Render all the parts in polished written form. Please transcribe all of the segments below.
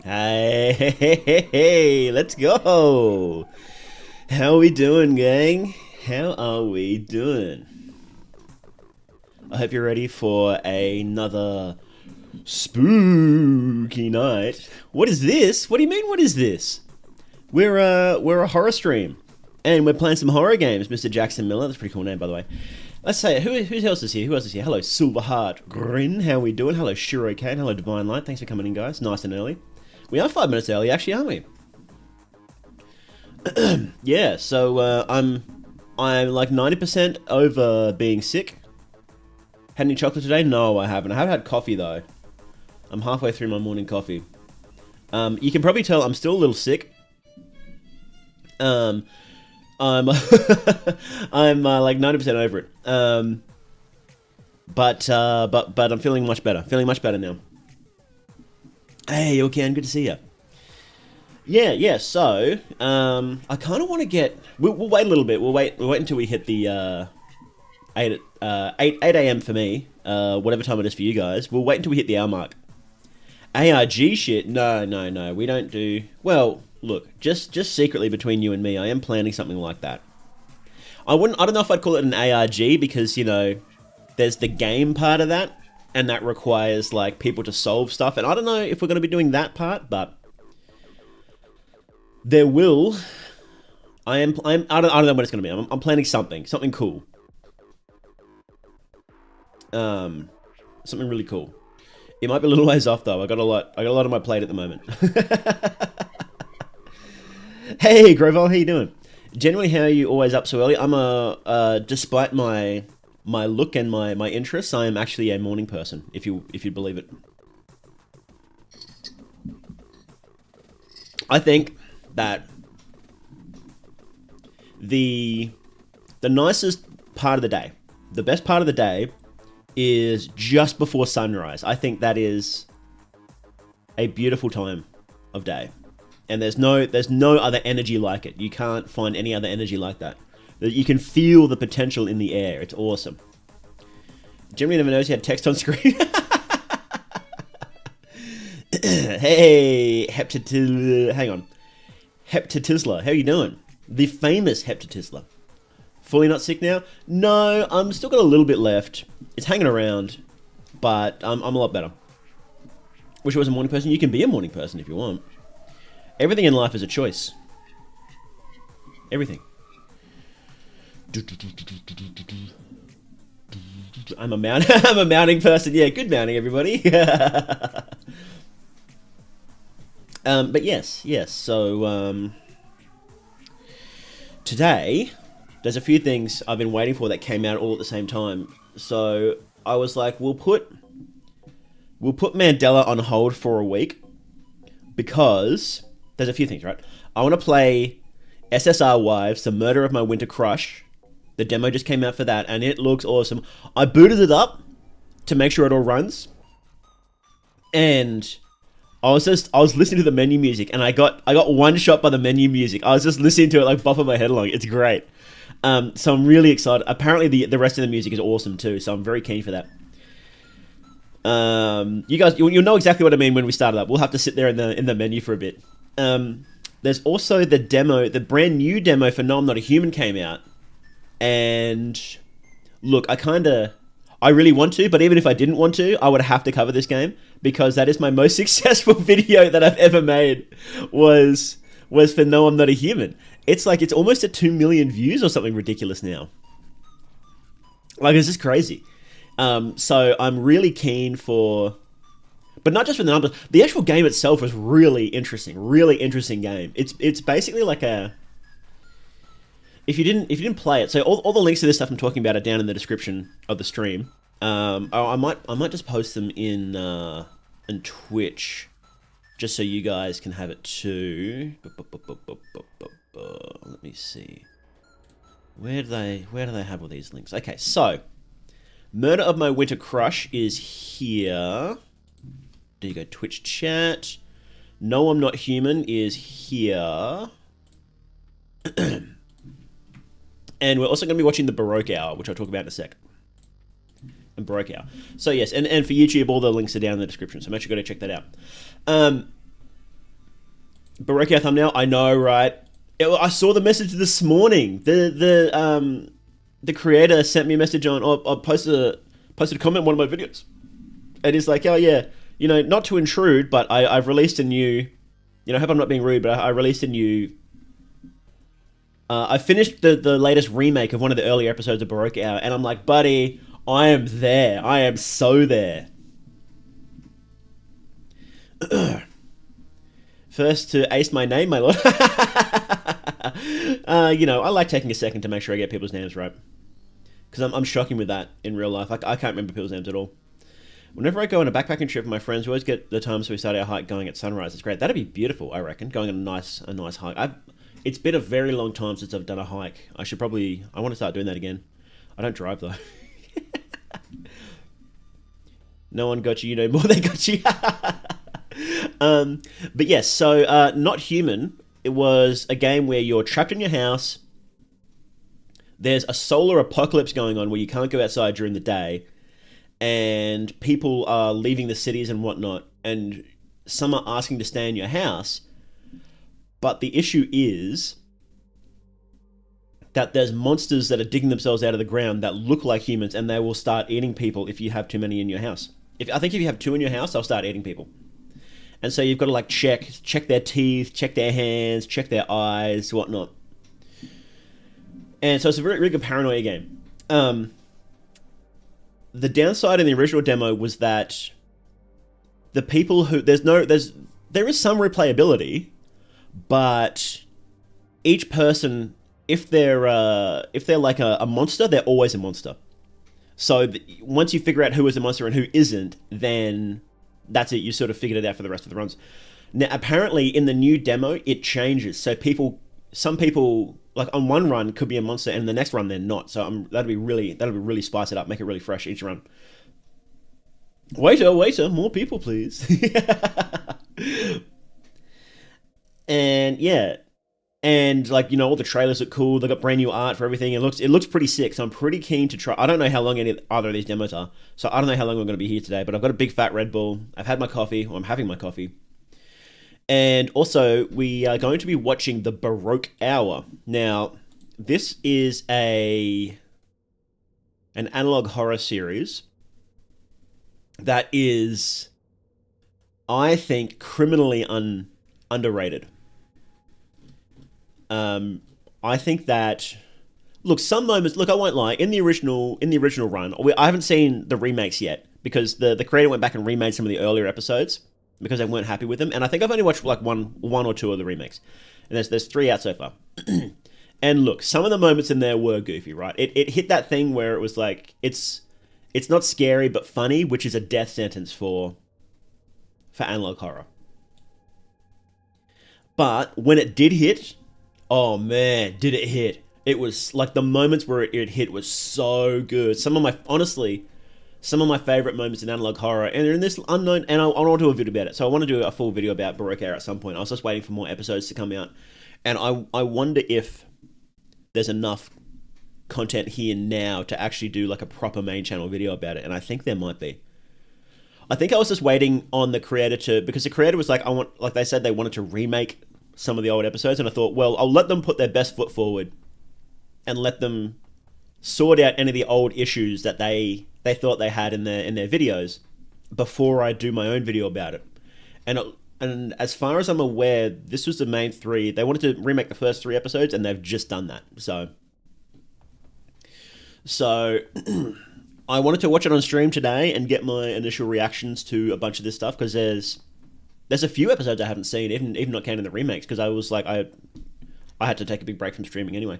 Hey, let's go. How are we doing, gang? How are we doing? I hope you're ready for another spooky night. What is this? What do you mean, what is this? We're a horror stream. And we're playing some horror games, Mr. Jackson Miller. That's a pretty cool name, by the way. Let's say, who else is here? Who else is here? Hello, Silverheart Grin. How are we doing? Hello, Shiro Kane. Hello, Divine Light. Thanks for coming in, guys. Nice and early. We are 5 minutes early, actually, aren't we? Yeah, so I'm like 90% over being sick. Had any chocolate today? No, I haven't. I have had coffee though. I'm halfway through my morning coffee. You can probably tell I'm still a little sick. I'm I'm like 90% over it. But I'm feeling much better. Feeling much better now. Hey, okay, good to see you. Yeah. So, I kind of want to get. We'll wait a little bit. We'll wait until we hit the 8 a.m. for me. Whatever time it is for you guys. We'll wait until we hit the hour mark. ARG shit. No. We don't do. Well, look, just secretly between you and me, I am planning something like that. I don't know if I'd call it an ARG because there's the game part of that, and that requires like people to solve stuff. And I don't know if we're going to be doing that part, but there will. I don't know what it's going to be. I'm planning something cool. Something really cool. It might be a little ways off though. I got a lot on my plate at the moment. Hey, Groval, how you doing? Generally, how are you always up so early? Despite my look and my interests, I am actually a morning person, if you believe it. I think that the nicest part of the day, the best part of the day, is just before sunrise. I think that is a beautiful time of day. And there's no other energy like it. You can't find any other energy like that. You can feel the potential in the air. It's awesome. Generally never noticed you had text on screen. Hey, hang on. Heptatisla, how you doing? The famous Heptatisla. Fully not sick now? No, I'm still got a little bit left. It's hanging around, but I'm a lot better. Wish I was a morning person. You can be a morning person if you want. Everything in life is a choice. Everything. I'm a mounting person. Yeah, good mounting, everybody. But yes. So today, there's a few things I've been waiting for that came out all at the same time. So I was like, we'll put Mandela on hold for a week because there's a few things, right? I want to play SSR Wives, The Murder of My Winter Crush. The demo just came out for that, and it looks awesome. I booted it up to make sure it all runs, and I was listening to the menu music, and I got one shot by the menu music. I was just listening to it like bopping my head along. It's great. So I'm really excited. Apparently the rest of the music is awesome too, so I'm very keen for that. You guys, you'll know exactly what I mean when we start it up. We'll have to sit there in the menu for a bit. There's also the demo, the brand new demo for No I'm Not a Human came out. And look, I really want to, but even if I didn't want to, I would have to cover this game because that is my most successful video that I've ever made was for No I'm Not a Human. It's almost at 2 million views or something ridiculous now. Like, it's just crazy. So I'm really keen for, but not just for the numbers. The actual game itself was really interesting game. It's basically like a, if you didn't play it, so all the links to this stuff I'm talking about are down in the description of the stream. I might just post them in Twitch, just so you guys can have it too. Let me see. Where do they have all these links? Okay, so Murder of My Winter Crush is here. There you go, Twitch chat. No I'm Not Human is here. And we're also going to be watching the Baroque Hour, which I'll talk about in a sec. and Baroque Hour. So yes, and for YouTube, all the links are down in the description, so make sure you go to check that out. Baroque Hour thumbnail, I know, right? I saw the message this morning. The creator sent me a message or posted a comment on one of my videos. And he's like, oh yeah, not to intrude, but I've released a new, I hope I'm not being rude, but I released a new, I finished the latest remake of one of the earlier episodes of Baroque Hour, and I'm like, buddy, I am there. I am so there. First to ace my name, my lord. I like taking a second to make sure I get people's names right. Because I'm shocking with that in real life. I can't remember people's names at all. Whenever I go on a backpacking trip with my friends, we always get the times we start our hike going at sunrise. It's great. That'd be beautiful, I reckon, going on a nice hike. It's been a very long time since I've done a hike. I want to start doing that again. I don't drive, though. No one got you, more than got you. But yes, so Not Human, it was a game where you're trapped in your house. There's a solar apocalypse going on where you can't go outside during the day, and people are leaving the cities and whatnot, and some are asking to stay in your house. But the issue is that there's monsters that are digging themselves out of the ground that look like humans, and they will start eating people if you have too many in your house. I think if you have two in your house, they'll start eating people. And so you've got to check their teeth, check their hands, check their eyes, whatnot. And so it's a very, really good paranoia game. The downside in the original demo was that the people who there is some replayability, but each person, if they're like a monster, they're always a monster. So once you figure out who is a monster and who isn't, then that's it. You sort of figured it out for the rest of the runs. Now, apparently, in the new demo, it changes. So some people, like on one run, could be a monster, and the next run they're not. So that'll be really spice it up, make it really fresh each run. Waiter, more people, please. And yeah. And all the trailers look cool. They got brand new art for everything. It looks pretty sick. So I'm pretty keen to try. I don't know how long either of these demos are. So I don't know how long we're going to be here today. But I've got a big fat Red Bull. I've had my coffee. Or I'm having my coffee. And also we are going to be watching the Baroque Hour. Now this is an analog horror series that is, I think, criminally underrated. I think that some moments. I won't lie. In the original run, I haven't seen the remakes yet because the creator went back and remade some of the earlier episodes because they weren't happy with them. And I think I've only watched one or two of the remakes, and there's 3 out so far. And some of the moments in there were goofy, right? It hit that thing where it was like it's not scary but funny, which is a death sentence for analog horror. But when it did hit. Oh man, did it hit? It was like the moments where it hit was so good. Some of my favorite moments in analog horror, and they're in this unknown. And I want to do a video about it. So I want to do a full video about Baroque Hour at some point. I was just waiting for more episodes to come out, and I wonder if there's enough content here now to actually do like a proper main channel video about it. And I think there might be. I think I was just waiting on the creator because the creator was like, they said they wanted to remake some of the old episodes, and I thought, well, I'll let them put their best foot forward and let them sort out any of the old issues that they thought they had in their videos before I do my own video about it. And as far as I'm aware, this was the main 3. They wanted to remake the first 3 episodes, and they've just done that. So I wanted to watch it on stream today and get my initial reactions to a bunch of this stuff, because there's a few episodes I haven't seen, even not counting the remakes, because I was like, I had to take a big break from streaming anyway.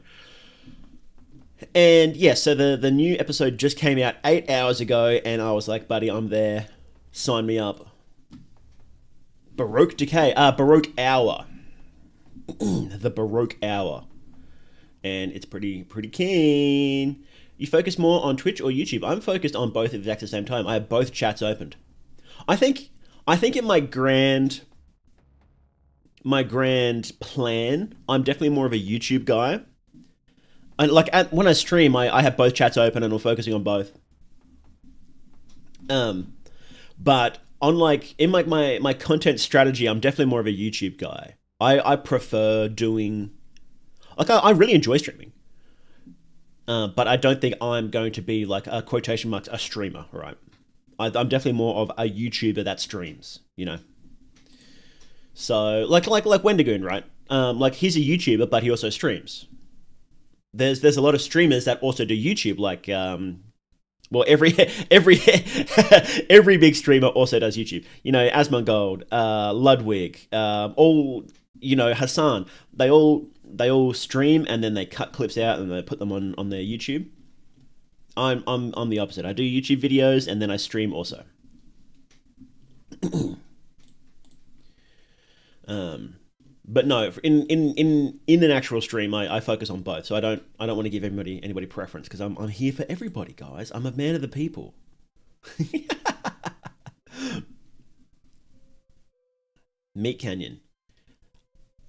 And yeah, so the new episode just came out 8 hours ago, and I was like, buddy, I'm there. Sign me up. Baroque Hour. The Baroque Hour. And it's pretty keen. You focus more on Twitch or YouTube? I'm focused on both at the exact same time. I have both chats opened. I think in my grand plan, I'm definitely more of a YouTube guy. And when I stream, I have both chats open and I'm focusing on both. Um, but on like in like my content strategy, I'm definitely more of a YouTube guy. I prefer doing like I really enjoy streaming. But I don't think I'm going to be like a quotation marks a streamer, right? I'm definitely more of a YouTuber that streams, you know. So like Wendigoon, right? Like he's a YouTuber, but he also streams. There's a lot of streamers that also do YouTube, like well every every big streamer also does YouTube. You know, Asmongold, Ludwig, all you know Hassan. They all stream and then they cut clips out and they put them on their YouTube. I'm the opposite. I do YouTube videos and then I stream also. um, but no, in an actual stream, I focus on both. So I don't want to give anybody preference because I'm here for everybody, guys. I'm a man of the people. Meat Canyon.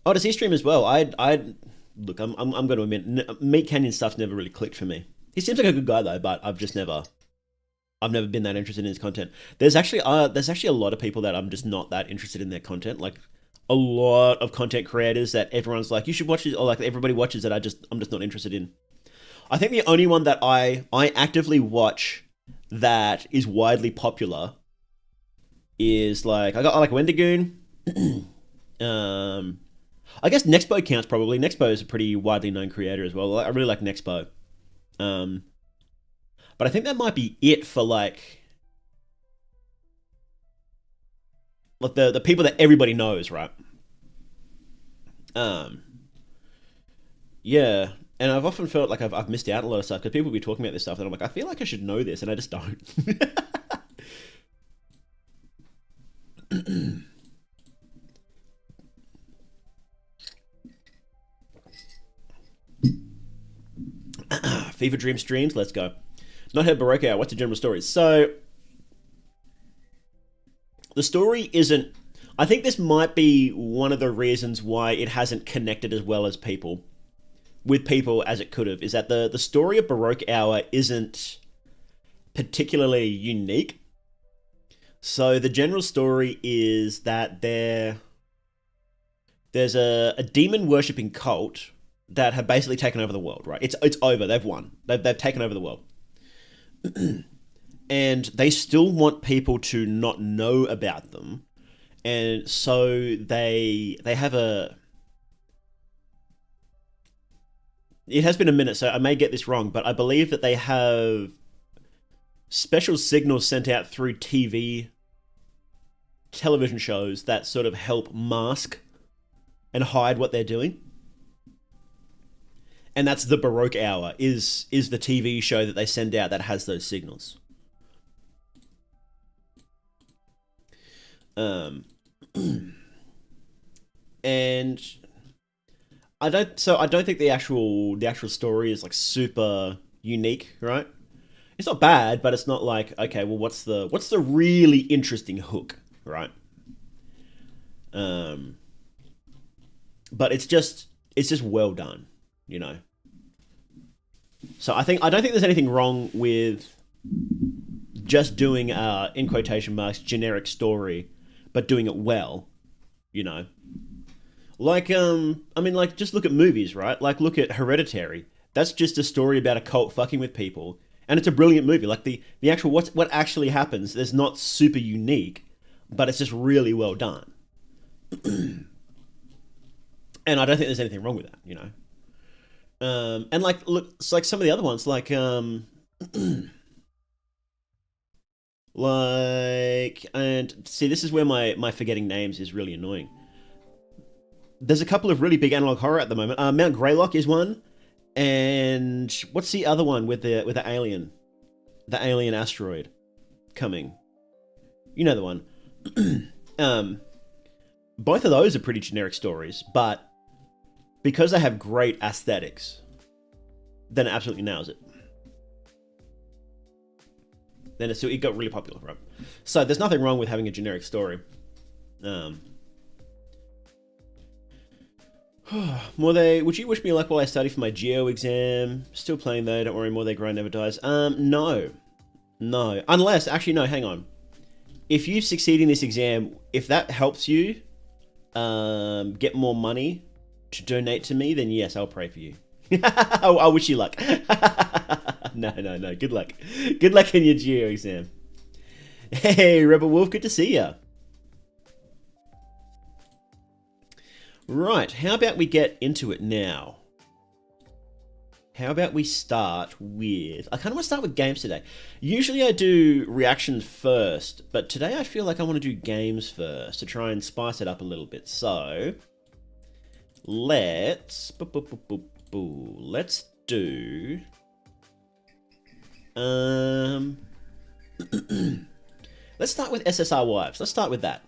Oh, does he stream as well? I look. I'm going to admit, Meat Canyon stuff's never really clicked for me. He seems like a good guy though, but I've never been that interested in his content. There's actually a lot of people that I'm just not that interested in their content. Like a lot of content creators that everyone's like, you should watch it, or like everybody watches it. I'm just not interested in. I think the only one that I actively watch that is widely popular is like I like Wendigoon. um, I guess Nexpo counts probably. Nexpo is a pretty widely known creator as well. I really like Nexpo. Um, but I think that might be it for like the people that everybody knows, right? Um, yeah. And I've often felt like I've missed out on a lot of stuff because people be talking about this stuff and I'm like, I feel like I should know this and I just don't. Fever Dream streams, let's go. Not heard Baroque Hour. What's the general story? So the story isn't. I think this might be one of the reasons why it hasn't connected as well as people as it could have. Is that the story of Baroque Hour isn't particularly unique. So the general story is that there's a demon worshipping cult that have basically taken over the world. Right? It's over. They've won. They've taken over the world. And they still want people to not know about them, and so they have a. It has been a minute, so I may get this wrong, but I believe that they have special signals sent out through television shows that sort of help mask and hide what they're doing. And that's the Baroque Hour is the TV show that they send out that has those signals. And I don't think the actual story is like super unique, right? It's not bad, but it's not like, okay, well what's the really interesting hook, right? But it's just well done, you know. So I don't think there's anything wrong with just doing in quotation marks generic story, but doing it well, you know. Like I mean, like just look at movies, right? Like look at Hereditary. That's just a story about a cult fucking with people, and it's a brilliant movie. Like the actual what actually happens is not super unique, but it's just really well done. And I don't think there's anything wrong with that, you know. And like look, it's like some of the other ones, like like, and see, this is where my forgetting names is really annoying. There's a couple of really big analog horror at the moment. Mount Greylock is one, and what's the other one with the the alien asteroid coming? You know the one. Both of those are pretty generic stories, but because they have great aesthetics, then it absolutely nails it. Then it got really popular, right? So there's nothing wrong with having a generic story. Would you wish me luck while I study for my geo exam? Still playing though, don't worry, more they grind never dies. No. No. Unless, actually, no, hang on. If you succeed in this exam, if that helps you get more money to donate to me, then yes, I'll pray for you. I wish you luck. No. Good luck. Good luck in your geo exam. Hey, Rebel Wolf, good to see ya. Right, how about we get into it now? How about we start with... I kind of want to start with games today. Usually I do reactions first, but today I feel like I want to do games first to try and spice it up a little bit. So, let's... Let's do... Let's start with SSR Wives. Let's start with that.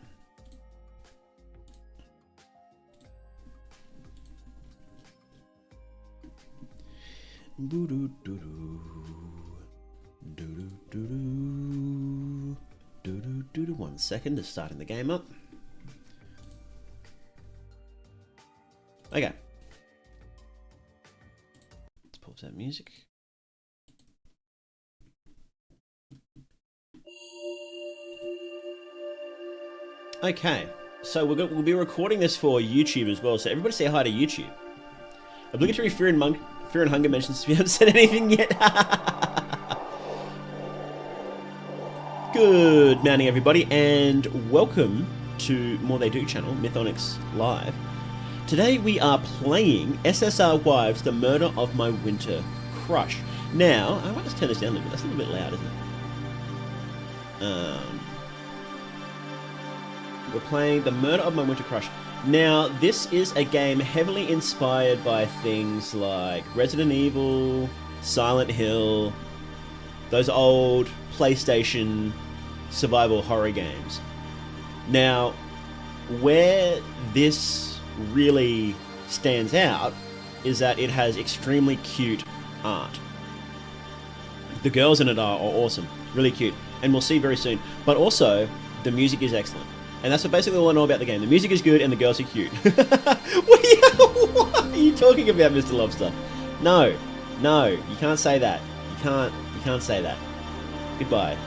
One second, just starting the game up. Okay. Let's pause that music. Okay, so we'll be recording this for YouTube as well, so everybody say hi to YouTube. Obligatory Fear and Hunger mentions we haven't said anything yet. Good morning, everybody, and welcome to More They Do channel, Mythonics Live. Today we are playing SSR Wives, The Murder of My Winter Crush. Now, I might just turn this down a little bit. That's a little bit loud, isn't it? We're playing The Murder of My Winter Crush. Now, this is a game heavily inspired by things like Resident Evil, Silent Hill, those old PlayStation survival horror games. Now, where this really stands out is that it has extremely cute art. The girls in it are awesome, really cute, and we'll see very soon. But also, the music is excellent. And that's basically all I know about the game. The music is good and the girls are cute. What are you talking about, Mr. Lobster? No, you can't say that. You can't say that. Goodbye.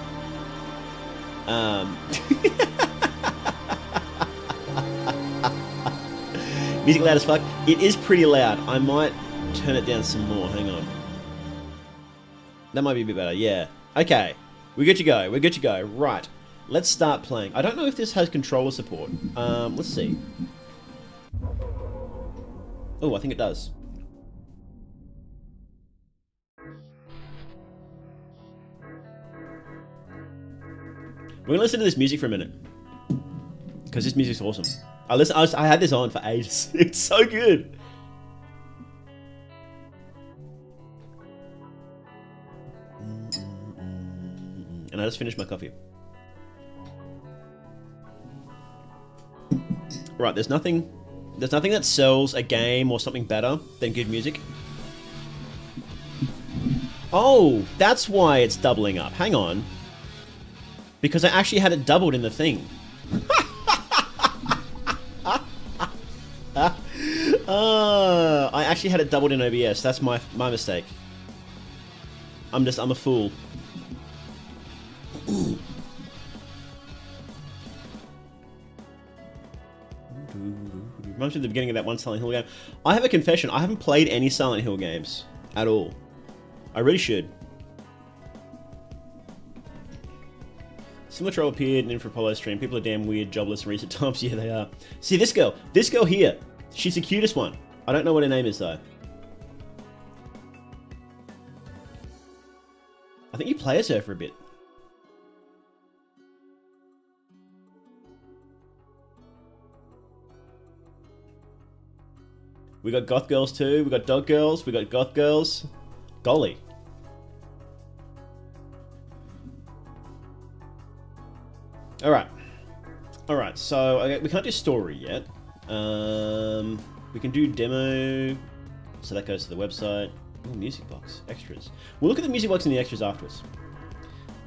Music loud as fuck. It is pretty loud. I might turn it down some more. Hang on. That might be a bit better. Yeah. Okay. We're good to go. We're good to go. Right. Let's start playing. I don't know if this has controller support. Let's see. Oh, I think it does. We're gonna listen to this music for a minute, because this music's awesome. I had this on for ages. It's so good. And I just finished my coffee. Right, there's nothing that sells a game or something better than good music. Oh, that's why it's doubling up. Hang on. Because I actually had it doubled in the thing. I actually had it doubled in OBS. That's my mistake. I'm a fool. Reminds me of the beginning of that one Silent Hill game. I have a confession. I haven't played any Silent Hill games at all. I really should. Similar troll appeared in Infra stream. People are damn weird, jobless in recent times. Yeah, they are. See, this girl here. She's the cutest one. I don't know what her name is, though. I think you play as her for a bit. We got goth girls too. We got dog girls. We got goth girls. Golly. Alright. Alright, so we can't do story yet. We can do demo. So that goes to the website. Ooh, music box. Extras. We'll look at the music box and the extras afterwards.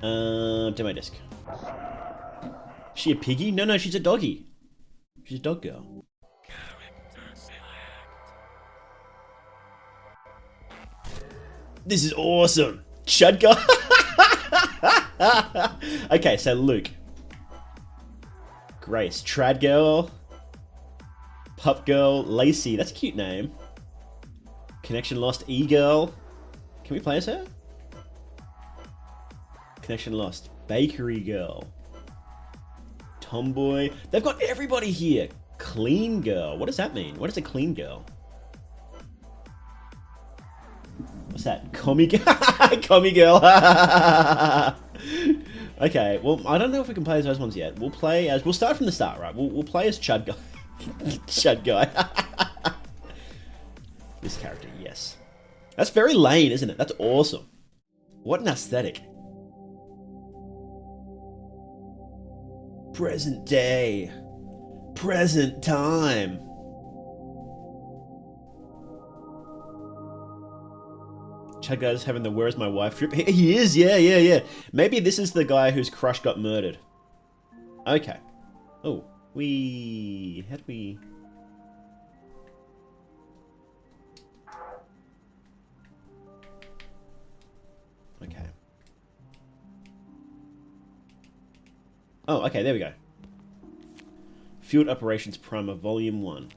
Demo disc. She a piggy? No, she's a doggy. She's a dog girl. This is awesome. Chud guy. Okay, so Luke. Grace. Trad Girl. Pup Girl. Lacey. That's a cute name. Connection Lost. E-Girl. Can we play as her? Connection Lost. Bakery Girl. Tomboy. They've got everybody here. Clean Girl. What does that mean? What is a clean girl? What's that? Commie Girl? Commie Girl. Okay, well, I don't know if we can play as those ones yet. We'll play as... We'll start from the start, right? We'll play as Chud Guy. Chud Guy. This character, yes. That's very Lane, isn't it? That's awesome. What an aesthetic. Present day. Present time. Chud Guy's having the "Where's my wife" trip. He is, yeah. Maybe this is the guy whose crush got murdered. Okay. Oh, how do we... Okay. Oh, okay, there we go. Field Operations Primer, Volume 1.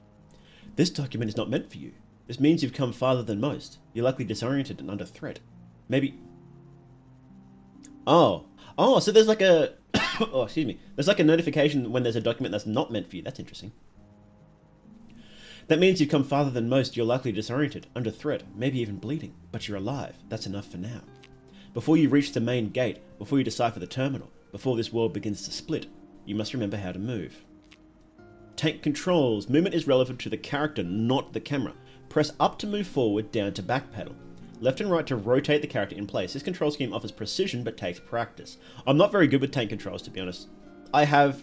This document is not meant for you. This means you've come farther than most. You're likely disoriented and under threat. Maybe... Oh, so there's like a... oh, excuse me. There's like a notification when there's a document that's not meant for you. That's interesting. That means you've come farther than most. You're likely disoriented, under threat, maybe even bleeding. But you're alive. That's enough for now. Before you reach the main gate, before you decipher the terminal, before this world begins to split, you must remember how to move. Tank controls. Movement is relevant to the character, not the camera. Press up to move forward, down to backpedal. Left and right to rotate the character in place. This control scheme offers precision, but takes practice. I'm not very good with tank controls, to be honest. I have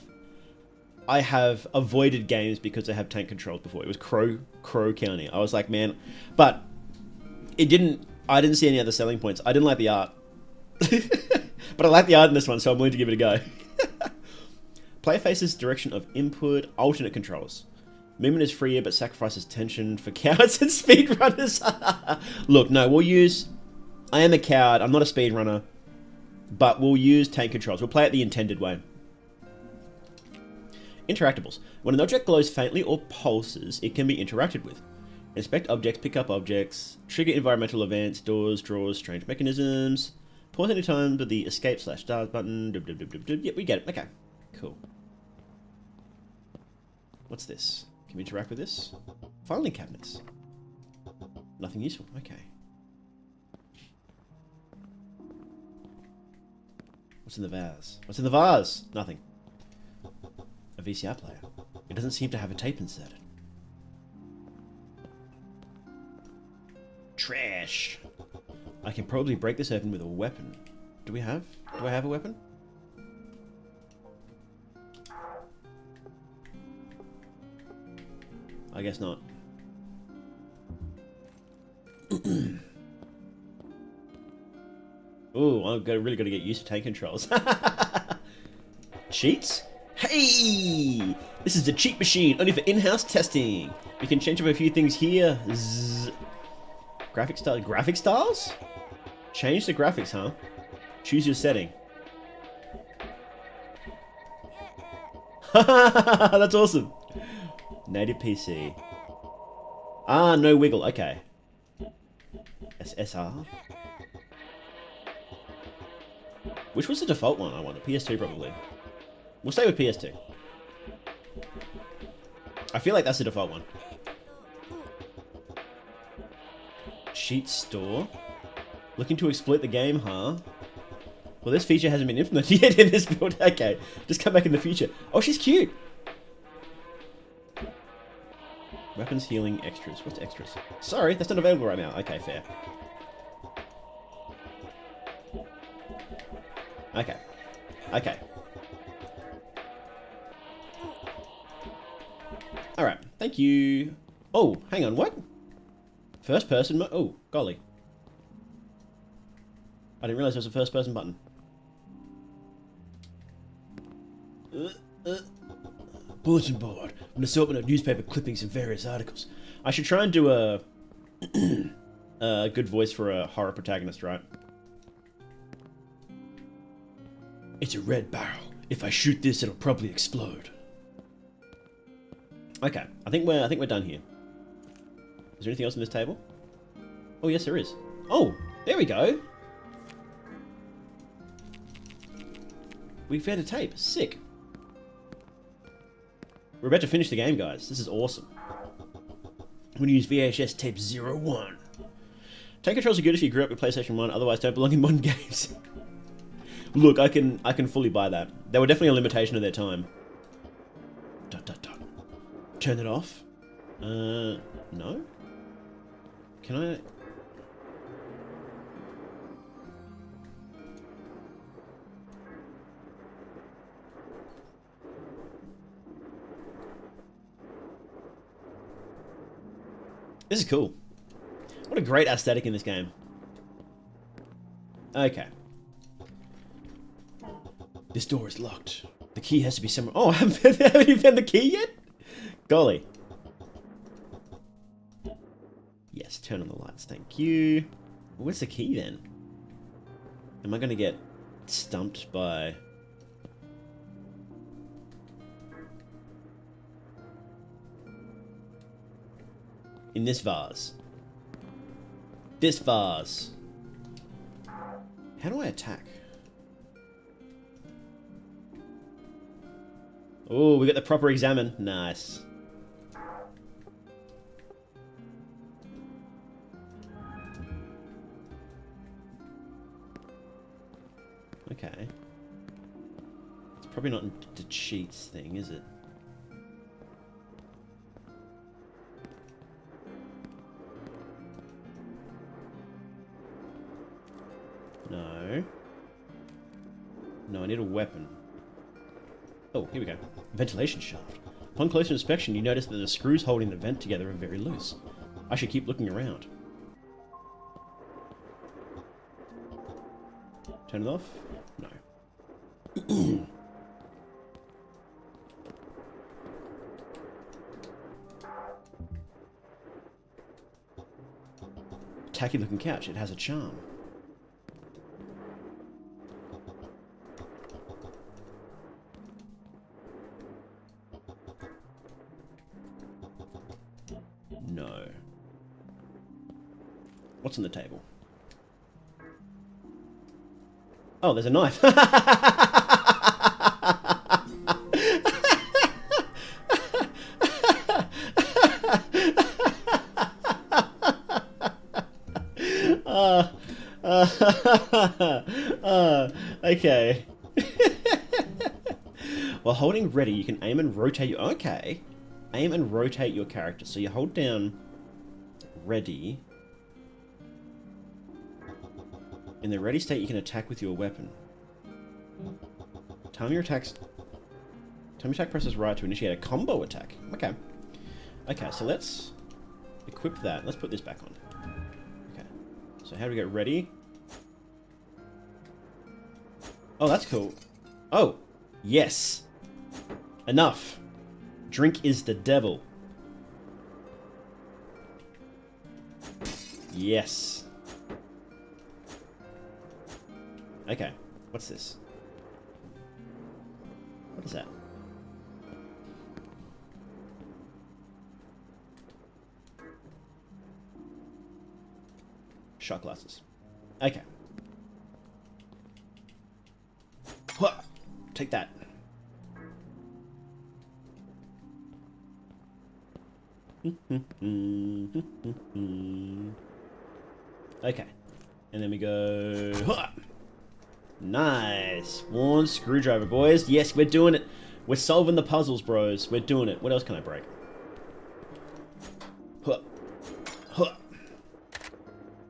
avoided games because they have tank controls before. It was Crow County. I was like, man, but I didn't see any other selling points. I didn't like the art. But I like the art in this one, so I'm willing to give it a go. Player faces direction of input, alternate controls. Movement is freer, but sacrifices tension for cowards and speedrunners. Look, no, we'll use... I am a coward, I'm not a speedrunner, but we'll use tank controls. We'll play it the intended way. Interactables. When an object glows faintly or pulses, it can be interacted with. Inspect objects, pick up objects, trigger environmental events, doors, drawers, strange mechanisms. Pause any time with the escape/stars button. Yep, we get it. Okay, cool. What's this? Can we interact with this? Filing cabinets. Nothing useful. Okay. What's in the vase? What's in the vase? Nothing. A VCR player. It doesn't seem to have a tape inserted. Trash. I can probably break this open with a weapon. Do I have a weapon? I guess not. Ooh, I've really got to get used to tank controls. Cheats? Hey! This is a cheat machine, only for in-house testing. We can change up a few things here. Graphic styles? Change the graphics, huh? Choose your setting. That's awesome. Native PC. Ah, no wiggle. Okay. SSR. Which was the default one, I wonder? PS2 probably. We'll stay with PS2. I feel like that's the default one. Cheat store. Looking to exploit the game, huh? Well, this feature hasn't been implemented yet in this build. Okay, just come back in the future. Oh, she's cute. Weapons, healing, extras. What's extras? Sorry, that's not available right now. Okay, fair. Okay. Okay. Alright, thank you. Oh, hang on, what? First person oh, golly. I didn't realize there was a first person button. Bulletin board. An assortment of newspaper clippings and various articles. I should try and do a good voice for a horror protagonist, right? It's a red barrel. If I shoot this, it'll probably explode. Okay, I think we're done here. Is there anything else on this table? Oh yes, there is. Oh, there we go. We found a tape. Sick. We're about to finish the game, guys. This is awesome. I'm going to use VHS tape 01. Tape controls are good if you grew up with PlayStation 1, otherwise don't belong in modern games. Look, I can fully buy that. They were definitely a limitation of their time. Dot, dot, dot. Turn it off? No? Can I... This is cool. What a great aesthetic in this game. Okay. This door is locked. The key has to be somewhere. Oh, haven't you found the key yet? Golly. Yes, turn on the lights. Thank you. Where's the key then? Am I going to get stumped by... In this vase. This vase. How do I attack? Oh, we got the proper examine. Nice. Okay. It's probably not the cheats thing, is it? No. No, I need a weapon. Oh, here we go. Ventilation shaft. Upon closer inspection, you notice that the screws holding the vent together are very loose. I should keep looking around. Turn it off? No. Tacky looking couch. It has a charm. No. What's on the table? Oh, there's a knife. Okay. While holding ready, you can aim and rotate your... Okay. Aim and rotate your character. So you hold down ready. In the ready state, you can attack with your weapon. Time your attack presses right to initiate a combo attack. Okay. Okay, so let's equip that. Let's put this back on. Okay. So how do we get ready? Oh, that's cool. Oh, yes. Enough. Drink is the devil. Yes. Okay. What's this? What is that? Shot glasses. Okay. Take that. Okay. And then we go... Nice. One screwdriver, boys. Yes, we're doing it. We're solving the puzzles, bros. We're doing it. What else can I break? What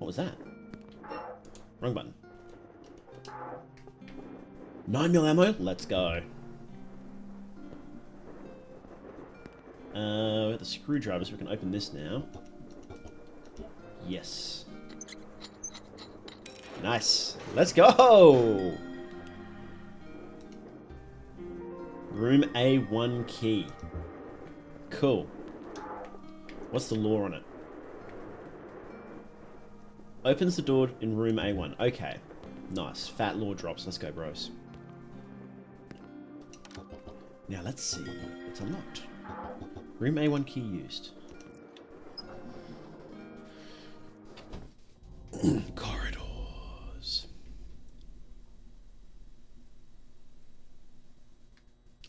was that? Wrong button. 9mm ammo? Let's go. We got the screwdriver, so we can open this now. Yes. Nice. Let's go! Room A1 key. Cool. What's the lore on it? Opens the door in room A1. Okay. Nice. Fat lore drops. Let's go, bros. Now let's see. It's unlocked. Room A1 key used. Corridors.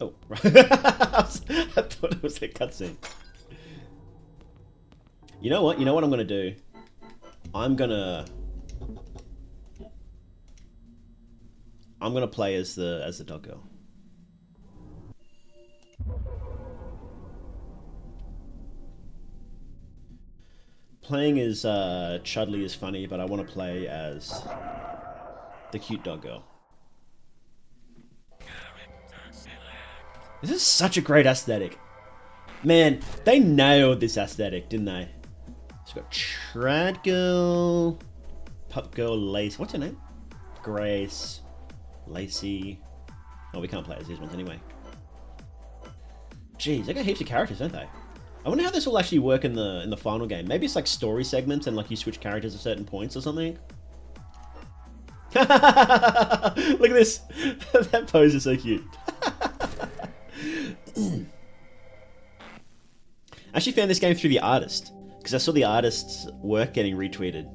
Oh, right. I thought it was a cutscene. You know what? You know what I'm gonna do? I'm gonna play as the dog girl. Playing as Chudley is funny, but I want to play as the cute dog girl. This is such a great aesthetic. Man, they nailed this aesthetic, didn't they? It's got Trad Girl, Pup Girl, Lacey. What's her name? Grace, Lacey. Oh, we can't play as these ones anyway. Jeez, they got heaps of characters, don't they? I wonder how this will actually work in the final game. Maybe it's like story segments and like you switch characters at certain points or something. Look at this. That pose is so cute. I actually found this game through the artist because I saw the artist's work getting retweeted.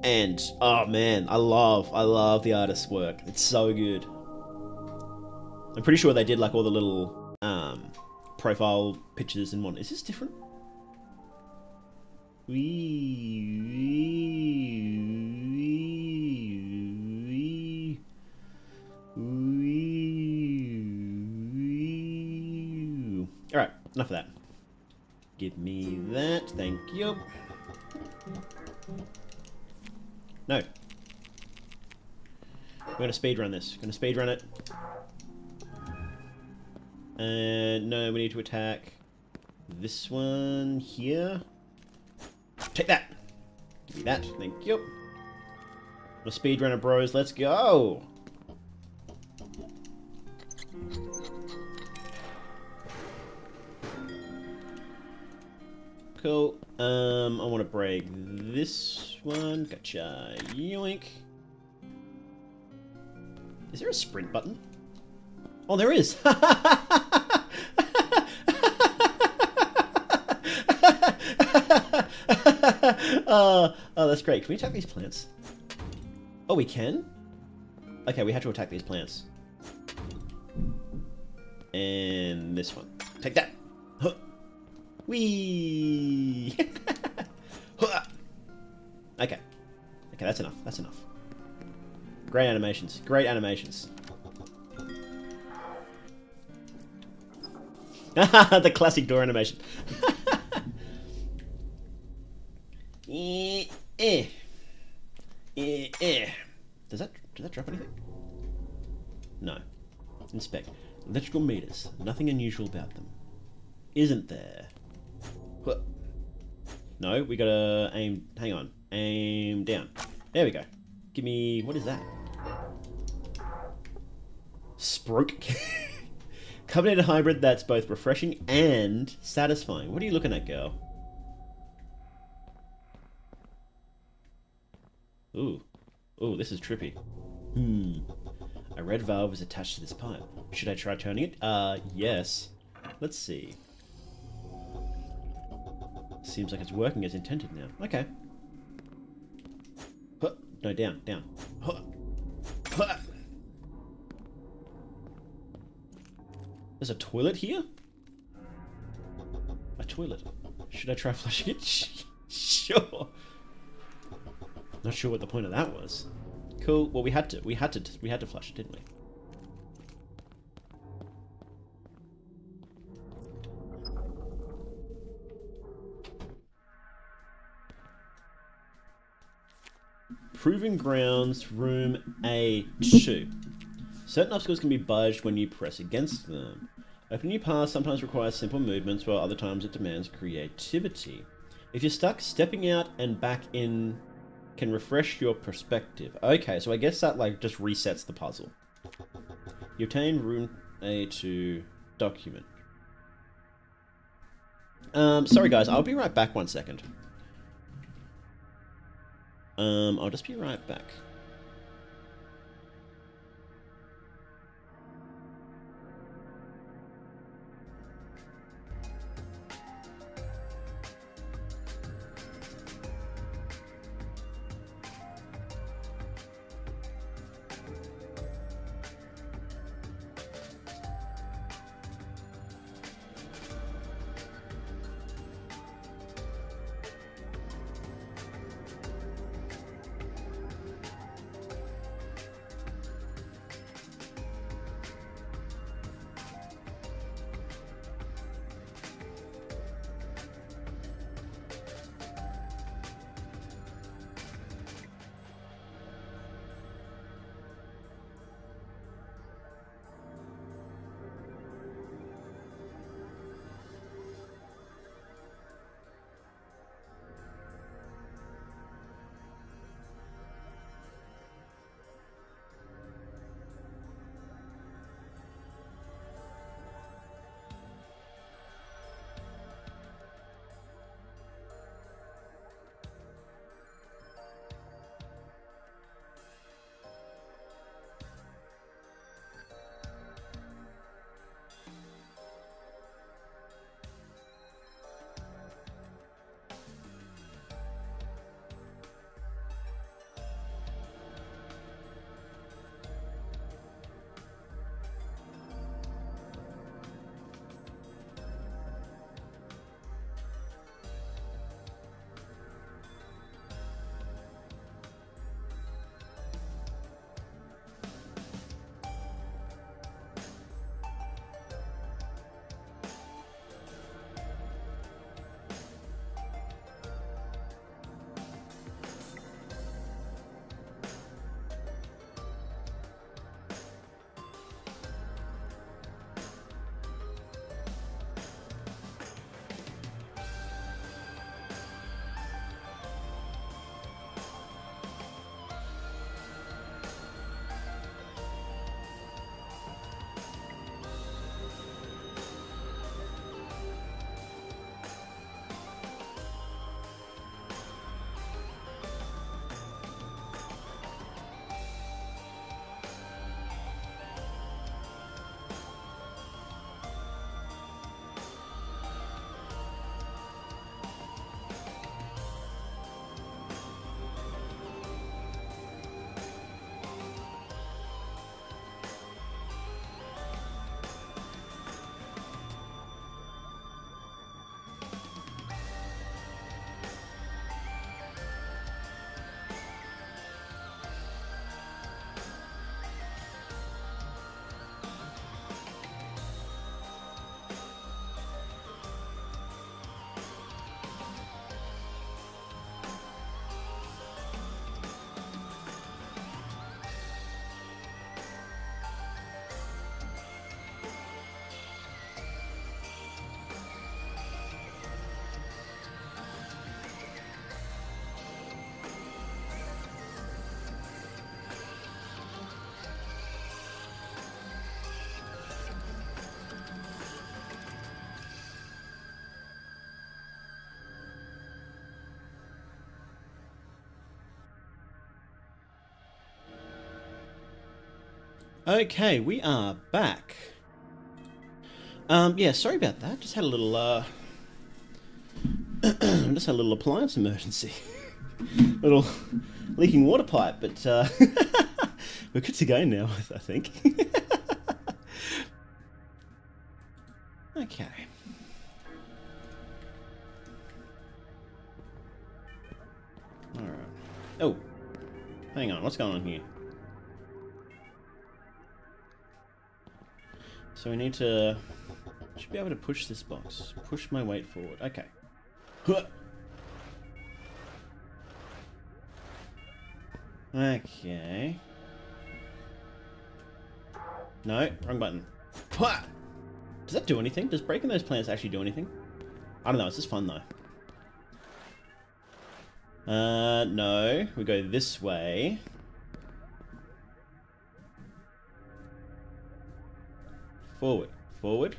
And oh man, I love the artist's work. It's so good. I'm pretty sure they did like all the little profile pictures in one. Is this different? Alright, enough of that. Give me that, thank you. No. We're gonna speedrun this. Gonna speedrun it. And no, we need to attack this one here. Take that! Give me that, thank you. The speedrunner bros, let's go! Cool. I want to break this one. Gotcha. Yoink. Is there a sprint button? Oh, there is! Oh, that's great. Can we attack these plants? Oh, we can? Okay, we have to attack these plants. And this one. Take that! Huh. Whee! Okay. Okay, that's enough. That's enough. Great animations. Great animations. The classic door animation. Does that drop anything? No. Inspect. Electrical meters. Nothing unusual about them. Isn't there? No, we gotta aim. Hang on. Aim down. There we go. Give me. What is that? Sproke. Carbonated hybrid that's both refreshing and satisfying. What are you looking at, girl? Ooh. Ooh, this is trippy. A red valve is attached to this pipe. Should I try turning it? Yes. Let's see. Seems like it's working as intended now. Okay. Huh. No, down, down. Huh. Huh. There's a toilet here? A toilet. Should I try flushing it? Sure. Not sure what the point of that was. Cool. Well, we had to flush it, didn't we? Proving Grounds, Room A2. Certain obstacles can be budged when you press against them. Opening new paths sometimes requires simple movements, while other times it demands creativity. If you're stuck, stepping out and back in can refresh your perspective. Okay, so I guess that like just resets the puzzle. You obtain Room A2 document. Sorry guys, I'll be right back 1 second. I'll just be right back. Okay, we are back. Yeah, sorry about that. Just had a little, just had a little appliance emergency. Little leaking water pipe, but we're good to go now, I think. Okay. Alright. Oh, hang on, what's going on here? So we need to... should be able to push this box. Push my weight forward. Okay. Okay. No, wrong button. Does that do anything? Does breaking those plants actually do anything? I don't know, it's just fun though. No. We go this way. Forward. Forward.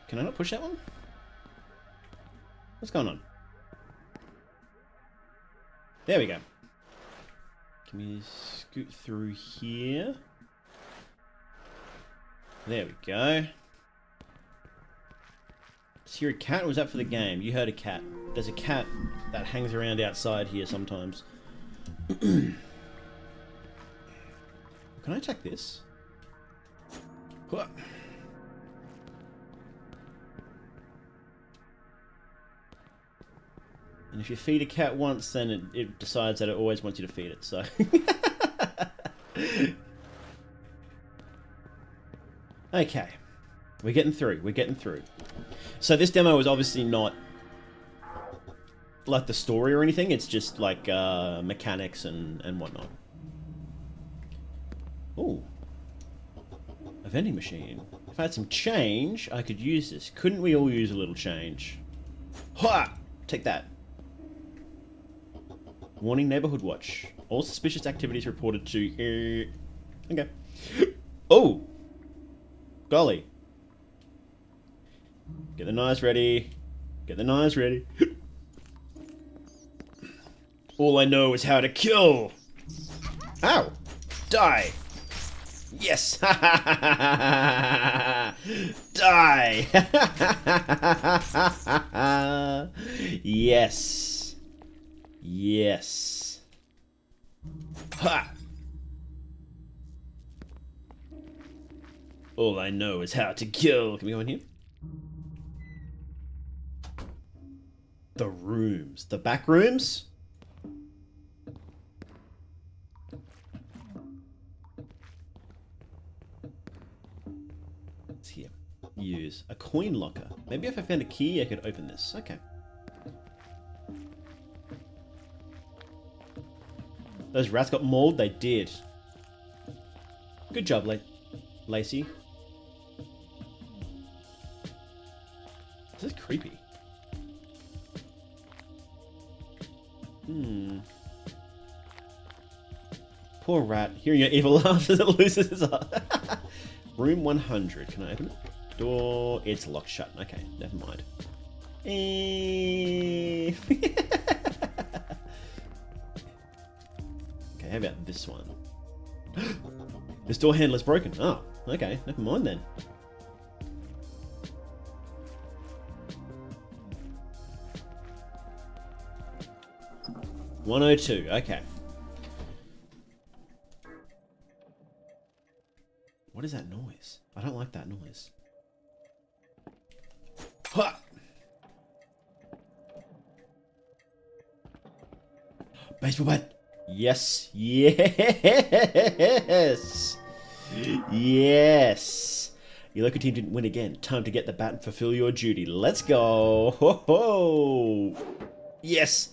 Can I not push that one? What's going on? There we go. Can we scoot through here? There we go. Is here a cat or was that for the game? You heard a cat. There's a cat that hangs around outside here sometimes. Can I attack this? And if you feed a cat once, then it decides that it always wants you to feed it, so... Okay. We're getting through. We're getting through. So this demo is obviously not like the story or anything. It's just like mechanics and whatnot. Ooh. A vending machine. If I had some change, I could use this. Couldn't we all use a little change? Ha! Take that. Warning, neighborhood watch. All suspicious activities reported to... Okay. Oh! Golly. Get the knives ready. Get the knives ready. All I know is how to kill. Ow! Die! Yes! Die! Yes. Yes. Ha! All I know is how to kill. Can we go in here? The rooms. The back rooms? What's here? Use. A coin locker. Maybe if I found a key, I could open this. Okay. Those rats got mauled? They did. Good job, Lacey. This is creepy. Poor rat. Hearing your evil laugh as it loses his heart. Room 100. Can I open it? Door. It's locked shut. Okay, never mind. Okay, how about this one? This door handler's broken. Oh, okay, never mind then. $102, okay. What is that noise? I don't like that noise. Ha! Baseball bat! Yes! Yes! Yes! Your local team didn't win again. Time to get the bat and fulfill your duty. Let's go! Ho ho! Yes!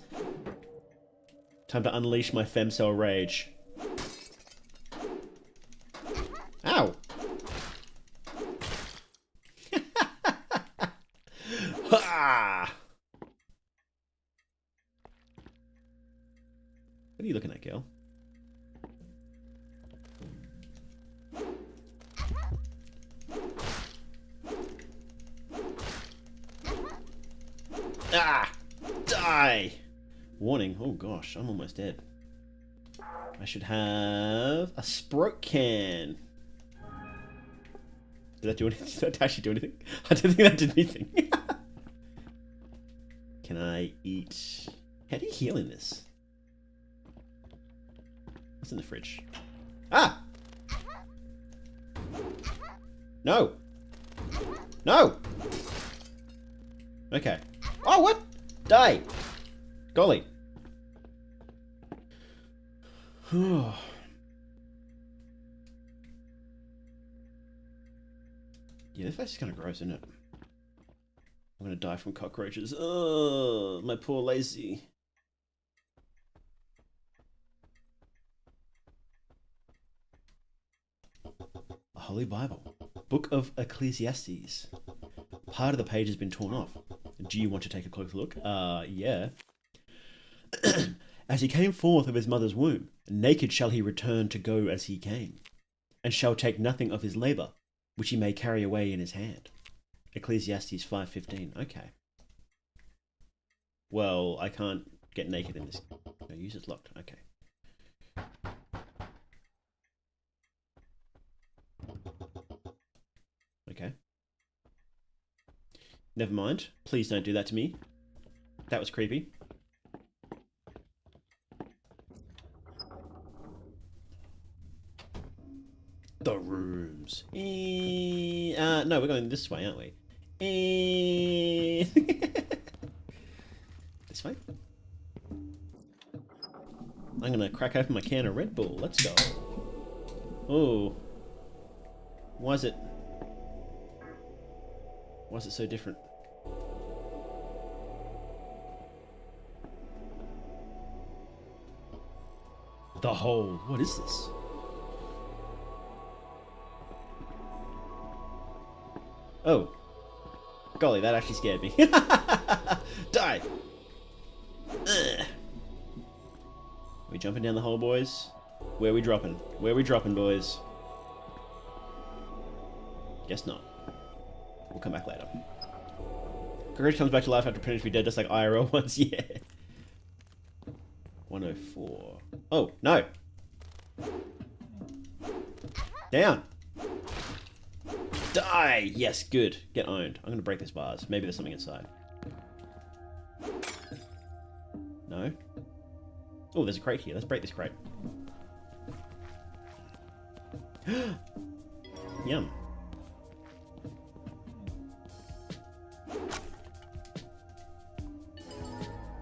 Time to unleash my femcell rage. Ow! Ha! What are you looking at, girl? Ah! Die! Warning. Oh gosh, I'm almost dead. I should have a Sprout can. Did that do anything? Did that actually do anything? I don't think that did anything. Can I eat? How do you heal in this? What's in the fridge? Ah! No! No! Okay. Oh, what? Die! Golly. Yeah, this place is kind of gross, isn't it? I'm gonna die from cockroaches. Oh, my poor lazy. A Holy Bible. Book of Ecclesiastes. Part of the page has been torn off. Do you want to take a closer look? Yeah. As he came forth of his mother's womb, naked shall he return to go as he came, and shall take nothing of his labour, which he may carry away in his hand. Ecclesiastes 5:15. Okay. Well, I can't get naked in this. No, use is locked. Okay. Okay. Never mind. Please don't do that to me. That was creepy. The rooms. No, we're going this way, aren't we? This way? I'm gonna crack open my can of Red Bull. Let's go. Oh. Why is it so different? The hole. What is this? Oh. Golly, that actually scared me. Die! Ugh. We jumping down the hole, boys? Where we dropping? Where we dropping, boys? Guess not. We'll come back later. Cockroach comes back to life after pretending to be dead, just like IRL once. Yeah. 104. Oh, no! Down! Die! Yes, good. Get owned. I'm gonna break this vase. Maybe there's something inside. No? Oh, there's a crate here. Let's break this crate. Yum.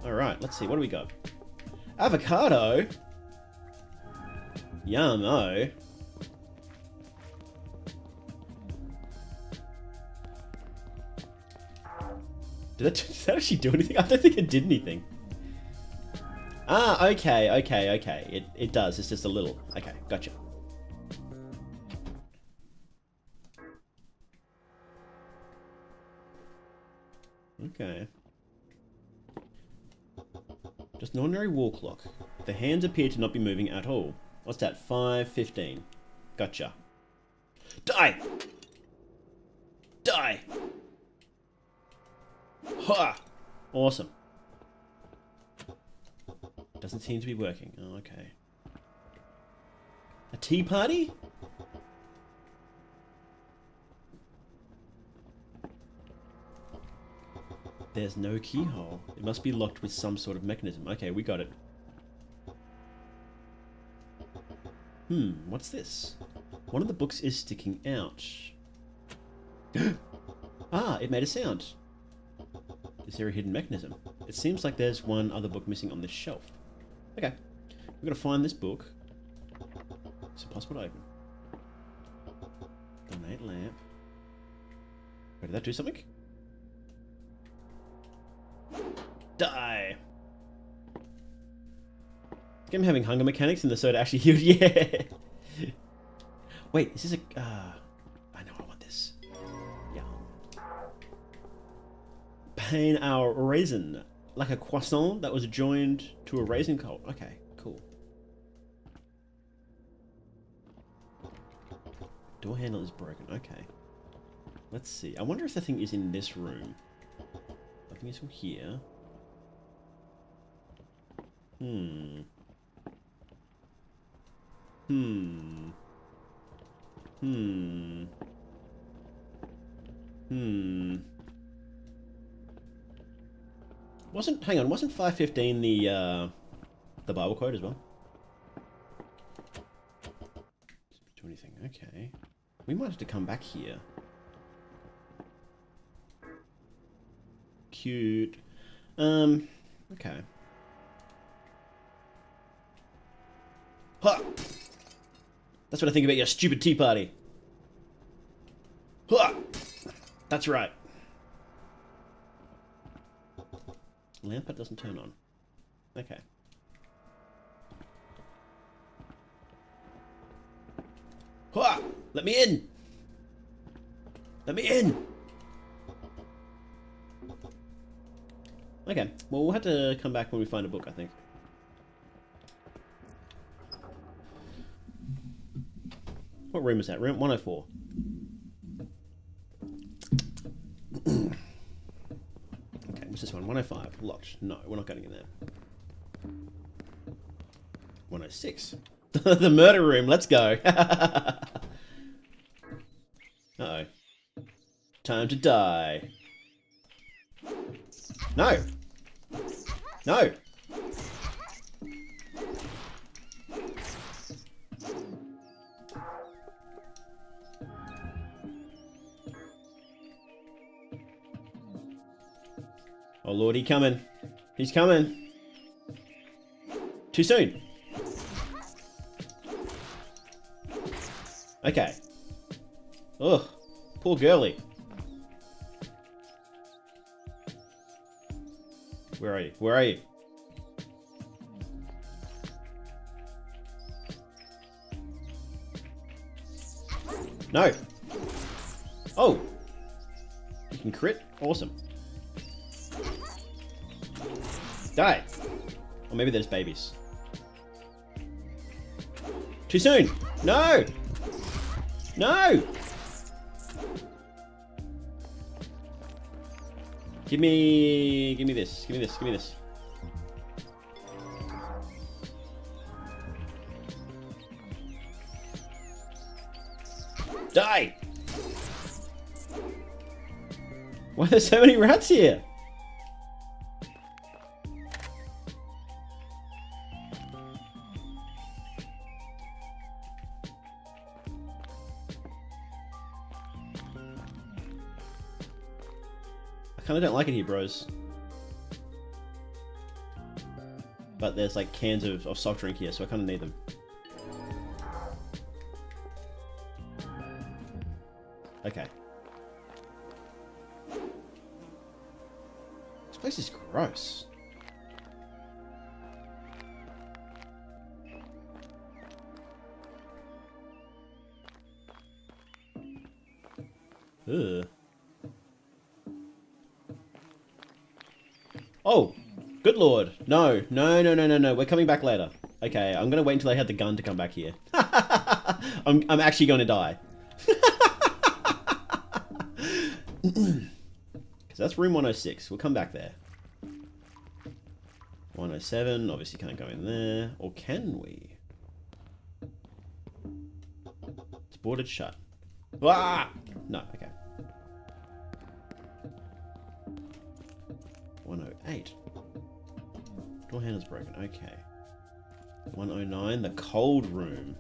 Alright, let's see. What do we got? Avocado? Yum-o. Did that actually do anything? I don't think it did anything. Ah, okay. It does. It's just a little. Okay, gotcha. Okay. Just an ordinary wall clock. The hands appear to not be moving at all. What's that? 5:15. Gotcha. Die! Die! Ha! Awesome. Doesn't seem to be working. Oh, okay. A tea party? There's no keyhole. It must be locked with some sort of mechanism. Okay, we got it. What's this? One of the books is sticking out. Ah, it made a sound. Is there a hidden mechanism? It seems like there's one other book missing on this shelf. Okay. We've got to find this book. Is it possible to open? Donate lamp. Wait, did that do something? Die! I'm having hunger mechanics and the soda actually healed. Yeah! Wait, is this a... I know I want this. Yeah. Pain our raisin. Like a croissant that was joined to a raisin cold. Okay, cool. Door handle is broken. Okay. Let's see. I wonder if the thing is in this room. I think it's from here. Hmm. Hmm. Hmm. Hang on, wasn't 515 the Bible quote as well? Do anything, okay. We might have to come back here. Cute. Okay. Ha! That's what I think about your stupid tea party. Ha! That's right. Lamp that doesn't turn on. Okay. Ha! Let me in! Let me in! Okay. Well, we'll have to come back when we find a book, I think. What room is that? Room 104. Okay, what's this one? 105. Locked. No, we're not going in there. 106. The murder room. Let's go. Uh-oh. Time to die. No. No. Oh Lord, he's coming. He's coming. Too soon. Okay. Ugh. Poor girlie. Where are you? Where are you? No. Oh. You can crit? Awesome. Die. Or maybe there's babies. Too soon. No. No. Give me this. Give me this. Give me this. Die. Why are there so many rats here? I kind of don't like it here, bros. But there's like cans of soft drink here, so I kind of need them. Okay. This place is gross. Ugh. Oh, good lord. No, no, no, no, no, no. We're coming back later. Okay, I'm gonna wait until I have the gun to come back here. I'm actually gonna die. Because that's room 106. We'll come back there. 107. Obviously can't go in there. Or can we? It's boarded shut. Ah! No, okay. 108. Door handle's broken. Okay. 109. The cold room.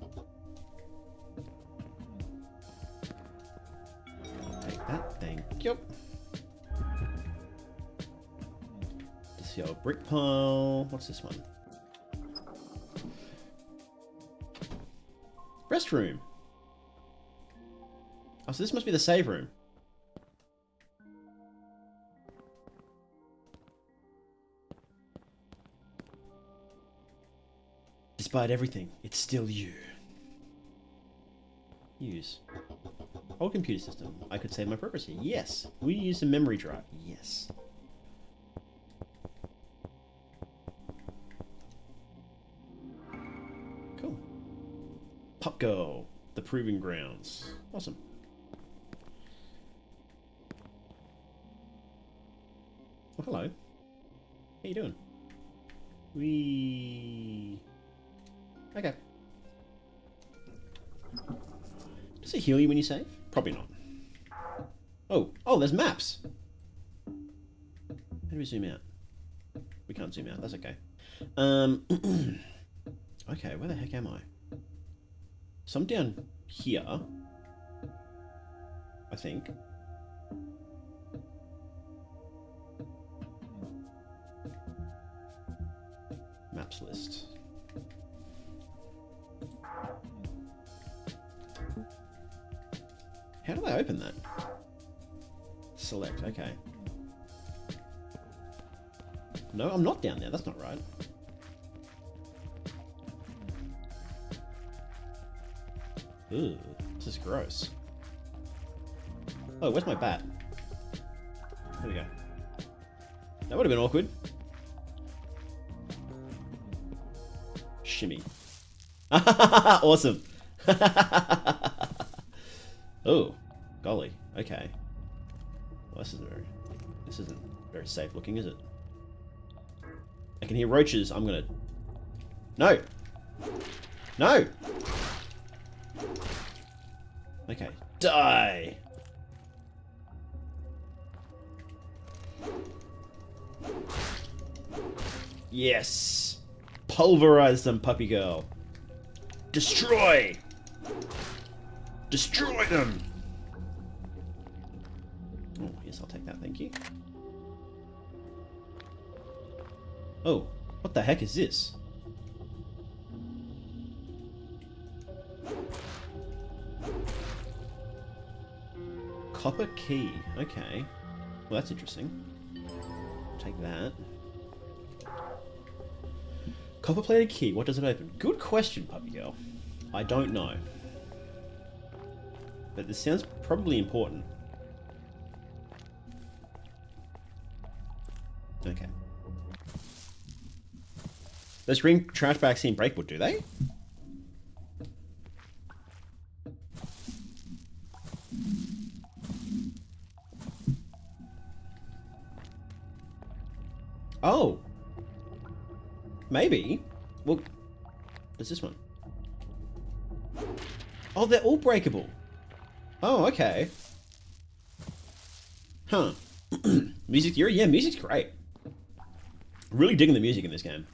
Take that. Thank you. Just the old brick pile. What's this one? Restroom. Oh, so this must be the save room. Despite everything, it's still you. Use. Old computer system. I could save my progress here. Yes. We use a memory drive. Yes. Cool. Pop Girl. The Proving Grounds. Awesome. Oh, hello. How you doing? Okay. Does it heal you when you save? Probably not. Oh, there's maps. How do we zoom out? We can't zoom out, that's okay. Okay, where the heck am I? So I'm down here, I think. Maps list. How do I open that? Select, okay. No, I'm not down there, that's not right. Ooh, this is gross. Oh, where's my bat? There we go. That would have been awkward. Shimmy. Awesome. Oh, golly. Okay. Well, this isn't very safe looking, is it? I can hear roaches. I'm gonna... No! No! Okay. Die! Yes! Pulverize them, puppy girl. Destroy! Destroy them! Oh, yes, I'll take that, thank you. Oh, what the heck is this? Copper key, okay. Well, that's interesting. Take that. Copper plated key, what does it open? Good question, puppy girl. I don't know. But this sounds probably important. Okay. Those green trash bags seem breakable, do they? Oh. Maybe. Well, there's this one. Oh, they're all breakable. Oh, okay. Huh. Music theory? Yeah, music's great. Really digging the music in this game.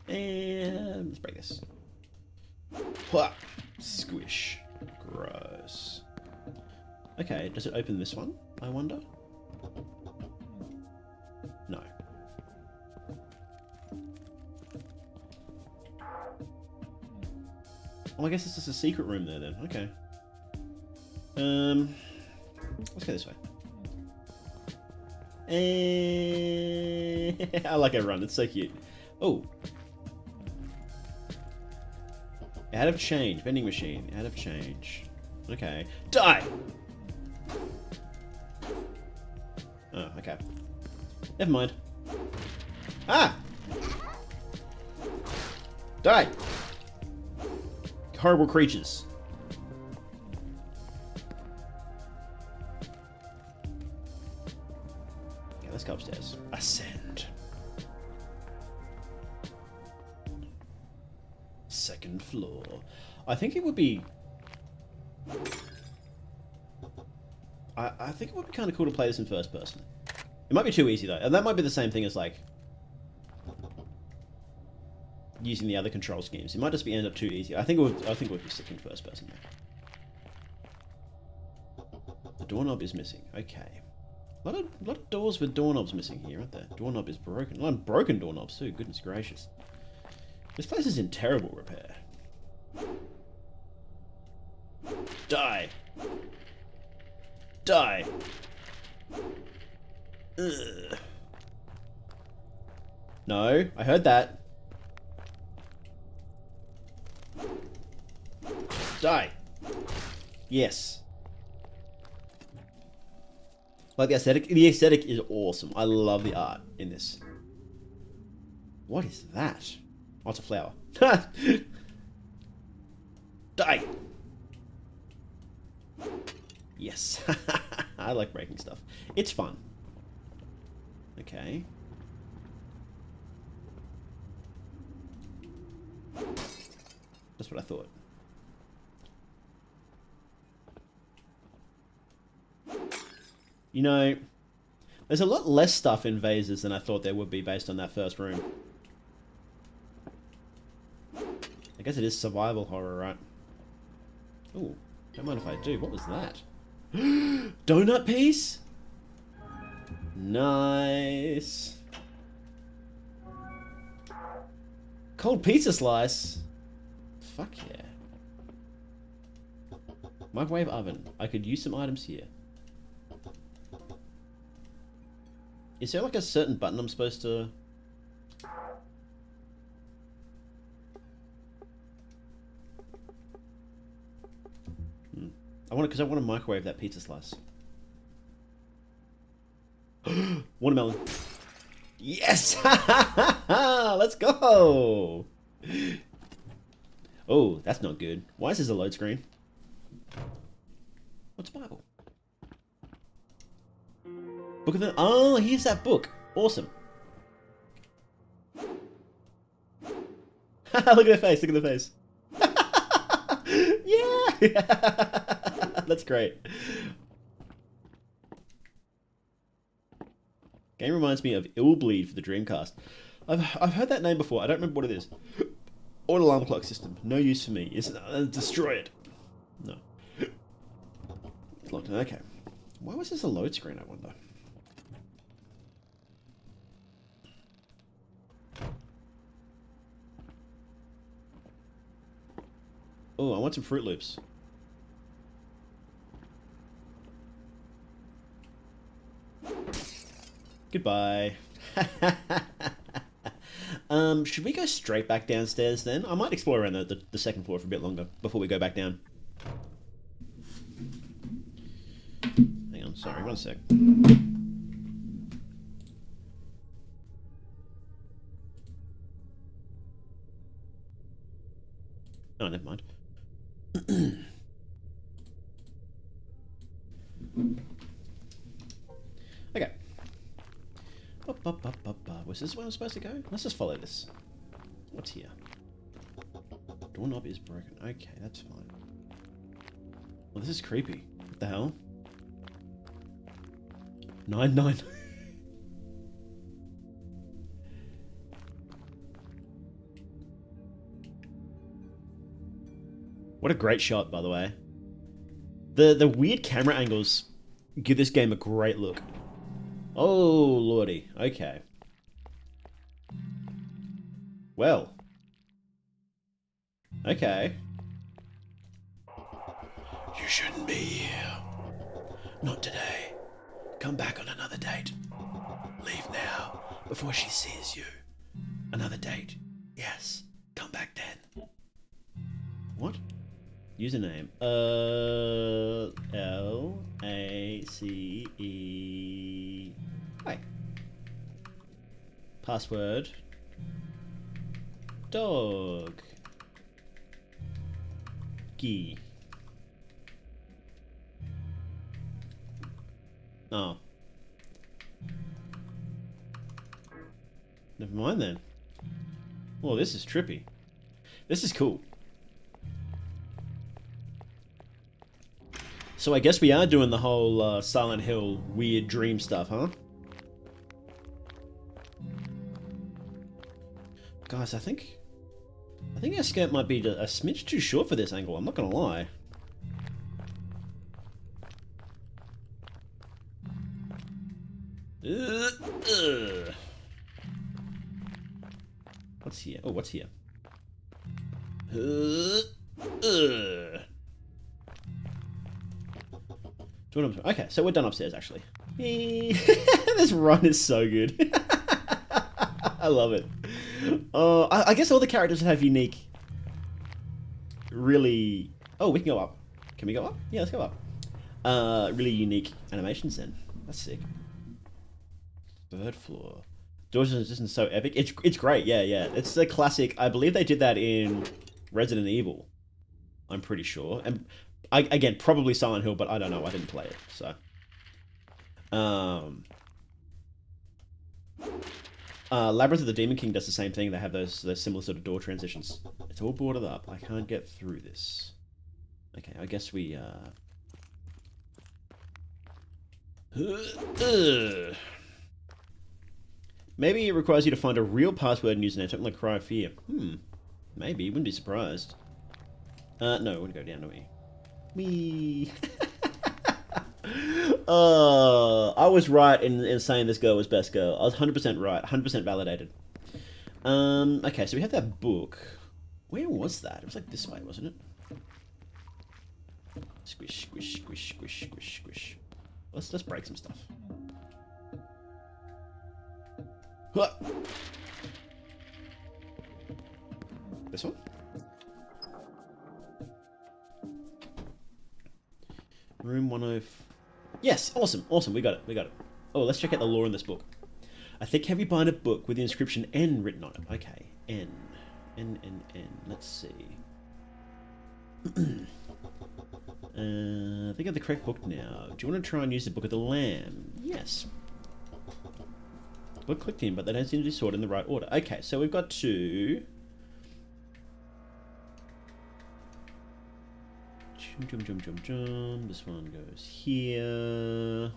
And let's break this. Wah! Squish. Gross. Okay, does it open this one, I wonder? No. Oh, I guess this is a secret room there then. Okay. Let's go this way. I like how run, it's so cute. Oh. Out of change, vending machine, out of change. Okay. Die! Oh, okay. Never mind. Ah! Die! Horrible creatures. Okay, let's go upstairs. Ascend. Second floor. I think it would be... I think it would be kind of cool to play this in first person. It might be too easy though, and that might be the same thing as like using the other control schemes. It might just be end up too easy. I think it would be sick in first person though. The doorknob is missing. Okay, a lot of doors with doorknobs missing here, aren't there? Doorknob is broken. A lot of broken doorknobs too. Goodness gracious, this place is in terrible repair. Die. Die. Ugh. No, I heard that. Die. Yes. Like the aesthetic. The aesthetic is awesome. I love the art in this. What is that? Oh, it's a flower. Die. Yes. I like breaking stuff. It's fun. Okay. That's what I thought. You know, there's a lot less stuff in vases than I thought there would be based on that first room. I guess it is survival horror, right? Ooh, don't mind if I do. What was that? Donut piece? Nice. Cold pizza slice? Fuck yeah. Microwave oven. I could use some items here. Is there like a certain button I'm supposed to... because I want to microwave that pizza slice. Watermelon. Yes! Let's go! Oh, that's not good. Why is this a load screen? What's Bible? Book of the... Oh, here's that book. Awesome. Look at the face, look at the face. Yeah! That's great. Game reminds me of Illbleed for the Dreamcast. I've heard that name before. I don't remember what it is. Auto alarm clock system. No use for me. Destroy it. No. It's locked in. Okay. Why was this a load screen, I wonder? Oh, I want some Fruit Loops. Goodbye. Should we go straight back downstairs then? I might explore around the second floor for a bit longer before we go back down. Hang on, sorry, one sec. Oh, never mind. Okay. Was this where I'm supposed to go? Let's just follow this. What's here? Doorknob is broken. Okay, that's fine. Well, this is creepy. What the hell? 9-9. What a great shot, by the way. The weird camera angles give this game a great look. Oh, lordy. Okay. Well. Okay. You shouldn't be here. Not today. Come back on another date. Leave now, before she sees you. Another date. Yes. Come back then. What? Username. L-A-C-E... Hi. Password. Dog. Key. Oh. Never mind then. Well, this is trippy. This is cool. So I guess we are doing the whole Silent Hill weird dream stuff, huh? Guys, I think our skirt might be a smidge too short for this angle, I'm not gonna lie. What's here? Oh, what's here? Okay, so we're done upstairs, actually. This run is so good. I love it. I guess all the characters have unique, really... Oh, we can go up. Can we go up? Yeah, let's go up. Really unique animations then. That's sick. Third floor. Doors isn't so epic. It's great, yeah. It's the classic. I believe they did that in Resident Evil. I'm pretty sure. And again, probably Silent Hill, but I don't know. I didn't play it, so. Labyrinth of the Demon King does the same thing. They have those similar sort of door transitions. It's all boarded up. I can't get through this. Okay, I guess we, Maybe it requires you to find a real password and username, something like Cry of Fear. Maybe. Wouldn't be surprised. No, we wouldn't go down, do we? Me. I was right in saying this girl was best girl. I was 100% right. 100% validated. Okay, so we have that book. Where was that? It was like this way, wasn't it? Squish, squish, squish, squish, squish, squish. Let's break some stuff. Huh. This one? Room 104. Yes, awesome, awesome. We got it, we got it. Oh, let's check out the lore in this book. A thick, heavy binded book with the inscription N written on it. Okay, N. N, N, N. Let's see. I think I have the correct book now. Do you want to try and use the Book of the Lamb? Yes. Book clicked in, but they don't seem to be sorted in the right order. Okay, so we've got to... Jum, jum, jum, jum. This one goes here.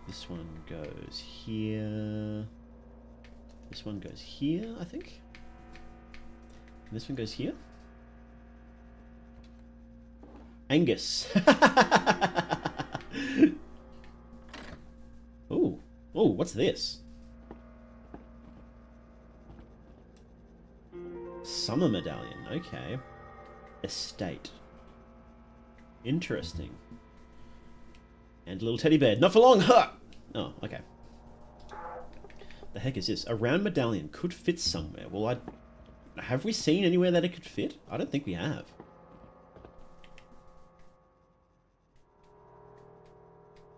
This one goes here. This one goes here, I think. And this one goes here. Angus. Oh, oh, what's this? Summer medallion. Okay. Estate. Interesting. And a little teddy bear. Not for long. Ha! Oh, okay. The heck is this? A round medallion could fit somewhere. Well, have we seen anywhere that it could fit? I don't think we have.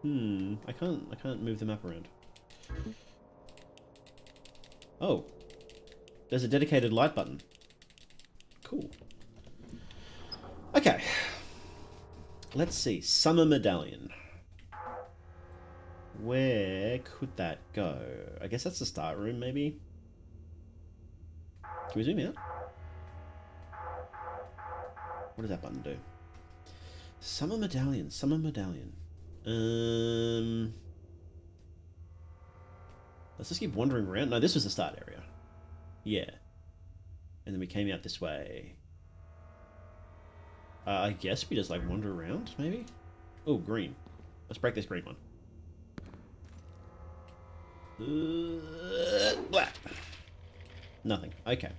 I can't move the map around. Oh. There's a dedicated light button. Cool. Okay. Let's see. Summer medallion. Where could that go? I guess that's the start room, maybe? Can we zoom out? What does that button do? Summer medallion. Summer medallion. Let's just keep wandering around. No, this was the start area. Yeah. And then we came out this way. I guess we just like wander around, maybe? Oh, green. Let's break this green one. Blah. Nothing. Okay.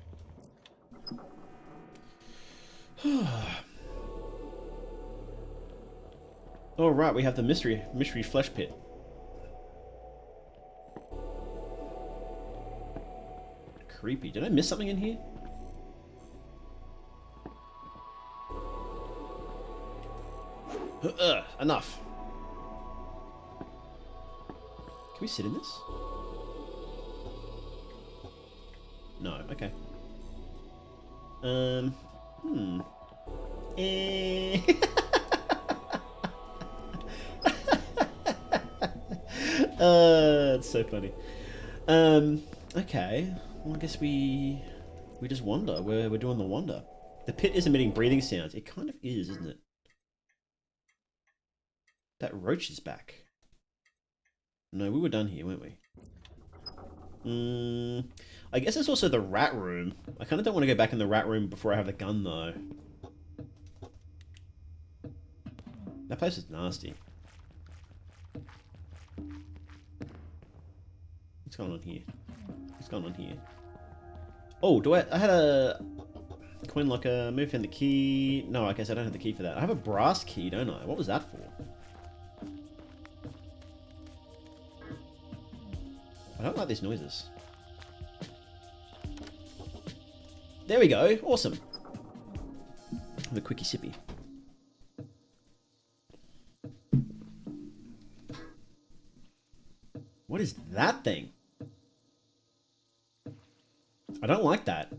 All right, we have the mystery flesh pit. Creepy. Did I miss something in here? Enough. Can we sit in this? No. Okay. It's so funny. Okay. Well, I guess we just wander. We're doing the wander. The pit is emitting breathing sounds. It kind of is, isn't it? That roach is back. No, we were done here, weren't we? I guess it's also the rat room. I kind of don't want to go back in the rat room before I have the gun, though. That place is nasty. What's going on here? What's going on here? Oh, I had a coin locker. Maybe found the key. No, I guess I don't have the key for that. I have a brass key, don't I? What was that for? I don't like these noises. There we go. Awesome. Have a quickie sippy. What is that thing? I don't like that.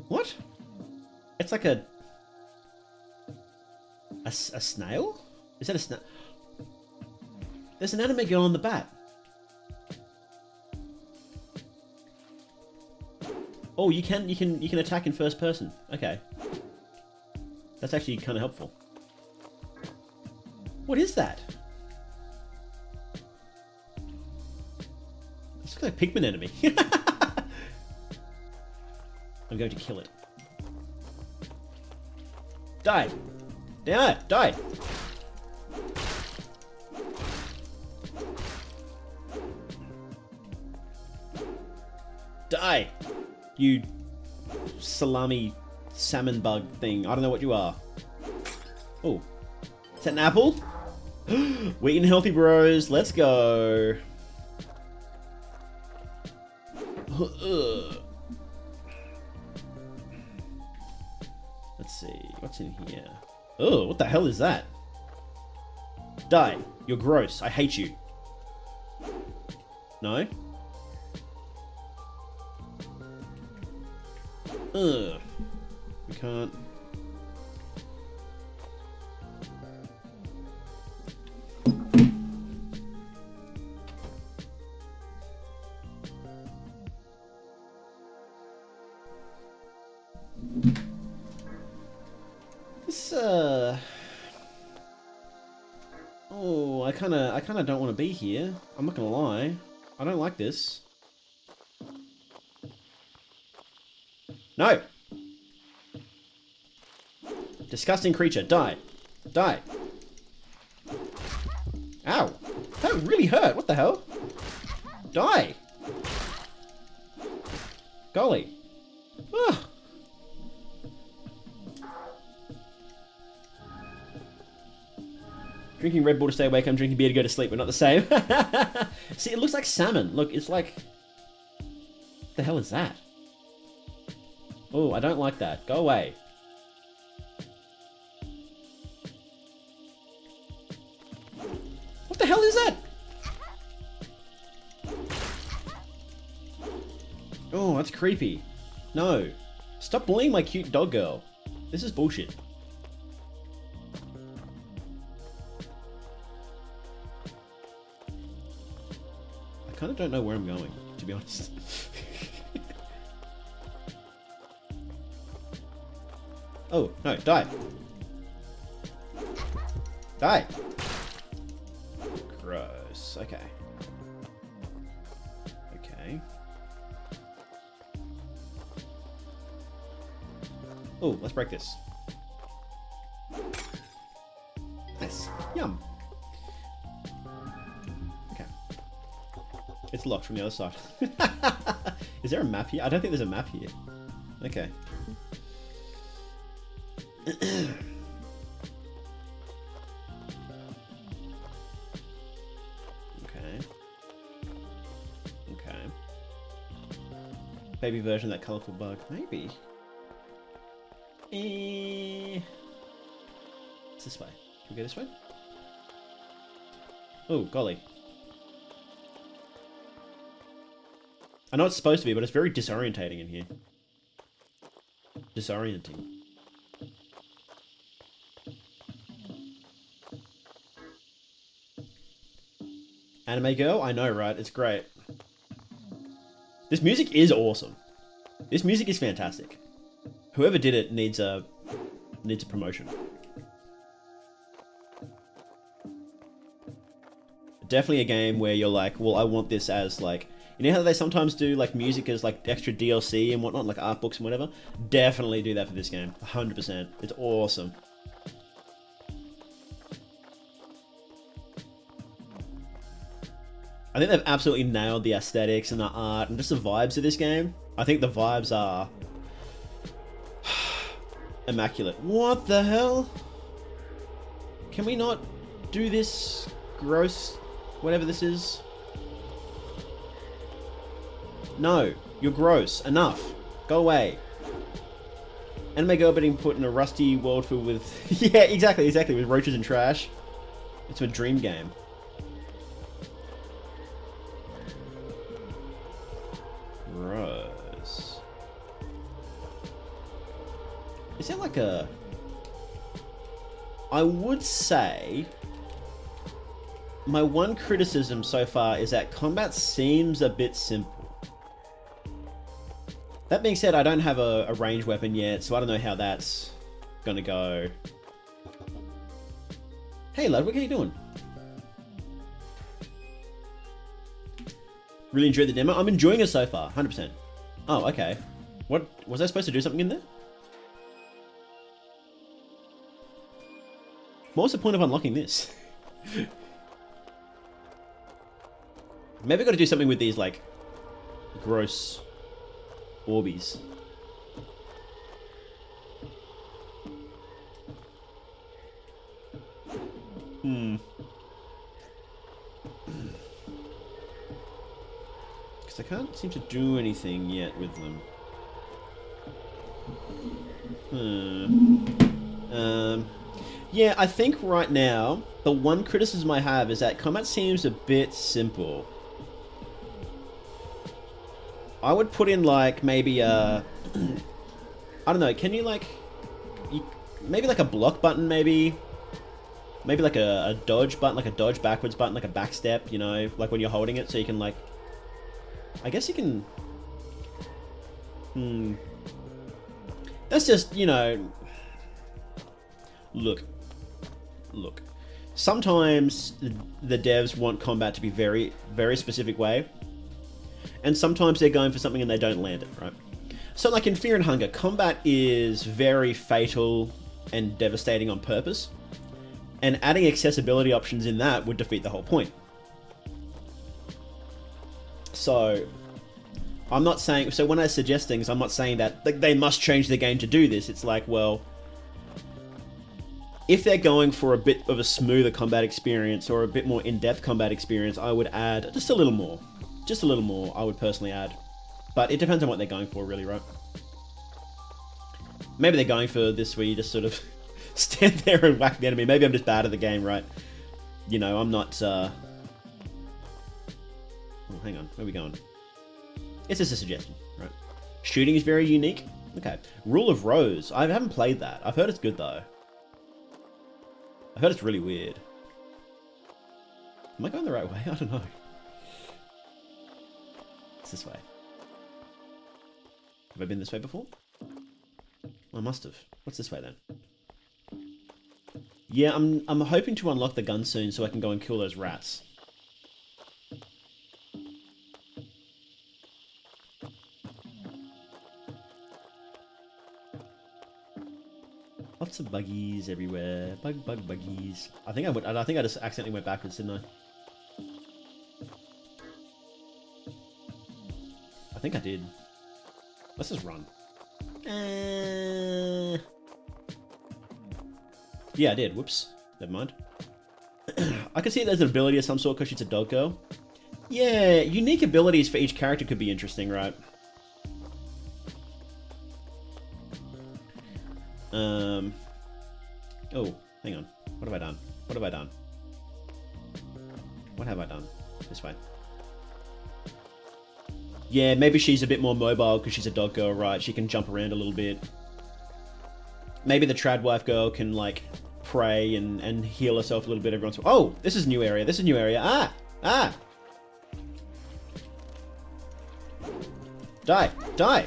What? It's like a... A snail? Is that a snail? There's an anime girl on the bat. Oh, you can attack in first person. Okay. That's actually kind of helpful. What is that? It's like a Pikmin enemy. I'm going to kill it. Die! Die! Die! Die! You salami salmon bug thing. I don't know what you are. Oh. Is that an apple? We're eating healthy, bros. Let's go. Let's see. What's in here? Oh, what the hell is that? Die. You're gross. I hate you. No? Ugh. We can't. This oh, I kinda don't want to be here. I'm not gonna lie. I don't like this. No! Disgusting creature, die! Die! Ow! That really hurt, what the hell? Die! Golly! Ugh. Drinking Red Bull to stay awake, I'm drinking beer to go to sleep, but not the same. See, it looks like salmon. Look, it's like... What the hell is that? Oh, I don't like that. Go away. What the hell is that? Oh, that's creepy. No. Stop bullying my cute dog girl. This is bullshit. I kind of don't know where I'm going, to be honest. Oh, no, die. Die. Gross. Okay. Okay. Oh, let's break this. Nice. Yum. Okay. It's locked from the other side. Is there a map here? I don't think there's a map here. Okay. Okay. Okay. Baby version of that colourful bug. Maybe. It's this way. Can we go this way? Oh, golly. I know it's supposed to be, but it's very disorientating in here. Disorienting. Anime girl? I know, right? It's great. This music is awesome. This music is fantastic. Whoever did it needs a promotion. Definitely a game where you're like, well, I want this as like, you know how they sometimes do like music as like extra DLC and whatnot, like art books and whatever? Definitely do that for this game. 100%. It's awesome. I think they've absolutely nailed the aesthetics and the art and just the vibes of this game. I think the vibes are immaculate. What the hell? Can we not do this gross, whatever this is? No, you're gross. Enough. Go away. Anime girl being put in a rusty world filled with... yeah, exactly, with roaches and trash. It's a dream game. Gross. Is that like a... I would say my one criticism so far is that combat seems a bit simple. That being said, I don't have a ranged weapon yet, so I don't know how that's gonna go. Hey Ludwig, how you doing? Really enjoyed the demo. I'm enjoying it so far, 100%. Oh, okay. What was I supposed to do something in there? What was the point of unlocking this? Maybe I gotta do something with these, like, gross orbies. Because I can't seem to do anything yet with them. Yeah, I think right now, the one criticism I have is that combat seems a bit simple. I would put in, like, maybe a... I don't know, can you, like... maybe, like, a block button, maybe? Maybe, like, a dodge button, like a dodge backwards button, like a back step, you know? Like, when you're holding it, so you can, like... I guess you can... That's just, you know... Look. Sometimes the devs want combat to be very, very specific way. And sometimes they're going for something and they don't land it, right? So like in Fear and Hunger, combat is very fatal and devastating on purpose. And adding accessibility options in that would defeat the whole point. So, I'm not saying... So when I suggest things, I'm not saying that they must change the game to do this. It's like, well... If they're going for a bit of a smoother combat experience or a bit more in-depth combat experience, I would add just a little more. Just a little more, I would personally add. But it depends on what they're going for, really, right? Maybe they're going for this where you just sort of stand there and whack the enemy. Maybe I'm just bad at the game, right? You know, I'm not... Oh, hang on, where are we going? It's just a suggestion, right? Shooting is very unique. Okay. Rule of Rose. I haven't played that. I've heard it's good, though. I heard it's really weird. Am I going the right way? I don't know. It's this way. Have I been this way before? I must have. What's this way then? Yeah, I'm hoping to unlock the gun soon so I can go and kill those rats. Lots of buggies everywhere. Buggies. I think I just accidentally went backwards, didn't I? I think I did. Let's just run. Yeah, I did. Whoops. Never mind. I can see there's an ability of some sort because she's a dog girl. Yeah, unique abilities for each character could be interesting, right? Oh, hang on. What have I done? What have I done? What have I done? This way. Yeah, maybe she's a bit more mobile because she's a dog girl, right? She can jump around a little bit. Maybe the trad wife girl can, like, pray and heal herself a little bit every once in a while. Oh, this is a new area. This is a new area. Ah! Die! Die!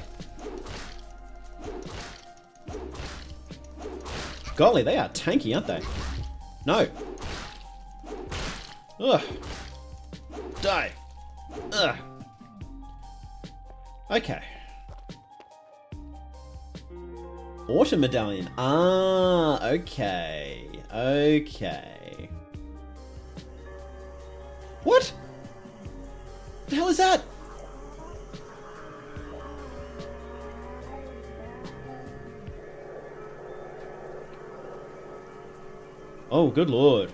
Golly, they are tanky, aren't they? No. Ugh. Die. Ugh. Okay. Autumn medallion. Ah, okay. Okay. What? The hell is that? Oh, good lord.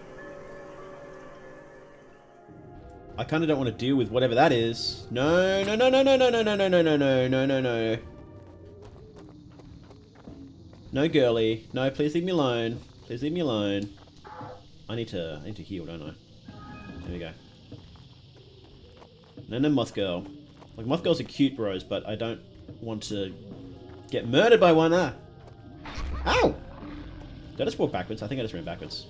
I kind of don't want to deal with whatever that is. No, no, no, no, no, no, no, no, no, no, no, no, no, no, no. No, girly. No, please leave me alone. Please leave me alone. I need to heal, don't I? There we go. No, moth girl. Like, moth girls are cute, bros, but I don't want to get murdered by one. Ah! Ow! Did Did I just walk backwards? I think I just ran backwards.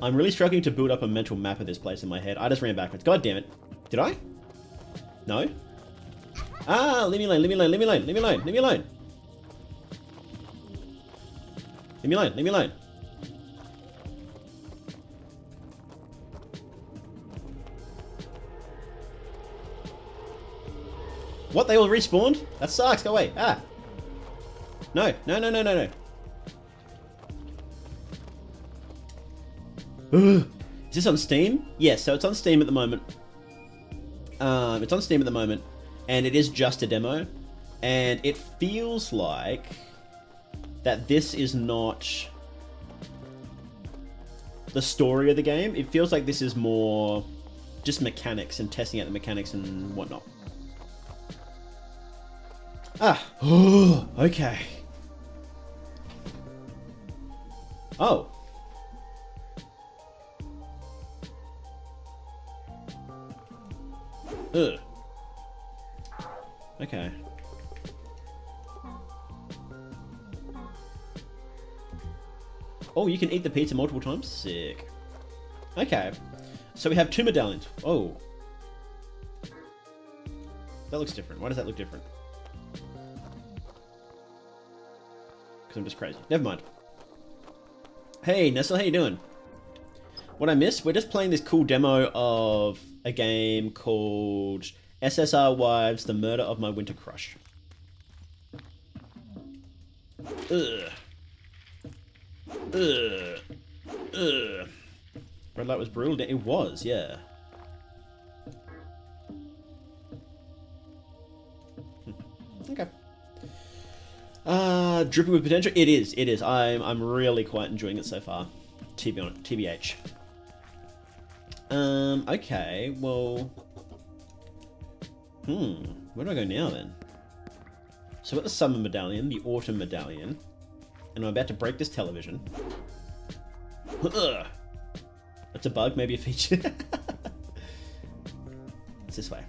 I'm really struggling to build up a mental map of this place in my head. I just ran backwards. God damn it. Did I? No? Ah, leave me alone, leave me alone, leave me alone, leave me alone, leave me alone. Leave me alone, leave me alone. What? They all respawned? That sucks. Go away. Ah. No, no, no, no, no, no. Ugh. Is this on Steam? Yes, so it's on Steam at the moment. It's on Steam at the moment, and it is just a demo. And it feels like that this is not the story of the game. It feels like this is more just mechanics and testing out the mechanics and whatnot. Ah. Oh, okay. Oh. Ugh. Okay. Oh, you can eat the pizza multiple times? Sick. Okay. So we have 2 medallions. Oh. That looks different. Why does that look different? Because I'm just crazy. Never mind. Hey, Nestle, how you doing? What I missed? We're just playing this cool demo of a game called SSR Wives, The Murder of My Winter Crush. Ugh. Ugh. Ugh. Red light was brutal. It was, yeah. Okay. Dripping with potential. It is. It is. I'm really quite enjoying it so far. TBH. Okay. Well. Where do I go now then? So I've got the summer medallion, the autumn medallion, and I'm about to break this television. That's a bug, maybe a feature. It's this way.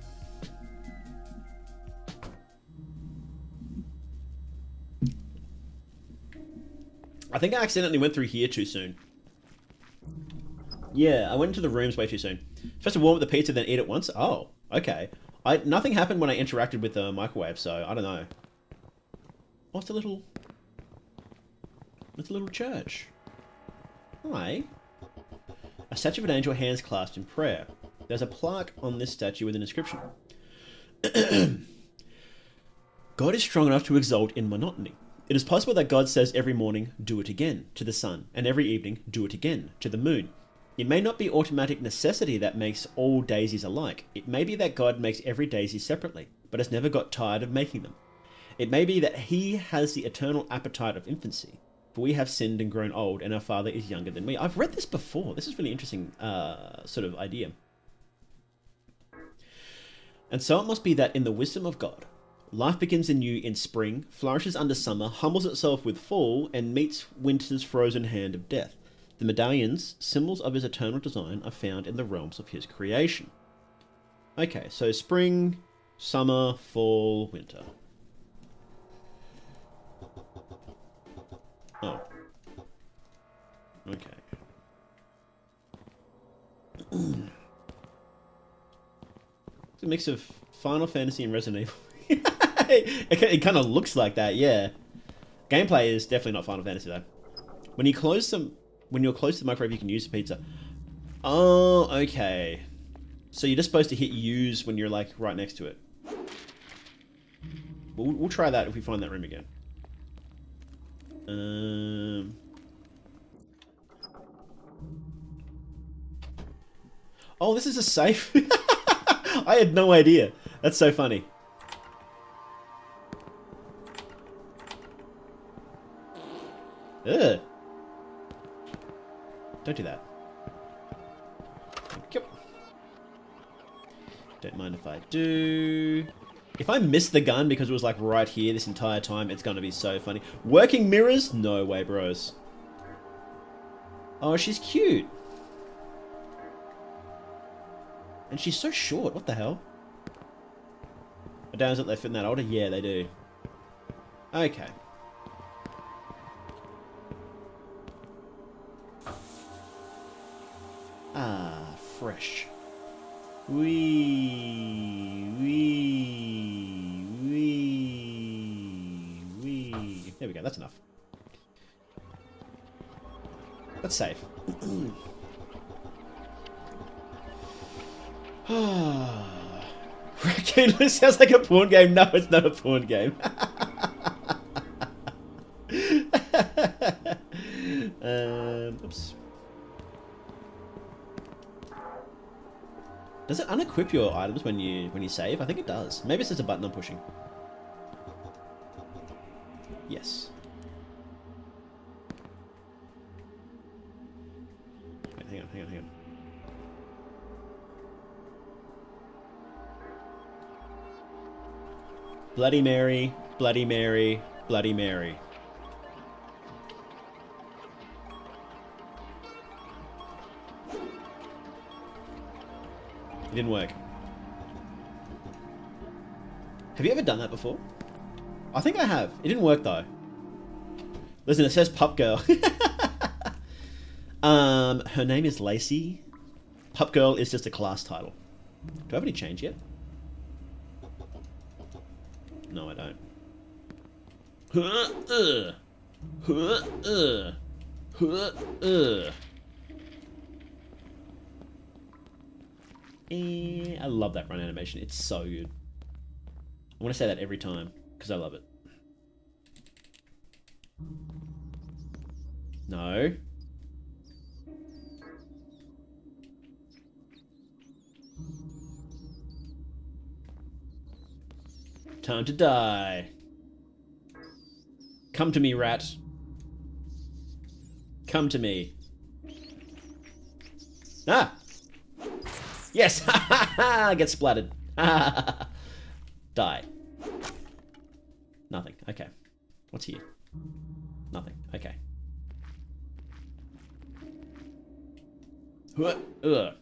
I think I accidentally went through here too soon. Yeah, I went into the rooms way too soon. Supposed to warm up the pizza, then eat it once? Oh, okay. Nothing happened when I interacted with the microwave, so I don't know. Oh, it's a little church. Hi. A statue of an angel, hands clasped in prayer. There's a plaque on this statue with an inscription. God is strong enough to exult in monotony. It is possible that God says every morning, do it again, to the sun, and every evening, do it again, to the moon. It may not be automatic necessity that makes all daisies alike. It may be that God makes every daisy separately, but has never got tired of making them. It may be that he has the eternal appetite of infancy, for we have sinned and grown old, and our Father is younger than we. I've read this before. This is a really interesting sort of idea. And so it must be that in the wisdom of God, life begins anew in spring, flourishes under summer, humbles itself with fall, and meets winter's frozen hand of death. The medallions, symbols of his eternal design, are found in the realms of his creation. Okay, so spring, summer, fall, winter. Oh. Okay. It's a mix of Final Fantasy and Resident Evil. It kind of looks like that, yeah. Gameplay is definitely not Final Fantasy though. When you're close to the microwave, you can use the pizza. Oh, okay. So you're just supposed to hit use when you're like right next to it. We'll try that if we find that room again. Oh, this is a safe. I had no idea. That's so funny. Ugh. Don't do that. Yep. Don't mind if I do. If I miss the gun because it was like right here this entire time, it's gonna be so funny. Working mirrors? No way, bros. Oh, she's cute. And she's so short. What the hell? Down that they fit in that older? Yeah, they do. Okay. Ah, fresh. Wee. There we go, that's enough. Let's save. Raccoon sounds like a porn game. No, it's not a porn game. Oops. Does it unequip your items when you save? I think it does. Maybe it's just a button I'm pushing. Yes. Wait, hang on. Bloody Mary, Bloody Mary, Bloody Mary. It didn't work. Have you ever done that before? I think I have. It didn't work though. Listen, it says Pup Girl. Her name is Lacey. Pup Girl is just a class title. Do I have any change yet? No, I don't. I love that run animation. It's so good. I want to say that every time because I love it. No. Time to die. Come to me, rat. Come to me. Ah! Yes! Get splattered. Die. Nothing. Okay. What's here? Nothing. Okay. Ugh.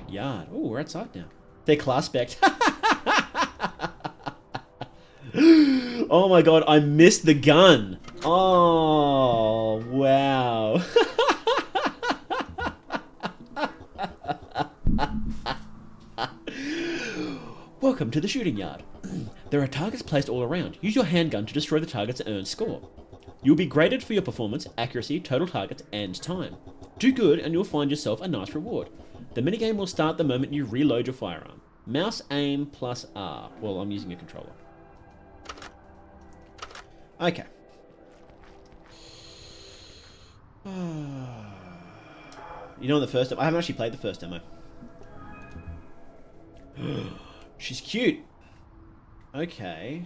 Yard. Oh, we're outside now. They're class spec'd. Oh my god, I missed the gun. Oh, wow. Welcome to the shooting yard. There are targets placed all around. Use your handgun to destroy the targets and earn score. You'll be graded for your performance, accuracy, total targets, and time. Do good and you'll find yourself a nice reward. The minigame will start the moment you reload your firearm. Mouse aim plus R. Well, I'm using a controller. Okay. You know, the first demo, I haven't actually played the first demo. She's cute. Okay.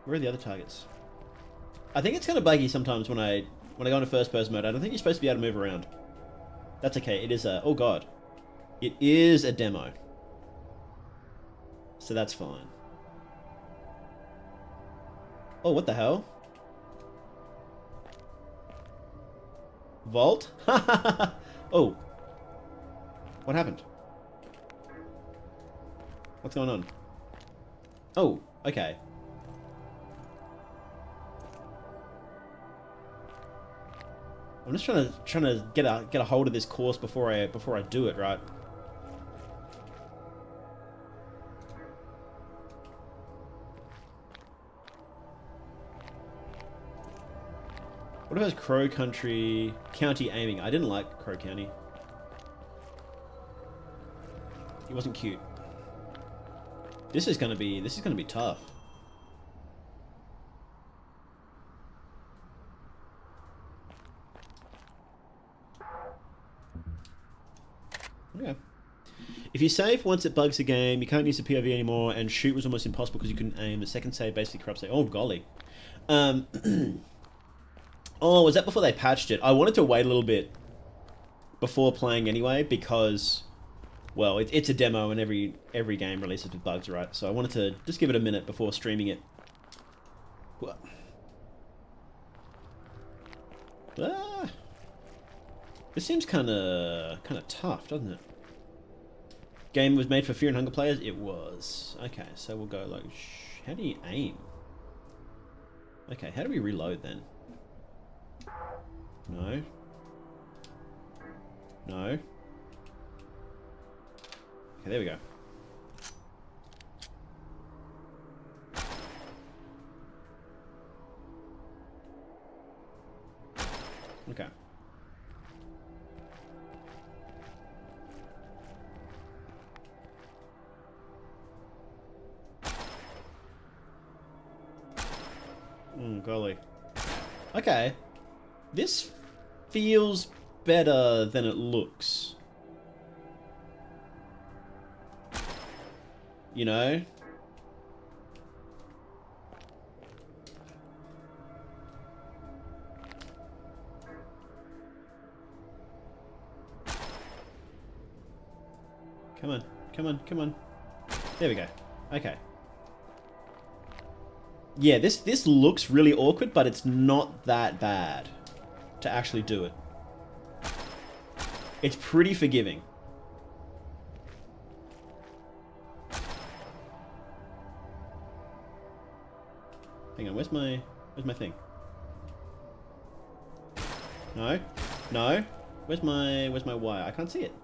Where are the other targets? I think it's kind of buggy sometimes when I go into first person mode. I don't think you're supposed to be able to move around. That's okay. It is a... Oh god. It is a demo. So that's fine. Oh, what the hell? Vault? Oh. What happened? What's going on? Oh, okay. I'm just trying to get a hold of this course before I do it, right? What about Crow County aiming? I didn't like Crow County. He wasn't cute. This is gonna be tough. Okay. If you save once it bugs the game, you can't use the POV anymore, and shoot was almost impossible because you couldn't aim. The second save basically corrupts it. Oh golly. Oh, was that before they patched it? I wanted to wait a little bit before playing anyway, because well, it's a demo, and every game releases with bugs, right? So I wanted to just give it a minute before streaming it. What? Ah, this seems kind of tough, doesn't it? Game was made for Fear and Hunger players. It was. Okay, so we'll go like. How do you aim? Okay, how do we reload then? No. No. Okay, there we go. Okay. Golly. Okay. This feels better than it looks. You know? Come on, come on, come on. There we go. Okay. Yeah, this looks really awkward, but it's not that bad to actually do it. It's pretty forgiving. Hang on, where's my thing? No? No? Where's my wire? I can't see it.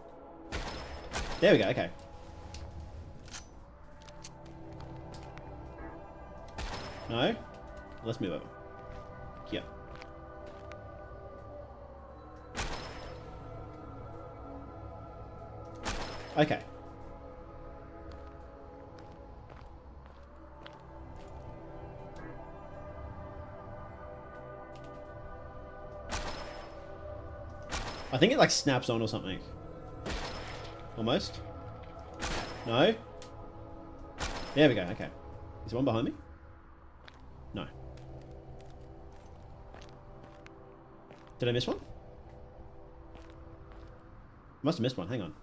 There we go, okay. No? Let's move over. Here. Okay. I think it like snaps on or something. Almost. No? There we go, okay. Is there one behind me? No. Did I miss one? Must have missed one, hang on.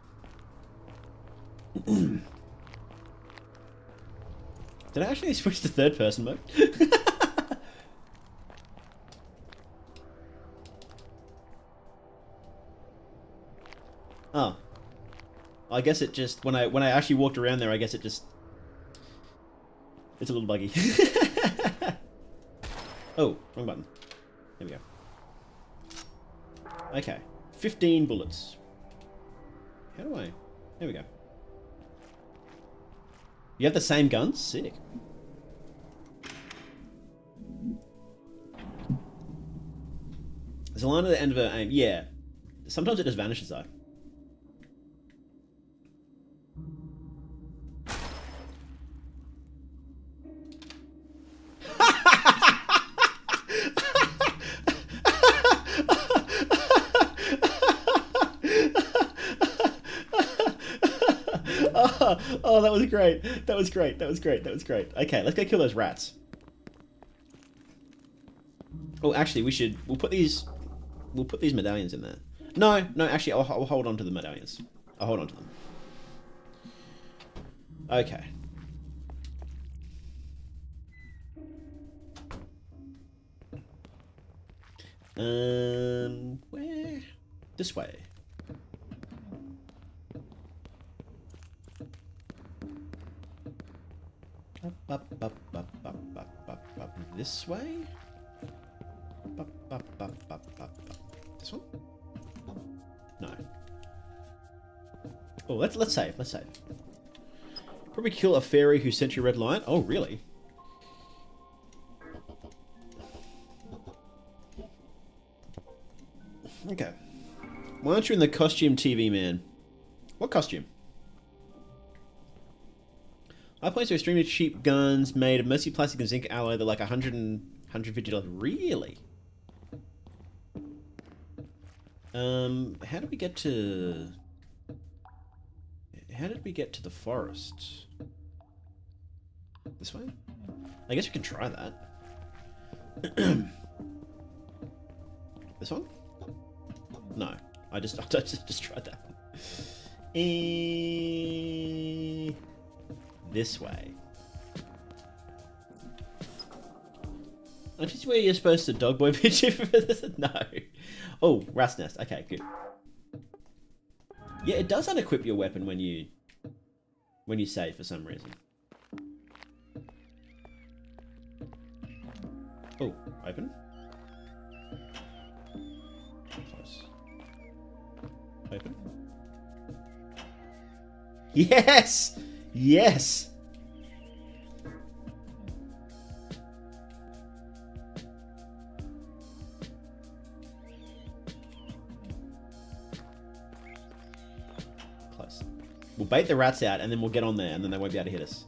Did I actually switch to third person mode? Oh. I guess it just when I actually walked around there, I guess it just it's a little buggy. Oh, wrong button. There we go. Okay. 15 bullets. How do I... There we go. You have the same guns? Sick. There's a line at the end of her aim. Yeah. Sometimes it just vanishes though. Oh, that was great. That was great. That was great. That was great. Okay, let's go kill those rats. Oh, actually, we'll put these medallions in there. No, actually, I'll hold on to the medallions. I'll hold on to them. Okay. Where? This way. This way? This one? No. Oh, let's save. Let's save. Probably kill a fairy who sent you a red lion. Oh, really? Okay. Why aren't you in the costume TV, man? What costume? I play so extremely cheap guns made of mostly plastic and zinc alloy. They're like $150. Really? How did we get to... How did we get to the forest? This way? I guess we can try that. This one? No. I just tried that one. This way. Is this where you're supposed to dog boy pitch it for this? No. Oh, rat's nest. Okay, good. Yeah, it does unequip your weapon when you save for some reason. Oh, open. Close. Open. Yes! Yes! Close. We'll bait the rats out and then we'll get on there and then they won't be able to hit us.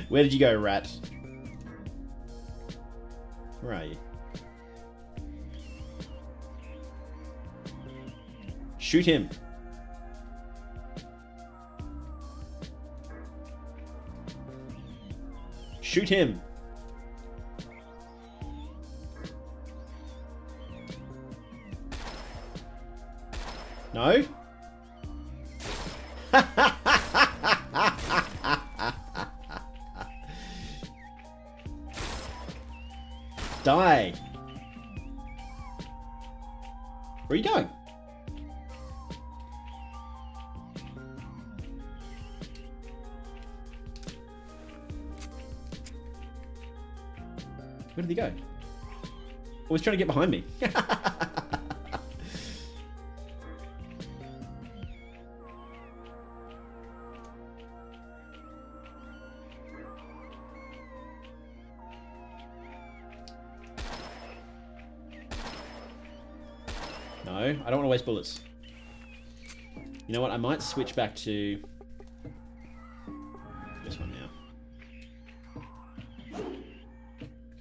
Where did you go, rat? Where are you? Shoot him. Shoot him. No? Die. Where are you going? Where did he go? Oh, he's trying to get behind me. No, I don't want to waste bullets. You know what? I might switch back to this one now.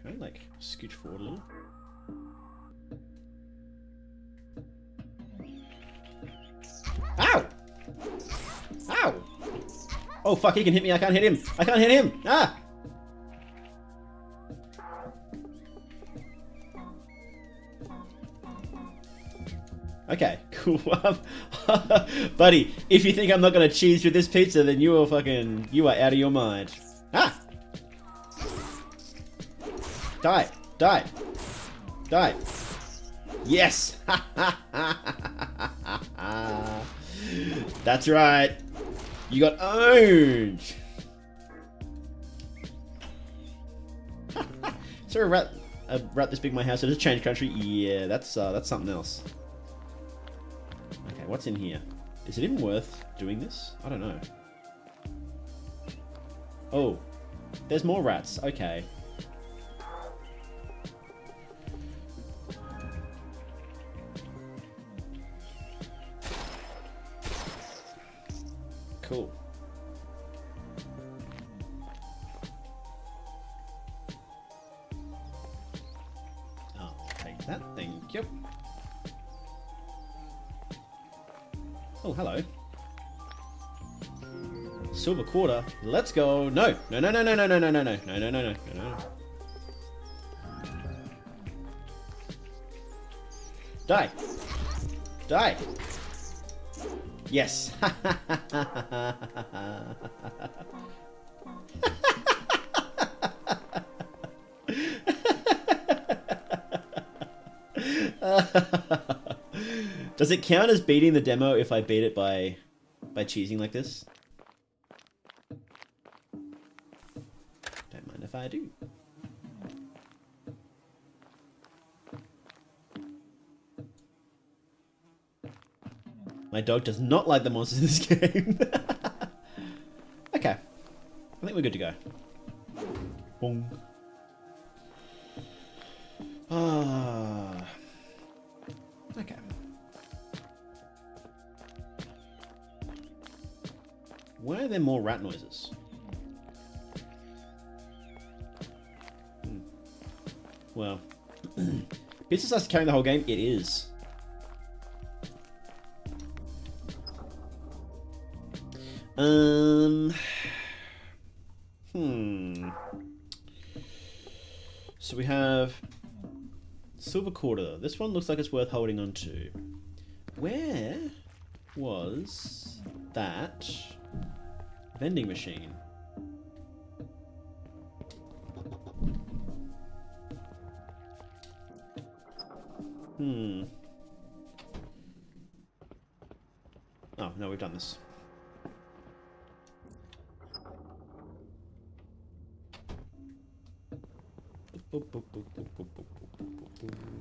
Okay, like scooch forward a little. Ow! Ow! Oh fuck, he can hit me. I can't hit him. I can't hit him. Ah! Okay, cool. Buddy, if you think I'm not gonna cheese through this pizza, then you are out of your mind. Ah! Die! Die! Die! Yes! That's right. You got owned. Is there a rat this big in my house? It has changed country. Yeah, that's something else. Okay, what's in here? Is it even worth doing this? I don't know. Oh, there's more rats. Okay. Cool. I'll take that, thank you. Oh, hello. Silver quarter. Let's go. No. No, no, no, no, no, no, no, no, no, no, no, no, no, no. Die. Die. Yes. Does it count as beating the demo if I beat it by cheesing like this? Don't mind if I do. My dog does not like the monsters in this game. Okay. I think we're good to go. Boom. Ah. Okay. Why are there more rat noises? Well, pizza starts carrying the whole game. It is. Hmm. So we have silver quarter. This one looks like it's worth holding on to. Where was that vending machine? Oh, no, we've done this.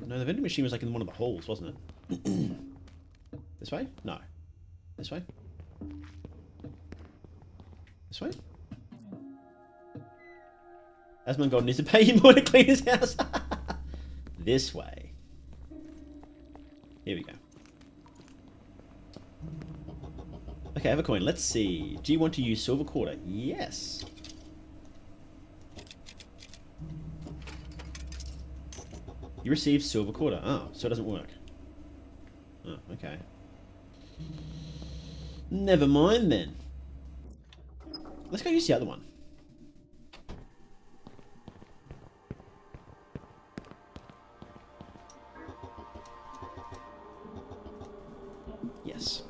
No, the vending machine was like in one of the halls, wasn't it? This way? No. This way? This way? Asmongold needs to pay you more to clean his house. This way. Here we go. Okay, I have a coin. Let's see. Do you want to use silver quarter? Yes. You received silver quarter. Oh, so it doesn't work. Oh, okay. Never mind then. Let's go use the other one. Yes.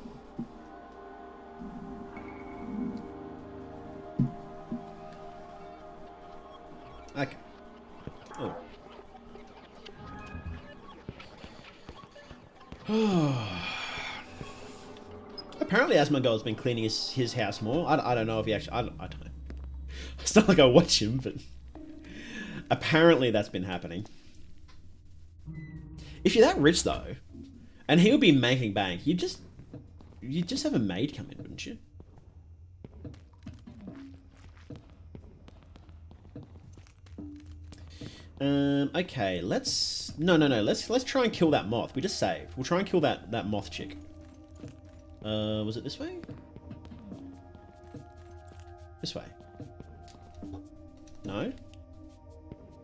Okay. Oh. Apparently Asmongold's been cleaning his house more. I don't know if he actually... I don't know. It's not like I watch him, but... Apparently that's been happening. If you're that rich, though, and he would be making bank, you'd just have a maid come in, wouldn't you? Okay, let's... No. Let's try and kill that moth. We just saved. We'll try and kill that moth chick. Was it this way? This way. No?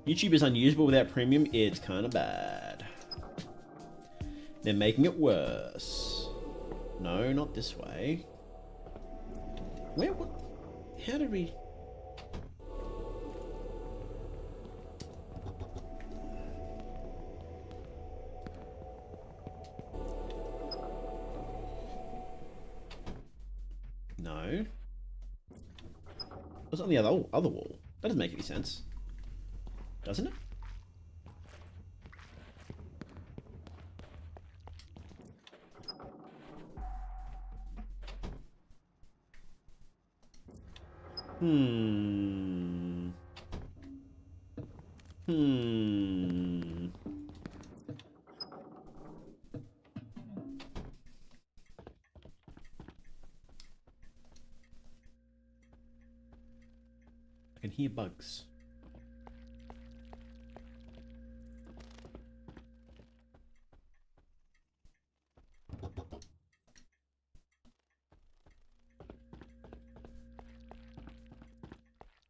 YouTube is unusable without premium. It's kind of bad. They're making it worse. No, not this way. Where? What? How did we... No. What's on the other wall? That doesn't make any sense. Doesn't it? I can hear bugs.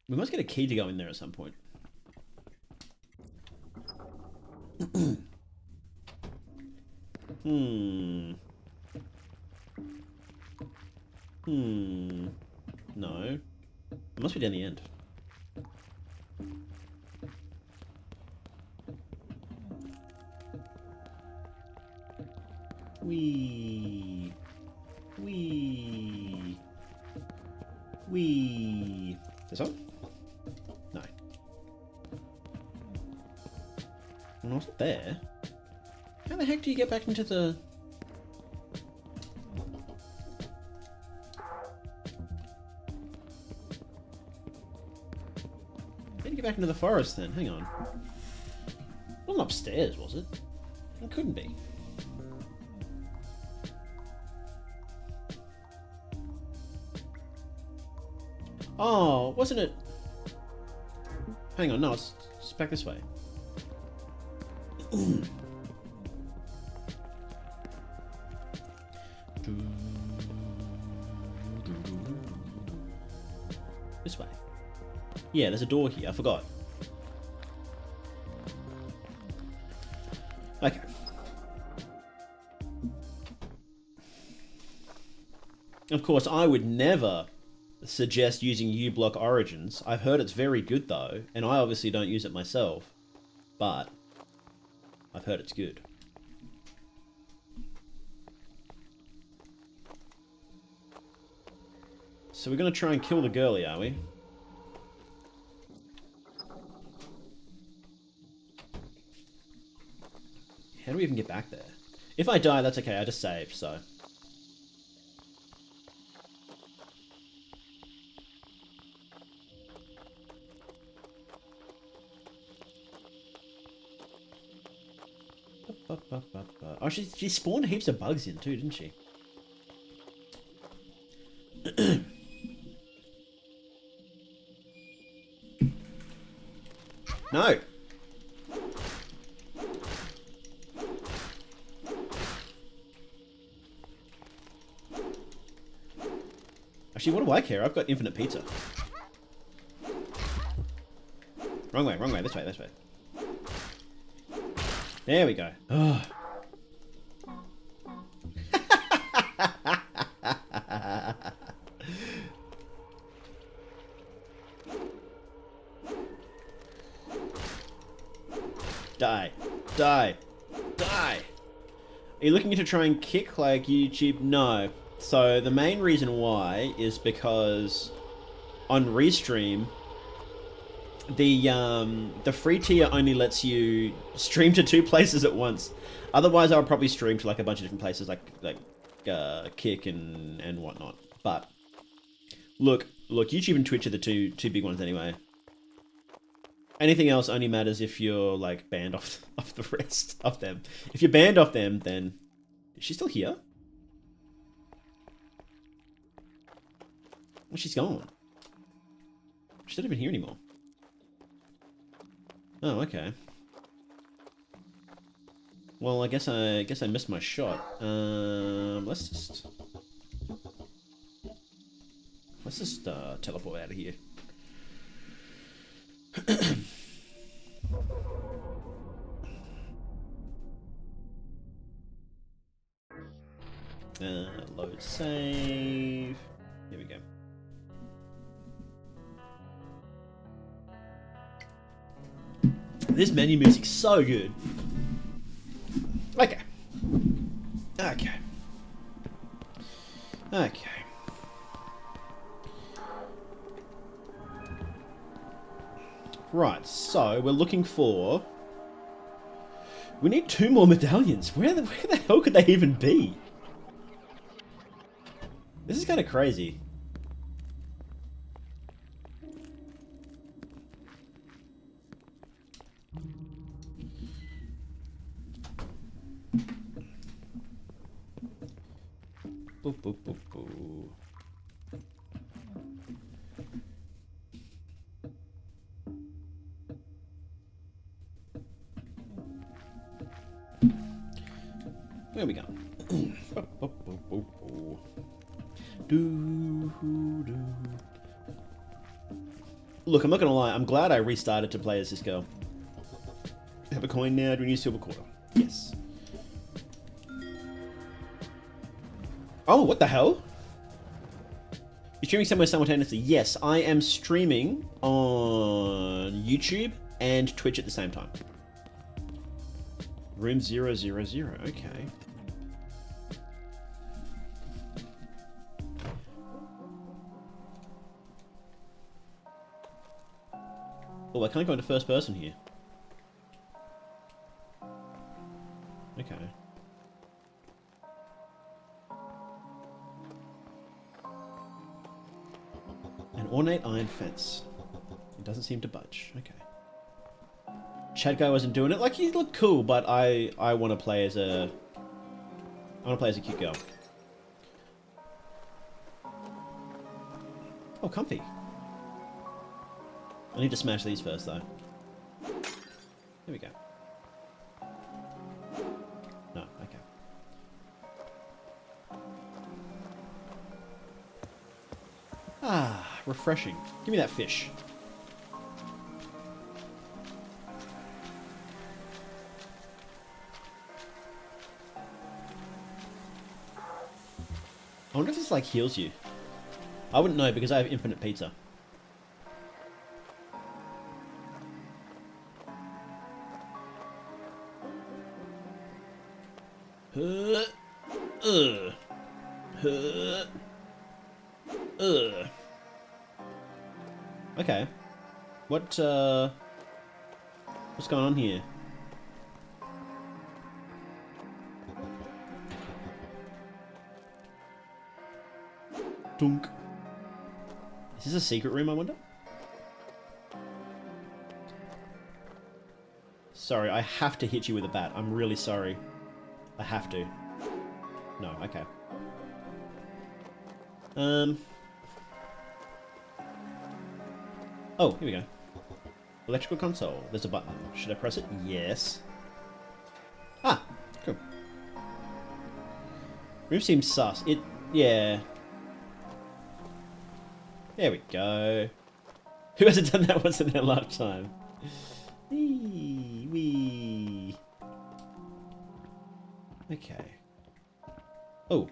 We must get a key to go in there at some point. No. It must be down the end. This one? No. No, it's not there. How the heck do you get back into the... How do you get back into the forest then? Hang on. It wasn't upstairs, was it? It couldn't be. Oh, wasn't it? Hang on, no, it's back this way. This way. Yeah, there's a door here, I forgot. Okay. Of course, I would never suggest using uBlock Origins. I've heard it's very good though, and I obviously don't use it myself. but I've heard it's good. So we're going to try and kill the girlie, are we? How do we even get back there? If I die, that's okay. I just saved, so... Oh, she spawned heaps of bugs in too, didn't she? No! Actually, what do I care? I've got infinite pizza. Wrong way, this way, this way. There we go. Oh. Die. Die. Die. Are you looking to try and kick like YouTube? No. So the main reason why is because on Restream, the free tier only lets you stream to 2 places at once. Otherwise, I would probably stream to like a bunch of different places, like Kick and whatnot. But look, YouTube and Twitch are the two big ones anyway. Anything else only matters if you're like banned off the rest of them. If you're banned off them, then is she still here? Well, she's gone. She's not even here anymore. Oh, okay. Well, I guess I missed my shot. Let's just teleport out of here. Load save. Here we go. This menu music's so good. Okay. Okay. Okay. Right, so we're looking for... We need 2 more medallions. Where the hell could they even be? This is kind of crazy. Boop, boop, boop, boop. Where are we going? Look, I'm not gonna lie, I'm glad I restarted to play as this girl. Have a coin now, do we need a silver quarter? Yes. Oh, what the hell? You're streaming somewhere simultaneously? Yes, I am streaming on YouTube and Twitch at the same time. Room 000, okay. Oh, I can't go into first person here. Okay. An ornate iron fence. It doesn't seem to budge. Okay. Chad guy wasn't doing it. Like, he looked cool, but I want to play as a... I want to play as a cute girl. Oh, comfy. I need to smash these first, though. There we go. No, okay. Ah, refreshing. Give me that fish. I wonder if this, like, heals you. I wouldn't know because I have infinite pizza. Huh. Huh. Okay. What's going on here? Dunk. Is this a secret room, I wonder? Sorry, I have to hit you with a bat. I'm really sorry. I have to. No, okay. Oh, here we go. Electrical console. There's a button. Should I press it? Yes. Ah, cool. Room seems sus. Yeah. There we go. Who hasn't done that once in their lifetime? Wee. Okay. Oh.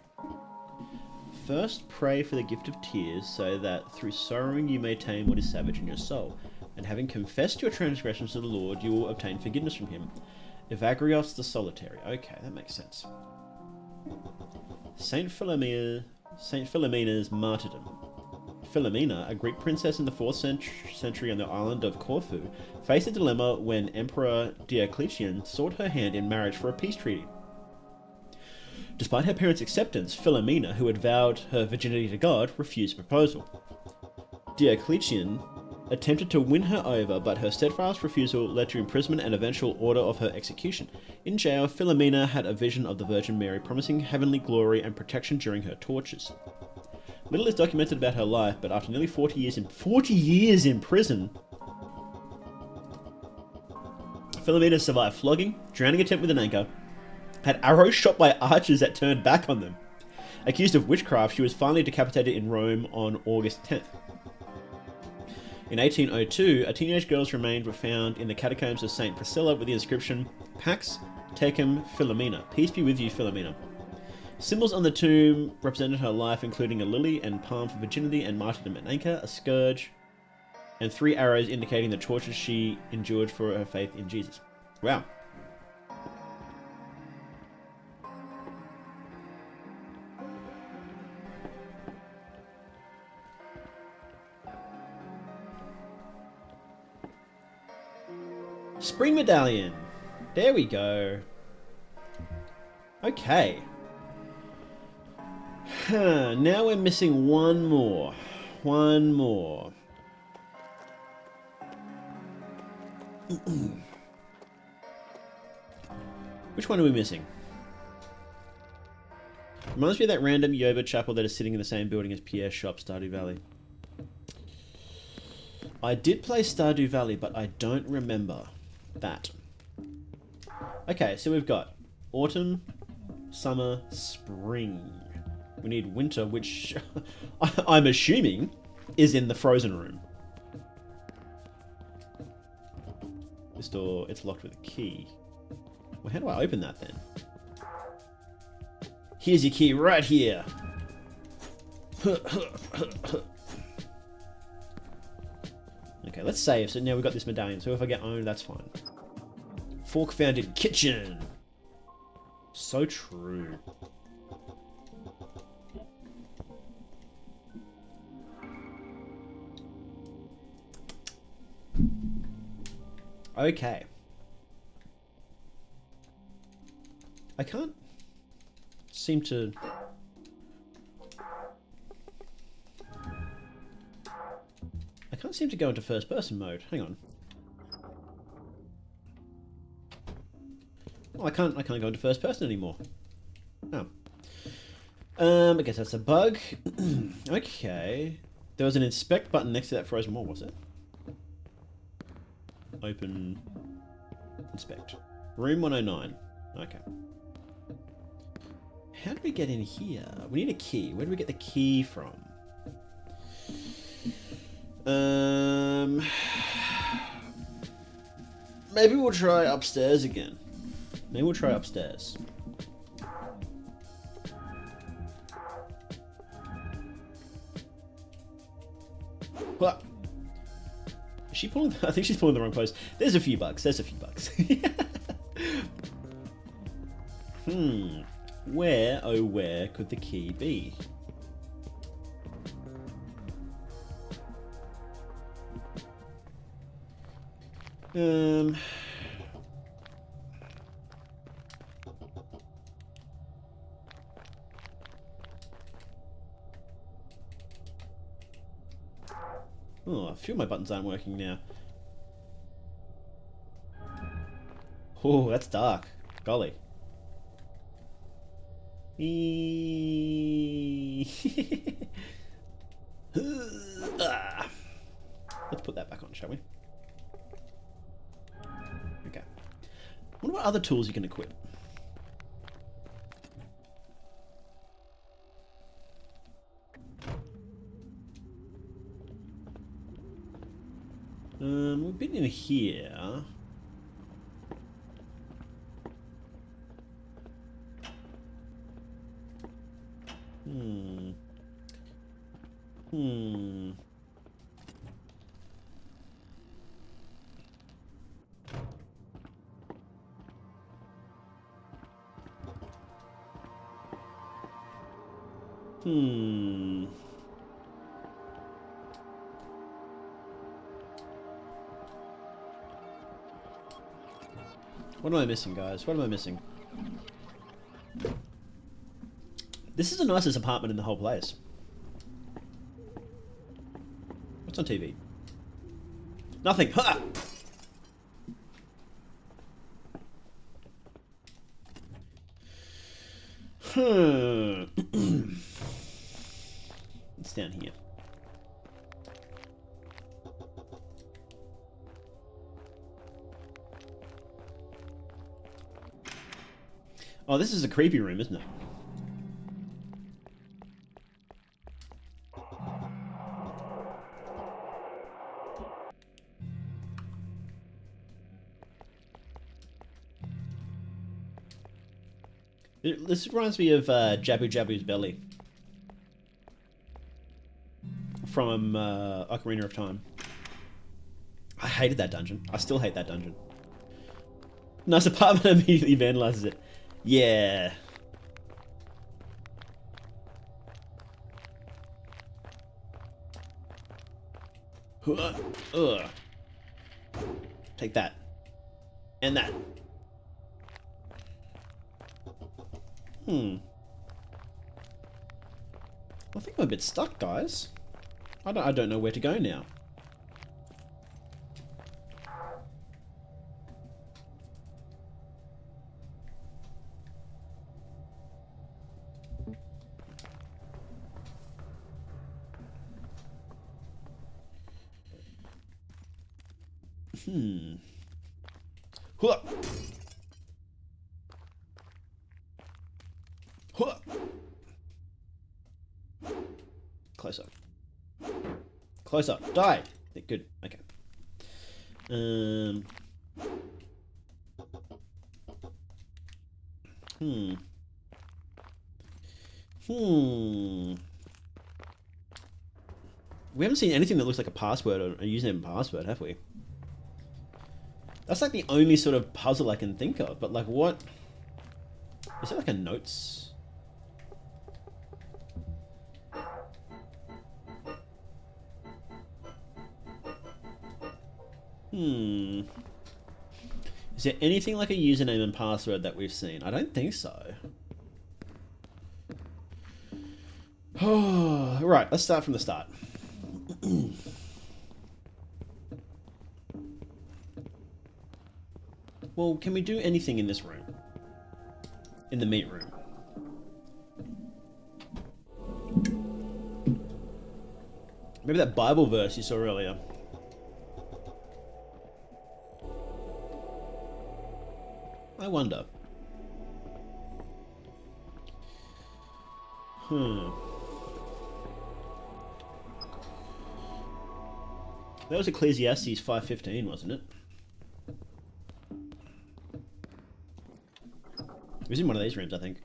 First pray for the gift of tears, so that through sorrowing you may tame what is savage in your soul. And having confessed your transgressions to the Lord, you will obtain forgiveness from him. Evagrios the Solitary. Okay, that makes sense. Saint Philomena's martyrdom. Philomena, a Greek princess in the 4th century on the island of Corfu, faced a dilemma when Emperor Diocletian sought her hand in marriage for a peace treaty. Despite her parents' acceptance, Philomena, who had vowed her virginity to God, refused the proposal. Diocletian attempted to win her over, but her steadfast refusal led to imprisonment and eventual order of her execution. In jail, Philomena had a vision of the Virgin Mary promising heavenly glory and protection during her tortures. Little is documented about her life, but after nearly 40 years in prison, Philomena survived flogging, drowning attempt with an anchor, had arrows shot by archers that turned back on them. Accused of witchcraft, she was finally decapitated in Rome on August 10th. In 1802, a teenage girl's remains were found in the catacombs of St. Priscilla with the inscription, Pax Tecum Philomena, peace be with you, Philomena. Symbols on the tomb represented her life, including a lily and palm for virginity and martyrdom, an anchor, a scourge, and 3 arrows indicating the tortures she endured for her faith in Jesus. Wow. Spring medallion. There we go. Okay. Now we're missing one more. One more. Which one are we missing? Reminds me of that random yoga chapel that is sitting in the same building as Pierre's shop, Stardew Valley. I did play Stardew Valley, but I don't remember that. Okay, so we've got autumn, summer, spring. We need winter, which I'm assuming is in the frozen room. This door, it's locked with a key. Well, how do I open that then? Here's your key right here. Okay, let's save. So now we've got this medallion. So if I get owned, that's fine. Fork found in kitchen. So true. Okay. I can't seem to... I can't seem to go into first person mode. Hang on. Oh, I can't go into first person anymore. Oh. I guess that's a bug. Okay. There was an inspect button next to that frozen wall, was it? Open. Inspect. Room 109. Okay. How do we get in here? We need a key. Where do we get the key from? Maybe we'll try upstairs again. Maybe we'll try upstairs. What? Is she pulling? I think she's pulling the wrong pose. There's a few bugs. There's a few bugs. Where, oh where, could the key be? Oh, a few of my buttons aren't working now. Oh, that's dark. Golly. Let's put that back on, shall we? Okay. I wonder what other tools you can equip. We've been in here. Hmm. What am I missing, guys? What am I missing? This is the nicest apartment in the whole place. What's on TV? Nothing. Ha! It's down here. Oh, this is a creepy room, isn't it? This reminds me of Jabu Jabu's belly from Ocarina of Time. I hated that dungeon. I still hate that dungeon. Nice apartment immediately vandalizes it. Yeah. Ugh. Take that. And that. I think I'm a bit stuck, guys. I don't know where to go now. Huh. Huh. Closer. Closer. Die. Good. Okay. We haven't seen anything that looks like a password or a username and password, have we? That's like the only sort of puzzle I can think of, but like what? Is it like a notes? Is there anything like a username and password that we've seen? I don't think so. Oh, right, let's start from the start. Well, can we do anything in this room? In the meat room? Maybe that Bible verse you saw earlier. I wonder. That was Ecclesiastes 5:15, wasn't it? It was in one of these rooms, I think.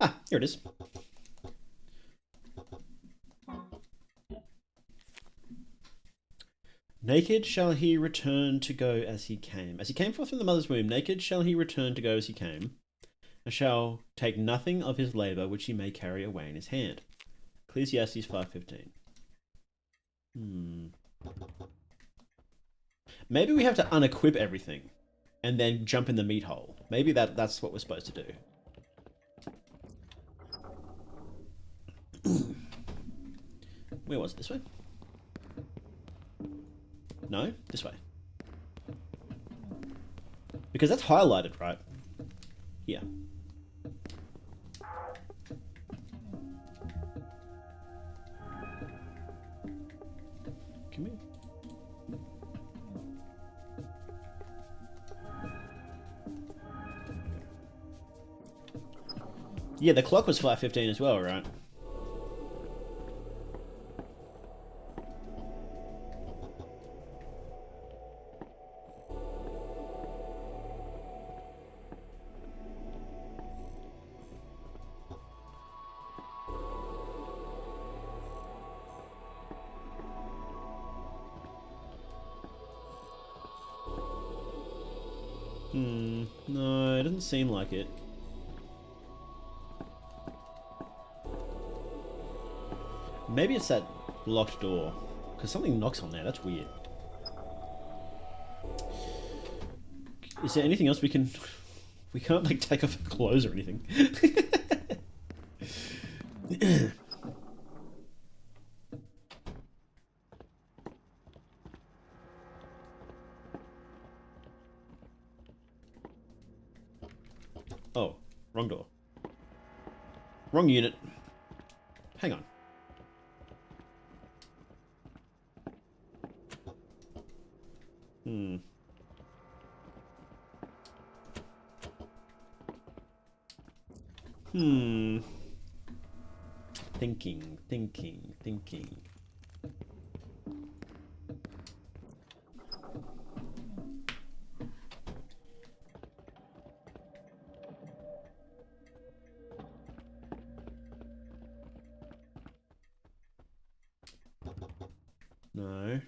Ah, here it is. Naked shall he return to go as he came. As he came forth from the mother's womb, naked shall he return to go as he came, and shall take nothing of his labour which he may carry away in his hand. Ecclesiastes 5:15. Maybe we have to unequip everything and then jump in the meat hole. Maybe that's what we're supposed to do. Where was it? This way? No? This way. Because that's highlighted, right? Here. Can we? Yeah, the clock was 5:15 as well, right? No, it doesn't seem like it. Maybe it's that locked door. Because something knocks on there. That's weird. Is there anything else we can... We can't, like, take off our clothes or anything. Oh, wrong door. Wrong unit. Hang on. Thinking. No.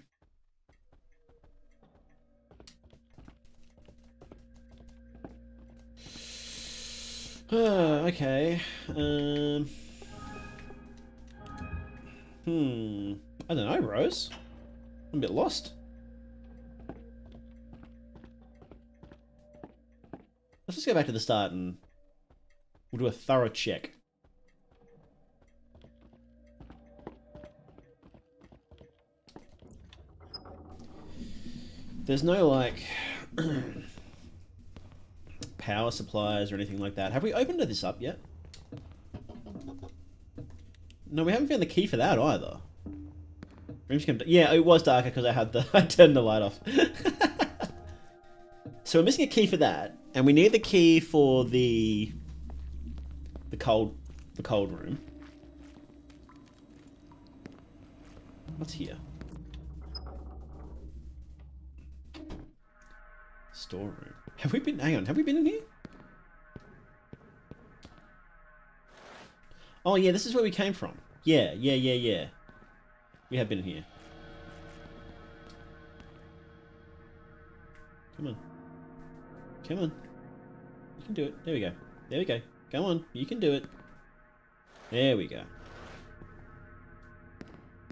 Okay. I don't know, Rose. I'm a bit lost. Let's just go back to the start and we'll do a thorough check. There's no, like, power supplies or anything like that. Have we opened this up yet? No, we haven't found the key for that either. Yeah, it was darker because I turned the light off. So we're missing a key for that, and we need the key for the cold room. What's here? Storeroom. Have we been? Hang on. Have we been in here? Oh yeah, this is where we came from. Yeah. We have been in here. Come on. Come on. You can do it. There we go. There we go. Come on. You can do it. There we go.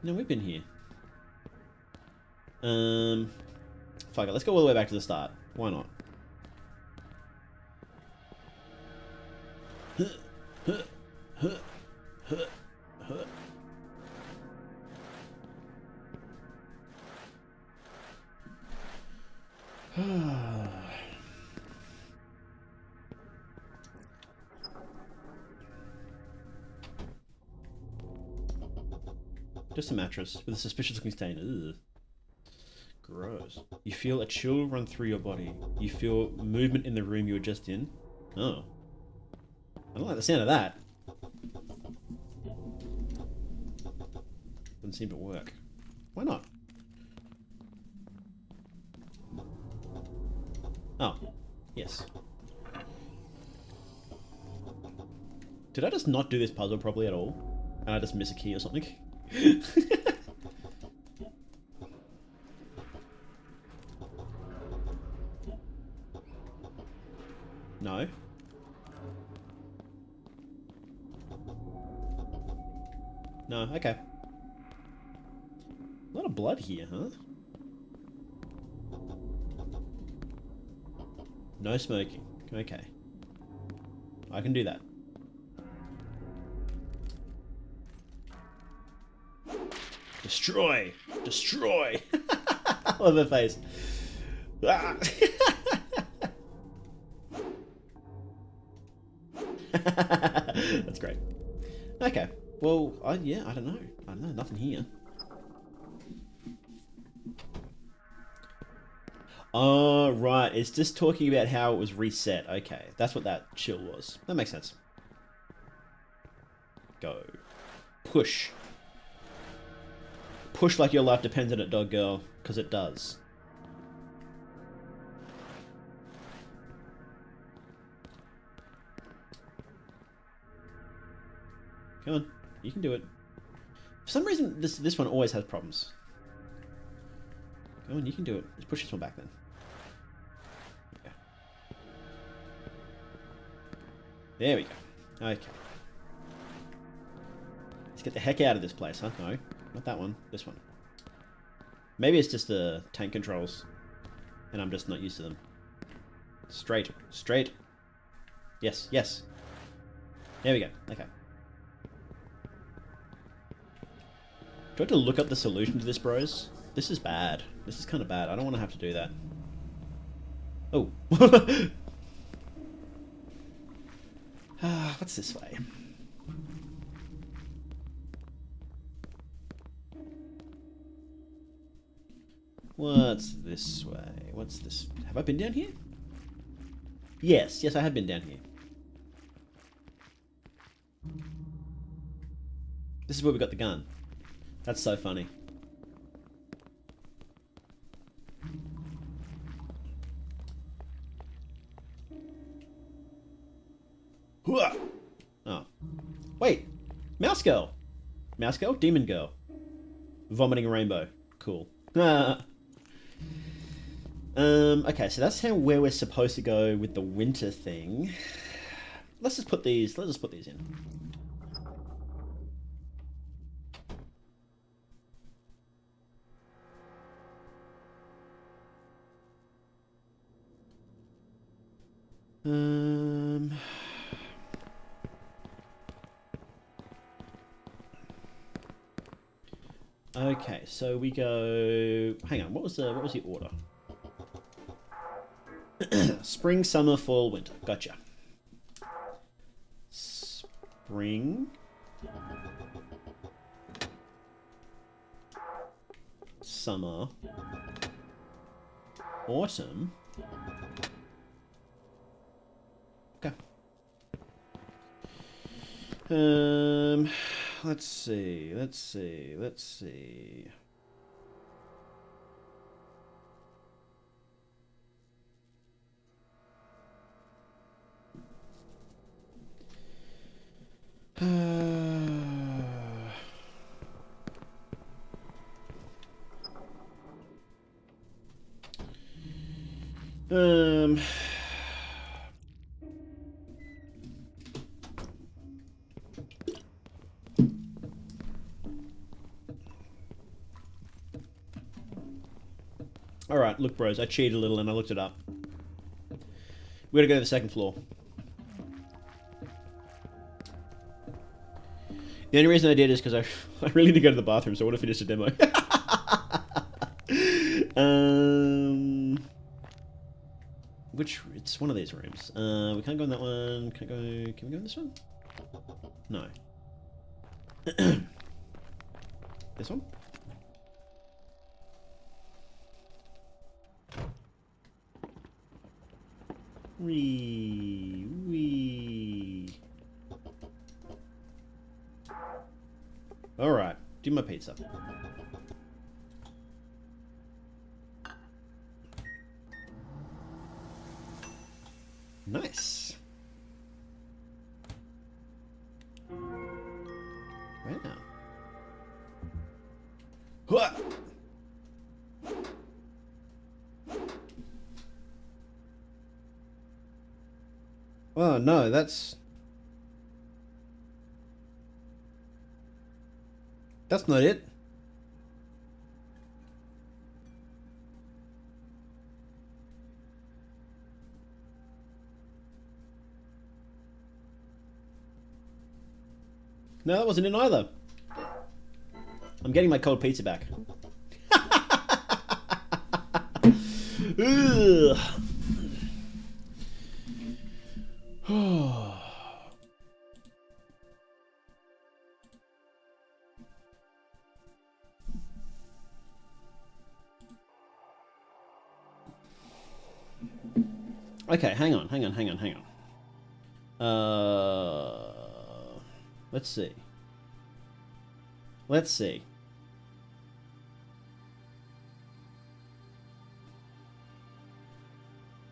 No, we've been here. Fuck it. Let's go all the way back to the start. Why not? Just a mattress with a suspicious looking stain. Ugh. Gross. You feel a chill run through your body. You feel movement in the room you were just in. Oh. I don't like the sound of that. Doesn't seem to work. Why not? Oh. Yes. Did I just not do this puzzle properly at all? And I just miss a key or something? No. No, okay. A lot of blood here, huh? No smoking. Okay. I can do that. Destroy! Destroy! I love her face. Ah. That's great. Okay. Well, yeah, I don't know. I don't know. Nothing here. Oh, right. It's just talking about how it was reset. Okay. That's what that chill was. That makes sense. Go. Push. Push like your life depends on it, dog girl. Because it does. Come on. You can do it. For some reason, this one always has problems. Go on, you can do it. Let's push this one back then. Yeah. There we go. Okay. Let's get the heck out of this place, huh? No, not that one. This one. Maybe it's just the tank controls, and I'm just not used to them. Straight. Straight. Yes, yes. There we go. Okay. Do I have to look up the solution to this, bros? This is bad. This is kind of bad. I don't want to have to do that. Oh. What's this way? What's this way? What's this? Have I been down here? Yes. Yes, I have been down here. This is where we got the gun. That's so funny. Oh. Wait. Mouse girl. Mouse girl? Demon girl. Vomiting a rainbow. Cool. Okay, so that's where we're supposed to go with the winter thing. Let's just put these in. Okay, so we go. Hang on, what was the order? Spring, summer, fall, winter. Gotcha. Spring. Summer. Autumn. Okay. Let's see. Alright, look bros, I cheated a little and I looked it up. We gotta go to the second floor. The only reason I did is because I really need to go to the bathroom, so I want to finish the demo. It's one of these rooms. We can't go in that one. Can we go in this one? No. This one? Wee. Alright, do my pizza. Nice. Wow. Hua! Oh no, that's not it. No, that wasn't it either. I'm getting my cold pizza back. Ugh. Okay, hang on. Let's see.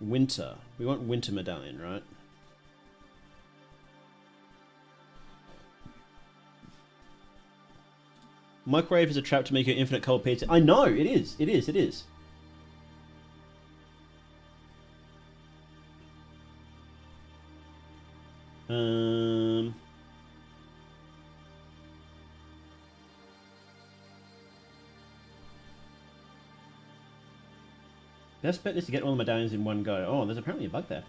Winter. We want winter medallion, right? Microwave is a trap to make your infinite cold pizza. I know, it is. Best bet is to get all the medallions in one go. Oh, there's apparently a bug there.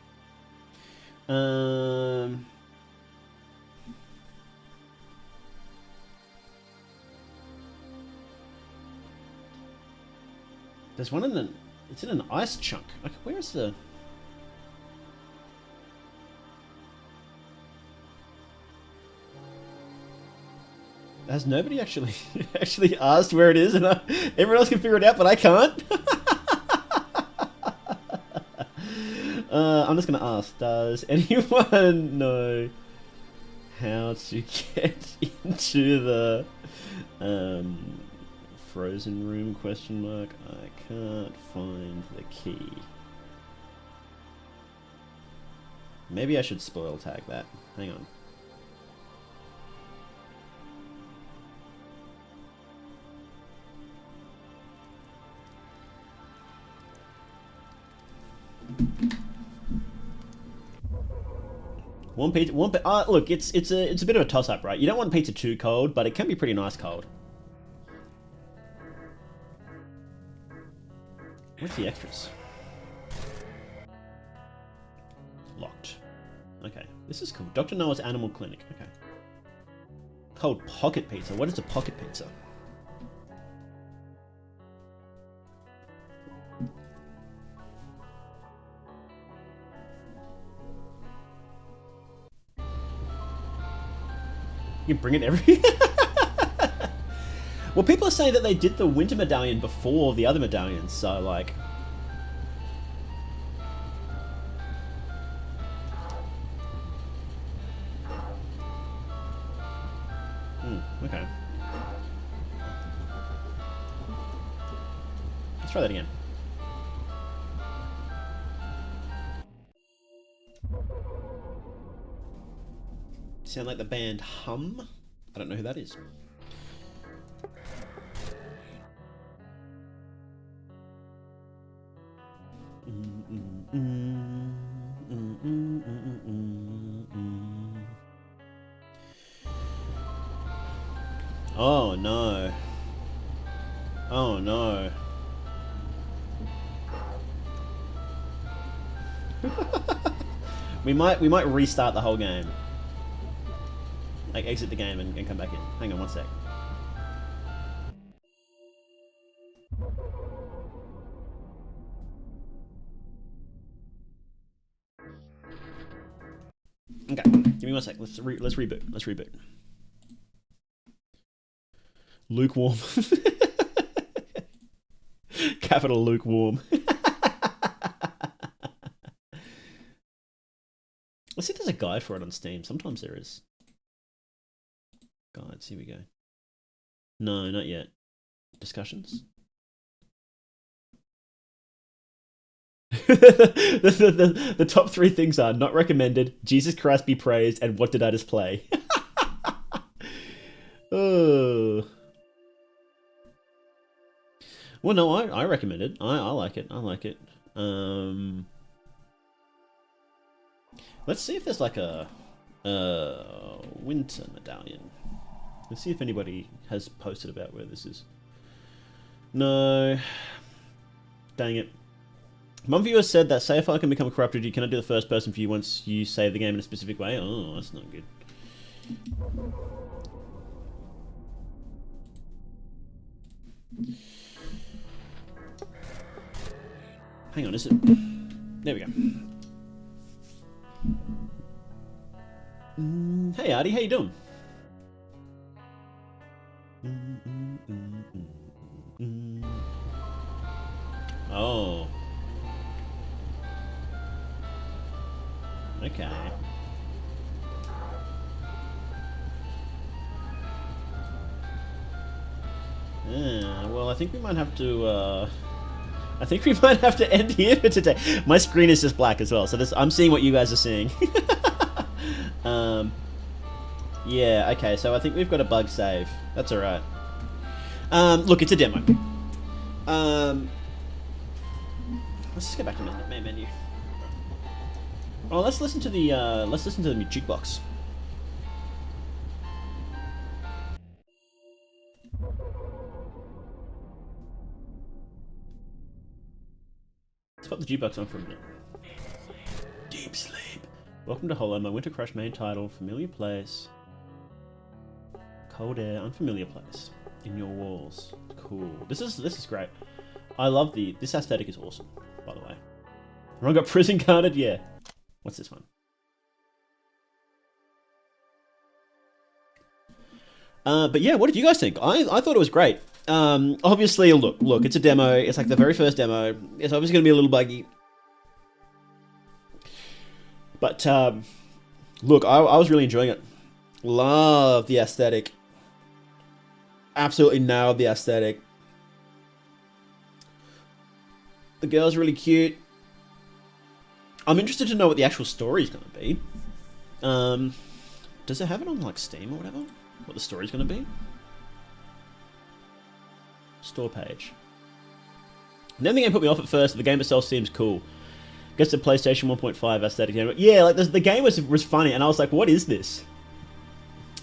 There's one in the... It's in an ice chunk. Okay, where's the... Has nobody actually asked where it is, and everyone else can figure it out, but I can't? I'm just gonna ask, does anyone know how to get into the frozen room, question mark? I can't find the key. Maybe I should spoil tag that. Hang on. Look, it's a bit of a toss up, right? You don't want pizza too cold, but it can be pretty nice cold. What's the extras? Locked. Okay, this is cool. Dr. Noah's Animal Clinic. Okay. Cold pocket pizza. What is a pocket pizza? You can bring it every... Well, people are saying that they did the winter medallion before the other medallions, so like... Okay. Let's try that again. Sound like the band Hum? I don't know who that is. Oh no. Oh no. we might restart the whole game. Like exit the game and come back in. Hang on one sec. Okay, give me one sec. Let's reboot. Lukewarm. Capital lukewarm. Let's see if there's a guide for it on Steam. Sometimes there is. Guides, here we go. No, not yet. Discussions? the top 3 things are not recommended, Jesus Christ be praised, and what did I just play? Oh. Well, no, I recommend it. I like it. Let's see if there's like a winter medallion. Let's see if anybody has posted about where this is. No. Dang it. One viewer said that say file can become corrupted, you cannot do the first person view once you save the game in a specific way. Oh, that's not good. Hang on, is it? There we go. Hey Artie, how you doing? Oh. Okay. Well, I think we might have to, end here for today. My screen is just black as well, so I'm seeing what you guys are seeing. Yeah, okay, so I think we've got a bug save. That's alright. Look, it's a demo. Let's just go back to the main menu. Oh, let's listen to the jukebox. Let's put the jukebox on for a minute. Deep sleep. Welcome to Hollow, my Winter Crush main title, familiar place. Cold air, unfamiliar place. In your walls. Cool. This is great. I love this aesthetic is awesome, by the way. Everyone got prison carded? Yeah. What's this one? But yeah, what did you guys think? I thought it was great. Obviously, look, it's a demo. It's like the very first demo. It's obviously going to be a little buggy. But, look, I was really enjoying it. Love the aesthetic. Absolutely nailed the aesthetic. The girl's really cute. I'm interested to know what the actual story is going to be. Does it have it on like Steam or whatever? What the story's going to be? Store page. And then the game put me off at first. The game itself seems cool. Gets the PlayStation 1.5 aesthetic. Yeah, like the game was funny, and I was like, what is this?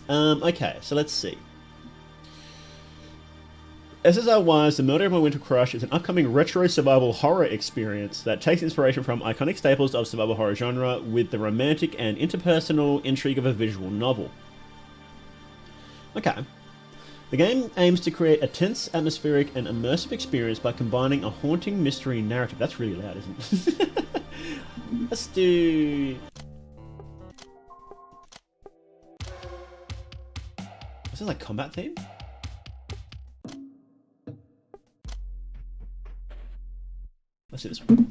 Okay, so let's see. SSR Wives, The Murder of My Winter Crush is an upcoming retro survival horror experience that takes inspiration from iconic staples of survival horror genre with the romantic and interpersonal intrigue of a visual novel. Okay. The game aims to create a tense, atmospheric, and immersive experience by combining a haunting mystery narrative. That's really loud, isn't it? Let's do... Is this like combat theme? Let's do this one.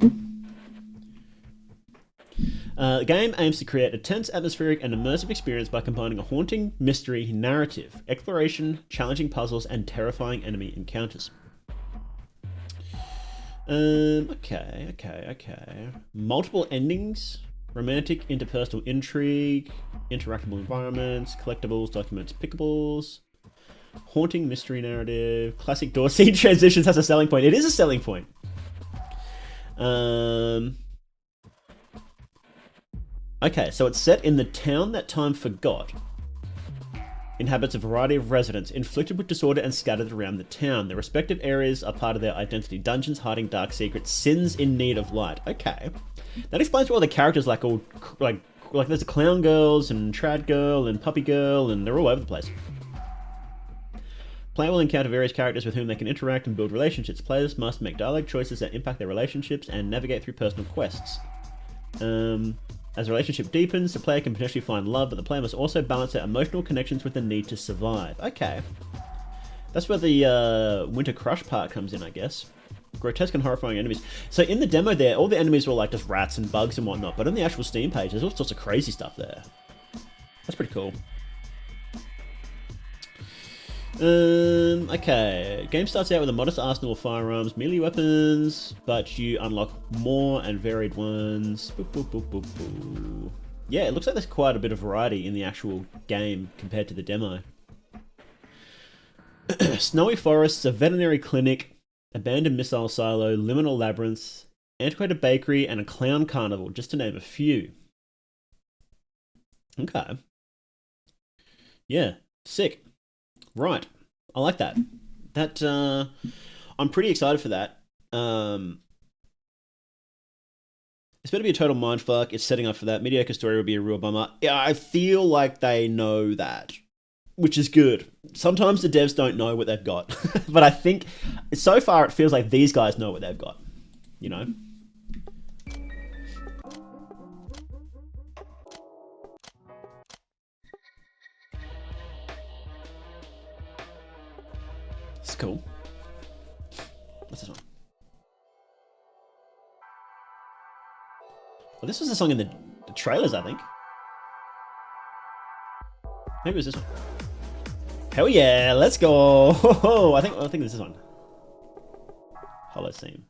The game aims to create a tense, atmospheric, and immersive experience by combining a haunting mystery narrative, exploration, challenging puzzles, and terrifying enemy encounters. Okay. Multiple endings, romantic, interpersonal intrigue, interactable environments, collectibles, documents, pickables, haunting mystery narrative, classic door scene transitions has a selling point. It is a selling point. Okay, so it's set in the town that time forgot. Inhabits a variety of residents, inflicted with disorder and scattered around the town. Their respective areas are part of their identity. Dungeons, hiding dark secrets, sins in need of light. Okay. That explains why the characters like there's a clown girls and trad girl and puppy girl and they're all over the place. Player will encounter various characters with whom they can interact and build relationships. Players must make dialogue choices that impact their relationships and navigate through personal quests. As a relationship deepens, the player can potentially find love, but the player must also balance their emotional connections with the need to survive. Okay. That's where the Winter Crush part comes in, I guess. Grotesque and horrifying enemies. So in the demo there, all the enemies were like just rats and bugs and whatnot, but on the actual Steam page, there's all sorts of crazy stuff there. That's pretty cool. Okay. Game starts out with a modest arsenal of firearms, melee weapons, but you unlock more and varied ones. Boop, boop, boop, boop, boop. Yeah, it looks like there's quite a bit of variety in the actual game compared to the demo. Snowy forests, a veterinary clinic, abandoned missile silo, liminal labyrinths, antiquated bakery, and a clown carnival, just to name a few. Okay. Yeah. Sick. Right. I like that. That I'm pretty excited for that. Um, it's going to be a total mindfuck. It's setting up for that. Mediocre story will be a real bummer. Yeah, I feel like they know that, which is good. Sometimes the devs don't know what they've got, but I think so far it feels like these guys know what they've got. You know. It's cool. What's this one? Well, this was a song in the trailers, I think. Maybe it was this one. Hell yeah, let's go! I think this is one. Holocene.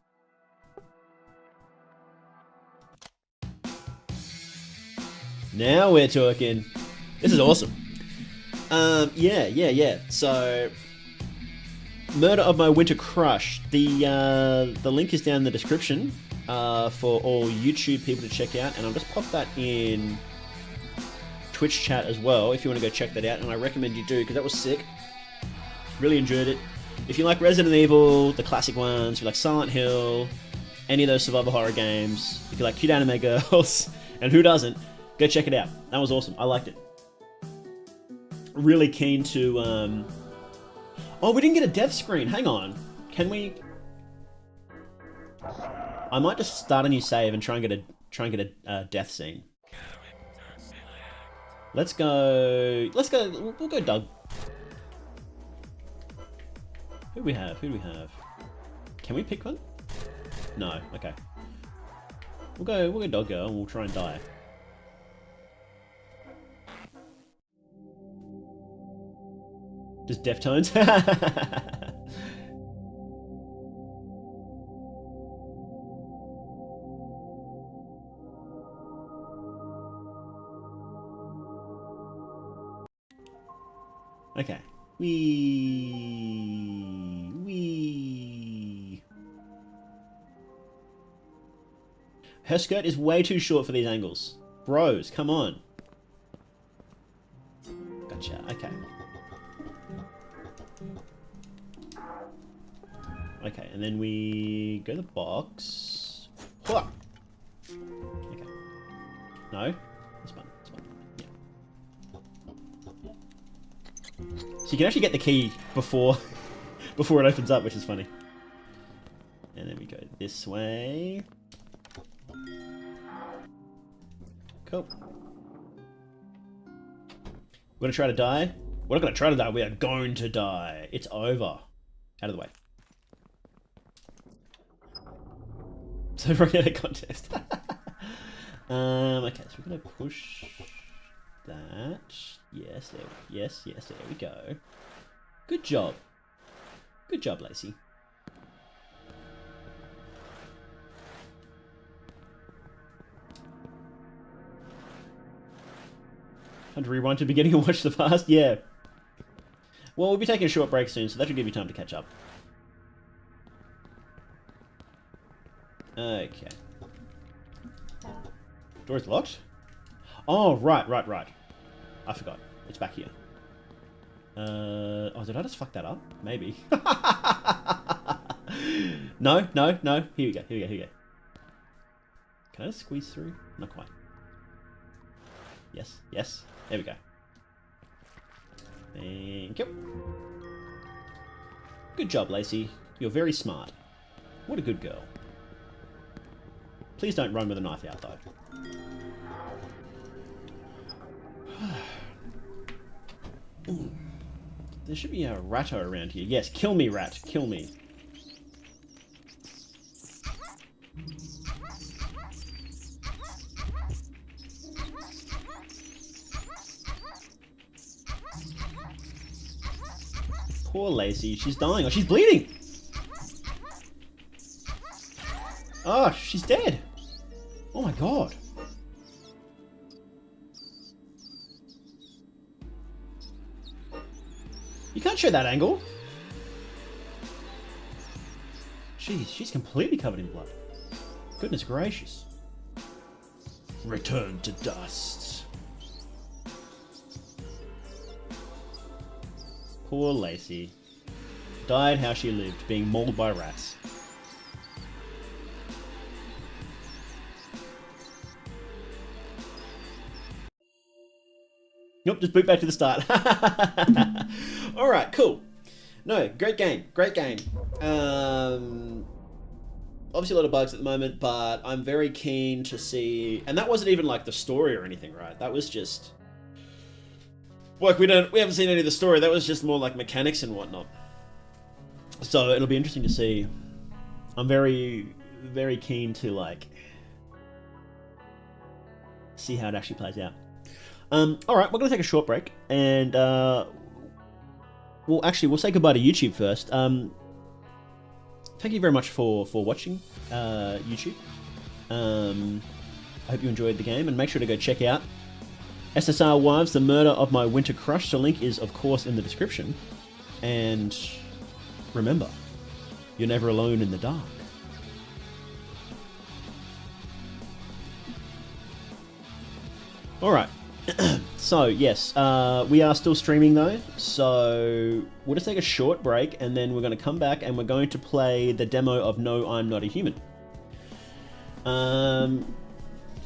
Now we're talking. This is awesome. Yeah. So, Murder of My Winter Crush. The link is down in the description for all YouTube people to check out, and I'll just pop that in Twitch chat as well if you want to go check that out, and I recommend you do because that was sick. Really enjoyed it. If you like Resident Evil, the classic ones, if you like Silent Hill, any of those survival horror games, if you like cute anime girls, and who doesn't, go check it out. That was awesome. I liked it. Really keen to. Oh, we didn't get a death screen. Hang on. Can we? I might just start a new save and try and get a death scene. Let's go. We'll go Doug. Who do we have? Can we pick one? No. Okay. We'll go Dog Girl and we'll try and die. Just Deftones. Okay. Her skirt is way too short for these angles. Bros, come on. Gotcha. Okay. Okay, and then we go to the box. Okay. No? This one. Yeah. So you can actually get the key before it opens up, which is funny. And then we go this way. Cool. We're gonna try to die? We're not gonna try to die, we are going to die. It's over. Out of the way. So we're gonna contest. Okay, so we're gonna push that. Yes, there we go. Good job. Good job, Lacey. Time to rewind to the beginning and watch the past? Yeah. Well, we'll be taking a short break soon, so that should give you time to catch up. Okay. Door's locked? Oh, right. I forgot. It's back here. Oh, did I just fuck that up? Maybe. No. Here we go. Can I just squeeze through? Not quite. Yes. There we go. Thank you. Good job, Lacey. You're very smart. What a good girl. Please don't run with a knife out, though. There should be a ratto around here. Yes, kill me, rat. Kill me. Poor Lacey. She's dying. Oh, she's bleeding. Oh, she's dead. Oh my god. You can't show that angle. Jeez, she's completely covered in blood. Goodness gracious. Return to dust. Poor Lacey. Died how she lived, being mauled by rats. Nope, just boot back to the start. Alright, cool. No, great game. Great game. Obviously a lot of bugs at the moment, but I'm very keen to see... And that wasn't even like the story or anything, right? That was just... Like, we haven't seen any of the story. That was just more like mechanics and whatnot. So it'll be interesting to see. I'm very, very keen to, like... see how it actually plays out. Alright, we're going to take a short break, and we'll say goodbye to YouTube first. Thank you very much for watching YouTube. I hope you enjoyed the game, and make sure to go check out SSR Wives, The Murder of My Winter Crush. The link is, of course, in the description. And remember, you're never alone in the dark. Alright. So, yes, we are still streaming though, so we'll just take a short break and then we're going to come back and we're going to play the demo of No, I'm Not a Human.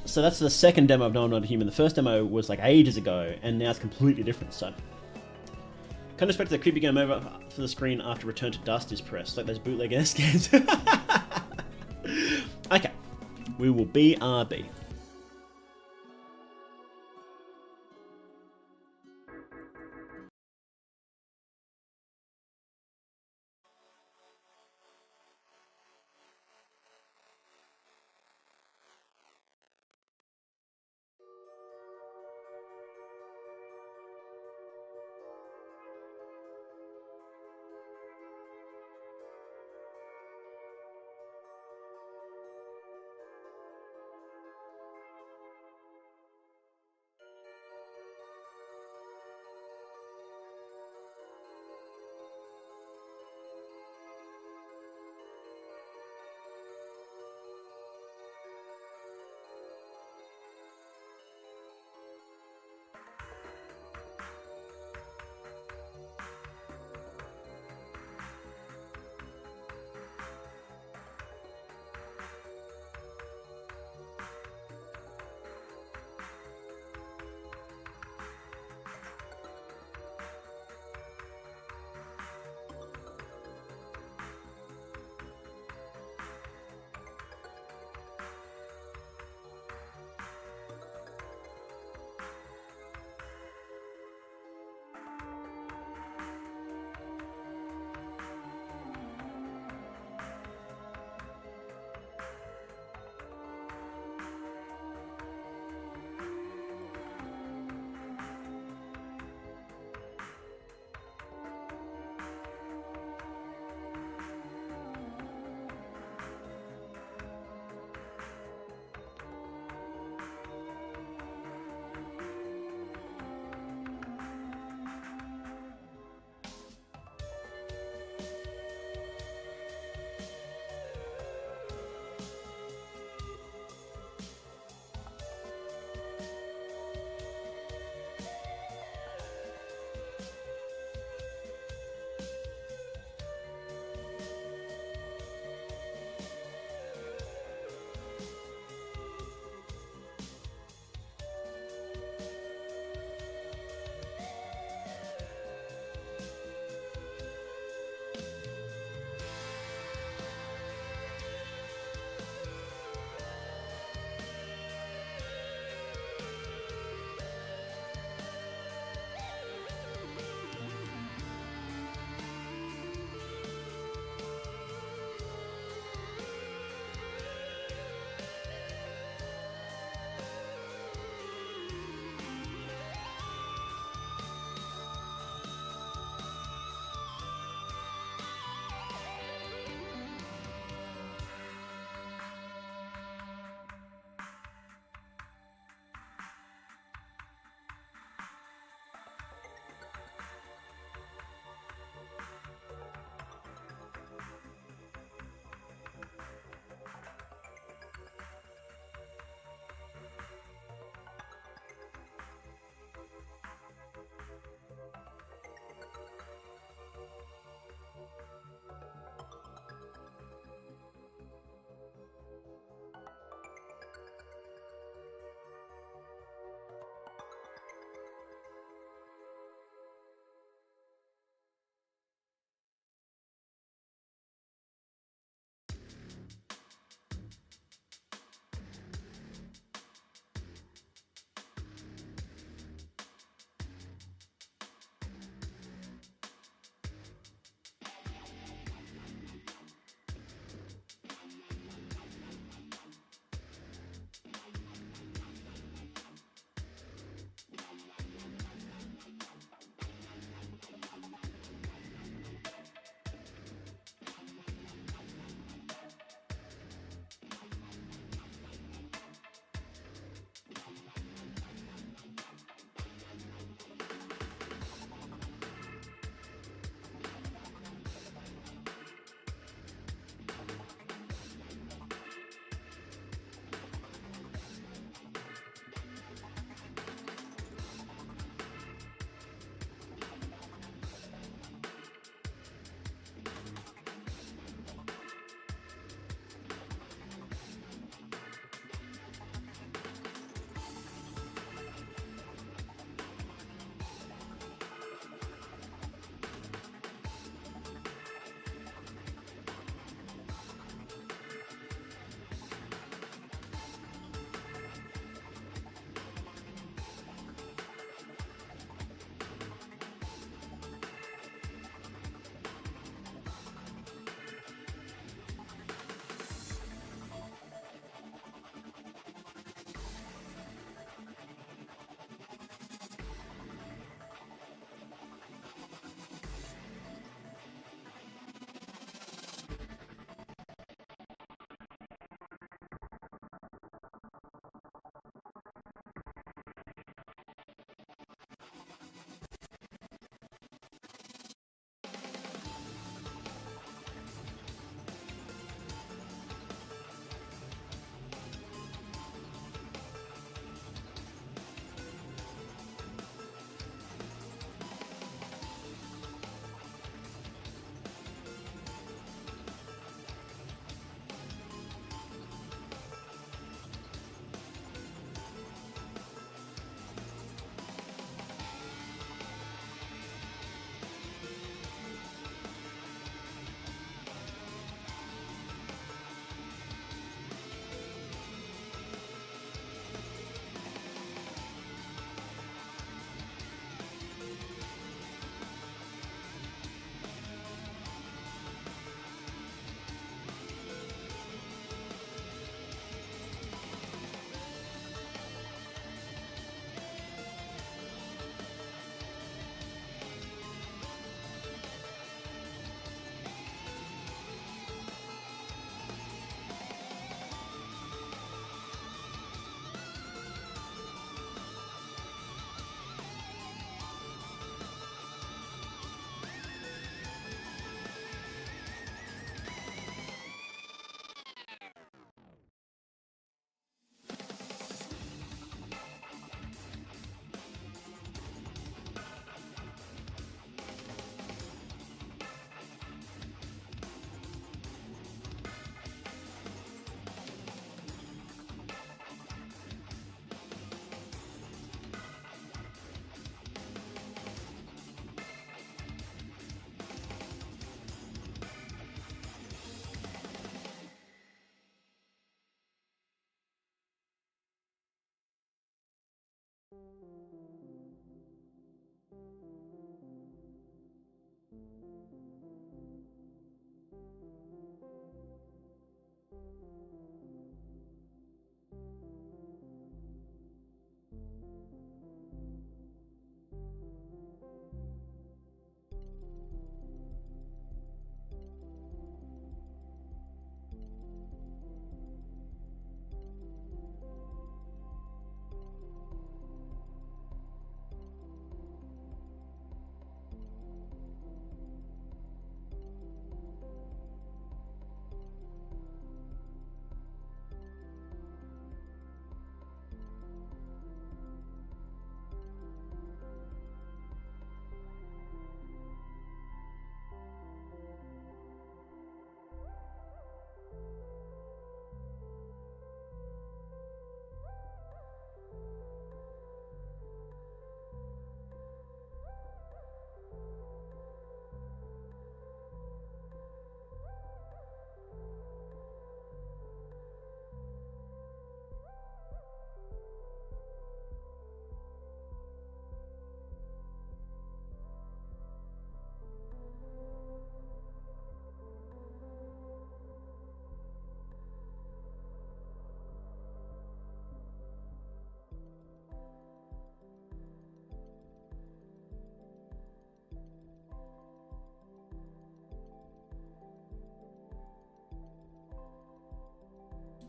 So that's the second demo of No, I'm Not a Human. The first demo was like ages ago, and now it's completely different, so... Can't expect the creepy game over for the screen after Return to Dust is pressed, like those bootleg ass games. Okay, we will BRB.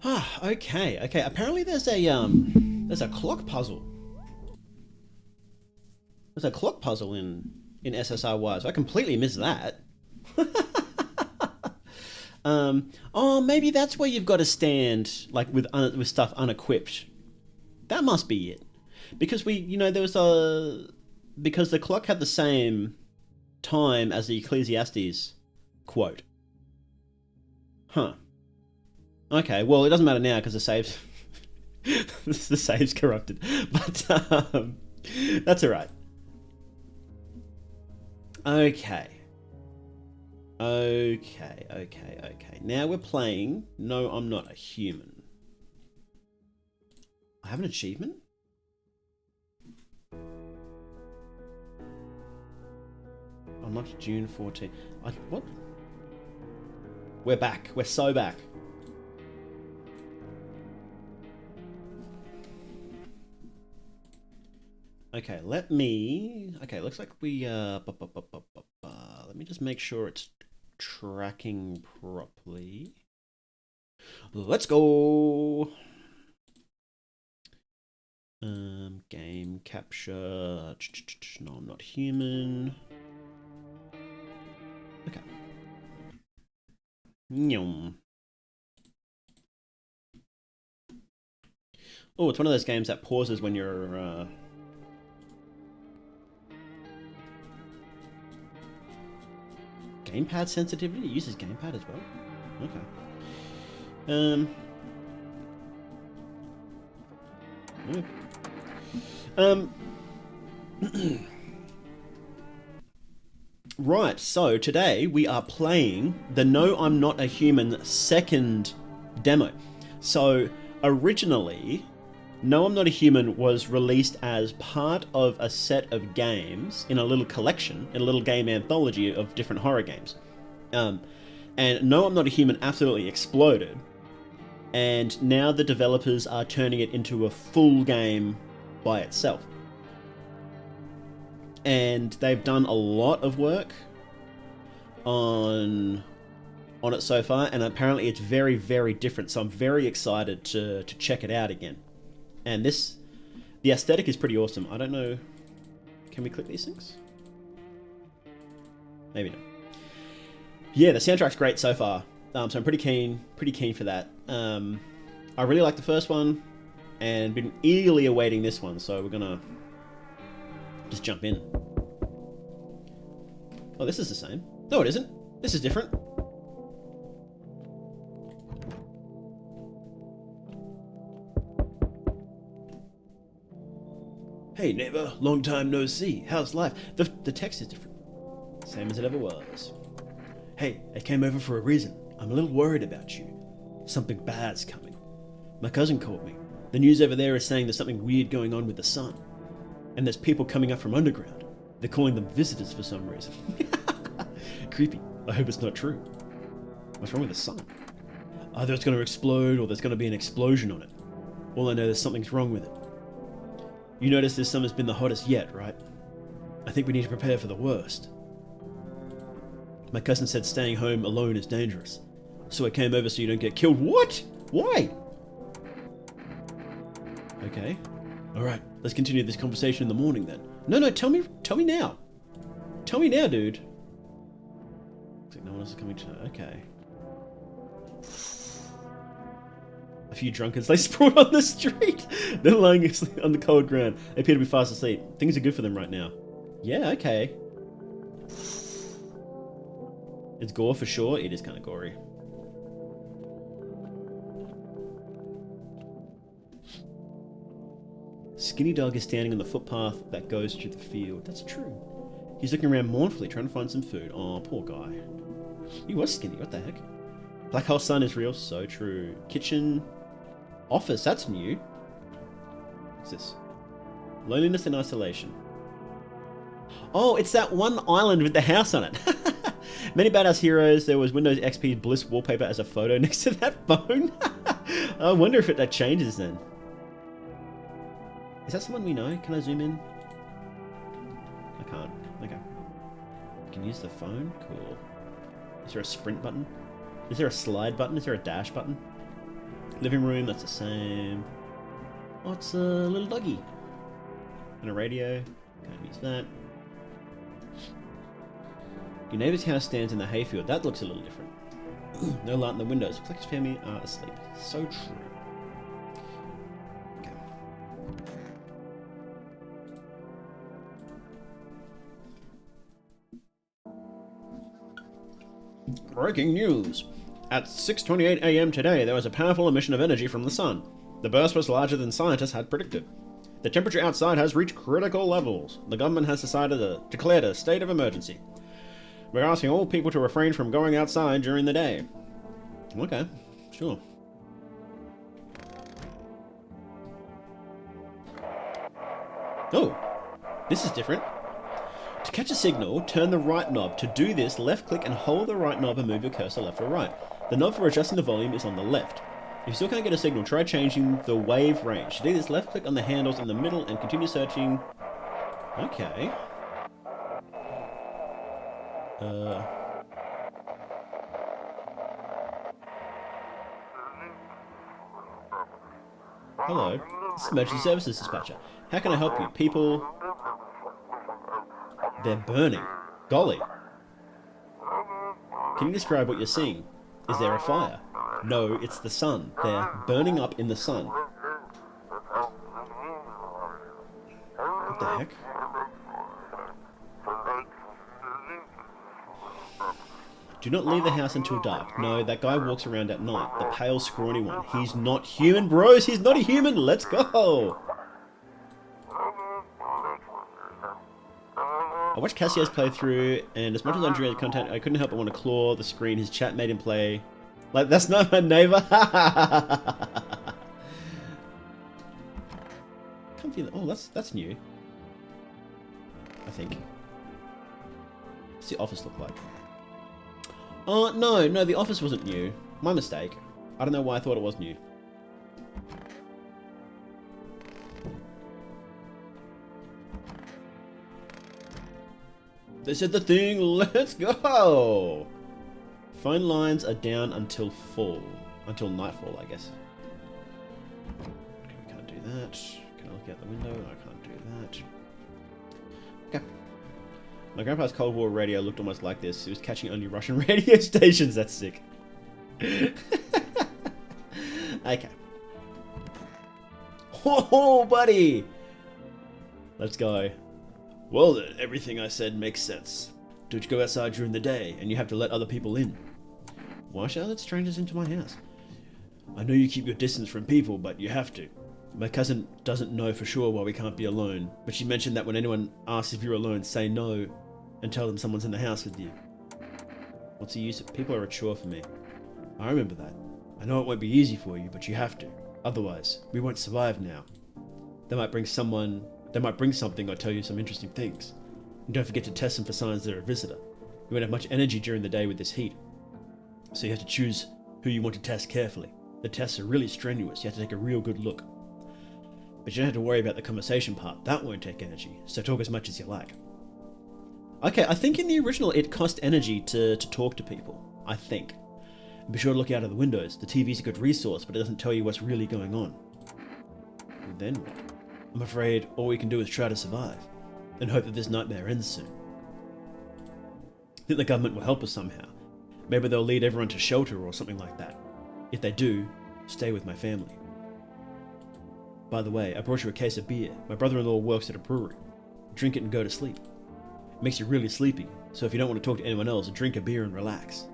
Ah, okay, okay. Apparently there's a clock puzzle. There's a clock puzzle in SSR Wives. I completely missed that. Oh, maybe that's where you've got to stand, like with stuff unequipped. That must be it, because there was because the clock had the same time as the Ecclesiastes quote. Huh. Okay. Well, it doesn't matter now because the saves, the save's corrupted, but that's all right. Okay. Okay. Now we're playing No, I'm Not a Human. I have an achievement? Unlocked June 14th. What? We're back. We're so back. Okay, let me... Okay, looks like we... Let me just make sure it's tracking properly. Let's go! Game capture... No, I'm not human. Okay. Oh, it's one of those games that pauses when you're... Gamepad sensitivity? It uses gamepad as well? Okay. Right, so today we are playing the No, I'm Not a Human second demo. So originally, No, I'm Not a Human was released as part of a set of games in a little collection, in a little game anthology of different horror games. And No, I'm Not a Human absolutely exploded. And now the developers are turning it into a full game by itself. And they've done a lot of work on it so far, and apparently it's very, very different. So I'm very excited to check it out again. And the aesthetic is pretty awesome. I don't know, can we click these things? Maybe not. Yeah, the soundtrack's great so far. So I'm pretty keen for that. I really like the first one, and been eagerly awaiting this one. So we're gonna just jump in. Oh, this is the same. No, it isn't. This is different. Hey neighbor, long time no see. How's life? The text is different. Same as it ever was. Hey, I came over for a reason. I'm a little worried about you. Something bad's coming. My cousin called me. The news over there is saying there's something weird going on with the sun. And there's people coming up from underground. They're calling them visitors for some reason. Creepy. I hope it's not true. What's wrong with the sun? Either it's going to explode or there's going to be an explosion on it. All I know is something's wrong with it. You notice this summer's been the hottest yet, right? I think we need to prepare for the worst. My cousin said staying home alone is dangerous. So I came over so you don't get killed. What? Why? Okay. Alright, let's continue this conversation in the morning then. No, tell me now. Tell me now, dude. Looks like no one else is coming to... Okay. A few drunkards, they sprawled on the street. They're lying on the cold ground. They appear to be fast asleep. Things are good for them right now. Yeah, okay. It's gore for sure. It is kind of gory. Skinny dog is standing on the footpath that goes through the field. That's true. He's looking around mournfully, trying to find some food. Oh, poor guy. He was skinny. What the heck? Black hole sun is real. So true. Kitchen. Office. That's new. What's this? Loneliness and isolation. Oh, it's that one island with the house on it. Many badass heroes. There was Windows XP Bliss wallpaper as a photo next to that phone. I wonder if it changes then. Is that someone we know? Can I zoom in? I can't. Okay. I can use the phone? Cool. Is there a sprint button? Is there a slide button? Is there a dash button? Living room, that's the same. Oh, it's a little doggy. And a radio. Can't use that. Your neighbour's house stands in the hayfield. That looks a little different. No light in the windows. Looks like his family are asleep. So true. Okay. Breaking news. At 6:28 a.m. today, there was a powerful emission of energy from the sun. The burst was larger than scientists had predicted. The temperature outside has reached critical levels. The government has declared a state of emergency. We're asking all people to refrain from going outside during the day. Okay, sure. Oh, this is different. To catch a signal, turn the right knob. To do this, left-click and hold the right knob and move your cursor left or right. The knob for adjusting the volume is on the left. If you still can't get a signal, try changing the wave range. To do this, left-click on the handles in the middle and continue searching. Okay. Hello. This is Emergency Services Dispatcher. How can I help you? People... They're burning. Golly. Can you describe what you're seeing? Is there a fire? No, it's the sun. They're burning up in the sun. What the heck? Do not leave the house until dark. No, that guy walks around at night. The pale, scrawny one. He's not human, bros. He's not a human. Let's go. I watched Cassia's playthrough, and as much as I enjoyed the content, I couldn't help but want to claw the screen. His chat made him play. Like, that's not my neighbor. Comfy. Oh, that's new. I think. What's the office look like? Oh, no, the office wasn't new. My mistake. I don't know why I thought it was new. They said the thing, let's go! Phone lines are down until fall. Until nightfall, I guess. Okay, we can't do that. Can I look out the window? I can't do that. Okay. My grandpa's Cold War radio looked almost like this. He was catching only Russian radio stations. That's sick. Okay. Oh, buddy! Let's go. Well then, everything I said makes sense. Don't you go outside during the day, and you have to let other people in. Why should I let strangers into my house? I know you keep your distance from people, but you have to. My cousin doesn't know for sure why we can't be alone, but she mentioned that when anyone asks if you're alone, say no, and tell them someone's in the house with you. What's the use of people are a chore for me. I remember that. I know it won't be easy for you, but you have to. Otherwise, we won't survive now. They might bring something or tell you some interesting things. And don't forget to test them for signs they're a visitor. You won't have much energy during the day with this heat. So you have to choose who you want to test carefully. The tests are really strenuous, you have to take a real good look. But you don't have to worry about the conversation part, that won't take energy, so talk as much as you like. Okay, I think in the original it cost energy to talk to people, I think. And be sure to look out of the windows, the TV's a good resource, but it doesn't tell you what's really going on. And then what? I'm afraid all we can do is try to survive, and hope that this nightmare ends soon. I think the government will help us somehow. Maybe they'll lead everyone to shelter or something like that. If they do, stay with my family. By the way, I brought you a case of beer. My brother-in-law works at a brewery. Drink it and go to sleep. It makes you really sleepy, so if you don't want to talk to anyone else, drink a beer and relax.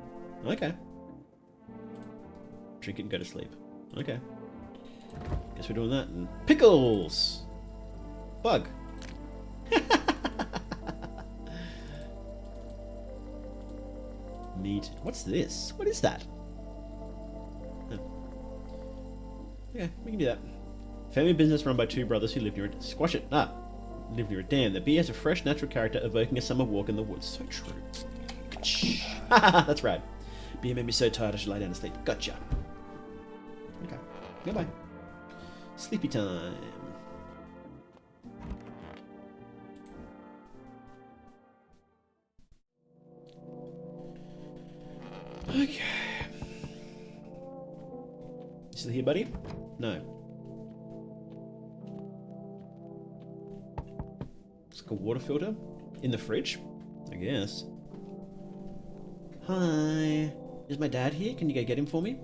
Okay. Drink it and go to sleep. Okay. Guess we're doing that. And pickles! Bug. Meat. What's this? What is that? Oh. Okay, we can do that. Family business run by two brothers who live near it. Squash it. Live near a dam. The beer has a fresh, natural character, evoking a summer walk in the woods. So true. That's right. Beer made me so tired I should lie down and sleep. Gotcha. Okay. Goodbye. Sleepy time. Okay. Still here, buddy? No. It's like a water filter in the fridge, I guess. Hi. Is my dad here? Can you go get him for me?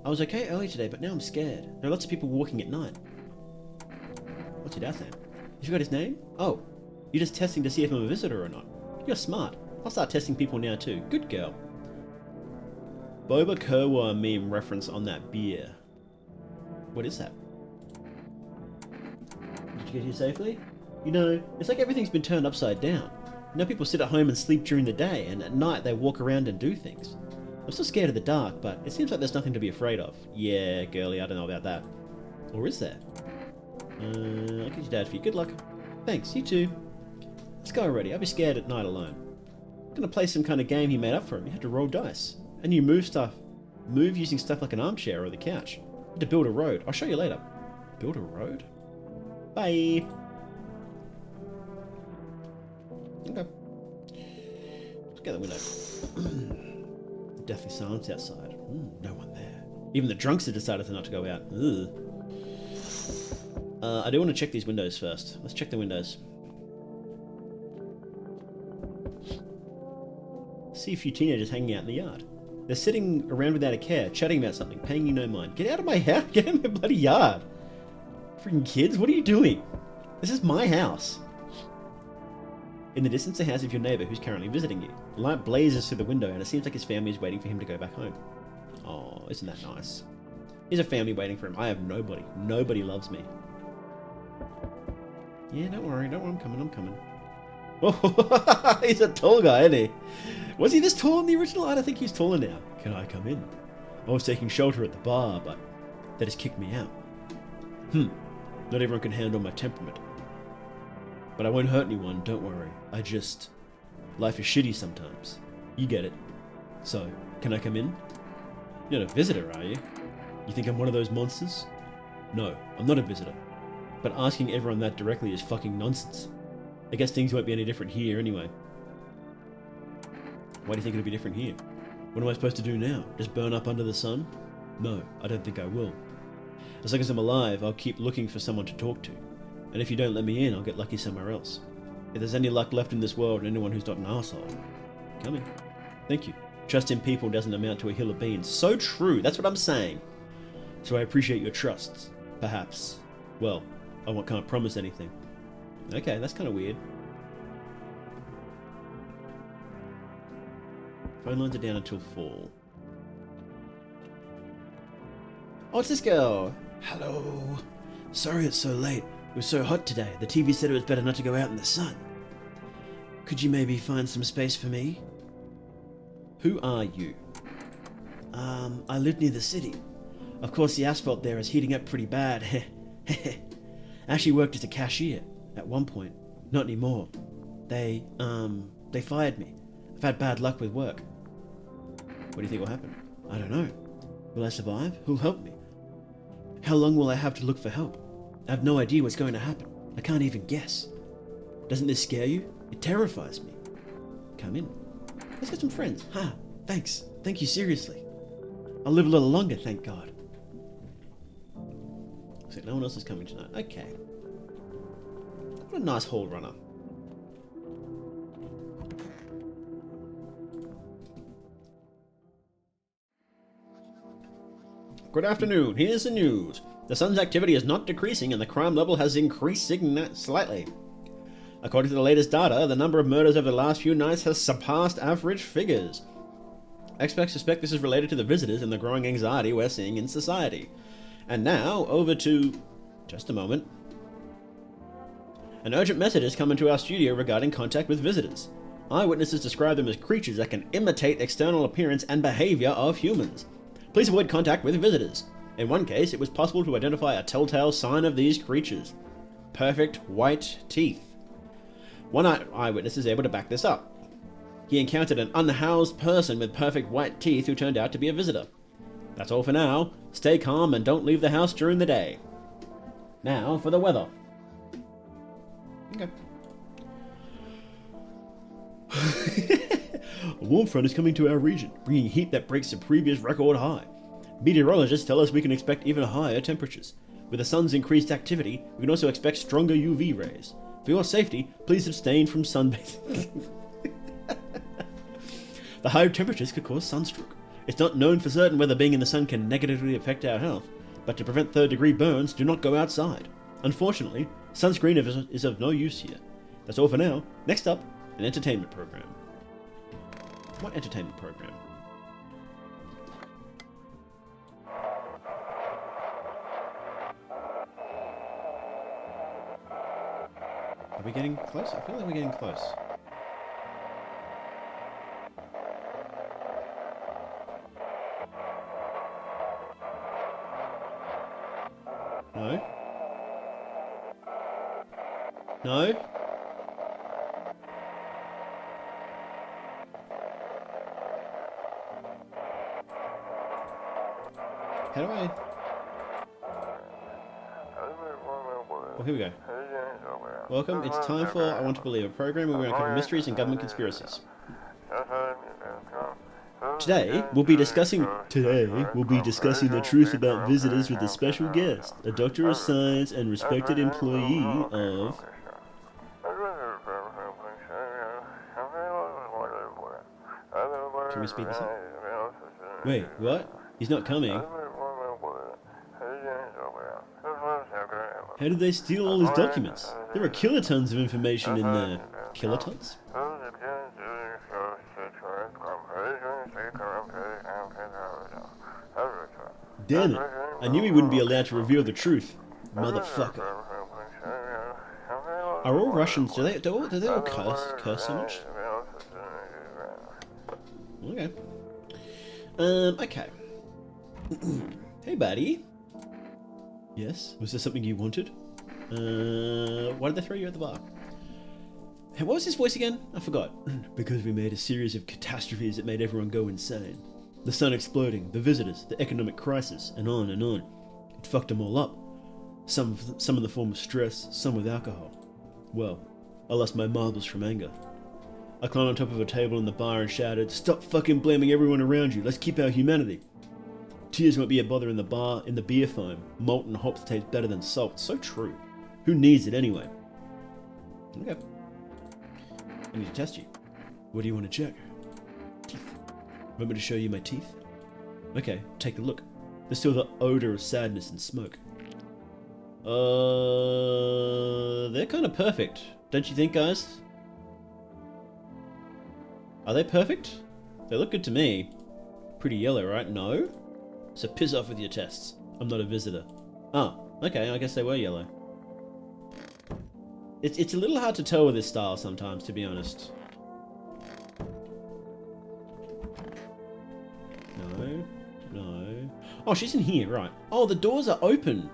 I was okay earlier today, but now I'm scared. There are lots of people walking at night. What's your dad's name? You forgot his name? Oh, you're just testing to see if I'm a visitor or not. You're smart. I'll start testing people now too. Good girl. Boba Kerwa meme reference on that beer. What is that? Did you get here safely? You know, it's like everything's been turned upside down. You know, people sit at home and sleep during the day, and at night they walk around and do things. I'm still scared of the dark, but it seems like there's nothing to be afraid of. Yeah, girly, I don't know about that. Or is there? I'll get your dad for you. Good luck. Thanks, you too. Let's go already. I'll be scared at night alone. I'm gonna play some kind of game he made up for him. You had to roll dice. And you move using stuff like an armchair or the couch. You had to build a road. I'll show you later. Build a road? Bye. Okay. Let's get the window. Deathly silence outside. No one there. Even the drunks have decided not to go out. Ugh. I do want to check these windows first. Let's check the windows. See a few teenagers hanging out in the yard. They're sitting around without a care, chatting about something, paying you no mind. Get out of my house! Get out of my bloody yard! Freaking kids, what are you doing? This is my house. In the distance, the house of your neighbour who's currently visiting you. The light blazes through the window and it seems like his family is waiting for him to go back home. Oh, isn't that nice? Here's a family waiting for him. I have nobody. Nobody loves me. Yeah, don't worry, I'm coming. Oh, he's a tall guy, isn't he? Was he this tall in the original? I don't think he's taller now. Can I come in? I was taking shelter at the bar, but they just kicked me out. Not everyone can handle my temperament. But I won't hurt anyone, don't worry. Life is shitty sometimes. You get it. So, can I come in? You're not a visitor, are you? You think I'm one of those monsters? No, I'm not a visitor. But asking everyone that directly is fucking nonsense. I guess things won't be any different here anyway. Why do you think it'll be different here? What am I supposed to do now? Just burn up under the sun? No, I don't think I will. As long as I'm alive, I'll keep looking for someone to talk to. And if you don't let me in, I'll get lucky somewhere else. If there's any luck left in this world and anyone who's not an arsehole, come in. Thank you. Trust in people doesn't amount to a hill of beans. So true, that's what I'm saying. So I appreciate your trusts, perhaps. Well, I can't promise anything. Okay, that's kind of weird. Phone lines are down until 4. Oh, it's this girl. Hello. Sorry it's so late. It was so hot today. The TV said it was better not to go out in the sun. Could you maybe find some space for me? Who are you? I live near the city. Of course, the asphalt there is heating up pretty bad. I actually worked as a cashier at one point. Not anymore. They fired me. I've had bad luck with work. What do you think will happen? I don't know. Will I survive? Who'll help me? How long will I have to look for help? I have no idea what's going to happen. I can't even guess. Doesn't this scare you? It terrifies me. Come in. Let's get some friends. Thanks. Thank you, seriously. I'll live a little longer, thank God. So no one else is coming tonight. Okay. What a nice hall runner. Good afternoon. Here's the news. The sun's activity is not decreasing and the crime level has increased slightly. According to the latest data, the number of murders over the last few nights has surpassed average figures. Experts suspect this is related to the visitors and the growing anxiety we're seeing in society. And now, over to... just a moment. An urgent message has come into our studio regarding contact with visitors. Eyewitnesses describe them as creatures that can imitate external appearance and behavior of humans. Please avoid contact with visitors. In one case, it was possible to identify a telltale sign of these creatures. Perfect white teeth. One eyewitness is able to back this up. He encountered an unhoused person with perfect white teeth who turned out to be a visitor. That's all for now. Stay calm and don't leave the house during the day. Now for the weather. Okay. A warm front is coming to our region, bringing heat that breaks the previous record high. Meteorologists tell us we can expect even higher temperatures. With the sun's increased activity, we can also expect stronger UV rays. For your safety, please abstain from sunbathing. The higher temperatures could cause sunstroke. It's not known for certain whether being in the sun can negatively affect our health, but to prevent third-degree burns, do not go outside. Unfortunately, sunscreen is of no use here. That's all for now. Next up, an entertainment program. What entertainment program? Are we getting close? I feel like we're getting close. No? No? How do I... Well, here we go. Welcome, it's time for I Want to Believe, a program where we uncover mysteries and government conspiracies. Today, we'll be discussing the truth about visitors with a special guest, a doctor of science and respected employee of... Can we speed this up? Wait, what? He's not coming. How did they steal all his documents? There are kilotons of information in there. Kilotons? Damn it. I knew he wouldn't be allowed to reveal the truth. Motherfucker. Are all Russians, do they all curse so much? Okay. Okay. Hey, buddy. Yes? Was there something you wanted? Why did they throw you at the bar? Hey, what was his voice again? I forgot. Because we made a series of catastrophes that made everyone go insane. The sun exploding, the visitors, the economic crisis, and on and on. It fucked them all up. Some in the form of stress, some with alcohol. Well, I lost my marbles from anger. I climbed on top of a table in the bar and shouted, "Stop fucking blaming everyone around you, let's keep our humanity." Tears won't be a bother in the beer foam. Molten hops taste better than salt. So true. Who needs it anyway? Okay. I need to test you. What do you want to check? Teeth. Want me to show you my teeth? Okay, take a look. There's still the odor of sadness and smoke. They're kind of perfect. Don't you think, guys? Are they perfect? They look good to me. Pretty yellow, right? No? So piss off with your tests. I'm not a visitor. Oh, okay, I guess they were yellow. It's a little hard to tell with this style sometimes, to be honest. No. Oh, she's in here, right. Oh, the doors are open.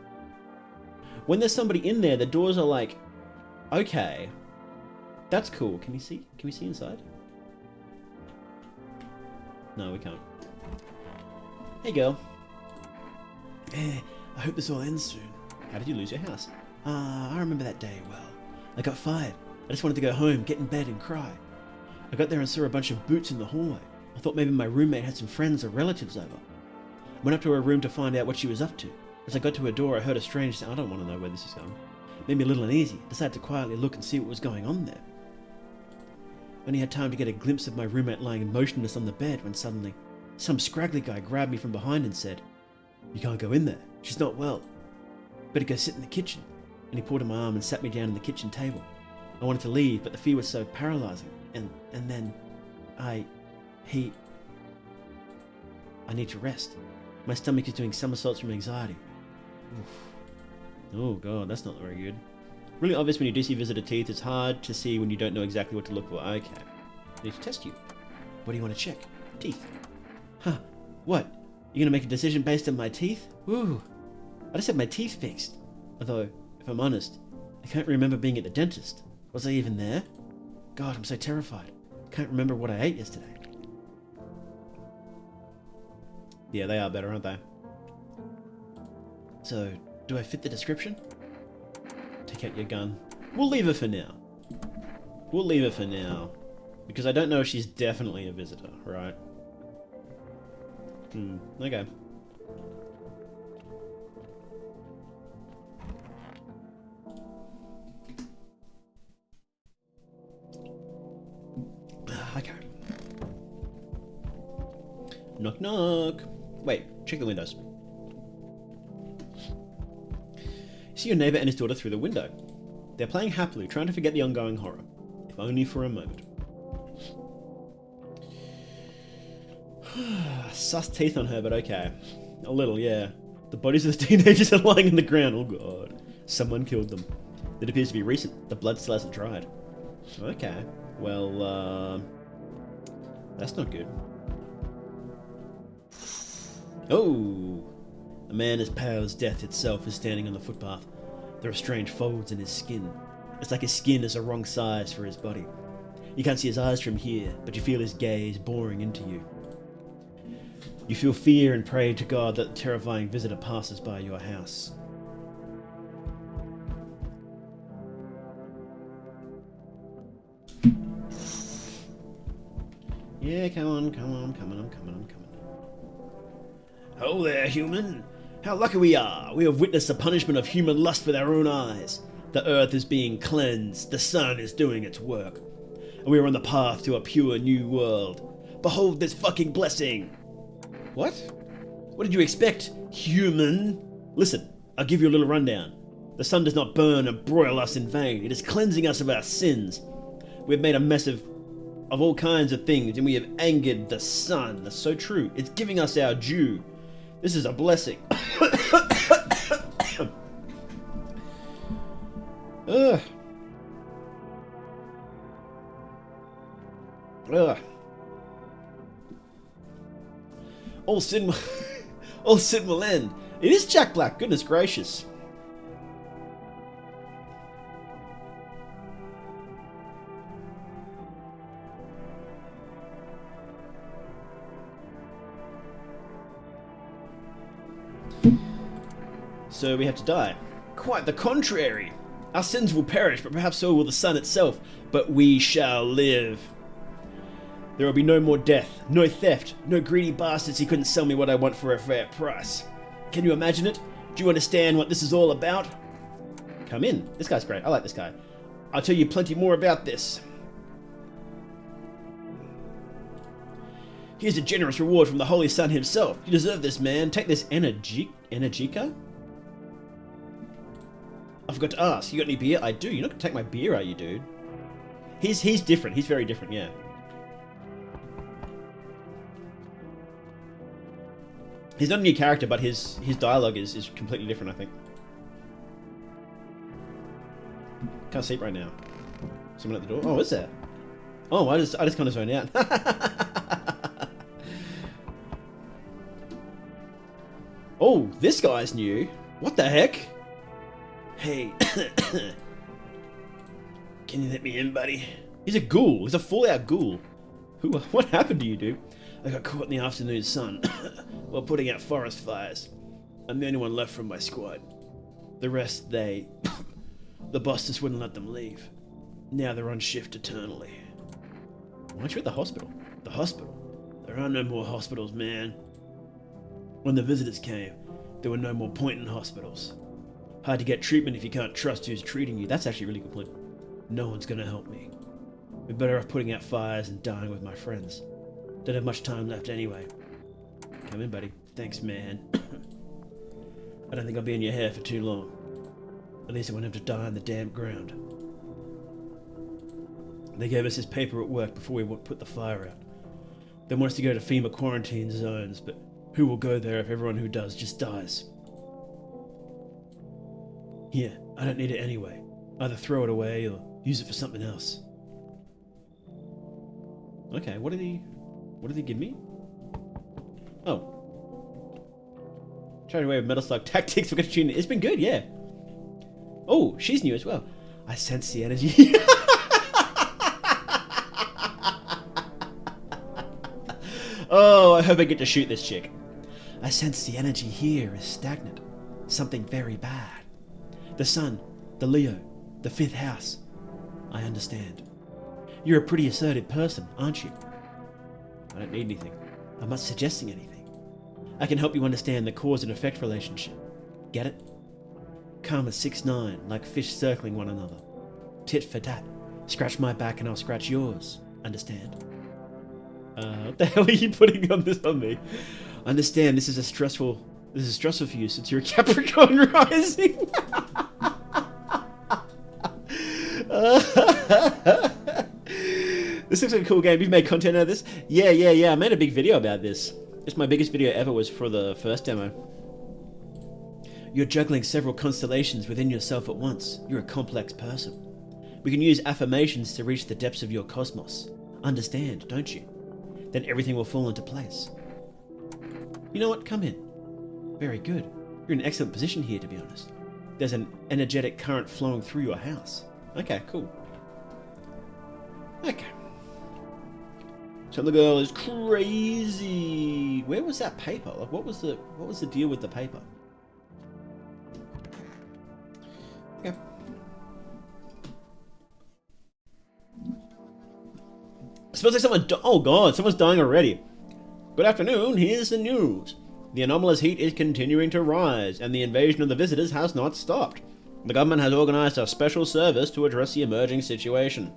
When there's somebody in there, the doors are like... Okay. That's cool. Can we see? Can we see inside? No, we can't. Hey, girl. I hope this all ends soon. How did you lose your house? I remember that day well. I got fired. I just wanted to go home, get in bed and cry. I got there and saw a bunch of boots in the hallway. I thought maybe my roommate had some friends or relatives over. I went up to her room to find out what she was up to. As I got to her door, I heard a strange sound. I don't want to know where this is going. It made me a little uneasy. I decided to quietly look and see what was going on there. I only had time to get a glimpse of my roommate lying motionless on the bed when suddenly some scraggly guy grabbed me from behind and said, "You can't go in there. She's not well. Better go sit in the kitchen." And he pulled at my arm and sat me down in the kitchen table. I wanted to leave, but the fear was so paralyzing. And then I need to rest. My stomach is doing somersaults from anxiety. Oof. Oh god, that's not very good. Really obvious when you do see visitor teeth. It's hard to see when you don't know exactly what to look for. Okay. I need to test you. What do you want to check? Teeth. Huh. What? You're gonna make a decision based on my teeth? Woo. I just had my teeth fixed. Although, if I'm honest, I can't remember being at the dentist. Was I even there? God, I'm so terrified. I can't remember what I ate yesterday. Yeah, they are better, aren't they? So, do I fit the description? Take out your gun. We'll leave her for now. We'll leave her for now. Because I don't know if she's definitely a visitor, right? Okay. Knock knock. Wait, check the windows. You see your neighbour and his daughter through the window. They're playing happily, trying to forget the ongoing horror. If only for a moment. Sus teeth on her, but okay. A little, yeah. The bodies of the teenagers are lying in the ground. Oh god. Someone killed them. It appears to be recent. The blood still hasn't dried. Okay. Well, that's not good. Oh! A man as pale as death itself is standing on the footpath. There are strange folds in his skin. It's like his skin is the wrong size for his body. You can't see his eyes from here, but you feel his gaze boring into you. You feel fear and pray to God that the terrifying visitor passes by your house. Yeah, come on. I'm coming. Oh there, human! How lucky we are! We have witnessed the punishment of human lust with our own eyes. The earth is being cleansed, the sun is doing its work, and we are on the path to a pure new world. Behold this fucking blessing! What? What did you expect, human? Listen, I'll give you a little rundown. The sun does not burn and broil us in vain. It is cleansing us of our sins. We have made a mess of all kinds of things, and we have angered the sun. That's so true. It's giving us our due. This is a blessing. Ugh. Ugh. All sin will end. It is Jack Black. Goodness gracious. So we have to die. Quite the contrary. Our sins will perish, but perhaps so will the sun itself. But we shall live. There will be no more death, no theft, no greedy bastards who couldn't sell me what I want for a fair price. Can you imagine it? Do you understand what this is all about? Come in. This guy's great. I like this guy. I'll tell you plenty more about this. Here's a generous reward from the Holy Sun himself. You deserve this, man. Take this Energica? I forgot to ask. You got any beer? I do. You're not gonna take my beer, are you, dude? He's different. He's very different, yeah. He's not a new character, but his dialogue is completely different, I think. Can't sleep right now. Someone at the door. Oh, is there? Oh, I just kind of zoned out. Oh, this guy's new. What the heck? Hey. Can you let me in, buddy? He's a ghoul. He's a full-out ghoul. What happened to you, dude? I got caught in the afternoon sun while putting out forest fires. I'm the only one left from my squad. The rest, the boss just wouldn't let them leave. Now they're on shift eternally. Why aren't you at the hospital? The hospital? There are no more hospitals, man. When the visitors came, there were no more point in hospitals. Hard to get treatment if you can't trust who's treating you. That's actually a really good point. No one's gonna help me. We're better off putting out fires and dying with my friends. Don't have much time left anyway. Come in, buddy. Thanks, man. I don't think I'll be in your hair for too long. At least I won't have to die on the damn ground. They gave us this paper at work before we put the fire out. They want us to go to FEMA quarantine zones, but who will go there if everyone who does just dies? Here, I don't need it anyway. Either throw it away or use it for something else. Okay, what did he give me? Oh. Trying away with Metal Slug Tactics. We're going to tune in. It's been good, yeah. Oh, she's new as well. I sense the energy. Oh, I hope I get to shoot this chick. I sense the energy here is stagnant. Something very bad. The sun, the Leo, the 5th house. I understand. You're a pretty assertive person, aren't you? I don't need anything. I'm not suggesting anything. I can help you understand the cause and effect relationship. Get it? Karma's 6-9, like fish circling one another. Tit for tat. Scratch my back and I'll scratch yours. Understand? What the hell are you putting on this on me? Understand, this is stressful for you since you're a Capricorn rising. This looks like a cool game. You've made content out of this? Yeah. I made a big video about this. This my biggest video ever was for the first demo. You're juggling several constellations within yourself at once. You're a complex person. We can use affirmations to reach the depths of your cosmos. Understand, don't you? Then everything will fall into place. You know what? Come in. Very good. You're in an excellent position here, to be honest. There's an energetic current flowing through your house. Okay, cool. Okay. So the girl is crazy. Where was that paper? Like, what was the deal with the paper? Okay. Smells like someone. Oh god, someone's dying already. Good afternoon. Here's the news. The anomalous heat is continuing to rise, and the invasion of the visitors has not stopped. The government has organized a special service to address the emerging situation.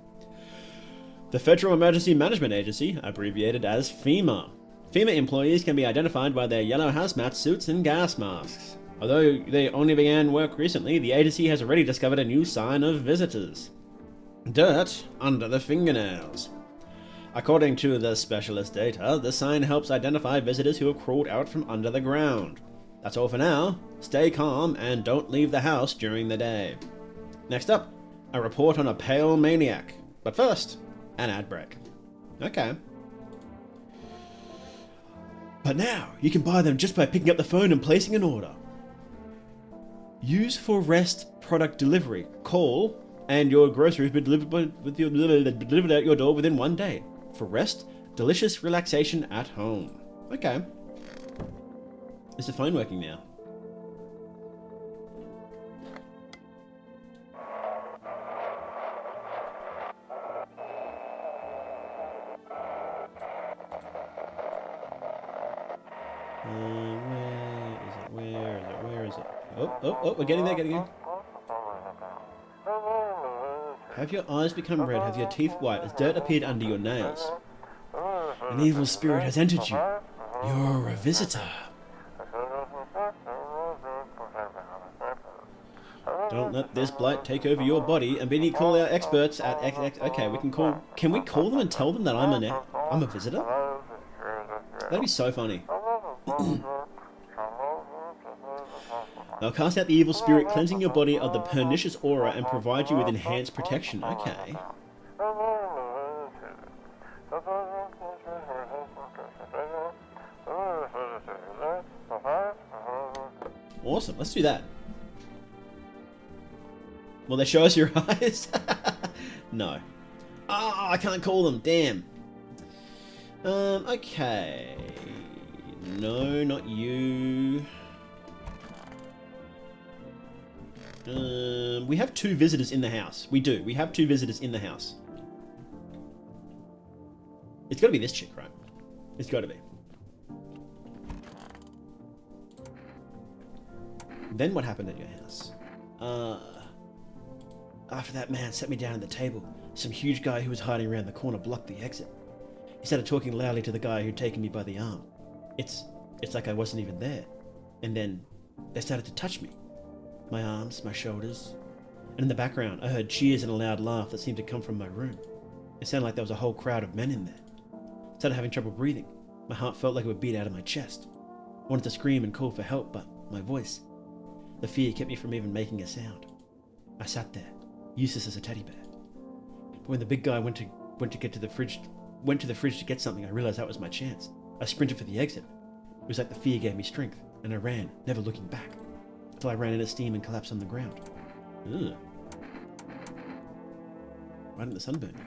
The Federal Emergency Management Agency, abbreviated as FEMA. FEMA employees can be identified by their yellow hazmat suits and gas masks. Although they only began work recently, the agency has already discovered a new sign of visitors. Dirt under the fingernails. According to the specialist data, the sign helps identify visitors who have crawled out from under the ground. That's all for now. Stay calm and don't leave the house during the day. Next up, a report on a pale maniac. But first, an ad break. Okay. But now, you can buy them just by picking up the phone and placing an order. Use for rest product delivery. Call and your groceries will be delivered at your door within 1 day. For rest, delicious relaxation at home. Okay. Is the phone working now? Where is it? Oh, we're getting there, Have your eyes become red? Have your teeth white as dirt appeared under your nails? An evil spirit has entered you. You're a visitor. Don't let this blight take over your body, and we call our experts at XX. Okay, can we call them and tell them that I'm a visitor? That'd be so funny. They'll cast out the evil spirit, cleansing your body of the pernicious aura and provide you with enhanced protection. Okay. Awesome, let's do that. Will they show us your eyes? No. Oh, I can't call them, damn. Okay. No, not you. We have 2 visitors in the house. We do. We have 2 visitors in the house. It's got to be this chick, right? It's got to be. Then what happened at your house? After that man sat me down at the table, some huge guy who was hiding around the corner blocked the exit. He started talking loudly to the guy who'd taken me by the arm. It's like I wasn't even there. And then they started to touch me. My arms, my shoulders. And in the background, I heard cheers and a loud laugh that seemed to come from my room. It sounded like there was a whole crowd of men in there. I started having trouble breathing. My heart felt like it would beat out of my chest. I wanted to scream and call for help, but my voice, the fear kept me from even making a sound. I sat there, useless as a teddy bear. But when the big guy went to the fridge to get something, I realized that was my chance. I sprinted for the exit. It was like the fear gave me strength, and I ran, never looking back, until I ran into steam and collapsed on the ground. Ugh. Why didn't the sun burn me?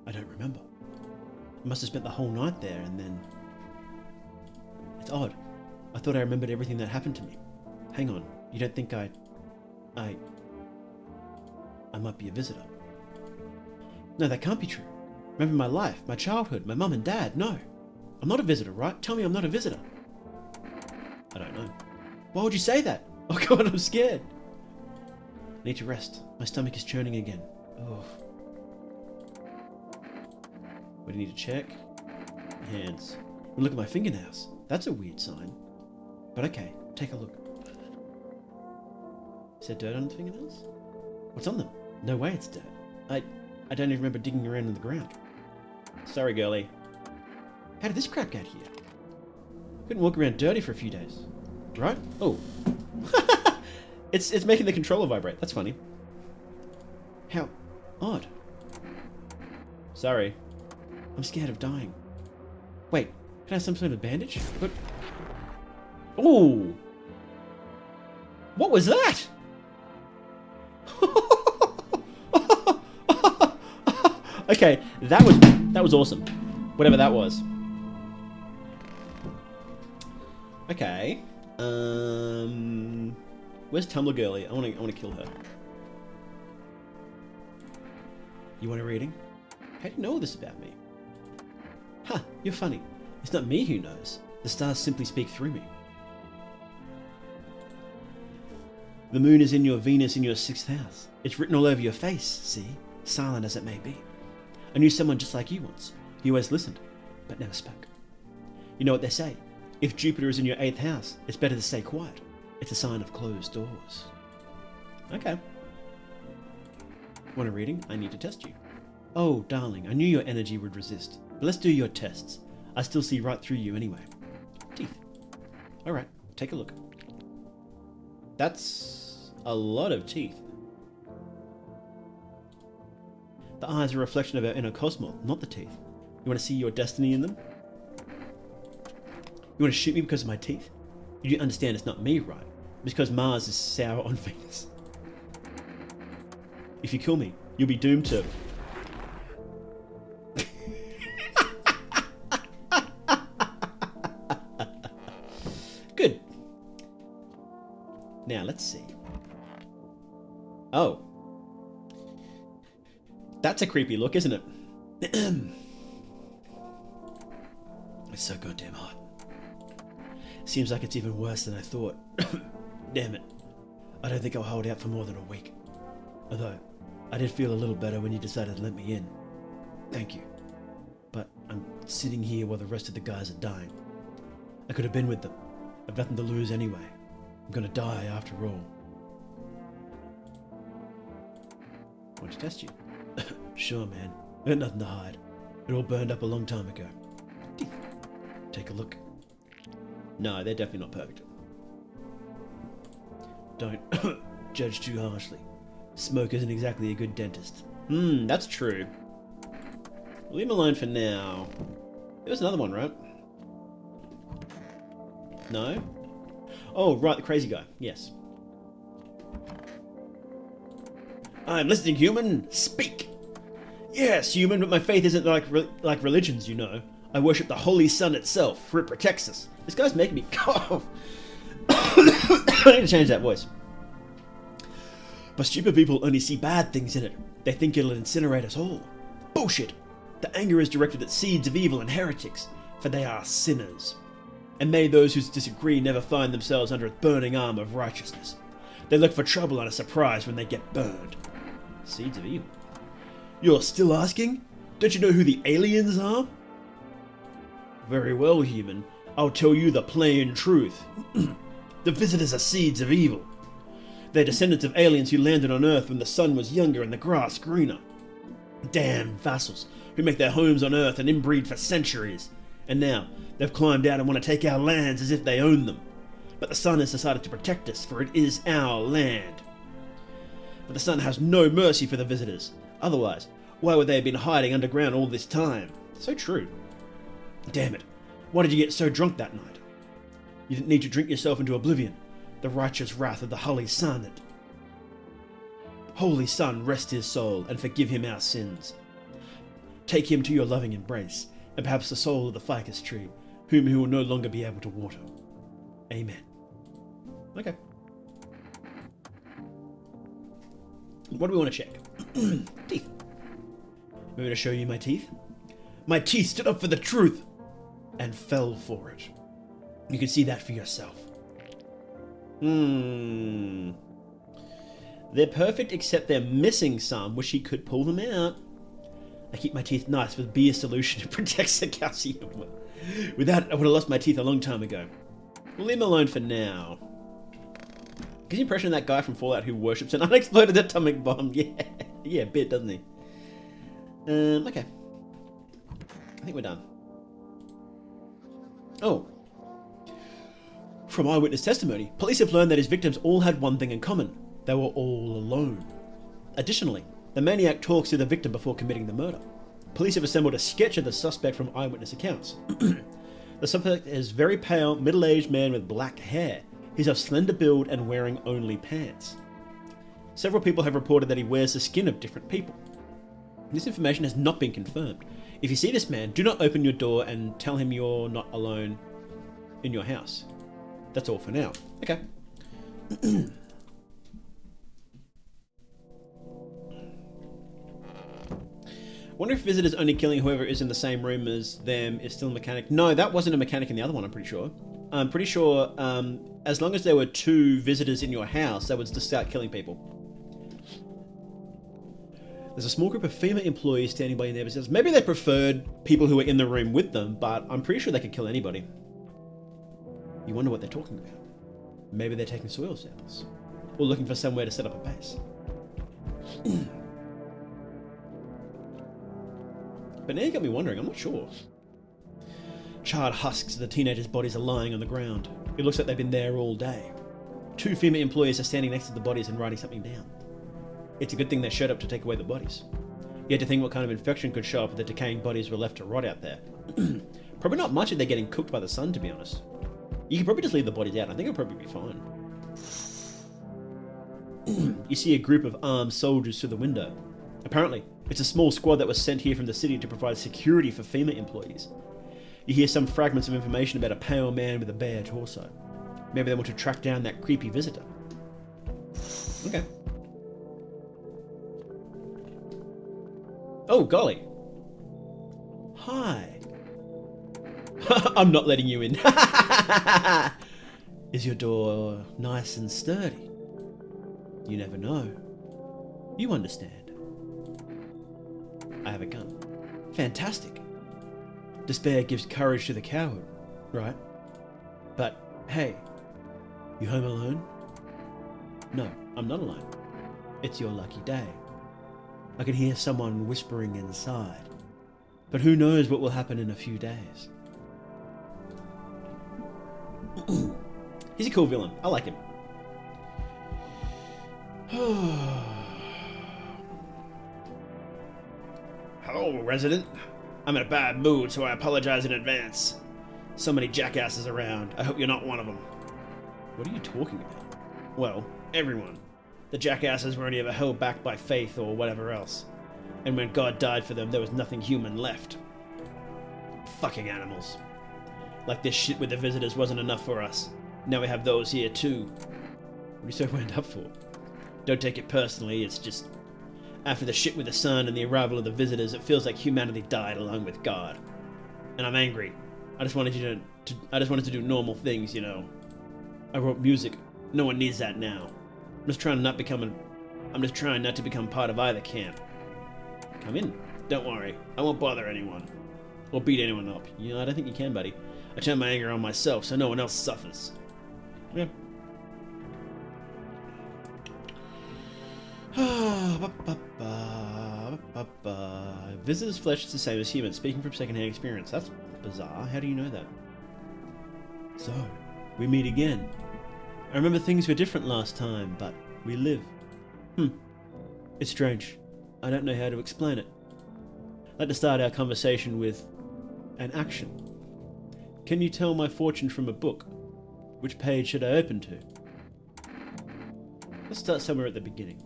I don't remember. I must have spent the whole night there, and then... It's odd. I thought I remembered everything that happened to me. Hang on, you don't think I might be a visitor? No, that can't be true. Remember my life, my childhood, my mum and dad. No. I'm not a visitor, right? Tell me I'm not a visitor. I don't know. Why would you say that? Oh god, I'm scared. I need to rest. My stomach is churning again. Oh. What do you need to check? Hands. Well, look at my fingernails. That's a weird sign. But okay, take a look. Is there dirt on the fingernails? What's on them? No way it's dirt. I don't even remember digging around in the ground. Sorry, girlie. How did this crap get here? Couldn't walk around dirty for a few days. Right? Oh. It's making the controller vibrate. That's funny. How odd. Sorry. I'm scared of dying. Wait, can I have some sort of bandage? But... Ooh! What was that? Okay, that was awesome. Whatever that was. Okay. Where's Tumblr Girlie? I want to kill her. You want a reading? How do you know all this about me? Huh, you're funny. It's not me who knows. The stars simply speak through me. The moon is in your Venus in your 6th house. It's written all over your face, see? Silent as it may be. I knew someone just like you once. He always listened, but never spoke. You know what they say? If Jupiter is in your 8th house, it's better to stay quiet. It's a sign of closed doors. Okay. Want a reading? I need to test you. Oh, darling, I knew your energy would resist. But let's do your tests. I still see right through you anyway. Teeth. Alright, take a look. That's a lot of teeth. The eyes are a reflection of our inner cosmos, not the teeth. You want to see your destiny in them? You want to shoot me because of my teeth? You do understand it's not me, right? It's because Mars is sour on Venus. If you kill me, you'll be doomed to... Good. Now, let's see. Oh. That's a creepy look, isn't it? It's so goddamn hot. Seems like it's even worse than I thought. Damn it. I don't think I'll hold out for more than a week. Although, I did feel a little better when you decided to let me in. Thank you. But I'm sitting here while the rest of the guys are dying. I could have been with them. I've nothing to lose anyway. I'm gonna die after all. I want to test you. Sure, man. I got nothing to hide. It all burned up a long time ago. Take a look. No, they're definitely not perfect. Don't judge too harshly. Smoke isn't exactly a good dentist. That's true. Leave him alone for now. There was another one, right? No? Oh, right, the crazy guy. Yes. I'm listening, human. Speak. Yes, human, but my faith isn't like religions, you know. I worship the holy sun itself, for it protects us. This guy's making me cough. I need to change that voice. But stupid people only see bad things in it. They think it'll incinerate us all. Bullshit. The anger is directed at seeds of evil and heretics, for they are sinners. And may those who disagree never find themselves under its burning arm of righteousness. They look for trouble and are surprised when they get burned. Seeds of evil. You're still asking? Don't you know who the aliens are? Very well, human. I'll tell you the plain truth. The visitors are seeds of evil. They're descendants of aliens who landed on Earth when the sun was younger and the grass greener. Damn vassals who make their homes on Earth and inbreed for centuries. And now, they've climbed out and want to take our lands as if they own them. But the sun has decided to protect us, for it is our land. But the sun has no mercy for the visitors. Otherwise, why would they have been hiding underground all this time? So true. Damn it. Why did you get so drunk that night? You didn't need to drink yourself into oblivion. The righteous wrath of the Holy Sun. Holy Sun, rest his soul and forgive him our sins. Take him to your loving embrace, and perhaps the soul of the ficus tree, whom he will no longer be able to water. Amen. Okay. What do we want to check? Teeth. I'm going to show you my teeth. My teeth stood up for the truth and fell for it. You can see that for yourself. They're perfect except they're missing some. Wish he could pull them out. I keep my teeth nice with beer solution. It protects the calcium. Without it, I would have lost my teeth a long time ago. We'll leave him alone for now. Gives the impression of that guy from Fallout who worships an unexploded atomic bomb. Yeah, a bit, doesn't he? Okay. I think we're done. Oh. From eyewitness testimony, police have learned that his victims all had one thing in common. They were all alone. Additionally, the maniac talks to the victim before committing the murder. Police have assembled a sketch of the suspect from eyewitness accounts. The suspect is a very pale, middle-aged man with black hair. He's of slender build and wearing only pants. Several people have reported that he wears the skin of different people. This information has not been confirmed. If you see this man, do not open your door and tell him you're not alone in your house. That's all for now. Okay. Wonder if visitors only killing whoever is in the same room as them is still a mechanic. No, that wasn't a mechanic in the other one, I'm pretty sure. I'm pretty sure as long as there were 2 visitors in your house, that would just start killing people. There's a small group of female employees standing by in their visitors. Maybe they preferred people who were in the room with them, but I'm pretty sure they could kill anybody. You wonder what they're talking about. Maybe they're taking soil samples. Or looking for somewhere to set up a base. But now you got me wondering, I'm not sure. Charred husks of the teenagers' bodies are lying on the ground. It looks like they've been there all day. 2 female employees are standing next to the bodies and writing something down. It's a good thing they showed up to take away the bodies. You had to think what kind of infection could show up if the decaying bodies were left to rot out there. Probably not much if they're getting cooked by the sun, to be honest. You could probably just leave the bodies out. I think it'll probably be fine. You see a group of armed soldiers through the window. Apparently, it's a small squad that was sent here from the city to provide security for female employees. You hear some fragments of information about a pale man with a bare torso. Maybe they want to track down that creepy visitor. Okay. Oh, golly. Hi. I'm not letting you in. Is your door nice and sturdy? You never know. You understand. I have a gun. Fantastic. Despair gives courage to the coward, right? But, hey, you home alone? No, I'm not alone. It's your lucky day. I can hear someone whispering inside. But who knows what will happen in a few days. He's a cool villain. I like him. Hello, resident. I'm in a bad mood, so I apologize in advance. So many jackasses around. I hope you're not one of them. What are you talking about? Well, everyone. The jackasses were only ever held back by faith or whatever else. And when God died for them, there was nothing human left. Fucking animals. Like this shit with the visitors wasn't enough for us. Now we have those here too. What are you so wound up for? Don't take it personally, it's just... After the shit with the sun and the arrival of the visitors, it feels like humanity died along with God. And I'm angry. I just wanted to do normal things, you know. I wrote music. No one needs that now. I'm just trying not to become part of either camp. Come in. Don't worry. I won't bother anyone. Or beat anyone up. You know, I don't think you can, buddy. I turn my anger on myself so no one else suffers. Yeah. Visitors' flesh is the same as humans, speaking from secondhand experience. That's bizarre. How do you know that? So, we meet again. I remember things were different last time, but we live. It's strange. I don't know how to explain it. I'd like to start our conversation with an action. Can you tell my fortune from a book? Which page should I open to? Let's start somewhere at the beginning.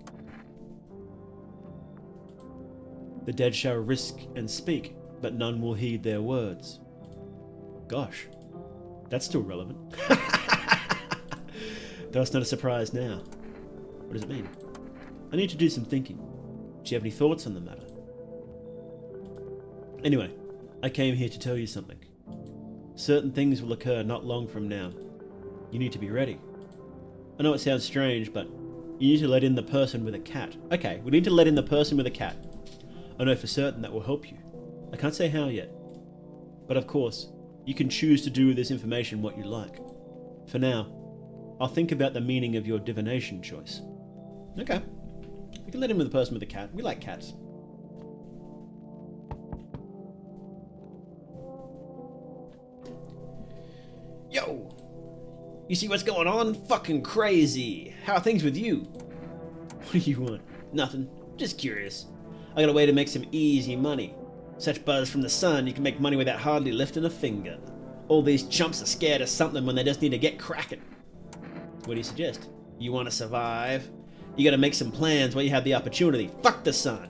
The dead shall risk and speak, but none will heed their words. Gosh, that's still relevant. Though it's not a surprise now. What does it mean? I need to do some thinking. Do you have any thoughts on the matter? Anyway, I came here to tell you something. Certain things will occur not long from now. You need to be ready. I know it sounds strange, but you need to let in the person with a cat. Okay, we need to let in the person with a cat. I know for certain that will help you. I can't say how yet. But of course, you can choose to do with this information what you like. For now, I'll think about the meaning of your divination choice. Okay. We can let in with the person with the cat. We like cats. Yo! You see what's going on? Fucking crazy! How are things with you? What do you want? Nothing. Just curious. I got a way to make some easy money. Such buzz from the sun, you can make money without hardly lifting a finger. All these chumps are scared of something when they just need to get cracking. What do you suggest? You want to survive? You gotta make some plans while you have the opportunity. Fuck the sun!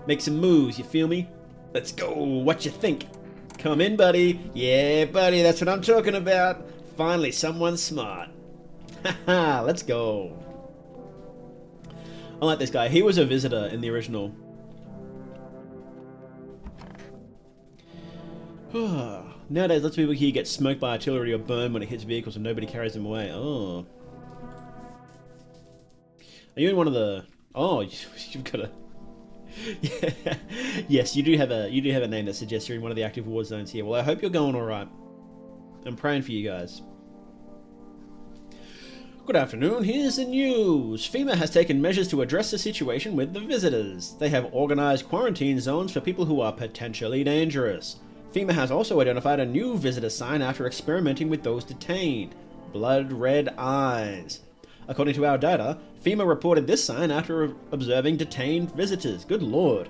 Make some moves, you feel me? Let's go, what you think? Come in, buddy. Yeah, buddy, that's what I'm talking about. Finally, someone smart. Haha, let's go. I like this guy. He was a visitor in the original. Nowadays, lots of people here get smoked by artillery or burned when it hits vehicles and nobody carries them away. Oh. Are you in one of the... Oh, you've got a... Yeah. Yes, you do have a name that suggests you're in one of the active war zones here. Well, I hope you're going alright. I'm praying for you guys. Good afternoon, here's the news. FEMA has taken measures to address the situation with the visitors. They have organised quarantine zones for people who are potentially dangerous. FEMA has also identified a new visitor sign after experimenting with those detained. Blood red eyes. According to our data, FEMA reported this sign after observing detained visitors. Good lord.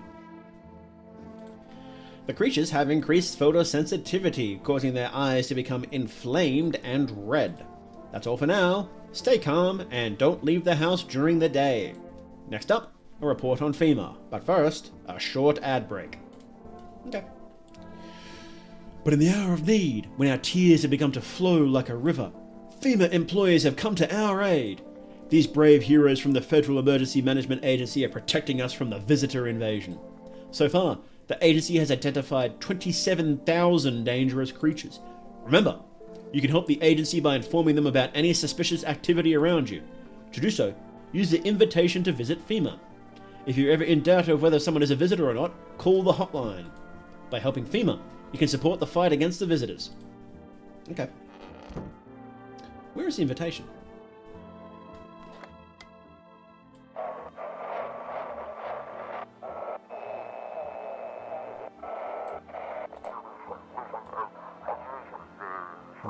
The creatures have increased photosensitivity, causing their eyes to become inflamed and red. That's all for now. Stay calm and don't leave the house during the day. Next up, a report on FEMA. But first, a short ad break. Okay. But in the hour of need, when our tears have begun to flow like a river, FEMA employees have come to our aid. These brave heroes from the Federal Emergency Management Agency are protecting us from the visitor invasion. So far, the agency has identified 27,000 dangerous creatures. Remember, you can help the agency by informing them about any suspicious activity around you. To do so, use the invitation to visit FEMA. If you're ever in doubt of whether someone is a visitor or not, call the hotline. By helping FEMA, you can support the fight against the visitors. Okay. Where is the invitation?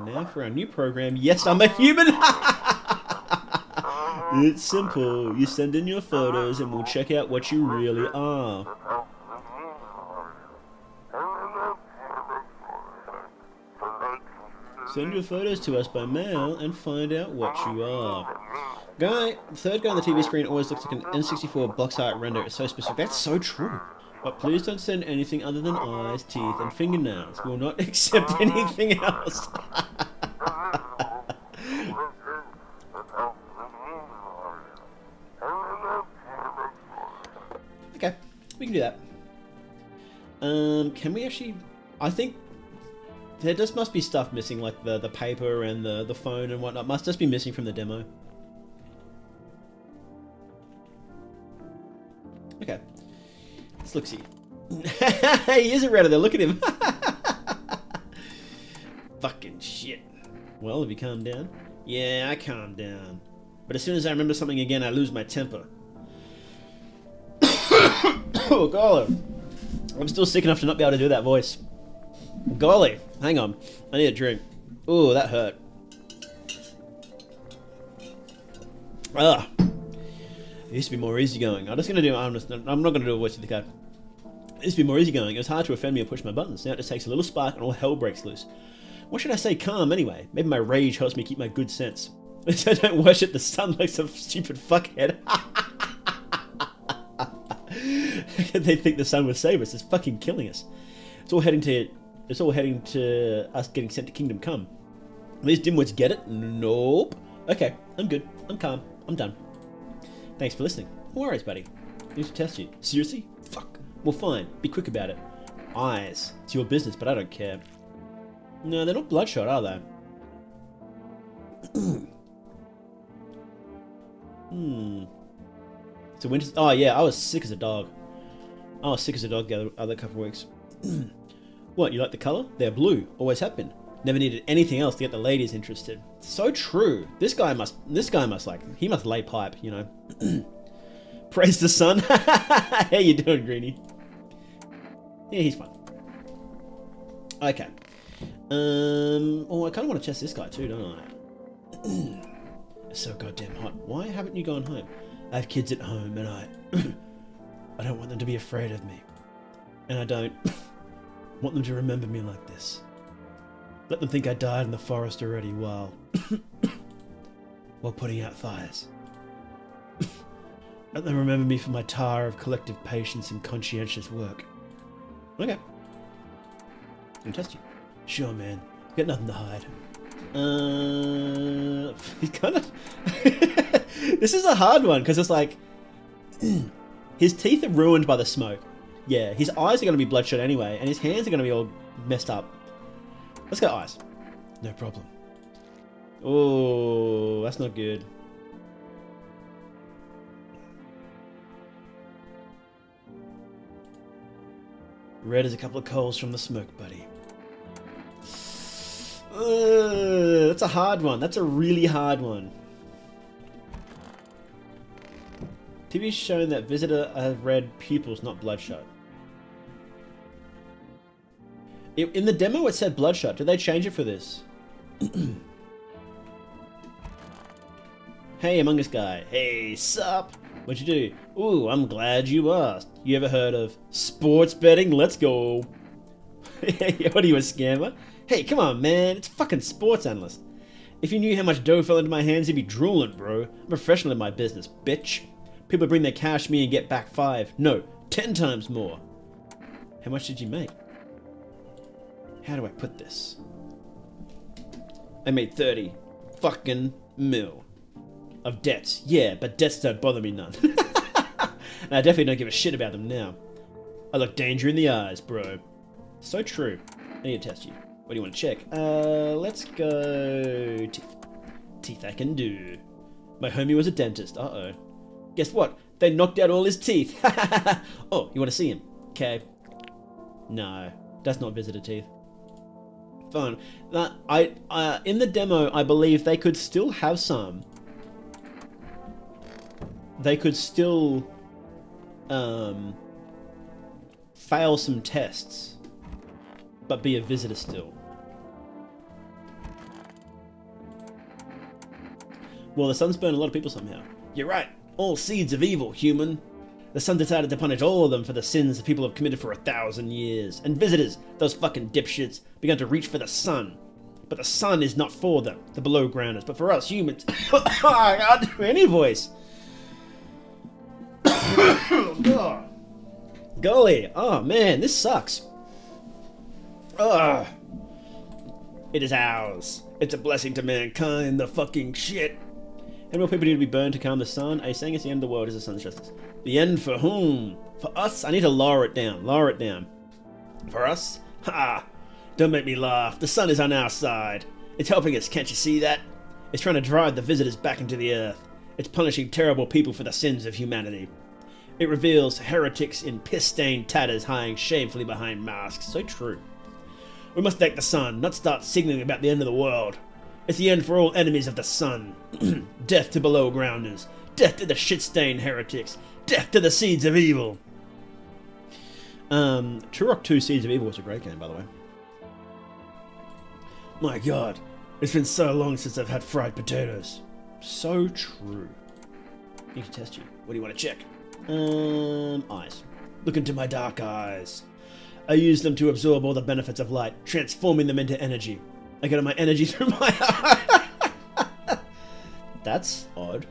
Now for our new program. Yes, I'm a human! It's simple. You send in your photos and we'll check out what you really are. Send your photos to us by mail and find out what you are. The third guy on the TV screen always looks like an N64 box art render. It's so specific. That's so true. But please don't send anything other than eyes, teeth, and fingernails. We will not accept anything else. Okay, we can do that. Can we actually... I think there just must be stuff missing, like the paper and the phone and whatnot. Must just be missing from the demo. Okay. Let's look see. He is a redder there, look at him. Fucking shit. Well, have you calmed down? Yeah, I calmed down. But as soon as I remember something again, I lose my temper. Oh, golly. I'm still sick enough to not be able to do that voice. Golly. Hang on. I need a drink. Ooh, that hurt. Ugh. It used to be more easygoing. I'm not gonna do a voice of the cat. It used to be more easygoing. It was hard to offend me or push my buttons. Now it just takes a little spark and all hell breaks loose. Why should I say calm anyway? Maybe my rage helps me keep my good sense. I don't worship the sun like some stupid fuckhead. They think the sun will save us. It's fucking killing us. It's all heading to us getting sent to Kingdom Come. These dimwits get it? Nope. Okay, I'm good. I'm calm. I'm done. Thanks for listening. No worries, buddy. I need to test you. Seriously? Fuck. Well, fine. Be quick about it. Eyes. It's your business, but I don't care. No, they're not bloodshot, are they? It's a winter... Oh, yeah, I was sick as a dog. I was sick as a dog the other couple of weeks. What, you like the colour? They're blue. Always have been. Never needed anything else to get the ladies interested. So true. This guy must he must lay pipe, you know. Praise the sun. How you doing, Greenie? Yeah, he's fine. Okay. Oh, I kind of want to test this guy too, don't I? It's so goddamn hot. Why haven't you gone home? I have kids at home, and I don't want them to be afraid of me. And I don't want them to remember me like this. Let them think I died in the forest already while putting out fires. Let them remember me for my tire of collective patience and conscientious work. Okay. I'll test you. Sure, man. Got nothing to hide. He's kind of... This is a hard one, because it's like... His teeth are ruined by the smoke. Yeah, his eyes are going to be bloodshot anyway, and his hands are going to be all messed up. Let's go eyes. No problem. Oh, that's not good. Red as a couple of coals from the smoke, buddy. That's a hard one. That's a really hard one. TV's shown that visitor have red pupils, not bloodshot. In the demo it said bloodshot. Did they change it for this? Hey, Among Us guy. Hey, sup? What'd you do? Ooh, I'm glad you asked. You ever heard of sports betting? Let's go. What are you, a scammer? Hey, come on, man. It's fucking sports analyst. If you knew how much dough fell into my hands, you'd be drooling, bro. I'm a professional in my business, bitch. People bring their cash to me and get back 5. No, 10 times more. How much did you make? How do I put this? I made 30 fucking mil of debts. Yeah, but debts don't bother me none. And I definitely don't give a shit about them now. I look danger in the eyes, bro. So true. I need to test you. What do you want to check? Let's go... Teeth. Teeth I can do. My homie was a dentist. Uh-oh. Guess what? They knocked out all his teeth. Oh, you want to see him? Okay. No, that's not visitor teeth. Fine. In the demo, I believe they could still have some. They could still fail some tests, but be a visitor still. Well, the sun's burned a lot of people somehow. You're right. All seeds of evil, human. The sun decided to punish all of them for the sins the people have committed for 1,000 years. And visitors, those fucking dipshits, began to reach for the sun. But the sun is not for them, the below grounders, but for us humans. I can't do any voice. Golly, oh man, this sucks. Ugh. It is ours. It's a blessing to mankind, the fucking shit. How more people need to be burned to calm the sun? Are you saying it's the end of the world? Is the sun's justice? The end for whom? For us? I need to lower it down. Lower it down. For us? Ha! Don't make me laugh. The sun is on our side. It's helping us, can't you see that? It's trying to drive the visitors back into the earth. It's punishing terrible people for the sins of humanity. It reveals heretics in piss-stained tatters hiding shamefully behind masks. So true. We must thank the sun, not start signaling about the end of the world. It's the end for all enemies of the sun. Death to below grounders. Death to the shit-stained heretics. Death to the seeds of evil. Turok 2 Seeds of Evil was a great game, by the way. My god, it's been so long since I've had fried potatoes. So true. Need to test you. What do you want to check? Eyes. Look into my dark eyes. I use them to absorb all the benefits of light, transforming them into energy. I get my energy through my eye. That's odd.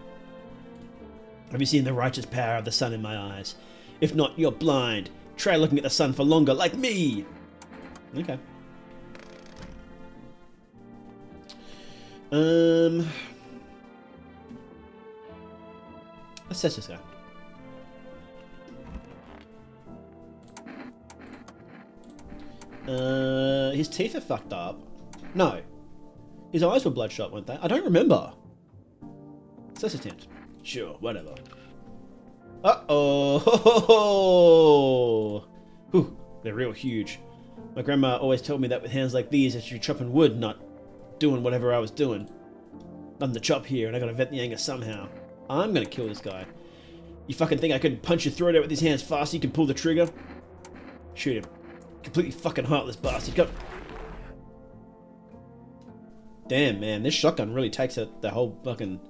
Have you seen the righteous power of the sun in my eyes? If not, you're blind. Try looking at the sun for longer, like me. Okay. Let's test this guy. His teeth are fucked up. No. His eyes were bloodshot, weren't they? I don't remember. Let's attempt. Sure, whatever. Uh-oh! Whew, they're real huge. My grandma always told me that with hands like these, I should be chopping wood, not doing whatever I was doing. I'm the chop here, and I gotta vent the anger somehow. I'm gonna kill this guy. You fucking think I couldn't punch your throat out with these hands fast so you can pull the trigger? Shoot him. Completely fucking heartless bastard. Go. Damn, man, this shotgun really takes out the whole fucking...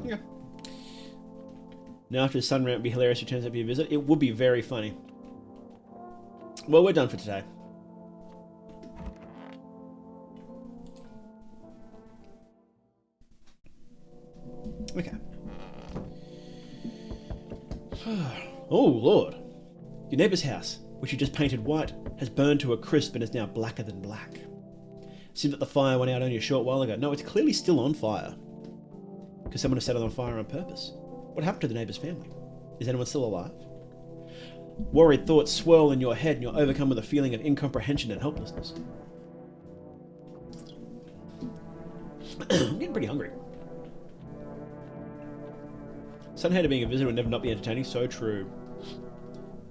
Yeah. Now after the sun rant would be hilarious, returns up your visit. It would be very funny. Well, we're done for today. Okay. Oh, Lord. Your neighbour's house, which you just painted white, has burned to a crisp and is now blacker than black. Seems that the fire went out only a short while ago. No, it's clearly still on fire. Because someone has set it on fire on purpose. What happened to the neighbour's family? Is anyone still alive? Worried thoughts swirl in your head and you're overcome with a feeling of incomprehension and helplessness. I'm getting pretty hungry. Sun hater being a visitor would never not be entertaining. So true.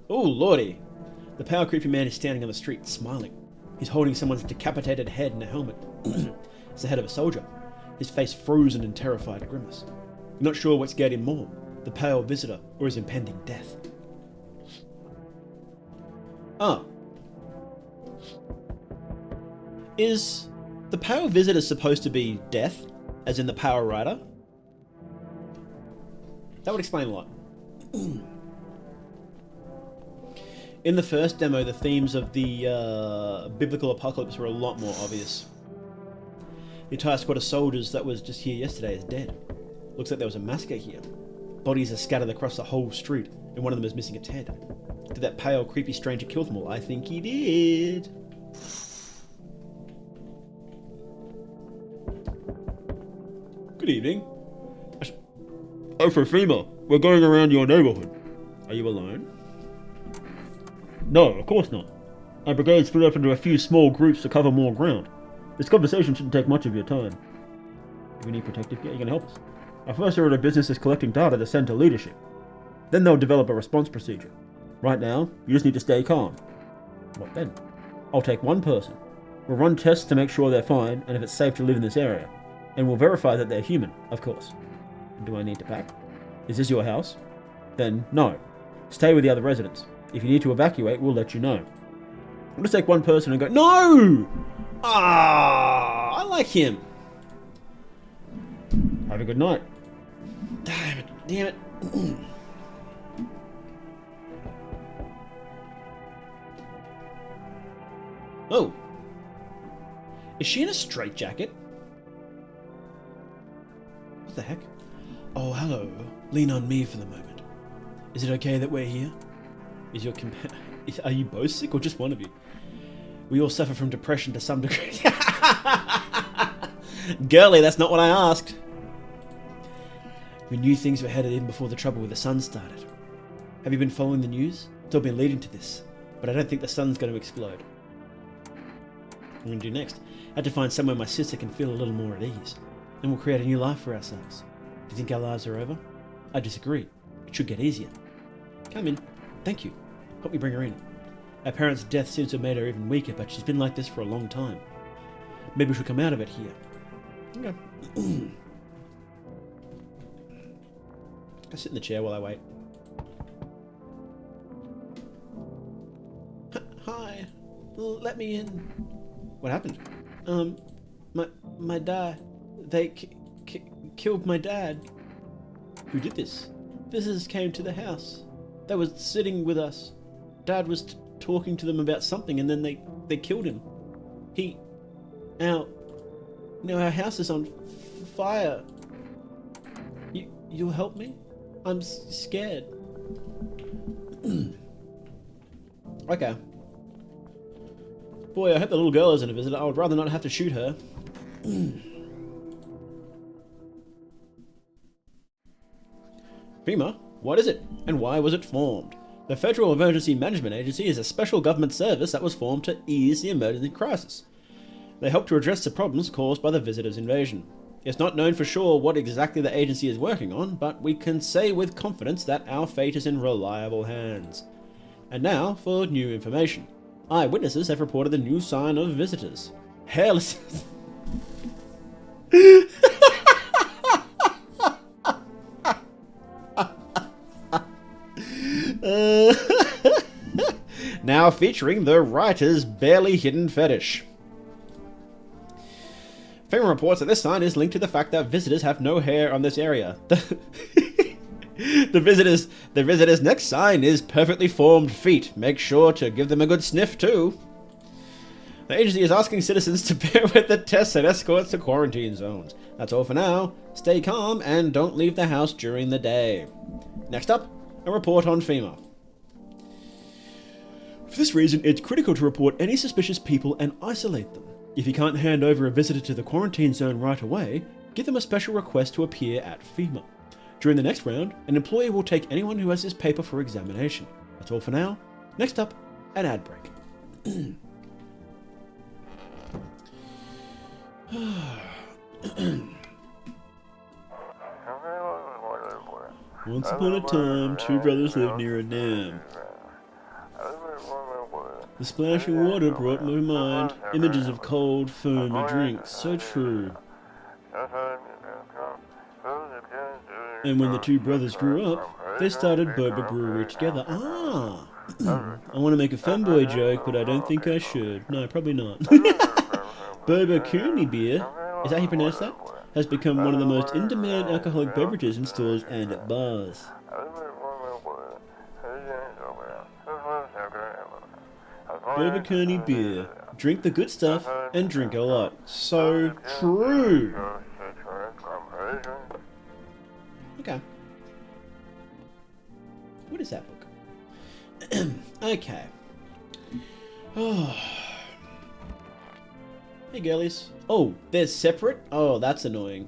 Oh, lordy. The pale, creepy man is standing on the street, smiling. He's holding someone's decapitated head in a helmet. It's the head of a soldier, his face frozen in terrified grimace. You're not sure what scared him more, the pale visitor or his impending death. Ah. Is the pale visitor supposed to be death, as in the Power Rider? That would explain a lot. In the first demo, the themes of the biblical apocalypse were a lot more obvious. The entire squad of soldiers that was just here yesterday is dead. Looks like there was a massacre here. Bodies are scattered across the whole street, and one of them is missing its head. Did that pale, creepy stranger kill them all? I think he did. Good evening. Oh, for FEMA, we're going around your neighbourhood. Are you alone? No, of course not. Our brigade split up into a few small groups to cover more ground. This conversation shouldn't take much of your time. Do we need protective gear? Are you going to help us? Our first order of business is collecting data to send to leadership. Then they'll develop a response procedure. Right now, you just need to stay calm. What then? I'll take one person. We'll run tests to make sure they're fine and if it's safe to live in this area. And we'll verify that they're human, of course. Do I need to pack? Is this your house? Then, no. Stay with the other residents. If you need to evacuate, we'll let you know. I'll just take one person and go, no! Ah, I like him. Have a good night. Damn it, damn it. Oh. Is she in a straitjacket? What the heck? Oh, hello. Lean on me for the moment. Is it okay that we're here? Is your are you both sick or just one of you? We all suffer from depression to some degree. Girly, that's not what I asked. We knew things were headed in before the trouble with the sun started. Have you been following the news? It's all been leading to this, but I don't think the sun's going to explode. What I'm going to do next? I had to find somewhere my sister can feel a little more at ease. Then we'll create a new life for ourselves. Do you think our lives are over? I disagree. It should get easier. Come in. Thank you. Help me bring her in. Our parents' death seems to have made her even weaker, but she's been like this for a long time. Maybe we should come out of it here. Okay. I sit in the chair while I wait. Hi. Let me in. What happened? My dad. They killed my dad. Who did this? Visitors came to the house. They were sitting with us. Dad was talking to them about something and then they killed him. Our house is on fire. You'll help me? I'm scared. Okay. Boy, I hope the little girl isn't a visitor. I would rather not have to shoot her. FEMA? What is it? And why was it formed? The Federal Emergency Management Agency is a special government service that was formed to ease the emergency crisis. They help to address the problems caused by the visitors' invasion. It's not known for sure what exactly the agency is working on, but we can say with confidence that our fate is in reliable hands. And now for new information. Eyewitnesses have reported a new sign of visitors. Hairless... Now featuring the writer's barely hidden fetish. FEMA reports that this sign is linked to the fact that visitors have no hair on this area. The visitor's next sign is perfectly formed feet. Make sure to give them a good sniff too. The agency is asking citizens to bear with the tests and escorts to quarantine zones. That's all for now. Stay calm and don't leave the house during the day. Next up, a report on FEMA. For this reason, it's critical to report any suspicious people and isolate them. If you can't hand over a visitor to the quarantine zone right away, give them a special request to appear at FEMA. During the next round, an employee will take anyone who has this paper for examination. That's all for now. Next up, an ad break. Once upon a time, two brothers lived near a dam. The splashing water brought to my mind images of cold, foamy drinks. So true. And when the two brothers grew up, they started Boba Brewery together. I want to make a femboy joke, but I don't think I should. No, probably not. Boba Cooney beer, is that how you pronounce that? Has become one of the most in-demand alcoholic beverages in stores and at bars. Boba Cooney beer. Drink the good stuff and drink a lot. So true. Okay. What is that book? Okay. Oh. Hey girlies. Oh, they're separate? Oh, that's annoying.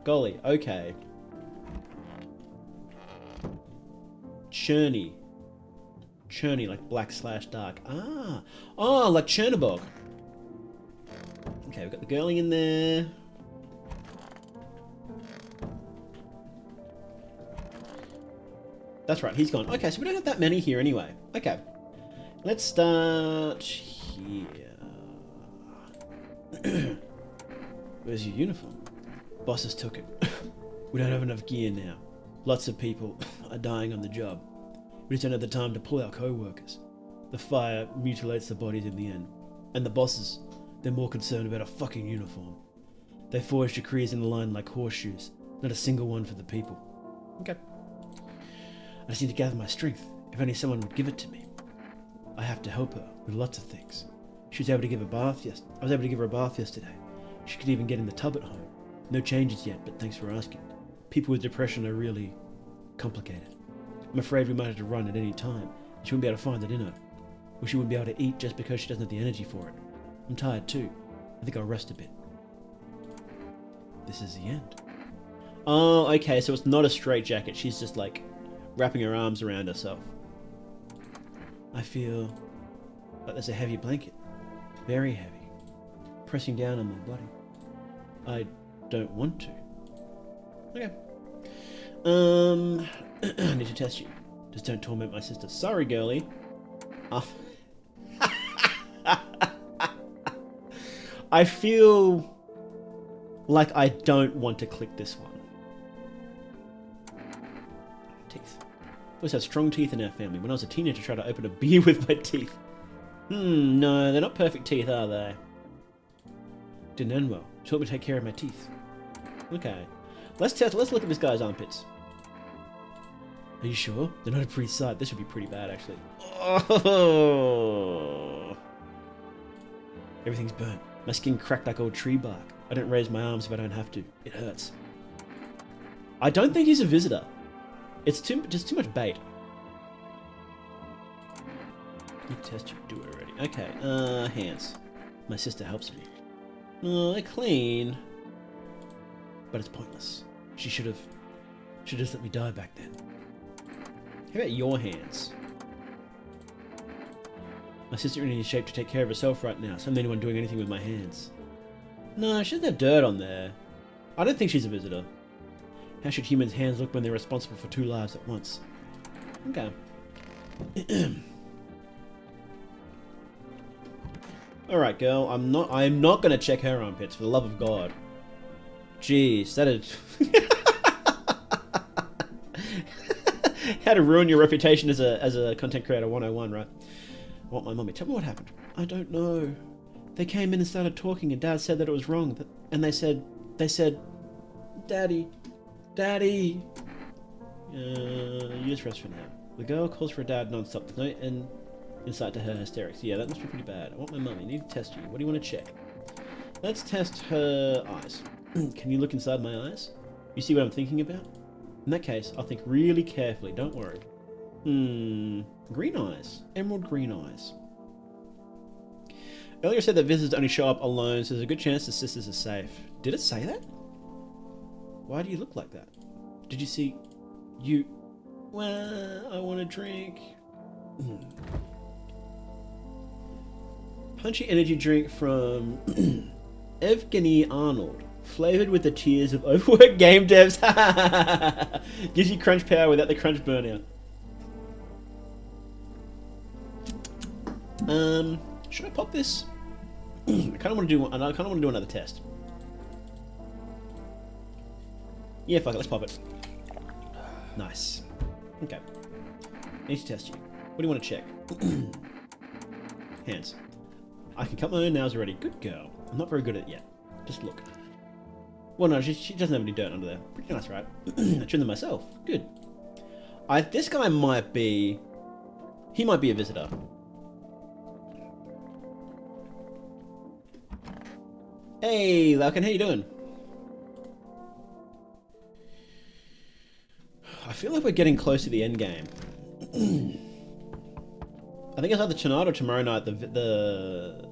Golly, okay. Churny. Churny, like black/dark. Oh, like Chernobog. Okay, we've got the girlie in there. That's right, he's gone. Okay, so we don't have that many here anyway. Okay. Let's start here. Where's your uniform? Bosses took it. We don't have enough gear now. Lots of people are dying on the job. We just don't have the time to pull our co-workers. The fire mutilates the bodies in the end. And the bosses, they're more concerned about a fucking uniform. They forge decrees in the line like horseshoes. Not a single one for the people. Okay. I just need to gather my strength. If only someone would give it to me. I have to help her with lots of things. She was able to give a bath I was able to give her a bath yesterday. She could even get in the tub at home. No changes yet, but thanks for asking. People with depression are really complicated. I'm afraid we might have to run at any time. She wouldn't be able to find the dinner. Or she wouldn't be able to eat just because she doesn't have the energy for it. I'm tired too. I think I'll rest a bit. This is the end. Oh, okay, so it's not a straitjacket. She's just like wrapping her arms around herself. I feel like there's a heavy blanket. Very heavy. Pressing down on my body. I don't want to. Okay. I need to test you. Just don't torment my sister. Sorry, girlie. I feel like I don't want to click this one. Teeth. We always had strong teeth in our family. When I was a teenager, I tried to open a beer with my teeth. No, they're not perfect teeth, are they? Didn't end well. She helped me take care of my teeth. Okay. Let's look at this guy's armpits. Are you sure? They're not a pretty sight. This would be pretty bad, actually. Oh. Everything's burnt. My skin cracked like old tree bark. I don't raise my arms if I don't have to. It hurts. I don't think he's a visitor. It's just too much bait. You test you do it already. Okay, hands. My sister helps me. Oh, they're clean. But it's pointless. She should have just let me die back then. How about your hands? My sister isn't in shape to take care of herself right now, so I'm the only one doing anything with my hands. No, she doesn't have dirt on there. I don't think she's a visitor. How should humans' hands look when they're responsible for 2 lives at once? Okay. Alright, girl. I'm not gonna check her armpits, for the love of God. Jeez, that is... How to ruin your reputation as a content creator 101, right? I want my mummy. Tell me what happened. I don't know. They came in and started talking, and Dad said that it was wrong. And they said, Daddy. You just rest for now. The girl calls for her dad non-stop. There's no end insight to her hysterics. Yeah, that must be pretty bad. I want my mummy. I need to test you. What do you want to check? Let's test her eyes. Can you look inside my eyes? You see what I'm thinking about? In that case, I'll think really carefully. Don't worry. Green eyes. Emerald green eyes. Earlier said that visitors only show up alone, so there's a good chance the sisters are safe. Did it say that? Why do you look like that? Did you see... You... Well, I want a drink. Punchy energy drink from Evgeny Arnold. Flavored with the tears of overworked game devs. Gives you crunch power without the crunch burnout. Should I pop this? I kind of want to do another test. Yeah, fuck it, let's pop it. Nice. Okay. I need to test you. What do you want to check? Hands. I can cut my own nails already. Good girl. I'm not very good at it yet. Just look. Well, no, she doesn't have any dirt under there. Pretty nice, right? I trimmed them myself. Good. This guy might be... He might be a visitor. Hey, Larkin, how you doing? I feel like we're getting close to the end game. I think it's either tonight or tomorrow night the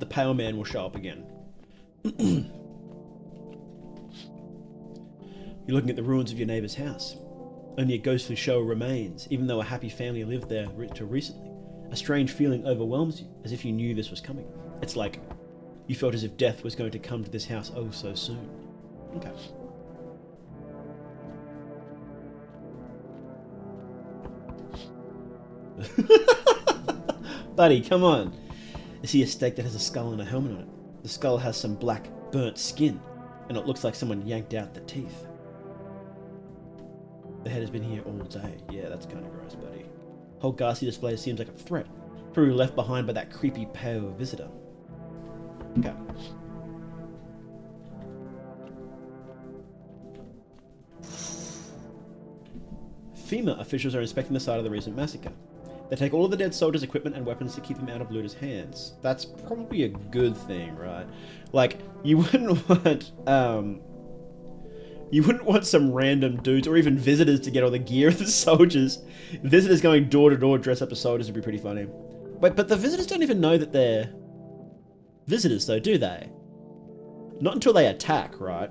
pale man will show up again. You're looking at the ruins of your neighbour's house. Only a ghostly show remains, even though a happy family lived there till recently. A strange feeling overwhelms you, as if you knew this was coming. It's like you felt as if death was going to come to this house oh so soon. Okay. Buddy, come on. I see a stake that has a skull and a helmet on it. The skull has some black, burnt skin, and it looks like someone yanked out the teeth. The head has been here all day. Yeah, that's kind of gross, buddy. Whole ghastly display seems like a threat, probably left behind by that creepy pale visitor. Okay. FEMA officials are inspecting the site of the recent massacre. They take all of the dead soldiers' equipment and weapons to keep them out of looters' hands. That's probably a good thing, right? Like, you wouldn't want some random dudes or even visitors to get all the gear of the soldiers. Visitors going door to door dressed up as soldiers would be pretty funny. But the visitors don't even know that they're visitors, though, do they? Not until they attack, right?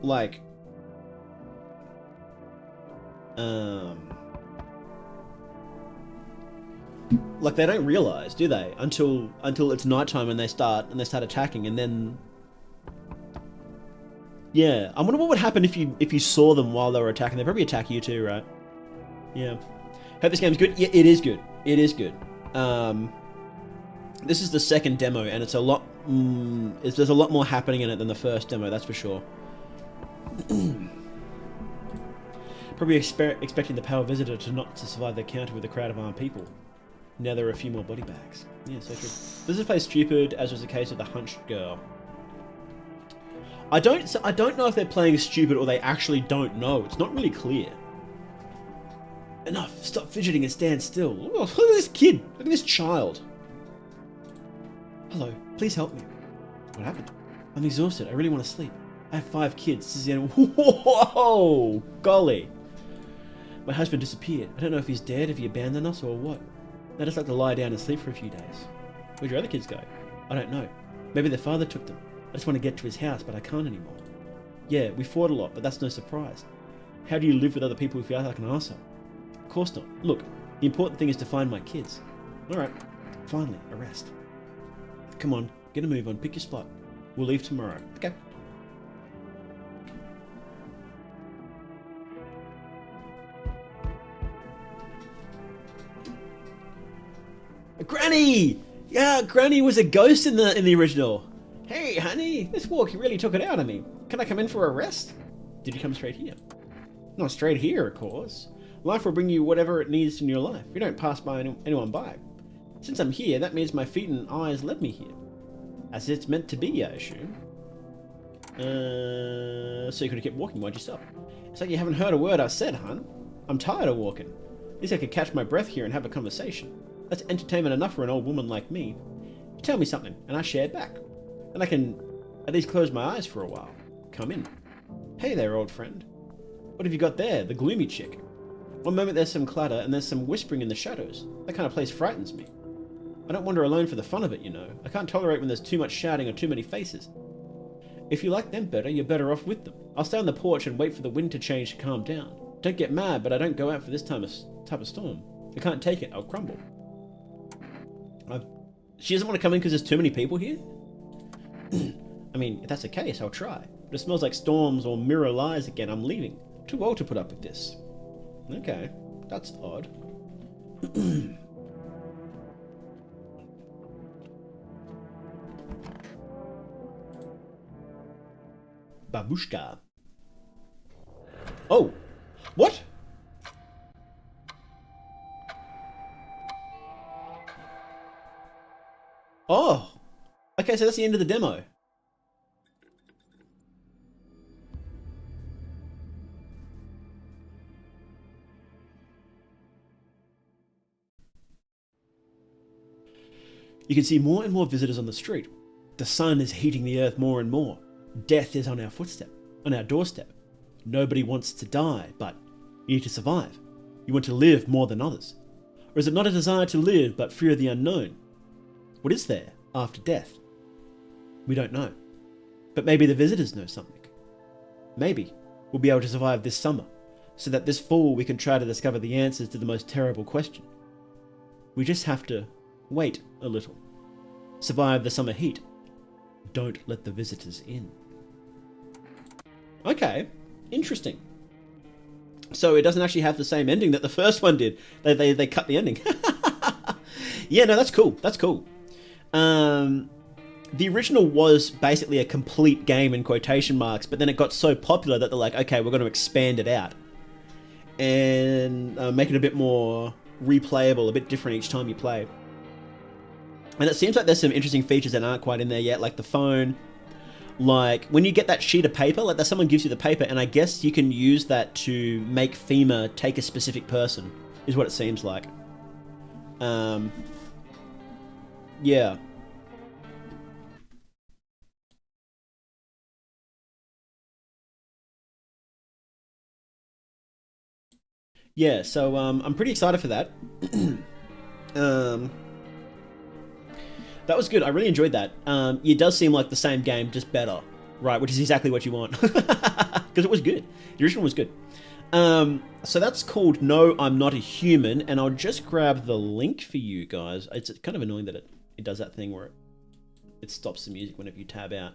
Like, they don't realize, do they? Until it's nighttime and they start attacking, and then, yeah. I wonder what would happen if you saw them while they were attacking. They'd probably attack you too, right? Yeah. Hope this game's good. Yeah, it is good. It is good. This is the second demo, and it's a lot. There's a lot more happening in it than the first demo. That's for sure. Probably expecting the power visitor to not to survive the encounter with a crowd of armed people. Now there are a few more body bags. Yeah, so true. Visitor plays stupid, as was the case with the hunched girl. I don't know if they're playing stupid or they actually don't know. It's not really clear. Enough! Stop fidgeting and stand still. Oh, look at this kid. Look at this child. Hello. Please help me. What happened? I'm exhausted. I really want to sleep. I have 5 kids. This is the end. Whoa! Golly. My husband disappeared. I don't know if he's dead, if he abandoned us, or what. I'd just like to lie down and sleep for a few days. Where'd your other kids go? I don't know. Maybe their father took them. I just want to get to his house, but I can't anymore. Yeah, we fought a lot, but that's no surprise. How do you live with other people if you act like an arsehole? Of course not. Look, the important thing is to find my kids. Alright, finally, a rest. Come on, get a move on, pick your spot. We'll leave tomorrow. Okay. Granny! Yeah, Granny was a ghost in the original. Hey, honey, this walk really took it out of me. Can I come in for a rest? Did you come straight here? Not straight here, of course. Life will bring you whatever it needs in your life. You don't pass by anyone by. Since I'm here, that means my feet and eyes led me here. As it's meant to be, I assume. So you could have kept walking. Why'd you stop? It's like you haven't heard a word I said, hon. I'm tired of walking. At least I could catch my breath here and have a conversation. That's entertainment enough for an old woman like me. You tell me something, and I share back. And I can at least close my eyes for a while. Come in. Hey there, old friend. What have you got there, the gloomy chick? One moment there's some clatter, and there's some whispering in the shadows. That kind of place frightens me. I don't wander alone for the fun of it, you know. I can't tolerate when there's too much shouting or too many faces. If you like them better, you're better off with them. I'll stay on the porch and wait for the wind to change to calm down. Don't get mad, but I don't go out for this type of storm. I can't take it, I'll crumble. She doesn't want to come in because there's too many people here? I mean, if that's the case, I'll try. But it smells like storms or mirror lies again. I'm leaving. Too old to put up with this. Okay, that's odd. Babushka. Oh! What? Oh! Okay, so that's the end of the demo. You can see more and more visitors on the street. The sun is heating the earth more and more. Death is on our footstep, on our doorstep. Nobody wants to die, but you need to survive. You want to live more than others. Or is it not a desire to live, but fear of the unknown? What is there after death? We don't know. But maybe the visitors know something. Maybe we'll be able to survive this summer, so that this fall we can try to discover the answers to the most terrible question. We just have to wait a little. Survive the summer heat. Don't let the visitors in. Okay, interesting. So it doesn't actually have the same ending that the first one did. They cut the ending. Yeah, no, that's cool. That's cool. The original was basically a complete game in quotation marks, but then it got so popular that they're like, okay, we're going to expand it out and make it a bit more replayable, a bit different each time you play. And it seems like there's some interesting features that aren't quite in there yet, like the phone. Like, when you get that sheet of paper, like that someone gives you the paper, and I guess you can use that to make FEMA take a specific person, is what it seems like. Yeah. Yeah, so I'm pretty excited for that. That was good. I really enjoyed that. It does seem like the same game, just better, right? Which is exactly what you want, because it was good. The original was good. So that's called No, I'm Not a Human, and I'll just grab the link for you guys. It's kind of annoying that it does that thing where it stops the music whenever you tab out.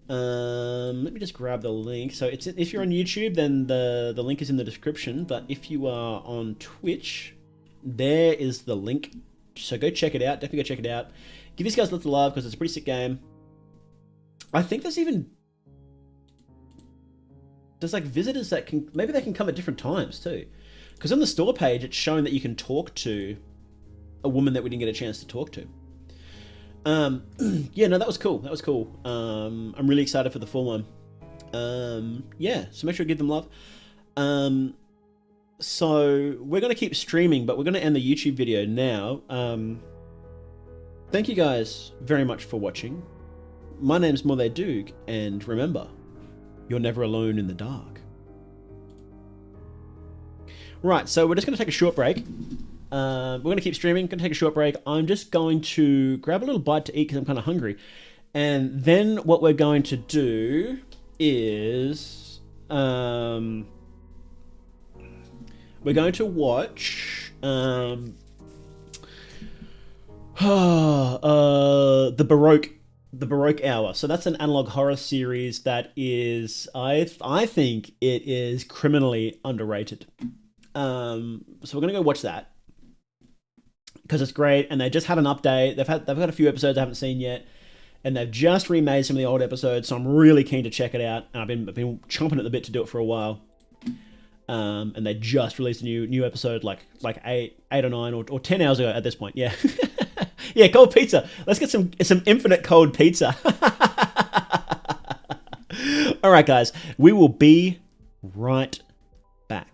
Let me just grab the link. So it's, if you're on YouTube, then the link is in the description, but if you are on Twitch, there is the link. So go check it out. Definitely go check it out. Give these guys lots of love because it's a pretty sick game. I think there's like visitors that can, maybe they can come at different times too. Because on the store page, it's showing that you can talk to a woman that we didn't get a chance to talk to. Yeah, no, that was cool. That was cool. I'm really excited for the full one. Yeah, so make sure to give them love. So we're going to keep streaming, but we're going to end the YouTube video now. Thank you guys very much for watching. My name's Morley Doog, and remember, you're never alone in the dark. Right, so we're just going to take a short break. We're going to keep streaming, going to take a short break. I'm just going to grab a little bite to eat because I'm kind of hungry. And then what we're going to do is... we're going to watch the Baroque Hour. So that's an analog horror series that is, I think it is criminally underrated. So we're gonna go watch that because it's great, and they just had an update. They've got a few episodes I haven't seen yet, and they've just remade some of the old episodes. So I'm really keen to check it out, and I've been chomping at the bit to do it for a while. And they just released a new episode like 8 or 9 or 10 hours ago at this point. Yeah. Yeah, cold pizza. Let's get some infinite cold pizza. All right, guys. We will be right back.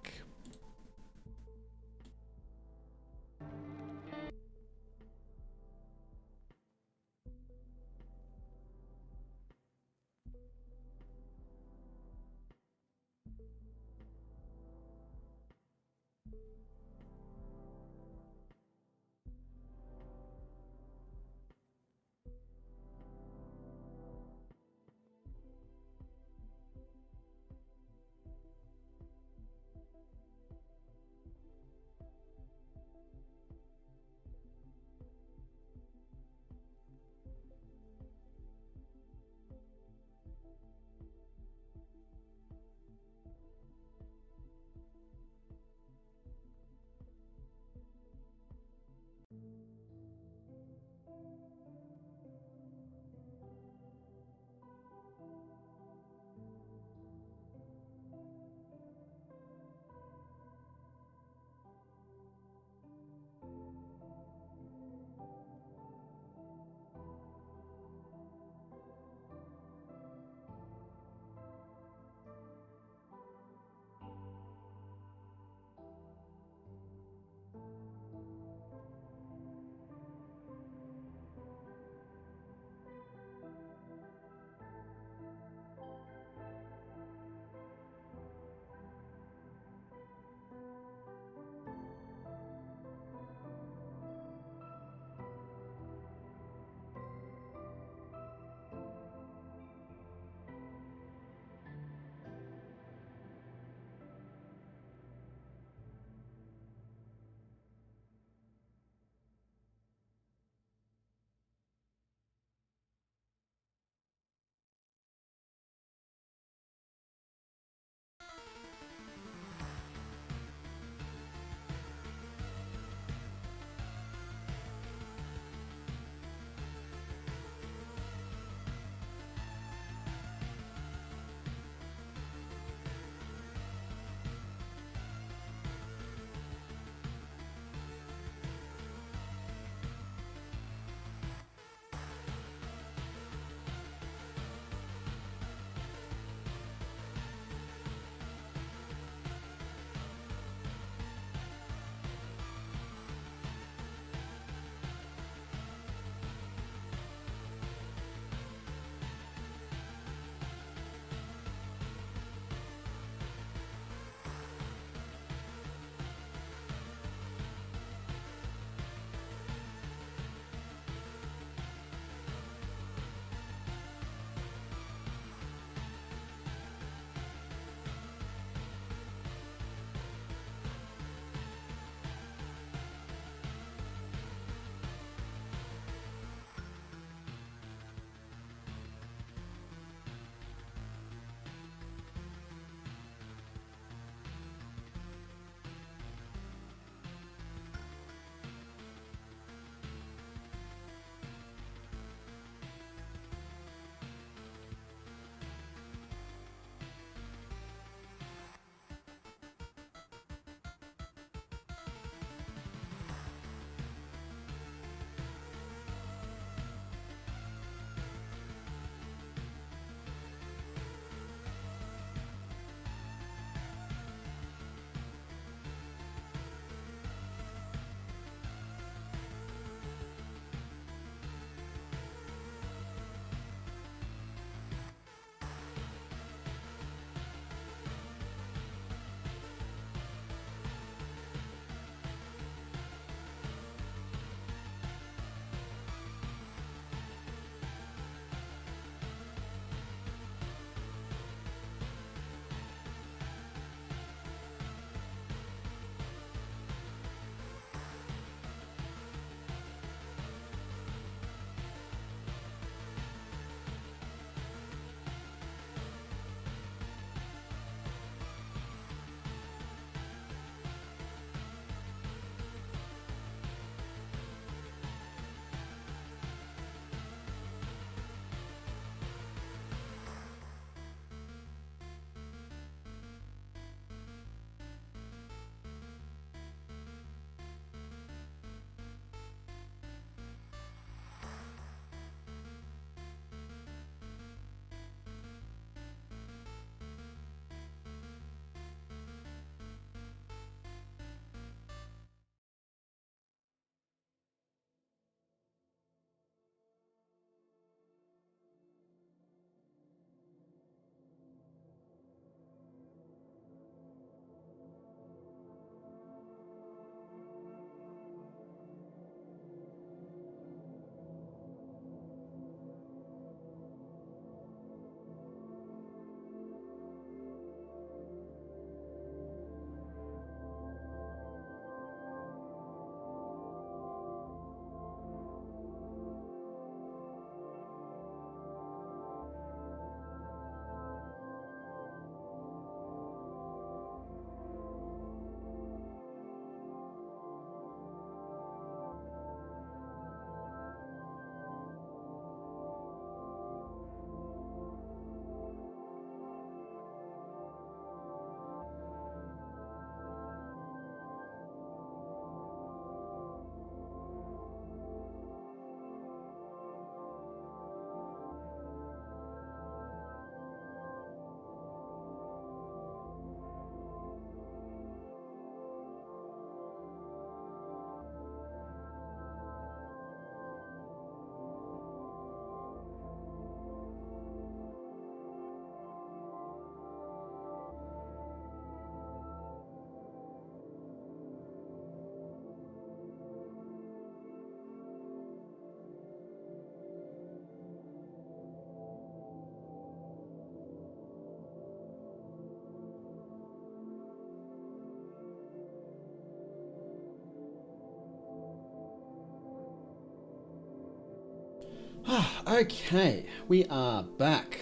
Okay, we are back.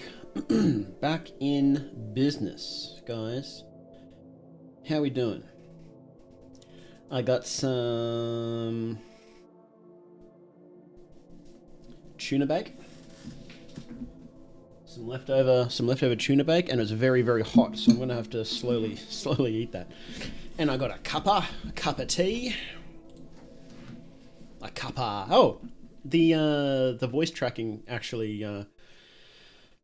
Back in business, guys. How we doing? I got some tuna bake. Some leftover tuna bake, and it's very, very hot, so I'm gonna have to slowly eat that. And I got a cup of tea. A cuppa. Oh, the voice tracking actually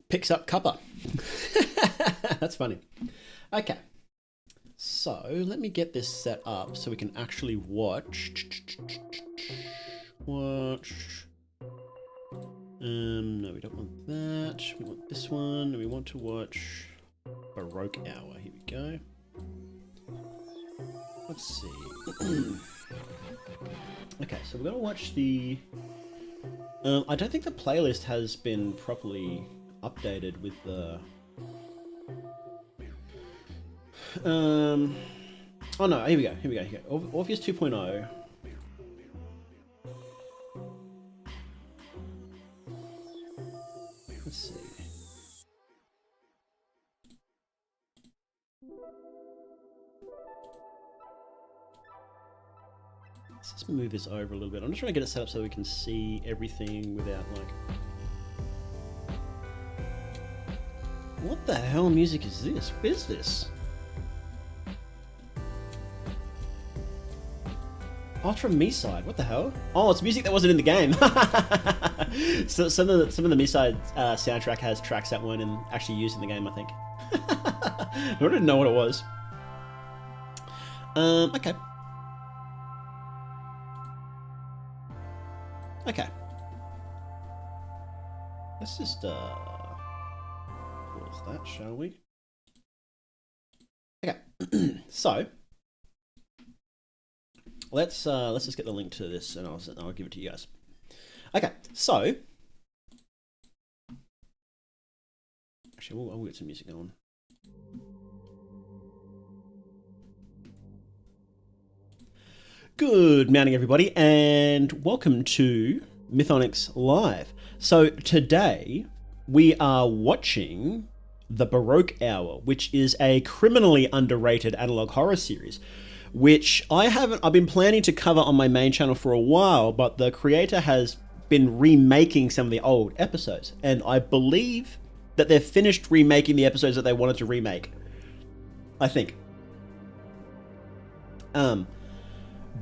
picks up cuppa. That's funny. Okay, so let me get this set up so we can actually watch. No, we don't want that. We want this one, and we want to watch Baroque Hour. Here we go. Let's see. Okay, so we're gonna watch the. I don't think the playlist has been properly updated with the. Oh no! Here we go. Orpheus 2.0. Let's see. Let's just move this over a little bit. I'm just trying to get it set up so we can see everything without like... What the hell music is this? What is this? Ultra Me-Side, what the hell? Oh, it's music that wasn't in the game. So some of the Me-Side soundtrack has tracks that weren't actually used in the game, I think. I didn't know what it was. Okay. Okay. Let's just pause that, shall we? Okay. So let's just get the link to this, and I'll give it to you guys. Okay. So actually, I'll get some music going. Good morning, everybody, and welcome to Mythonics Live. So today we are watching the Baroque Hour, which is a criminally underrated analog horror series, which I've been planning to cover on my main channel for a while, but the creator has been remaking some of the old episodes, and I believe that they've finished remaking the episodes that they wanted to remake. I think.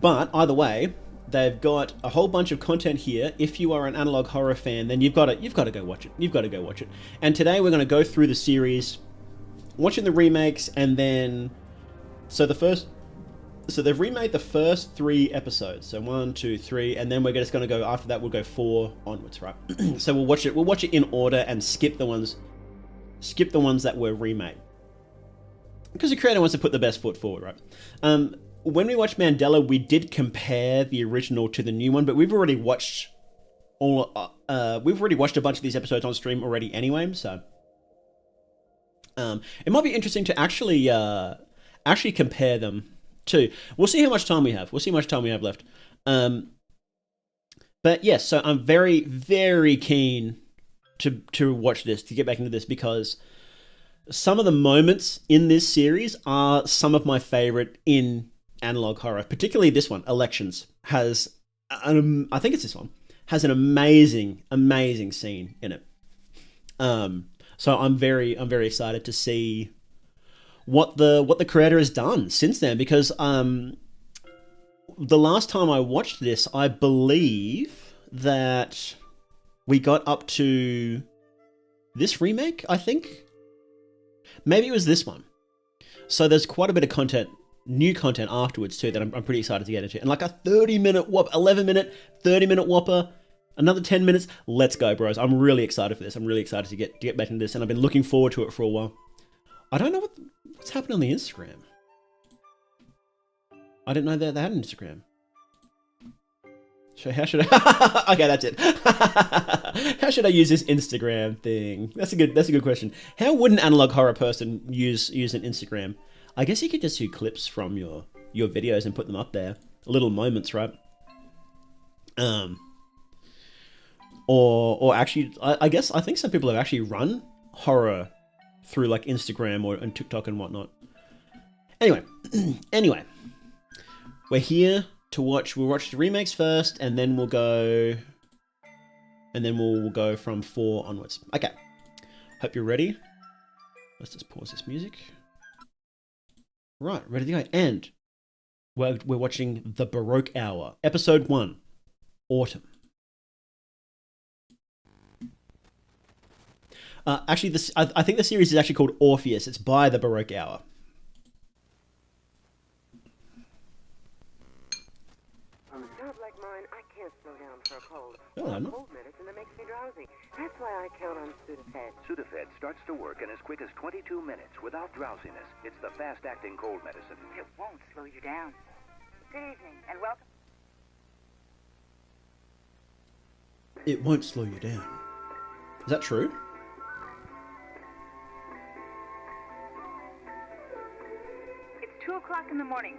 But either way, they've got a whole bunch of content here. If you are an analog horror fan, then you've got to go watch it. You've got to go watch it. And today we're going to go through the series, watching the remakes, and then so they've remade the first 3 episodes. So 1, 2, 3, and then we're just going to go after that. We'll go 4 onwards, right? So we'll watch it. We'll watch it in order and skip the ones that were remade, because the creator wants to put the best foot forward, right? When we watched Mandela, we did compare the original to the new one, but we've already watched a bunch of these episodes on stream already anyway, so it might be interesting to actually compare them too. We'll see how much time we have. We'll see how much time we have left. But yes, so I'm very, very keen to watch this, to get back into this, because some of the moments in this series are some of my favorite in analog horror, particularly this one, Elections, has I think it's this one, has an amazing scene in it. So I'm very excited to see what the creator has done since then, because the last time I watched this, I believe that we got up to this remake, I think. Maybe it was this one. So there's quite a bit of content, new content afterwards too, that I'm pretty excited to get into. And like a 30-minute whopper, 11-minute, 30-minute whopper, another 10 minutes. Let's go, bros. I'm really excited for this. I'm really excited to get back into this, and I've been looking forward to it for a while. I don't know what's happening on the Instagram. I didn't know that they had an Instagram. So how should I... Okay, that's it. How should I use this Instagram thing? That's a good question. How would an analog horror person use an Instagram? I guess you could just do clips from your videos and put them up there. Little moments, right? or actually, I guess I think some people have actually run horror through like Instagram or and TikTok and whatnot. Anyway, anyway, we're here to watch. We'll watch the remakes first, and then we'll go, and then we'll go from 4 onwards. Okay, hope you're ready. Let's just pause this music. Right, ready to go. And we're watching The Baroque Hour, Episode 1, Autumn. Actually, I think the series is actually called Orpheus. It's by The Baroque Hour. On a job like mine, I can't slow down for a cold. No, I'm not. Cold medicine that makes me drowsy. That's why I count on Sudafed. Sudafed starts to work in as quick as 22 minutes without drowsiness. It's the fast-acting cold medicine. It won't slow you down. Good evening, and welcome. It won't slow you down. Is that true? It's 2 o'clock in the morning.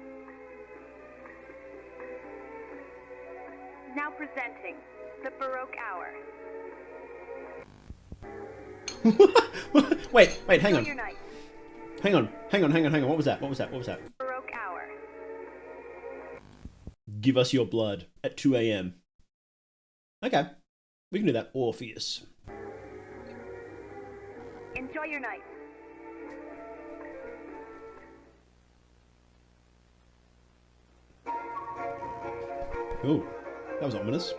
Now presenting the Baroque Hour. wait, hang Enjoy your on. night. Hang on. What was that? Baroque Hour. Give us your blood at 2 a.m. Okay, we can do that. Orpheus. Enjoy your night. Oh, that was ominous.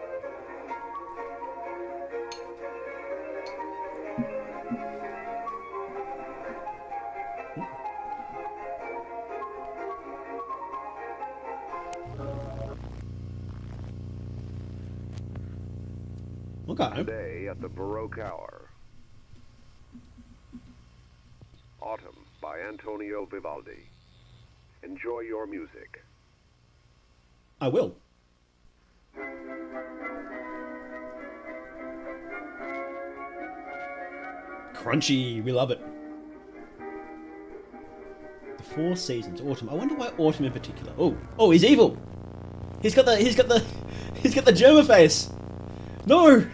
Okay. Today at the Baroque Hour. Autumn by Antonio Vivaldi. Enjoy your music. I will. Crunchy, we love it. The 4 seasons, autumn. I wonder why autumn in particular. Oh, he's evil. He's got the German face. No.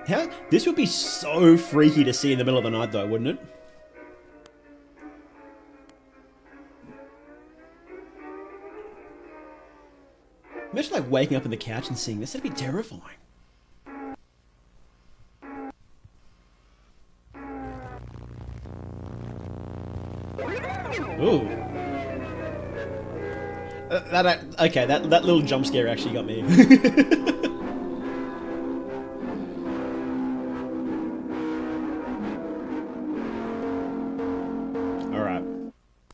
How? This would be so freaky to see in the middle of the night, though, wouldn't it? Imagine like waking up on the couch and seeing this. That'd be terrifying. Ooh. Okay, that little jump scare actually got me.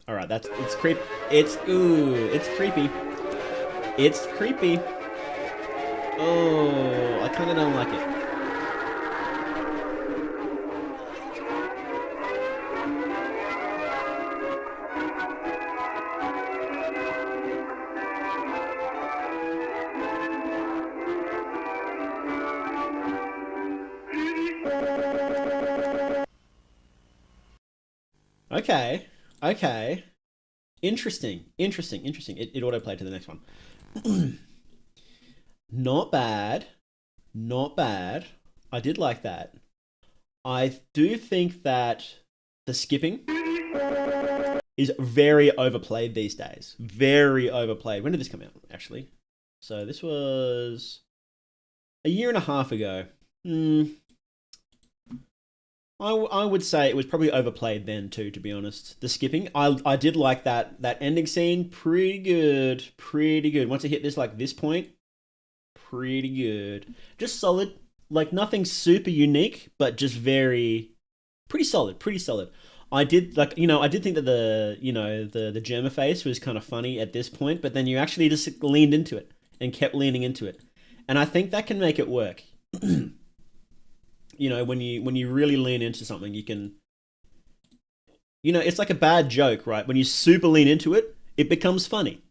All right. It's creepy. It's creepy. It's creepy. Oh, I kind of don't like it. Okay. Interesting. It autoplayed to the next one. Not bad. I did like that. I do think that the skipping is very overplayed these days. Very overplayed. When did this come out, actually? So this was a year and a half ago. I would say it was probably overplayed then too, to be honest. The skipping, I did like that ending scene. Pretty good. Once it hit this point, pretty good. Just solid. Like nothing super unique, but just pretty solid. I did think that the Germa face was kind of funny at this point, but then you actually just leaned into it and kept leaning into it, and I think that can make it work. When you really lean into something, you can, it's like a bad joke, right? When you super lean into it, it becomes funny.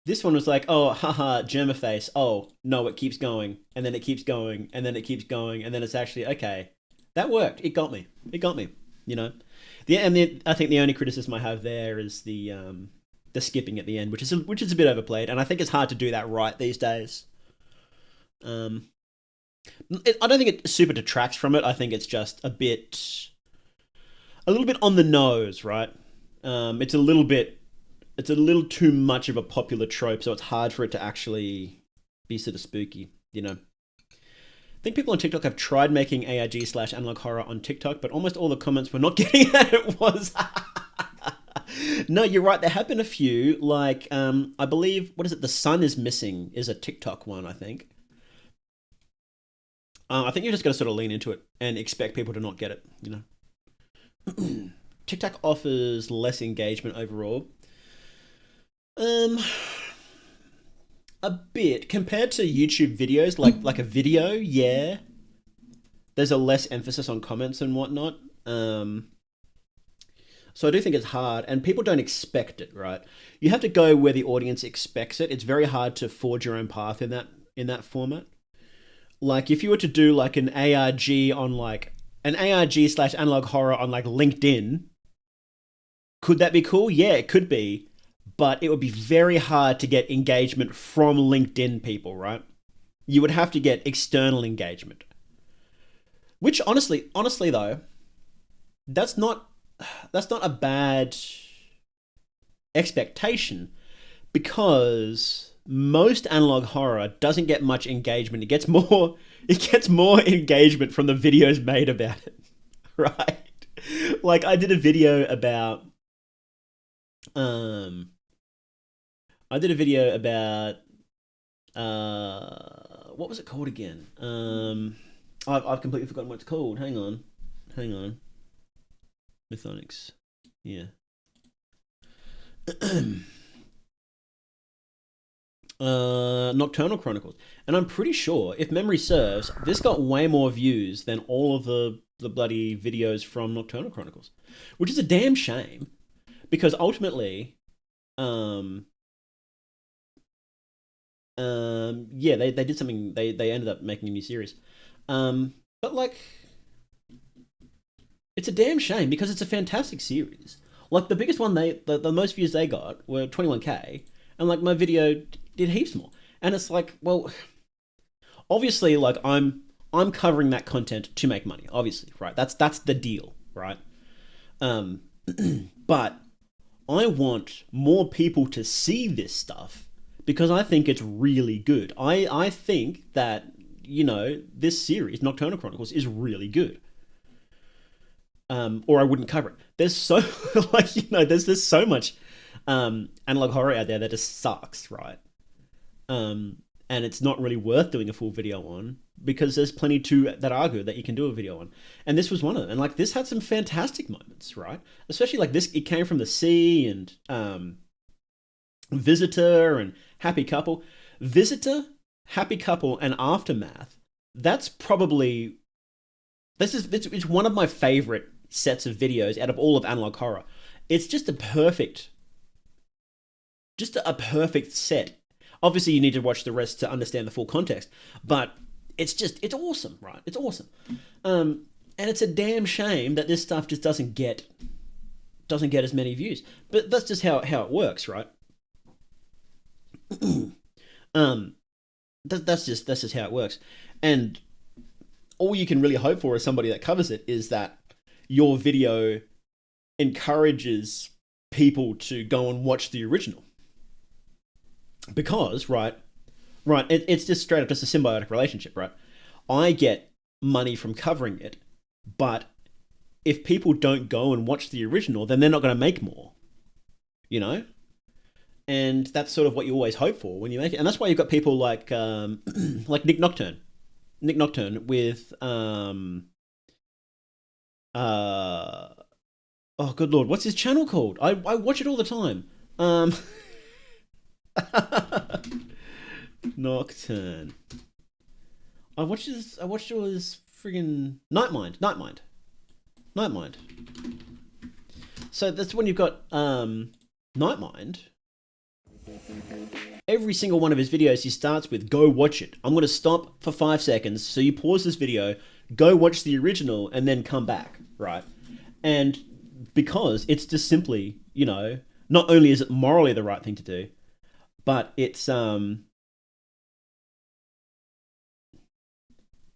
This one was like, oh, haha, Germa face. Oh, no, it keeps going. And then it keeps going. And then it keeps going. And then it's actually, okay, that worked. It got me. you know. I think the only criticism I have there is the skipping at the end, which is a bit overplayed, and I think it's hard to do that right these days. I don't think it super detracts from it. I think it's just a little bit on the nose, right? It's a little too much of a popular trope, so it's hard for it to actually be sort of spooky, you know. I think people on TikTok have tried making ARG/analog horror on TikTok, but almost all the comments were not getting that it was. No, you're right. There have been a few, like, I believe, what is it? The Sun is Missing is a TikTok one, I think. I think you just got to sort of lean into it and expect people to not get it, you know. TikTok offers less engagement overall. A bit compared to YouTube videos, like a video, yeah. There's a less emphasis on comments and whatnot. So I do think it's hard, and people don't expect it, right? You have to go where the audience expects it. It's very hard to forge your own path in that format. Like if you were to do like an ARG on like an ARG/analog horror on like LinkedIn, could that be cool? Yeah, it could be, but it would be very hard to get engagement from LinkedIn people, right? You would have to get external engagement. Which honestly though, that's not a bad expectation, because most analog horror doesn't get much engagement. It gets more engagement from the videos made about it, right? Like I did a video about what was it called again? I've completely forgotten what it's called. Hang on. Mythonics. Yeah. Nocturnal Chronicles. And I'm pretty sure, if memory serves, this got way more views than all of the bloody videos from Nocturnal Chronicles. Which is a damn shame. Because ultimately, yeah, they did something, they ended up making a new series. But like, it's a damn shame because it's a fantastic series. Like the biggest one, the most views they got were 21K, and like my video did heaps more. And it's like, well, obviously, like I'm covering that content to make money, obviously, right? That's the deal, right? But I want more people to see this stuff because I think it's really good. I think that, you know, this series, Nocturnal Chronicles, is really good. Or I wouldn't cover it. There's so like, you know, there's so much analog horror out there that just sucks, right? And it's not really worth doing a full video on because there's plenty that are good that you can do a video on. And this was one of them. And like this had some fantastic moments, right? Especially like this, it came from the sea and Visitor and Happy Couple. Visitor, Happy Couple, and Aftermath. That's probably it's one of my favorite sets of videos out of all of analog horror. It's just a perfect set. Obviously, you need to watch the rest to understand the full context, but it's awesome, right? It's awesome. And it's a damn shame that this stuff just doesn't get as many views. But that's just how it works, right? That's just how it works. And all you can really hope for as somebody that covers it is that your video encourages people to go and watch the original. Because, right, it's just straight up just a symbiotic relationship, right? I get money from covering it, but if people don't go and watch the original, then they're not going to make more, you know? And that's sort of what you always hope for when you make it. And that's why you've got people like Nick Nocturne with oh good lord, what's his channel called? I watch it all the time. Nocturne. I watched all his friggin' Nightmind. So that's when you've got Nightmind. Every single one of his videos he starts with, go watch it. I'm going to stop for 5 seconds. So you pause this video, go watch the original, and then come back, right? And because it's just simply, you know, not only is it morally the right thing to do, but it's um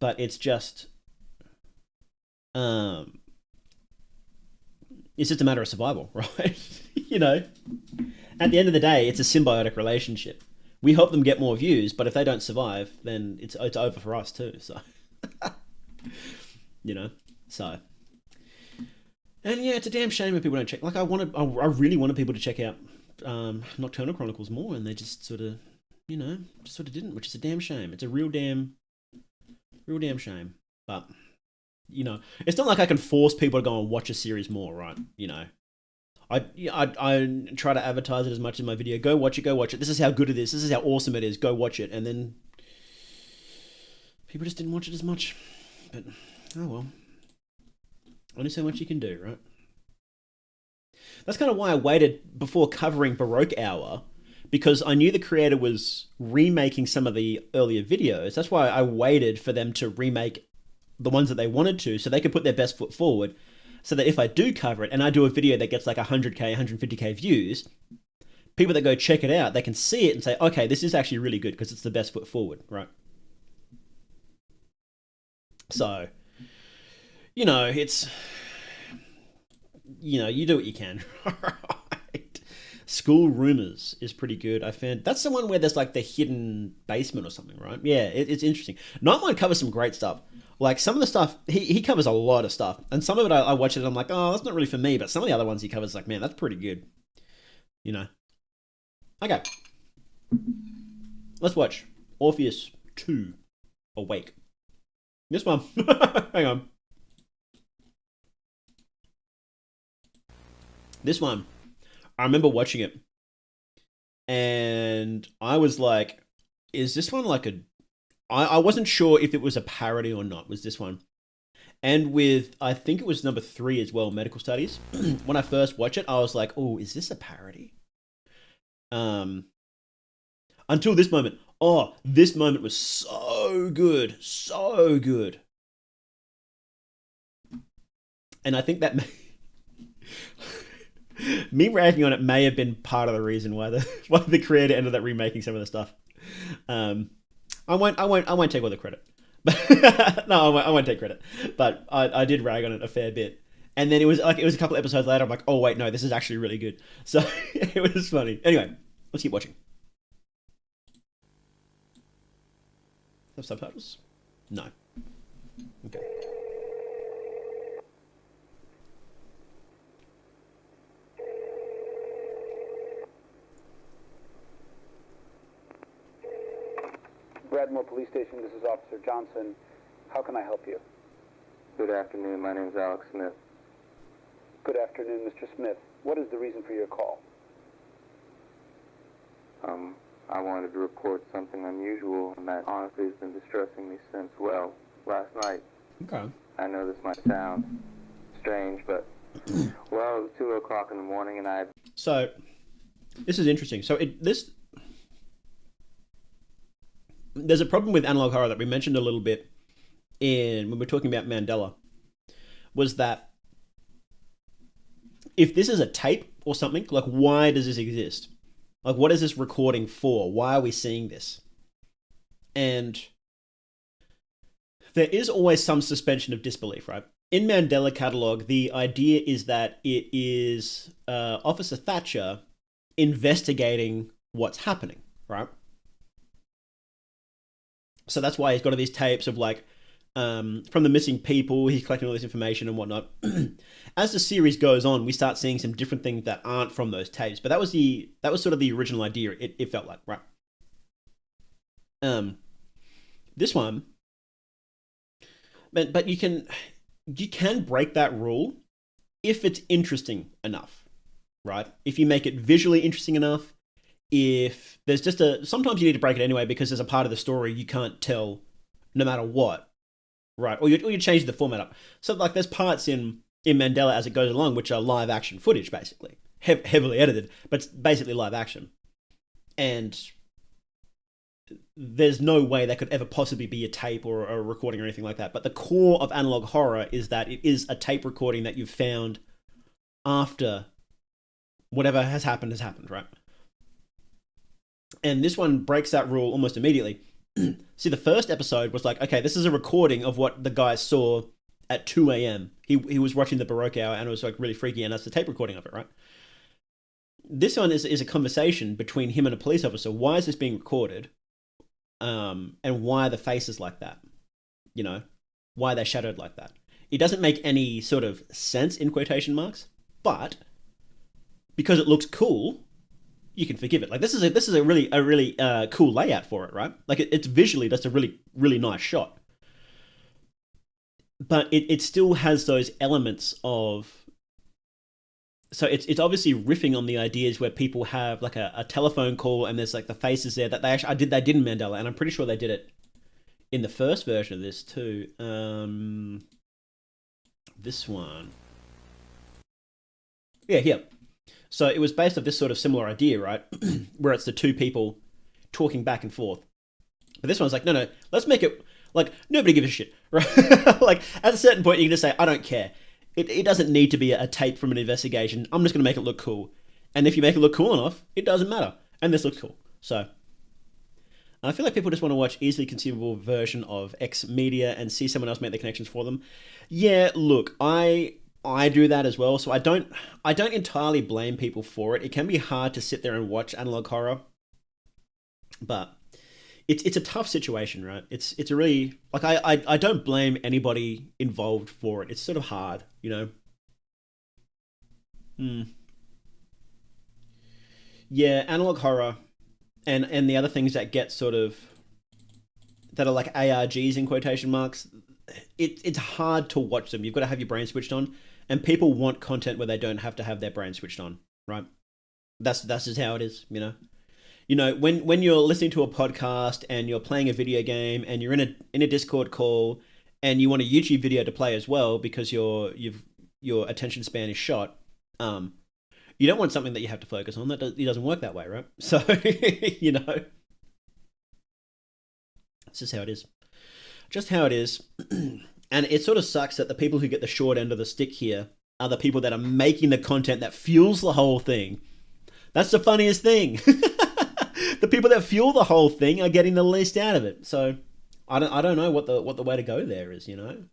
it's just a matter of survival, right? You know, at the end of the day, it's a symbiotic relationship. We help them get more views, but if they don't survive, then it's over for us too. So, you know, so. And yeah, it's a damn shame when people don't check. Like, I really wanted people to check out Nocturnal Chronicles more, and they just sort of, you know, just sort of didn't, which is a damn shame. It's a real damn shame. But, you know, it's not like I can force people to go and watch a series more, right? You know, I try to advertise it as much in my video. Go watch it. This is how good it is. This is how awesome it is. Go watch it. And then people just didn't watch it as much. But, oh well. Only so much you can do, right? That's kind of why I waited before covering Baroque Hour, because I knew the creator was remaking some of the earlier videos. That's why I waited for them to remake the ones that they wanted to, so they could put their best foot forward, so that if I do cover it, and I do a video that gets like 100k, 150k views, people that go check it out, they can see it and say, okay, this is actually really good, because it's the best foot forward, right? So, you know, it's, you know, you do what you can. Right? School Rumors is pretty good. I found that's the one where there's like the hidden basement or something, right? Yeah, it's interesting. Nightmare covers some great stuff. Like some of the stuff, he covers a lot of stuff. And some of it I watch it and I'm like, oh, that's not really for me. But some of the other ones he covers, like, man, that's pretty good. You know. Okay. Let's watch Orpheus 2 Awake. This one. Hang on. This one, I remember watching it, and I was like, is this one like a... I wasn't sure if it was a parody or not, was this one. And with, I think it was number 3 as well, Medical Studies. When I first watched it, I was like, oh, is this a parody? Until this moment. Oh, this moment was so good. So good. And I think that... me ragging on it may have been part of the reason why the creator ended up remaking some of the stuff. I won't take all the credit. No, I won't take credit. But I did rag on it a fair bit. And then it was a couple of episodes later, I'm like, oh wait, no, this is actually really good. So it was funny. Anyway, let's keep watching. Have subtitles? No. Okay. Bradmore Police Station, this is Officer Johnson. How can I help you? Good afternoon. My name is Alex Smith. Good afternoon, Mr. Smith. What is the reason for your call? I wanted to report something unusual, and that honestly has been distressing me since, well, last night. Okay. I know this might sound strange, but, well, it was 2 o'clock in the morning, and I... So, this is interesting. So, there's a problem with analog horror that we mentioned a little bit when we're talking about Mandela, was that if this is a tape or something, like, why does this exist? Like, what is this recording for? Why are we seeing this? And there is always some suspension of disbelief, right? In Mandela Catalog, the idea is that it is Officer Thatcher investigating what's happening, right? So that's why he's got all these tapes of, like, from the missing people, he's collecting all this information and whatnot. As the series goes on, we start seeing some different things that aren't from those tapes. But that was sort of the original idea, it felt like, right? This one, but you can break that rule if it's interesting enough, right? If you make it visually interesting enough, if there's just sometimes you need to break it anyway because there's a part of the story you can't tell no matter what, right? Or you change the format up. So, like, there's parts in Mandela as it goes along which are live action footage, basically. Heavily edited, but it's basically live action. And there's no way that could ever possibly be a tape or a recording or anything like that. But the core of analog horror is that it is a tape recording that you've found after whatever has happened, right? And this one breaks that rule almost immediately. See, the first episode was like, okay, this is a recording of what the guy saw at 2 a.m. He was watching the Baroque hour and it was like really freaky, and that's the tape recording of it, right? This one is a conversation between him and a police officer. Why is this being recorded? And why are the faces like that? You know, why are they shadowed like that? It doesn't make any sort of sense in quotation marks, but because it looks cool, you can forgive it. Like this is a really cool layout for it, right? Like it's visually that's a really nice shot, but it still has those elements of. So it's obviously riffing on the ideas where people have like a telephone call and there's like the faces there that they did in Mandela, and I'm pretty sure they did it in the first version of this too. This one, yeah, here. So it was based off this sort of similar idea, right? Where it's the two people talking back and forth. But this one's like, no, let's make it like nobody gives a shit, right? Like at a certain point, you can just say, I don't care. It doesn't need to be a tape from an investigation. I'm just going to make it look cool. And if you make it look cool enough, it doesn't matter. And this looks cool. So I feel like people just want to watch easily consumable version of X media and see someone else make the connections for them. Yeah, look, I do that as well. So I don't entirely blame people for it. It can be hard to sit there and watch analog horror. But it's a tough situation, right? It's a really like I don't blame anybody involved for it. It's sort of hard, you know. Yeah, analog horror, and the other things that get sort of that are like ARGs in quotation marks. It's hard to watch them. You've got to have your brain switched on, and people want content where they don't have to have their brain switched on, right? That's just how it is, you know. You know, when you're listening to a podcast and you're playing a video game and you're in a Discord call and you want a YouTube video to play as well because your attention span is shot, you don't want something that you have to focus on. It doesn't work that way, right? So, you know, it's just how it is. Just how it is. And it sort of sucks that the people who get the short end of the stick here are the people that are making the content that fuels the whole thing. That's the funniest thing. The people that fuel the whole thing are getting the least out of it. So I don't know what the way to go there is, you know.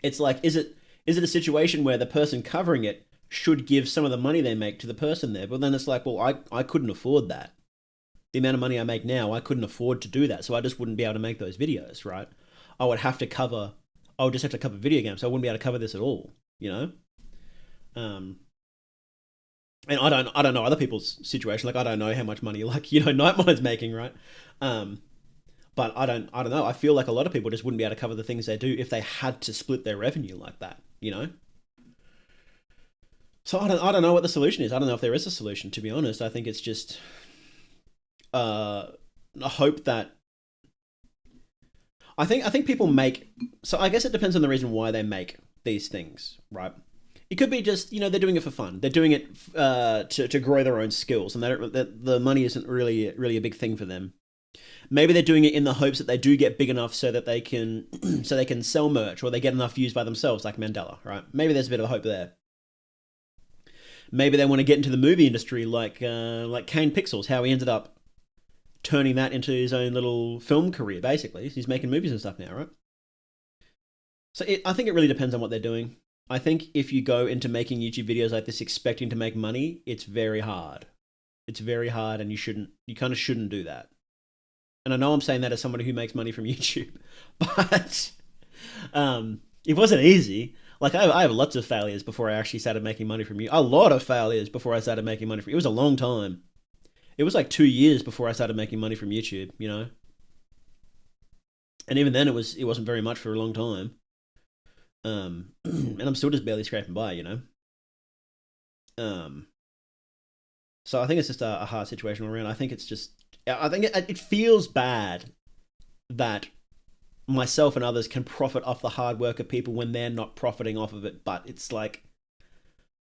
It's like, is it a situation where the person covering it should give some of the money they make to the person there? But then it's like, well, I couldn't afford that. The amount of money I make now, I couldn't afford to do that. So I just wouldn't be able to make those videos, right? I would just have to cover video games. So I wouldn't be able to cover this at all, you know? And I don't know other people's situation. Like I don't know how much money like, you know, Nightmire's making, right? But I don't know. I feel like a lot of people just wouldn't be able to cover the things they do if they had to split their revenue like that, you know? So I don't know what the solution is. I don't know if there is a solution, to be honest. I think it's just a hope that I think people make, so I guess it depends on the reason why they make these things, right? It could be just, you know, they're doing it for fun. They're doing it to grow their own skills, and that the money isn't really a big thing for them. Maybe they're doing it in the hopes that they do get big enough so that they can sell merch, or they get enough views by themselves, like Mandela, right? Maybe there's a bit of a hope there. Maybe they want to get into the movie industry, like Kane Pixels, how he ended up turning that into his own little film career. Basically, he's making movies and stuff now, right? So I think it really depends on what they're doing. I think if you go into making YouTube videos like this expecting to make money, it's very hard. It's very hard, and you kind of shouldn't do that. And I know I'm saying that as somebody who makes money from YouTube, but it wasn't easy. Like I have lots of failures before I actually started making money from YouTube. A lot of failures before I started making money from. It was a long time. It was like 2 years before I started making money from YouTube, you know. And even then, it wasn't very much for a long time. And I'm still just barely scraping by, you know. So I think it's just a hard situation all around. I think it feels bad that myself and others can profit off the hard work of people when they're not profiting off of it. But it's like,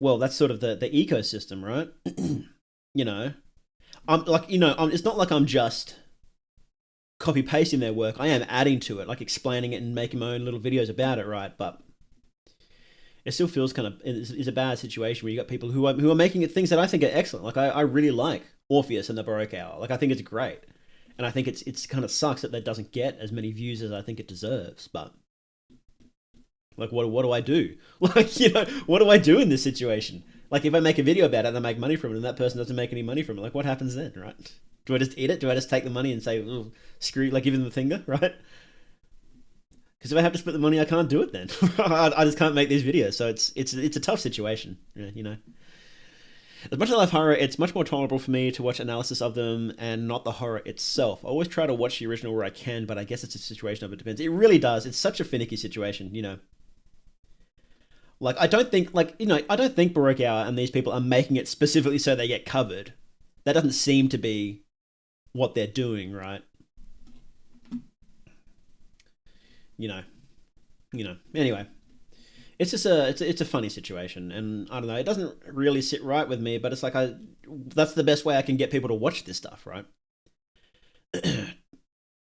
well, that's sort of the ecosystem, right? You know, I'm like, it's not like I'm just copy pasting their work. I am adding to it, like explaining it and making my own little videos about it, right? But it still feels kind of is a bad situation where you got people who are making it things that I think are excellent. Like I really like Orpheus and the Baroque Hour. Like I think it's great, and I think it's kind of sucks that doesn't get as many views as I think it deserves. But like, what do I do? Like, what do I do in this situation? Like, if I make a video about it and I make money from it, and that person doesn't make any money from it, like, what happens then, right? Do I just eat it? Do I just take the money and say, oh, screw, like, give them the finger, right? Because if I have to split the money, I can't do it then. I just can't make these videos. So it's a tough situation, As much as I love horror, it's much more tolerable for me to watch analysis of them and not the horror itself. I always try to watch the original where I can, but I guess it's a situation of it depends. It really does. It's such a finicky situation, Like, I don't think Baroque Hour and these people are making it specifically so they get covered. That doesn't seem to be what they're doing, right? Anyway, it's just it's a funny situation, and I don't know, it doesn't really sit right with me, but it's like that's the best way I can get people to watch this stuff, right?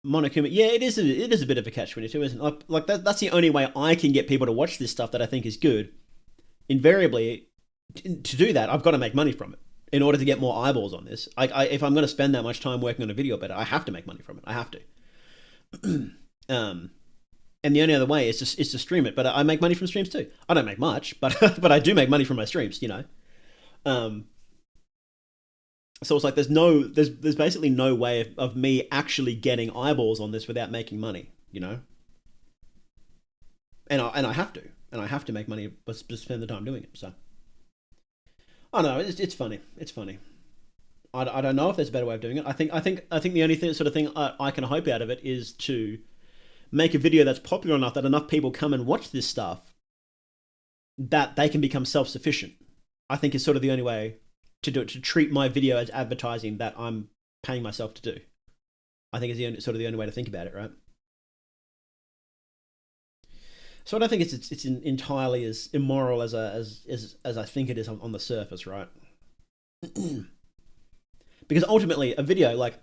Monokuma, yeah, it is a bit of a catch-22, isn't it? Like that's the only way I can get people to watch this stuff that I think is good. Invariably, to do that, I've got to make money from it in order to get more eyeballs on this. If I'm going to spend that much time working on a video about it, I have to make money from it. I have to. And the only other way is to stream it. But I make money from streams too. I don't make much, but but I do make money from my streams. So it's like there's basically no way of me actually getting eyeballs on this without making money, And I have to make money, but spend the time doing it. So I don't know, it's funny. It's funny. I don't know if there's a better way of doing it. I think the only sort of thing I can hope out of it is to make a video that's popular enough that enough people come and watch this stuff that they can become self-sufficient. I think is sort of the only way to do it, to treat my video as advertising that I'm paying myself to do. I think is the only way to think about it, right? So I don't think it's entirely as immoral as I think it is on the surface, right? Because ultimately, a video like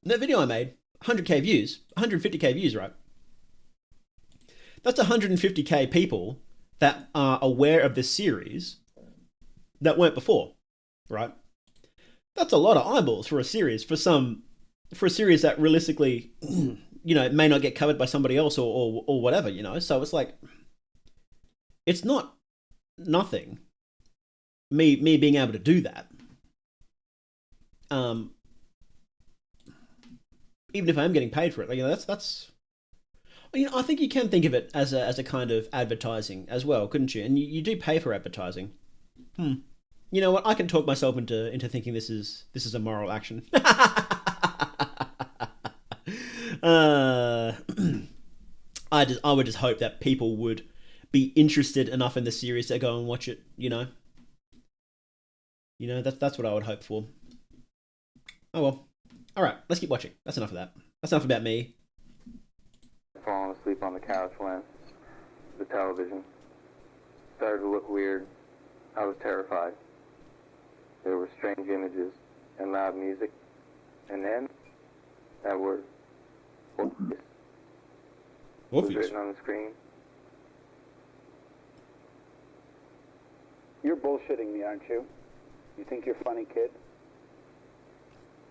that video I made, 100k views, 150k views, right? That's 150k people that are aware of this series that weren't before, right? That's a lot of eyeballs for a series that realistically, may not get covered by somebody else or whatever, So it's like, it's not nothing. Me being able to do that. Even if I am getting paid for it, that's. I think you can think of it as a kind of advertising as well, couldn't you? And you do pay for advertising. You know what? I can talk myself into thinking this is a moral action. I would just hope that people would be interested enough in the series to go and watch it. That's what I would hope for. Oh well. All right, let's keep watching. That's enough of that. That's enough about me. Falling asleep on the couch when the television started to look weird. I was terrified. There were strange images and loud music. And then, that word, Orpheus, was written on the screen. You're bullshitting me, aren't you? You think you're funny, kid?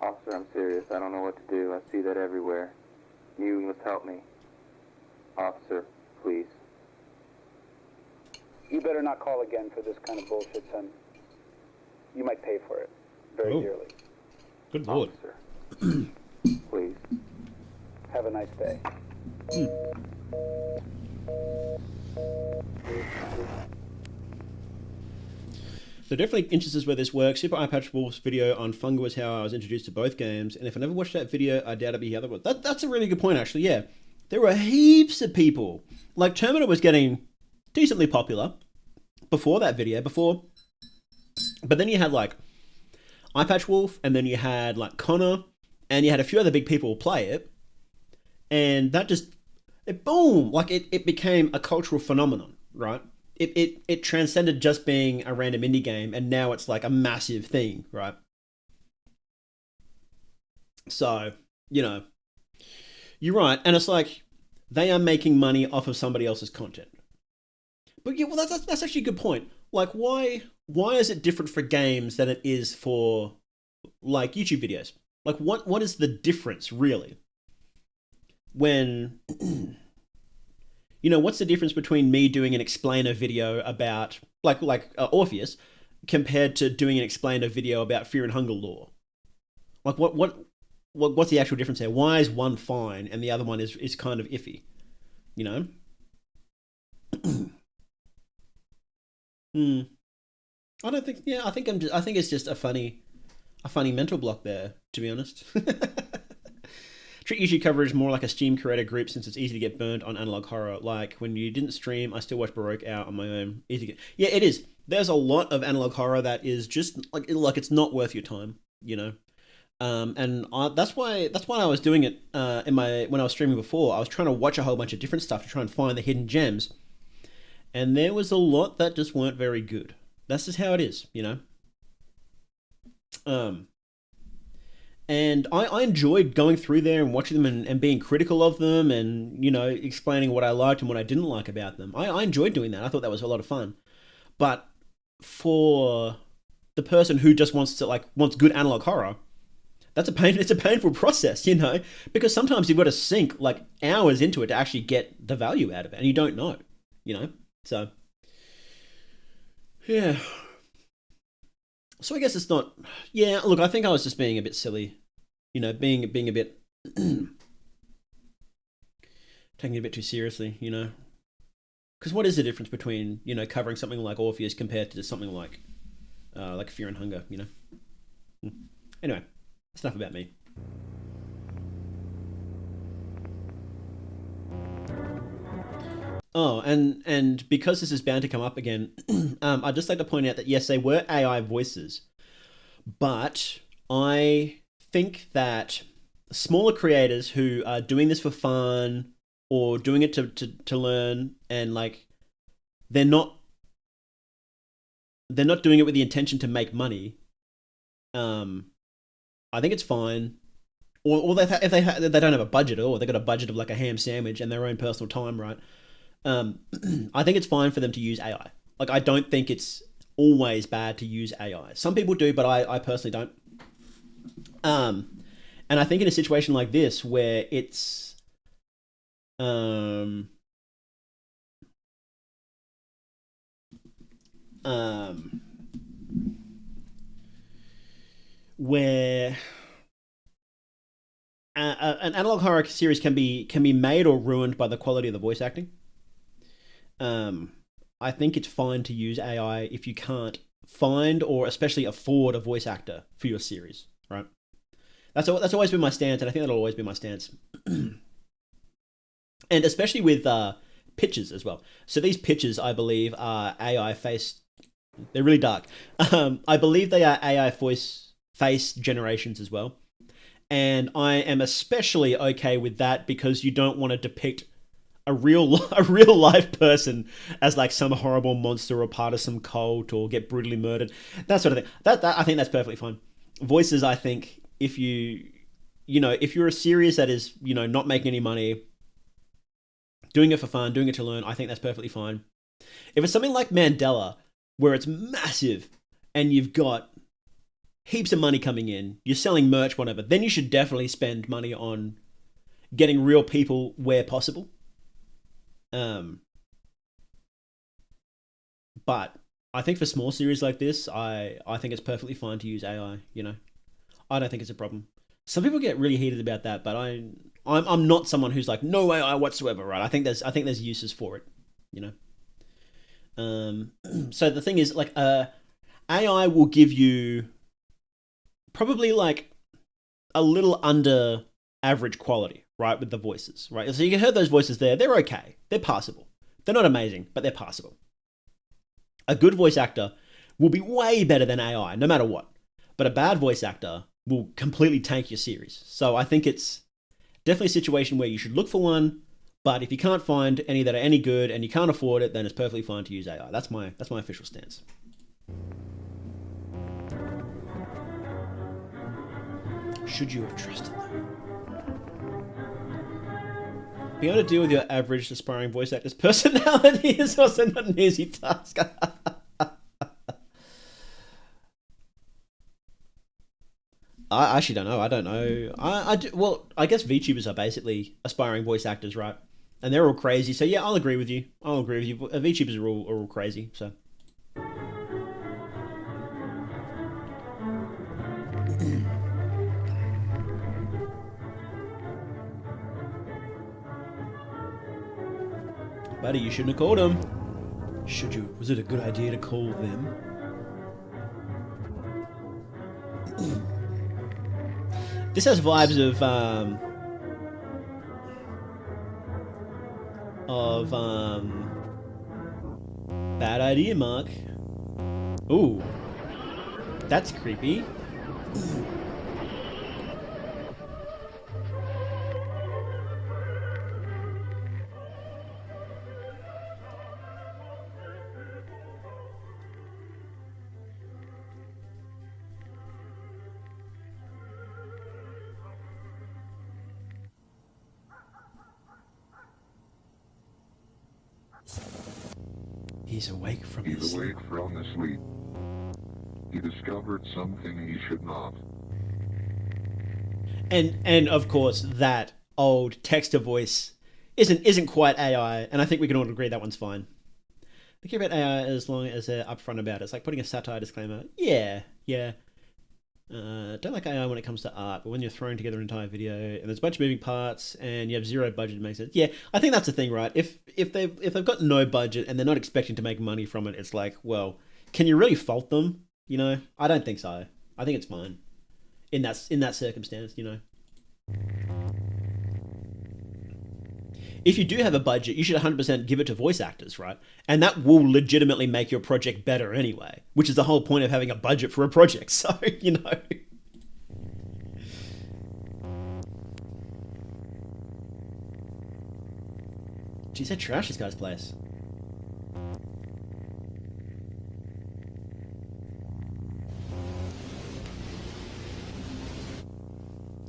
Officer, I'm serious. I don't know what to do. I see that everywhere. You must help me. Officer, please. You better not call again for this kind of bullshit, son. You might pay for it very dearly. Good lord. Officer, please. Have a nice day. There are definitely instances where this works. Super Eye Patch Wolf's video on Funga was how I was introduced to both games, and if I never watched that video, I doubt it'd be the other one. That's a really good point, actually, yeah. There were heaps of people. Like, Terminator was getting decently popular before that video, but then you had, like, Eye Patch Wolf, and then you had, like, Connor, and you had a few other big people play it, and that just, boom, like, it became a cultural phenomenon, right? It transcended just being a random indie game, and now it's like a massive thing, right? So, you know, you're right. And it's like, they are making money off of somebody else's content. But yeah, well, that's actually a good point. Like, why is it different for games than it is for, like, YouTube videos? Like, what is the difference, really? When, you know, what's the difference between me doing an explainer video about, like Orpheus, compared to doing an explainer video about fear and hunger lore? Like, what's the actual difference there? Why is one fine and the other one is kind of iffy? You know? I don't think. Yeah, I think I think it's just a funny mental block there, to be honest. Treat YouTube coverage more like a Steam creator group since it's easy to get burned on analog horror. Like when you didn't stream, I still watch Baroque out on my own. Easy to get. Yeah, it is. There's a lot of analog horror that is just like it's not worth your time, you know. That's why I was doing it when I was streaming before. I was trying to watch a whole bunch of different stuff to try and find the hidden gems, and there was a lot that just weren't very good. That's just how it is, you know. And I enjoyed going through there and watching them and being critical of them and, you know, explaining what I liked and what I didn't like about them. I enjoyed doing that. I thought that was a lot of fun. But for the person who just wants good analog horror, it's a painful process, you know, because sometimes you've got to sink like hours into it to actually get the value out of it, and you don't know, you know. So yeah. So I guess it's not. Yeah, look, I think I was just being a bit silly, you know, being a bit taking it a bit too seriously, you know. Because what is the difference between, you know, covering something like Orpheus compared to something like Fear and Hunger, you know? Anyway, that's enough about me. Oh, and because this is bound to come up again, I'd just like to point out that yes, they were AI voices, but I think that smaller creators who are doing this for fun or doing it to learn, and like they're not doing it with the intention to make money. I think it's fine. Or if they don't have a budget at all, they've got a budget of like a ham sandwich and their own personal time, right? I think it's fine for them to use AI. Like, I don't think it's always bad to use AI. Some people do, but I personally don't. And I think in a situation like this where it's where an analog horror series can be made or ruined by the quality of the voice acting. I think it's fine to use AI if you can't find or especially afford a voice actor for your series, right? That's always been my stance, and I think that'll always be my stance. And especially with pitches as well. So these pitches, I believe, are AI face. They're really dark. I believe they are AI voice face generations as well. And I am especially okay with that because you don't want to depict a real life person as like some horrible monster or part of some cult or get brutally murdered, that sort of thing. That I think that's perfectly fine. Voices, I think, if you're a series that is, you know, not making any money, doing it for fun, doing it to learn, I think that's perfectly fine. If it's something like Mandela, where it's massive and you've got heaps of money coming in, you're selling merch, whatever, then you should definitely spend money on getting real people where possible. But I think for small series like this, I think it's perfectly fine to use AI, you know. I don't think it's a problem. Some people get really heated about that, but I'm not someone who's like no AI whatsoever, right? I think there's uses for it, you know. So the thing is, like, AI will give you probably like a little under average quality, right, with the voices, right? So you can hear those voices there. They're okay. They're passable. They're not amazing, but they're passable. A good voice actor will be way better than AI, no matter what. But a bad voice actor will completely tank your series. So I think it's definitely a situation where you should look for one, but if you can't find any that are any good and you can't afford it, then it's perfectly fine to use AI. That's my official stance. Should you have trusted them? Being able to deal with your average aspiring voice actor's personality is also not an easy task. I actually don't know. I don't know. Well, I guess VTubers are basically aspiring voice actors, right? And they're all crazy. So yeah, I'll agree with you. VTubers are all crazy. So. Buddy, you shouldn't have called him. Should you? Was it a good idea to call them? This has vibes of bad idea, Mark. Ooh, that's creepy. He's awake from his sleep. He's awake from his sleep. He discovered something he should not. And of course that old text to voice isn't quite AI, and I think we can all agree that one's fine. I care about AI as long as they're upfront about it. It's like putting a satire disclaimer. Yeah. Don't like AI when it comes to art, but when you're throwing together an entire video and there's a bunch of moving parts and you have zero budget, it makes sense. Yeah, I think that's the thing, right? If they've got no budget and they're not expecting to make money from it, it's like, well, can you really fault them? You know, I don't think so. I think it's fine in that circumstance. You know, if you do have a budget, you should 100% give it to voice actors, right? And that will legitimately make your project better anyway, which is the whole point of having a budget for a project. So, you know. Geez, I trashed this guy's place.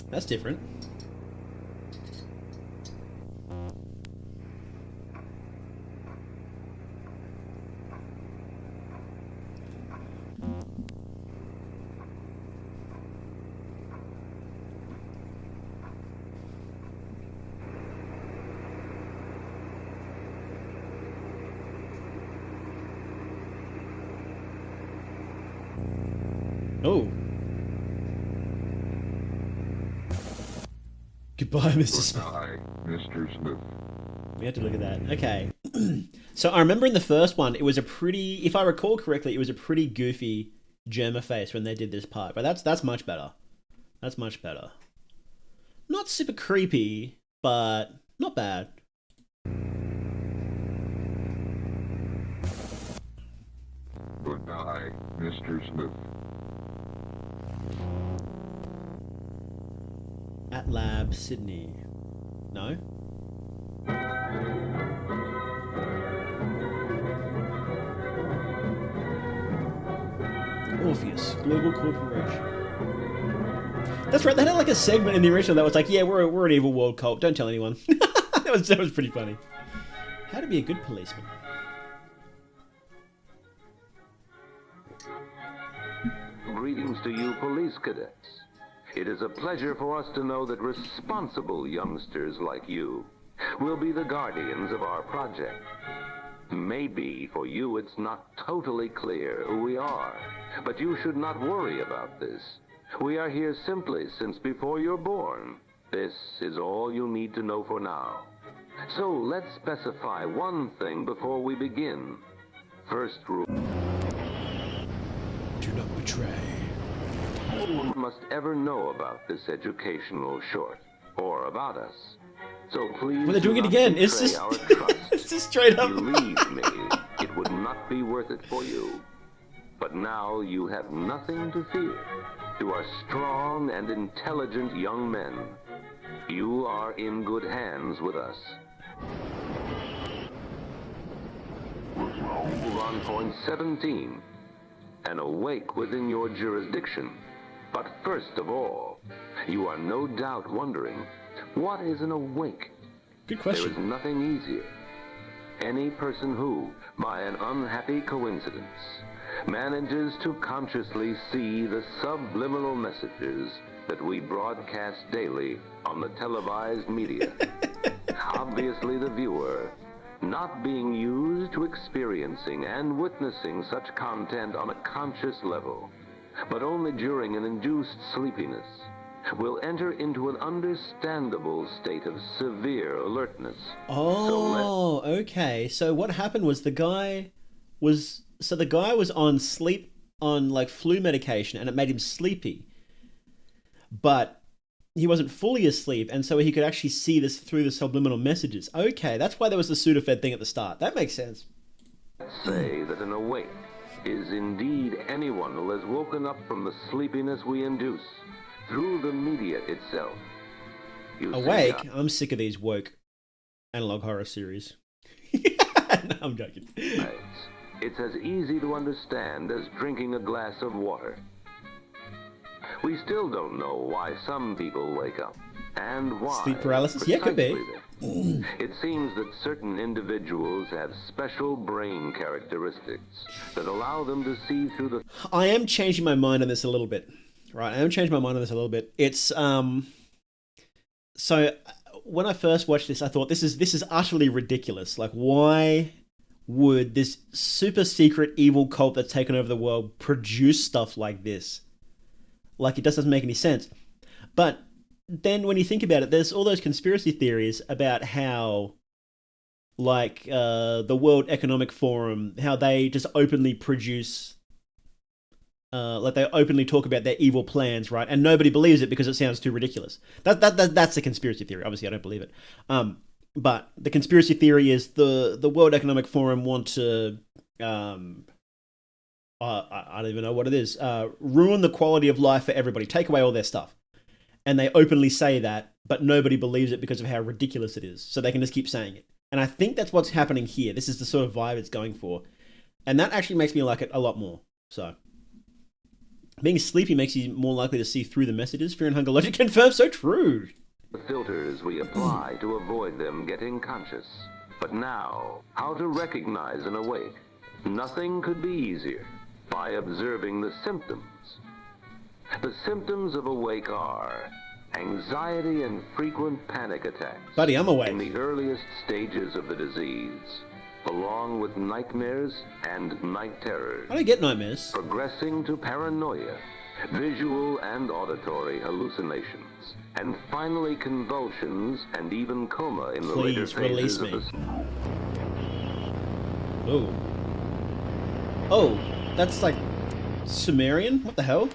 That's different. Oh. Goodbye, Mr. Smith. Goodbye, Mr. Smith. We had to look at that. Okay. So I remember in the first one, it was a pretty, if I recall correctly, it was a pretty goofy Germa face when they did this part. But that's much better. That's much better. Not super creepy, but not bad. Goodbye, Mr. Smith. At Lab, Sydney. No? Orpheus, Global Corporation. That's right, they had like a segment in the original that was like, yeah, we're an evil world cult, don't tell anyone. that was pretty funny. How to be a good policeman. Greetings to you, police cadets. It is a pleasure for us to know that responsible youngsters like you will be the guardians of our project. Maybe for you it's not totally clear who we are, but you should not worry about this. We are here simply since before you're born. This is all you need to know for now. So let's specify one thing before we begin. First rule. Do not betray. No one must ever know about this educational short, or about us. So please Well, they're doing do it not again. betray It's just, our trust. it's just straight up. Believe me, it would not be worth it for you. But now you have nothing to fear. You are strong and intelligent young men. You are in good hands with us. On point 17, and awake within your jurisdiction. But first of all, You are no doubt wondering, what is an awake? Good There is question. nothing easier. Any person who, by an unhappy coincidence, manages to consciously see the subliminal messages that we broadcast daily on the televised media. Obviously the viewer, not being used to experiencing and witnessing such content on a conscious level, but only during an induced sleepiness, will enter into an understandable state of severe alertness. Oh, okay. So what happened was the guy was on like flu medication and it made him sleepy. But he wasn't fully asleep, and so he could actually see this through the subliminal messages. Okay, that's why there was the Sudafed thing at the start. That makes sense. Say that an awake is indeed anyone who has woken up from the sleepiness we induce through the media itself. You see, Awake? I'm sick of these woke analog horror series. No, I'm joking. it's as easy to understand as drinking a glass of water. We still don't know why some people wake up, and why. Sleep paralysis? Yeah, could be. precisely. It seems that certain individuals have special brain characteristics that allow them to see through the... I am changing my mind on this a little bit. Right, I am changing my mind on this a little bit. It's so when I first watched this, I thought this is utterly ridiculous. Like, why would this super secret evil cult that's taken over the world produce stuff like this? Like, it just doesn't make any sense. But then when you think about it, there's all those conspiracy theories about how, like, the World Economic Forum, how they just openly produce, like they openly talk about their evil plans, right? And nobody believes it because it sounds too ridiculous. That's a conspiracy theory. Obviously, I don't believe it. But the conspiracy theory is the World Economic Forum want to, I don't even know what it is, ruin the quality of life for everybody, take away all their stuff. And they openly say that, but nobody believes it because of how ridiculous it is. So they can just keep saying it. And I think that's what's happening here. This is the sort of vibe it's going for. And that actually makes me like it a lot more. So being sleepy makes you more likely to see through the messages. Fear and hunger logic confirmed. So true. The filters we apply to avoid them getting conscious. But now, how to recognize an awake? Nothing could be easier. By observing the symptoms. The symptoms of awake are anxiety and frequent panic attacks. Buddy, I'm awake. In the earliest stages of the disease, along with nightmares and night terrors. I don't get nightmares. Progressing to paranoia, visual and auditory hallucinations, and finally convulsions and even coma in the later Please release phases me. of the... Oh. Oh, that's like Sumerian? What the hell?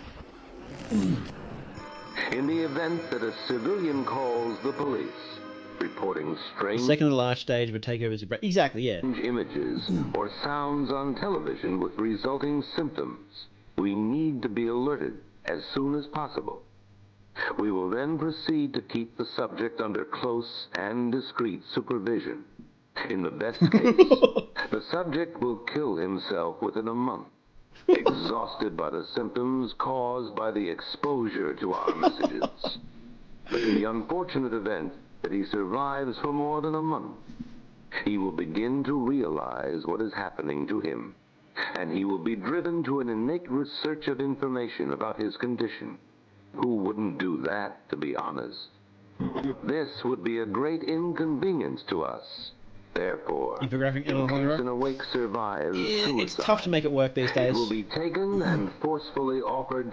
In the event that a civilian calls the police, reporting strange... Second to last stage of a takeover is... Exactly, yeah. images or sounds on television with resulting symptoms, we need to be alerted as soon as possible. We will then proceed to keep the subject under close and discreet supervision. In the best case, the subject will kill himself within a month, exhausted by the symptoms caused by the exposure to our messages. But in the unfortunate event that he survives for more than a month, he will begin to realize what is happening to him, and he will be driven to an innate research of information about his condition. Who wouldn't do that, to be honest? This would be a great inconvenience to us. Therefore, Infographic in case an awake survives suicide, it's tough to make it work these days. it will be taken and forcefully offered.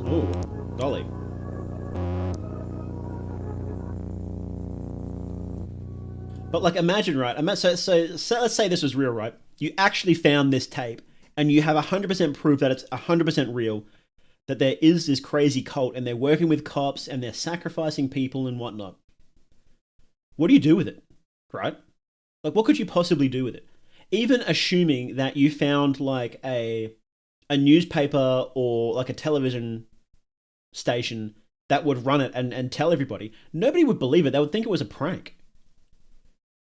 Ooh, golly. But like, imagine, right? So let's say this was real, right? You actually found this tape, and you have 100% proof that it's 100% real. That there is this crazy cult, and they're working with cops, and they're sacrificing people and whatnot. What do you do with it, right? Like, what could you possibly do with it? Even assuming that you found like a newspaper or like a television station that would run it and tell everybody, nobody would believe it. They would think it was a prank.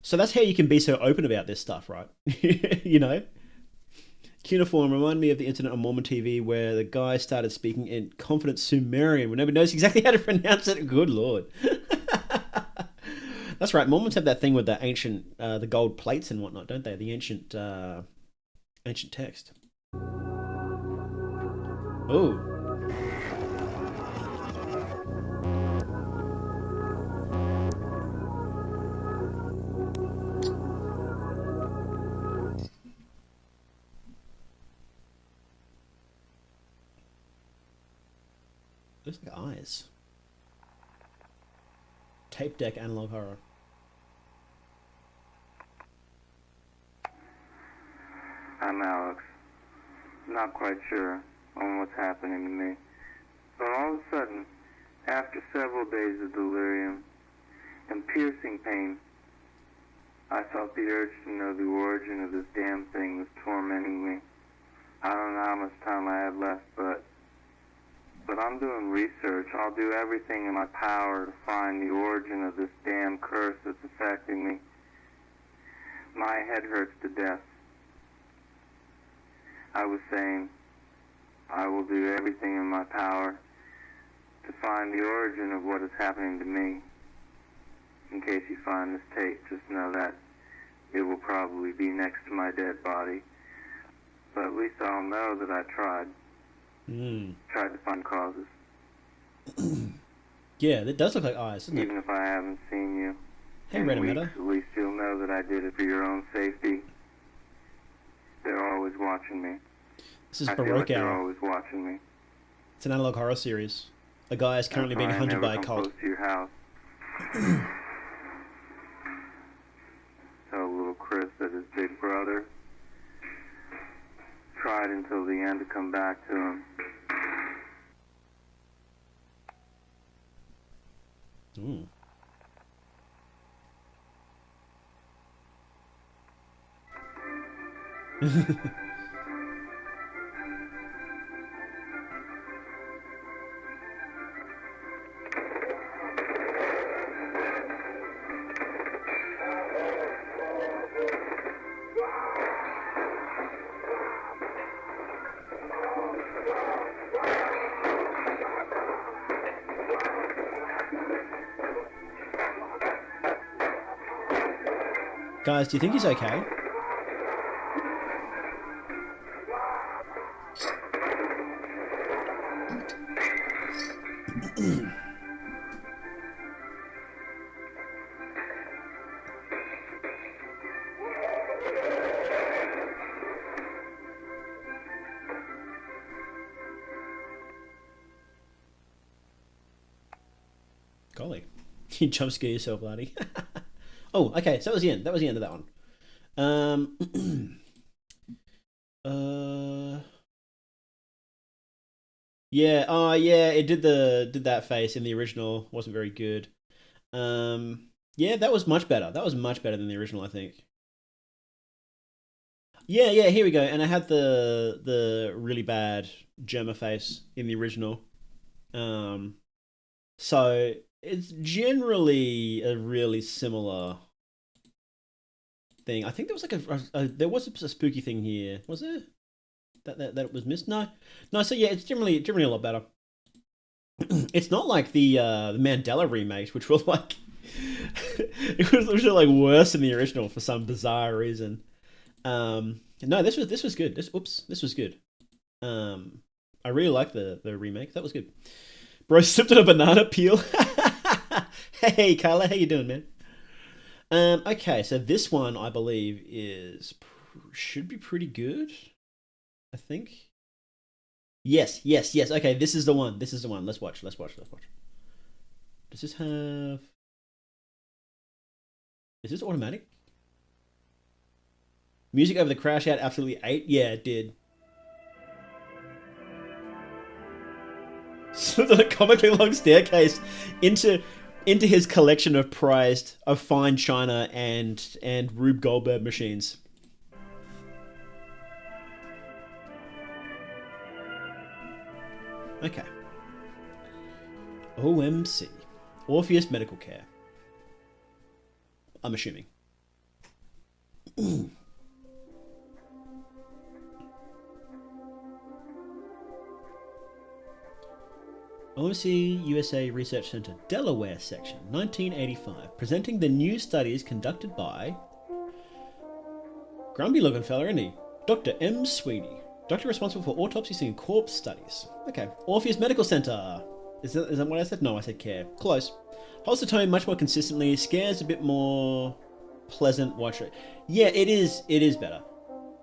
So that's how you can be so open about this stuff, right? You know? Cuneiform remind me of the incident on Mormon TV where the guy started speaking in confident Sumerian when nobody knows exactly how to pronounce it. Good lord. That's right. Mormons have that thing with the ancient, the gold plates and whatnot, don't they? The ancient text. Oh. Looks like eyes. Tape deck analog horror. I'm Alex. Not quite sure on what's happening to me. But all of a sudden, after several days of delirium and piercing pain, I felt the urge to know the origin of this damn thing that's tormenting me. I don't know how much time I have left, but I'm doing research. I'll do everything in my power to find the origin of this damn curse that's affecting me. My head hurts to death. I was saying, I will do everything in my power to find the origin of what is happening to me. In case you find this tape, just know that it will probably be next to my dead body. But at least I'll know that I tried. Tried to find causes. Yeah, that does look like eyes, doesn't it? Even if I haven't seen you Hey, in Red weeks, Matter. at least you'll know that I did it for your own safety. They're always watching me. This is I feel like Baroque they're Hour. always watching me. It's an analog horror series. A guy is currently being That's why I hunted never by a come cult. close to your house. Tell little Chris that his big brother tried until the end to come back to him. Ooh. Guys, do you think he's okay? Golly. You jump scare yourself, laddie. Oh, okay, so that was the end. That was the end of that one. Yeah, oh yeah, it did that face in the original. Wasn't very good. Yeah, that was much better. That was much better than the original, I think. Yeah, yeah, here we go. And I had the really bad Germa face in the original. So it's generally a really similar thing. I think there was like there was a spooky thing here. Was there? That it was missed? No. So yeah, it's generally a lot better. It's not like the Mandela remakes, which were like it was like worse than the original for some bizarre reason. No, this was good. This was good. I really like the remake. That was good. Bro sipped on a banana peel. Hey Carla, how you doing, man? Okay, so this one I believe should be pretty good. I think. Yes. Okay, this is the one. Let's watch. Does this have? Is this automatic? Music over the crash out absolutely ate. Yeah, it did. Slipped on a comically long staircase into his collection of fine china and Rube Goldberg machines. Okay. OMC. Orpheus Medical Care. I'm assuming. OMC USA Research Center, Delaware section, 1985, presenting the new studies conducted by grumpy looking fella, isn't he? Dr. M. Sweeney, doctor responsible for autopsies and corpse studies. Okay. Orpheus Medical Center. Is that what I said? No, I said care. Close. Holds the tone much more consistently. Scares a bit more pleasant watch. Yeah, it is better.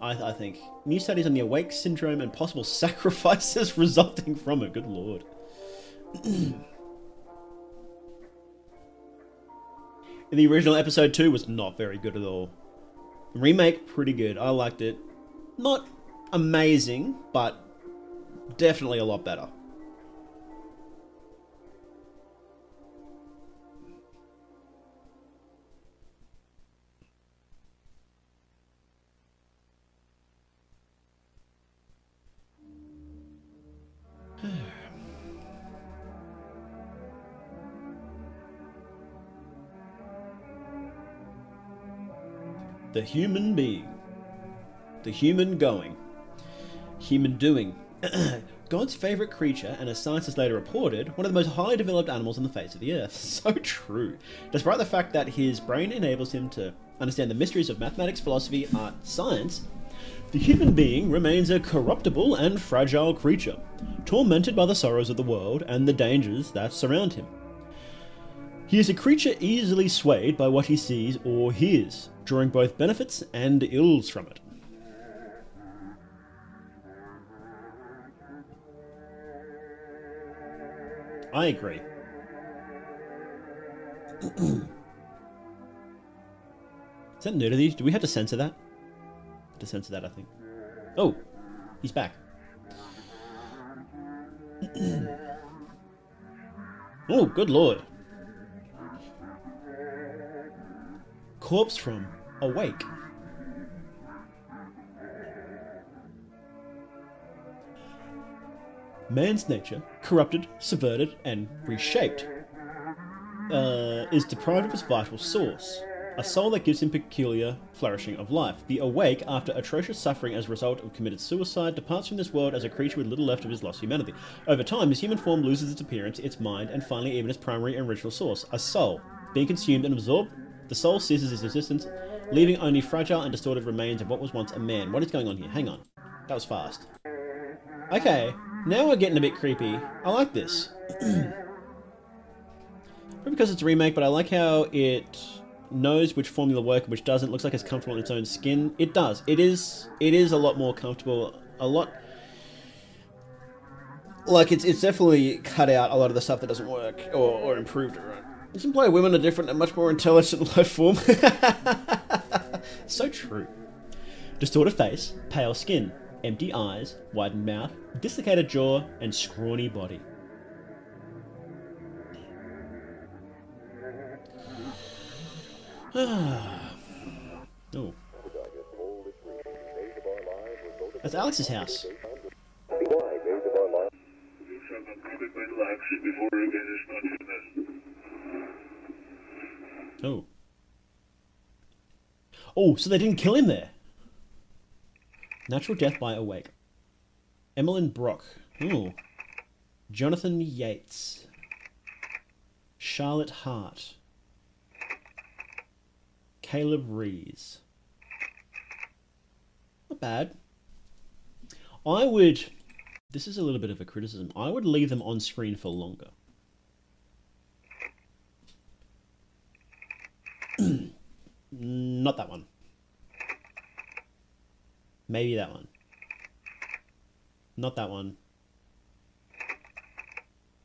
I think. New studies on the awake syndrome and possible sacrifices resulting from it. Good lord. The original episode 2 was not very good at all. The remake, pretty good. I liked it. Not amazing, but definitely a lot better. The human being. The human going. Human doing. God's favourite creature, and as science has later reported, one of the most highly developed animals on the face of the earth. So true. Despite the fact that his brain enables him to understand the mysteries of mathematics, philosophy, art, science, the human being remains a corruptible and fragile creature, tormented by the sorrows of the world and the dangers that surround him. He is a creature easily swayed by what he sees or hears, drawing both benefits and ills from it. I agree. Is that nudity? Do we have to censor that? To censor that, I think. Oh, he's back. Oh, good lord. Corpse from Awake. Man's nature, corrupted, subverted, and reshaped, is deprived of its vital source, a soul that gives him peculiar flourishing of life. The Awake, after atrocious suffering as a result of committed suicide, departs from this world as a creature with little left of his lost humanity. Over time, his human form loses its appearance, its mind, and finally even its primary and original source, a soul. Being consumed and absorbed, the soul ceases its existence, leaving only fragile and distorted remains of what was once a man. What is going on here? Hang on. That was fast. Okay, now we're getting a bit creepy. I like this. Probably because it's a remake, but I like how it knows which formula works and which doesn't. It looks like it's comfortable in its own skin. It does. It is a lot more comfortable. A lot... Like, it's definitely cut out a lot of the stuff that doesn't work, or improved it, right? This implies women are different and much more intelligent life form. So true. Distorted face, pale skin, empty eyes, widened mouth, dislocated jaw, and scrawny body. Oh. That's Alex's house. Oh. Oh, so they didn't kill him there. Natural death by Awake. Emmeline Brock. Oh. Jonathan Yates. Charlotte Hart. Caleb Rees. Not bad. I would... This is a little bit of a criticism. I would leave them on screen for longer. Not that one. Maybe that one. Not that one.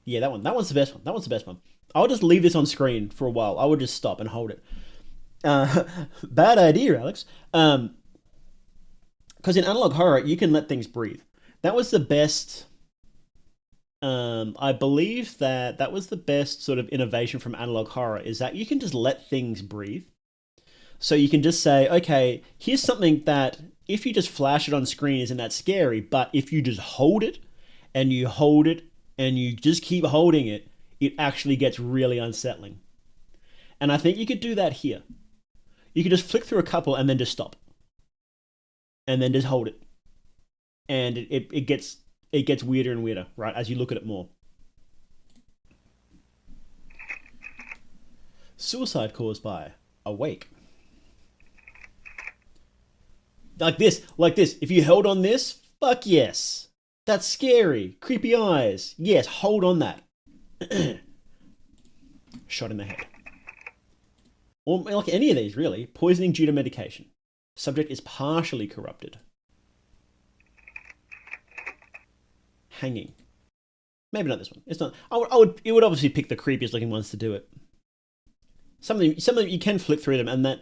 Yeah, that one. That one's the best one. That one's the best one. I'll just leave this on screen for a while. I would just stop and hold it. Bad idea, Alex. Because in analog horror, you can let things breathe. That was the best... I believe that was the best sort of innovation from analog horror, is that you can just let things breathe. So you can just say, okay, here's something that if you just flash it on screen isn't that scary, but if you just hold it and you just keep holding it, it actually gets really unsettling. And I think you could do that here. You could just flick through a couple and then just stop. And then just hold it. And it gets weirder and weirder, right, as you look at it more. Suicide caused by awake. Like this. If you held on this, fuck yes. That's scary. Creepy eyes. Yes, hold on that. Shot in the head. Or like any of these, really. Poisoning due to medication. Subject is partially corrupted. Hanging. Maybe not this one. It's not. It would obviously pick the creepiest looking ones to do it. Some of them you can flick through them, and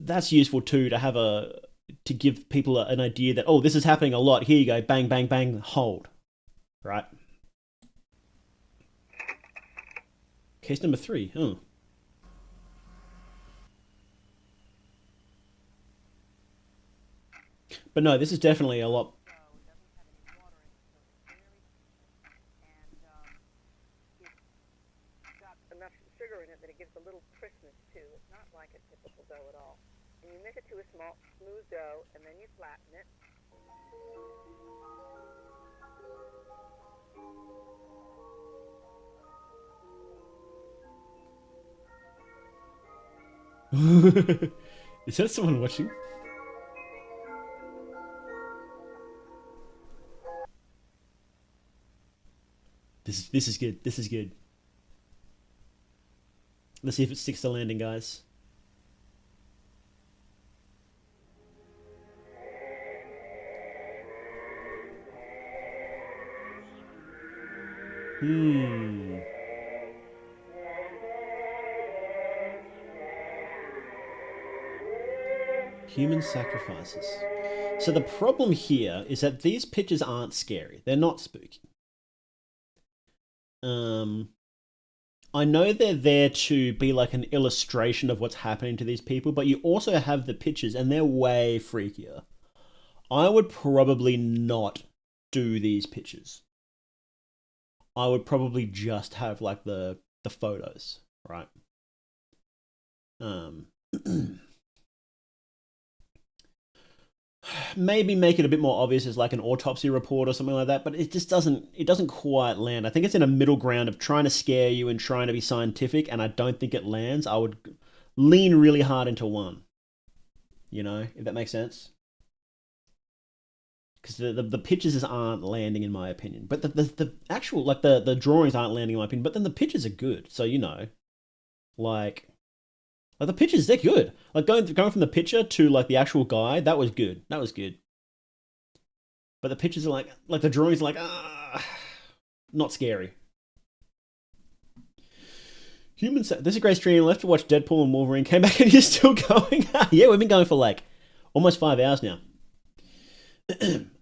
that's useful too, to give people an idea that, oh, this is happening a lot. Here you go, bang, bang, bang, hold. Right. Case number 3. Oh. But no, this is definitely a lot. Enough sugar in it that it gives a little crispness too. It's not like a typical dough at all. And you mix it to a smooth dough, and then you flatten it. Is that someone watching? This is good. This is good. Let's see if it sticks to landing, guys. Human sacrifices. So the problem here is that these pictures aren't scary. They're not spooky. I know they're there to be like an illustration of what's happening to these people, but you also have the pictures and they're way freakier. I would probably not do these pictures. I would probably just have like the photos, right? Maybe make it a bit more obvious as like an autopsy report or something like that, but it just doesn't quite land. I think it's in a middle ground of trying to scare you and trying to be scientific, and I don't think it lands. I would lean really hard into one, you know, if that makes sense. Because the pictures aren't landing in my opinion, but the actual, like the drawings aren't landing in my opinion, but then the pictures are good. So, you know, like the pictures, they're good. Like going from the picture to like the actual guy, that was good. That was good. But the pictures are like the drawings are like, not scary. This is a great stream. Left to watch Deadpool and Wolverine. Came back and you're still going. Yeah, we've been going for like almost 5 hours now.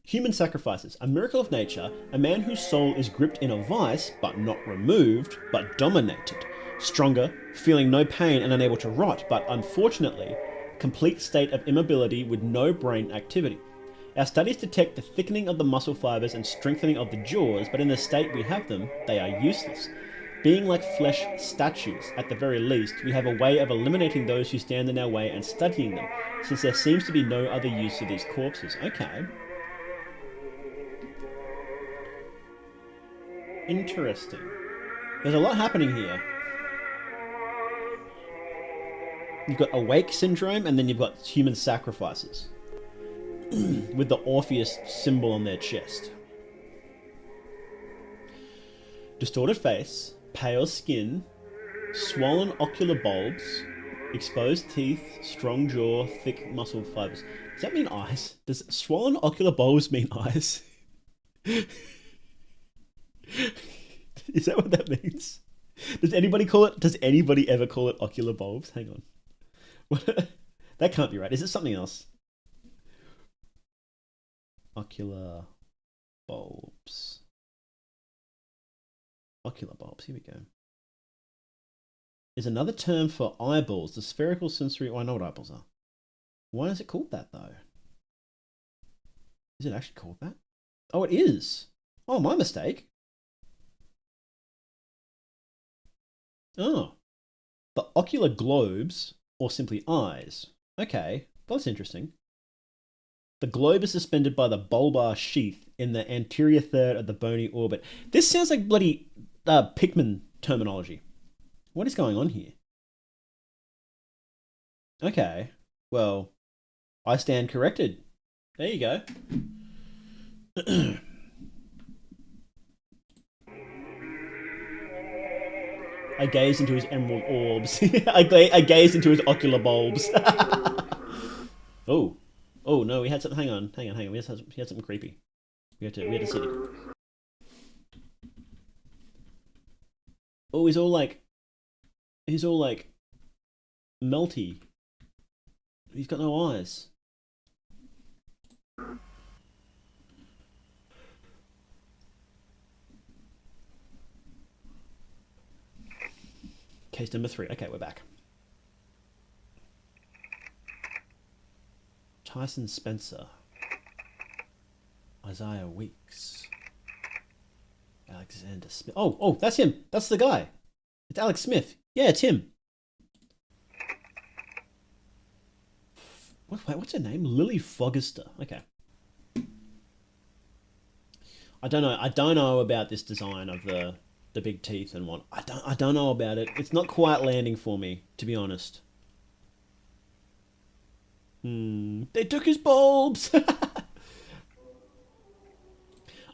Human sacrifices. A miracle of nature. A man whose soul is gripped in a vice, but not removed, but dominated. Stronger, feeling no pain and unable to rot, but unfortunately, complete state of immobility with no brain activity. Our studies detect the thickening of the muscle fibers and strengthening of the jaws, but in the state we have them, they are useless. Being like flesh statues, at the very least, we have a way of eliminating those who stand in our way and studying them, since there seems to be no other use of these corpses. Okay. Interesting. There's a lot happening here. You've got awake syndrome, and then you've got human sacrifices. With the Orpheus symbol on their chest. Distorted face, pale skin, swollen ocular bulbs, exposed teeth, strong jaw, thick muscle fibers. Does that mean eyes? Does swollen ocular bulbs mean eyes? Is that what that means? Does anybody ever call it ocular bulbs? Hang on. What? That can't be right. Is it something else? Ocular bulbs. Ocular bulbs. Here we go. Is another term for eyeballs. The spherical sensory... Oh, I know what eyeballs are. Why is it called that, though? Is it actually called that? Oh, it is. Oh, my mistake. Oh. The ocular globes, or simply eyes. Okay, that's interesting. The globe is suspended by the bulbar sheath in the anterior third of the bony orbit. This sounds like bloody Pikmin terminology. What is going on here? Okay. Well, I stand corrected. There you go. I gaze into his emerald orbs. I gaze into his ocular bulbs. Oh. Oh, no, we had something. Hang on. We had something creepy. We had to sit here. Oh, he's all like melty. He's got no eyes. Case number 3. Okay, we're back. Tyson Spencer. Isaiah Weeks. Alexander Smith. Oh, that's him. That's the guy. It's Alex Smith. Yeah, it's him. What's her name? Lily Fogester. Okay. I don't know about this design of the big teeth and what. I don't know about it. It's not quite landing for me, to be honest. They took his bulbs.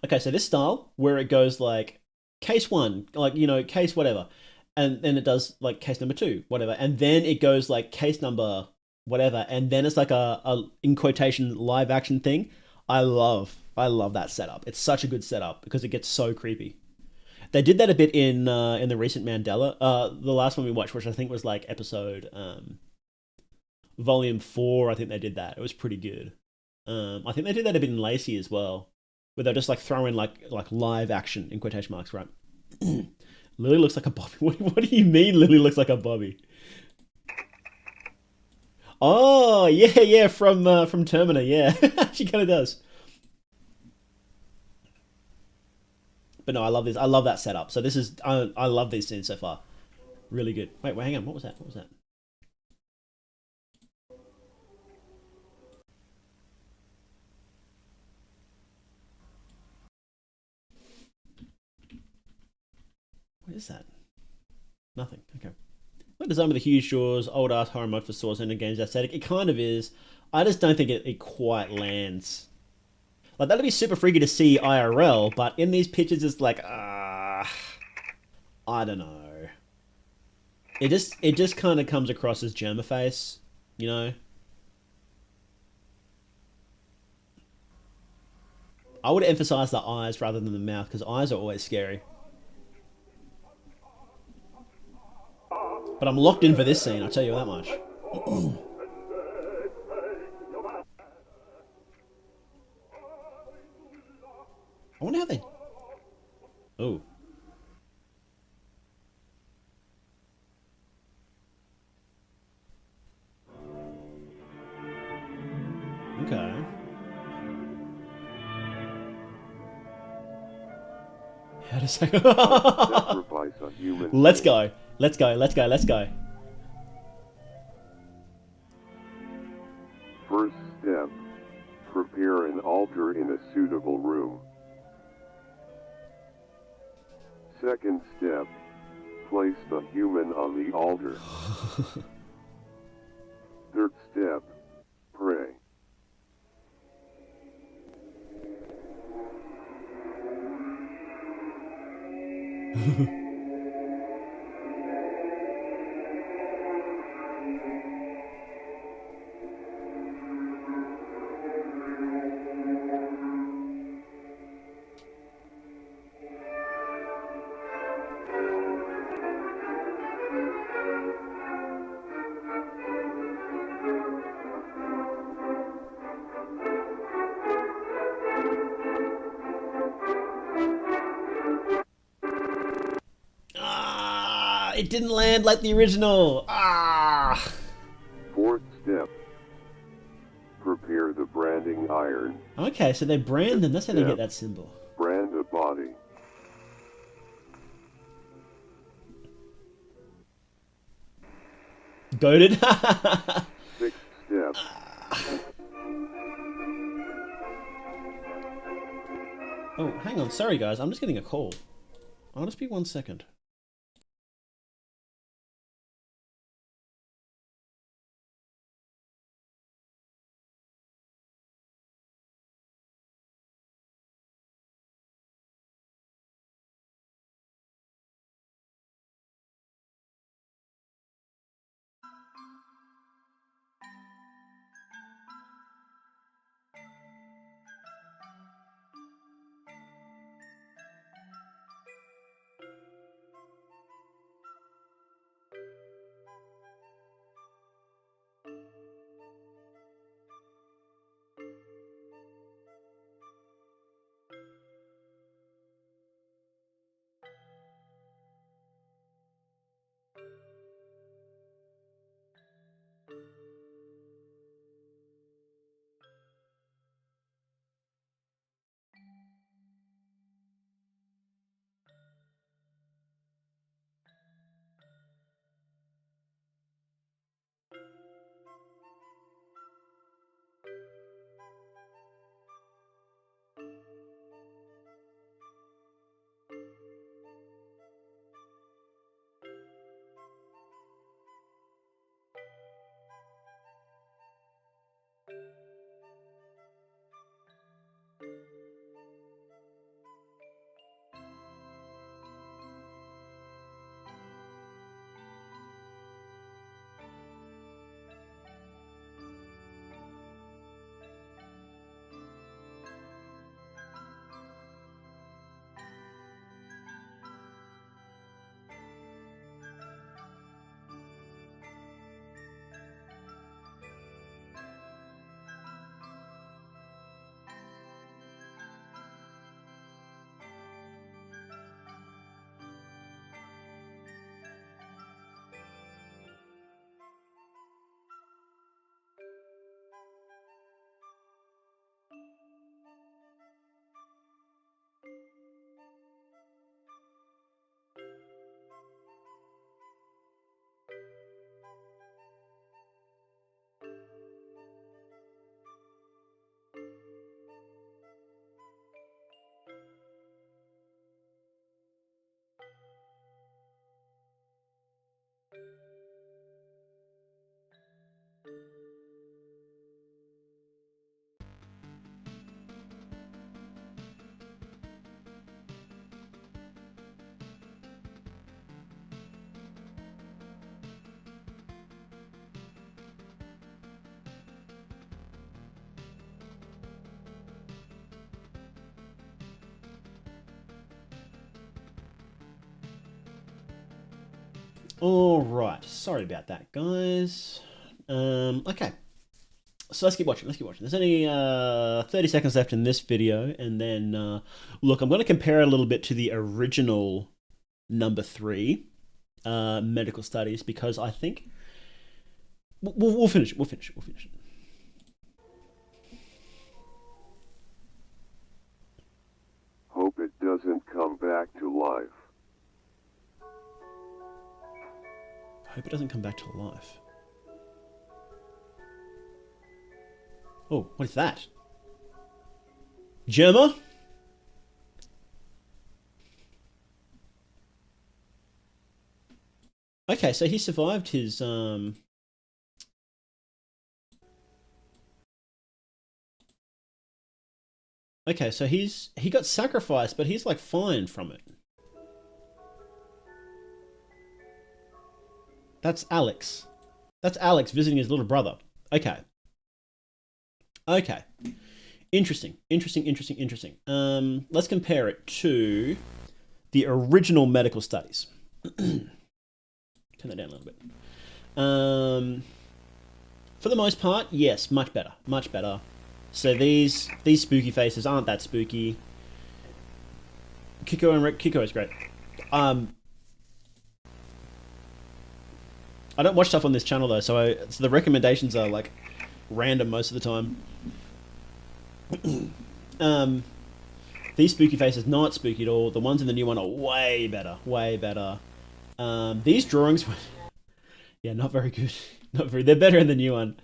Okay, so this style where it goes like case 1, like, you know, case whatever, and then it does like case number 2, whatever, and then it goes like case number whatever, and then it's like a in quotation live action thing. I love that setup. It's such a good setup because it gets so creepy. They did that a bit in the recent Mandela, the last one we watched, which I think was like episode volume 4. I think they did that. It was pretty good. I think they did that a bit in Lacey as well, where they'll just like throw in like live action in quotation marks, right? Lily looks like a Bobby. What do you mean Lily looks like a Bobby? Oh yeah, from Terminator, yeah. She kind of does. But no, I love this. I love that setup. So this is I love these scenes so far. Really good. Wait, hang on. What was that? What is that? Nothing. Okay. What design with the huge jaws, old ass horror mode for source and the game's aesthetic? It kind of is. I just don't think it quite lands. Like, that'd be super freaky to see IRL, but in these pictures it's like, I don't know. It just kind of comes across as Germaface, you know? I would emphasize the eyes rather than the mouth, because eyes are always scary. But I'm locked in for this scene, I'll tell you that much. I wonder how they... Oh. Okay. How to say... Let's go. Let's go. First step, prepare an altar in a suitable room. Second step, place the human on the altar. Third step, pray. It didn't land like the original. Fourth step, prepare the branding iron. Okay, so they brand them. That's how they get that symbol. Brand a body. Goated. Sixth step. Oh, hang on. Sorry, guys. I'm just getting a call. I'll just be 1 second. All right. Sorry about that, guys. Okay. So let's keep watching. There's only 30 seconds left in this video, and then look, I'm going to compare it a little bit to the original number 3, medical studies, because I think we'll finish it. We'll finish it. Hope it doesn't come back to life. Hope it doesn't come back to life. Oh, what is that? Gemma? Okay, so he survived his Okay, so he got sacrificed, but he's like fine from it. That's Alex. That's Alex visiting his little brother. Okay. Okay. Interesting. Let's compare it to the original medical studies. Turn that down a little bit. For the most part, yes, much better. So these spooky faces aren't that spooky. Kiko is great. I don't watch stuff on this channel though, so the recommendations are like random most of the time. These spooky faces not spooky at all. The ones in the new one are way better. These drawings were yeah, not very good. They're better in the new one.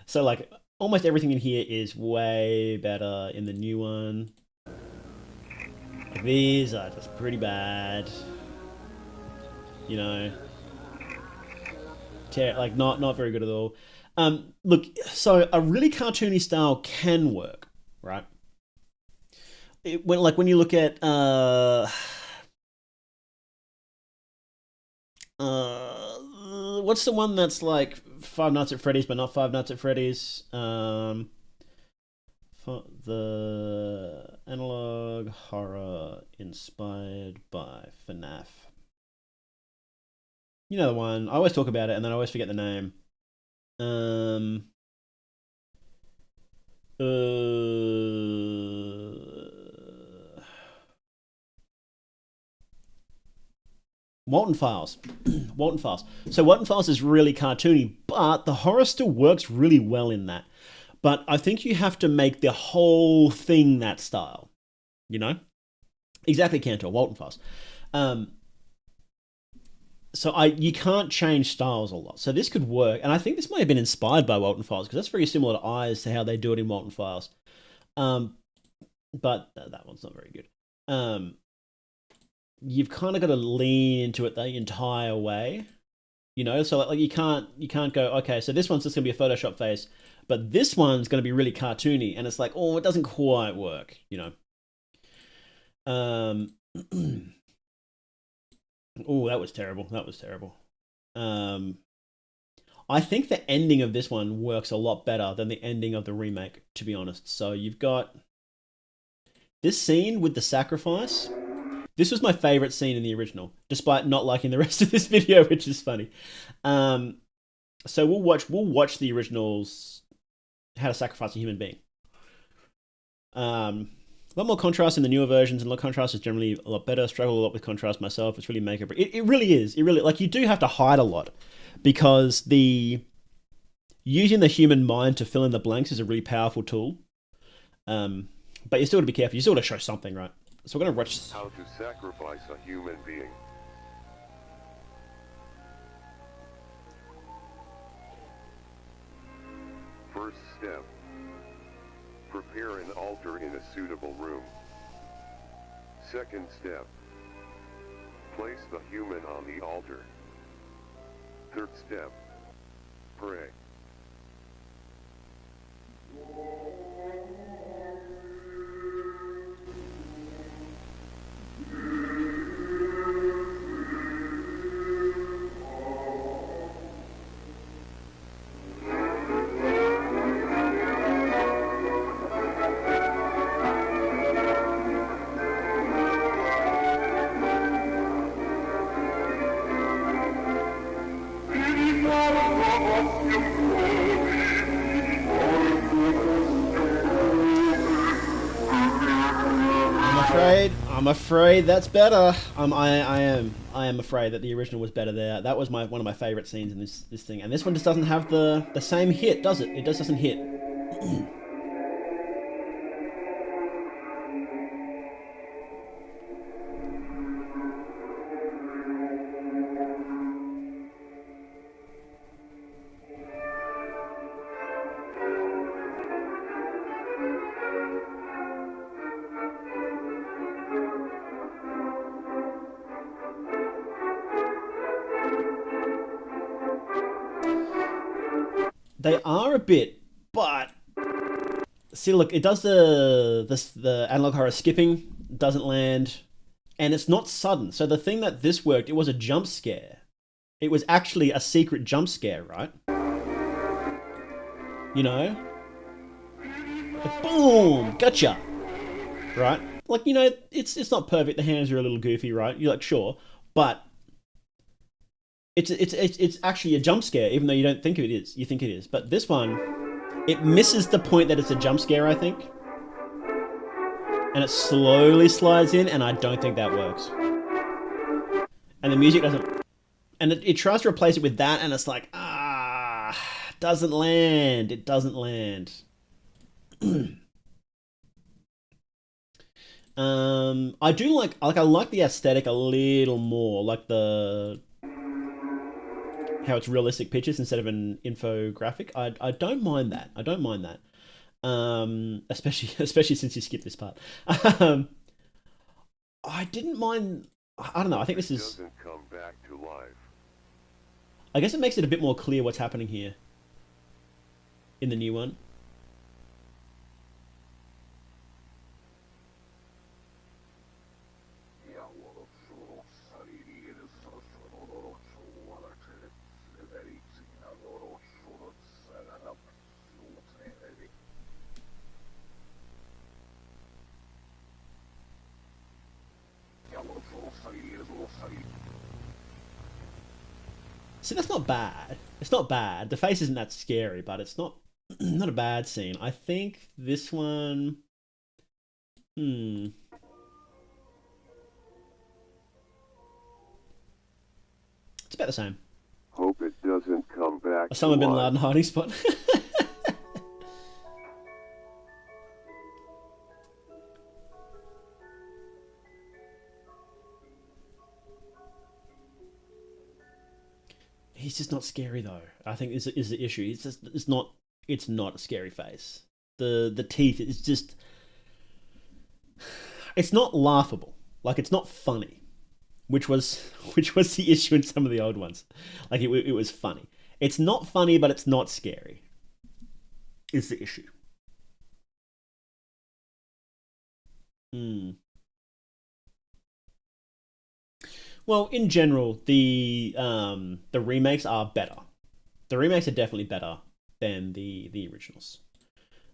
So like almost everything in here is way better in the new one. These are just pretty bad. You know, like not very good at all. Look, so a really cartoony style can work, right? When you look at what's the one that's like Five Nights at Freddy's, but not Five Nights at Freddy's? The analog horror inspired by FNAF. You know the one. I always talk about it and then I always forget the name. Walton Files. Walton Files. So Walton Files is really cartoony, but the horror still works really well in that. But I think you have to make the whole thing that style. You know? Exactly, Cantor. Walton Files. So you can't change styles a lot. So this could work. And I think this might have been inspired by Walton Files, because that's very similar to Eyes to how they do it in Walton Files. But that one's not very good. You've kind of got to lean into it the entire way. You know, so like you can't go, okay, so this one's just going to be a Photoshop face, but this one's going to be really cartoony. And it's like, oh, it doesn't quite work, you know. Oh, that was terrible. I think the ending of this one works a lot better than the ending of the remake, to be honest. So you've got this scene with the sacrifice. This was my favorite scene in the original, despite not liking the rest of this video, which is funny. So we'll watch the originals, How to Sacrifice a Human Being. A lot more contrast in the newer versions, and contrast is generally a lot better. Struggle a lot with contrast myself. It's really make it. It really is. It really, like, you do have to hide a lot, because using the human mind to fill in the blanks is a really powerful tool. But you still got to be careful. You still got to show something, right? So we're gonna watch. How to sacrifice a human being. First step. Prepare an altar in a suitable room. Second step. Place the human on the altar. Third step. Pray. I'm afraid that's better. I am afraid that the original was better there. That was one of my favorite scenes in this thing, and this one just doesn't have the same hit, does it? It just doesn't hit. They are a bit, but see, look, it does the analog horror skipping doesn't land, and it's not sudden. So the thing that this worked, it was a jump scare. It was actually a secret jump scare, right? You know, like, boom, gotcha, right? Like, you know, it's not perfect. The hands are a little goofy, right? You're like, sure, but it's actually a jump scare, even though you don't think it is. You think it is, but this one, it misses the point that it's a jump scare, I think, and it slowly slides in, and I don't think that works. And the music doesn't, and it tries to replace it with that, and it's like, doesn't land. It doesn't land. I do like I like the aesthetic a little more, like how it's realistic pictures instead of an infographic. I don't mind that. I don't mind that. Especially since you skipped this part. I didn't mind. I don't know. I think this is. Doesn't come back to life. I guess it makes it a bit more clear what's happening here in the new one. See, that's not bad. It's not bad. The face isn't that scary, but it's not not a bad scene. I think this one. It's about the same. Hope it doesn't come back. Osama bin Laden hiding spot. He's just not scary though. I think is the issue. It's not a scary face. The teeth is just, it's not laughable. Like, it's not funny, which was the issue in some of the old ones. Like, it was funny. It's not funny, but it's not scary. Is the issue. Well, in general, the remakes are better. The remakes are definitely better than the originals.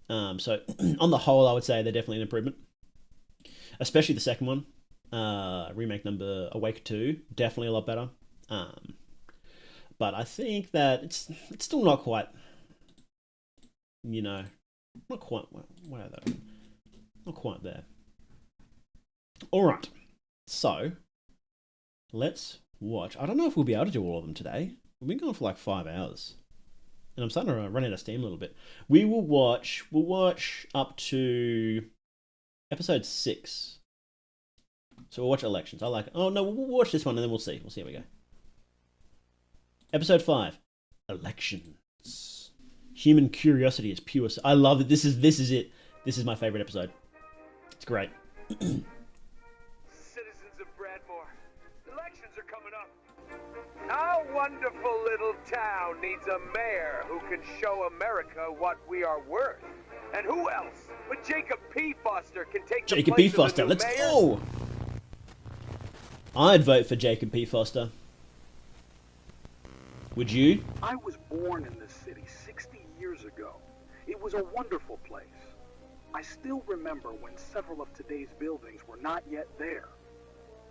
So on the whole, I would say they're definitely an improvement. Especially the second one, remake number Awake 2, definitely a lot better. But I think that it's still not quite, not quite, where are they? Not quite there. All right, so let's watch. I don't know if we'll be able to do all of them today. We've been going for like 5 hours, and I'm starting to run out of steam a little bit. We'll watch up to episode 6. So we'll watch elections. I like it. Oh no, we'll watch this one and then we'll see. We'll see how we go. Episode 5, elections. Human curiosity is pure. I love it. This is it. This is my favorite episode. It's great. Citizens of Bradmore, elections are coming up. Our wonderful little town needs a mayor who can show America what we are worth. And who else but Jacob P. Foster can take the Jacob place P. Foster, of the new let's mayor? go! I'd vote for Jacob P. Foster. Would you? I was born in this city 60 years ago. It was a wonderful place. I still remember when several of today's buildings were not yet there.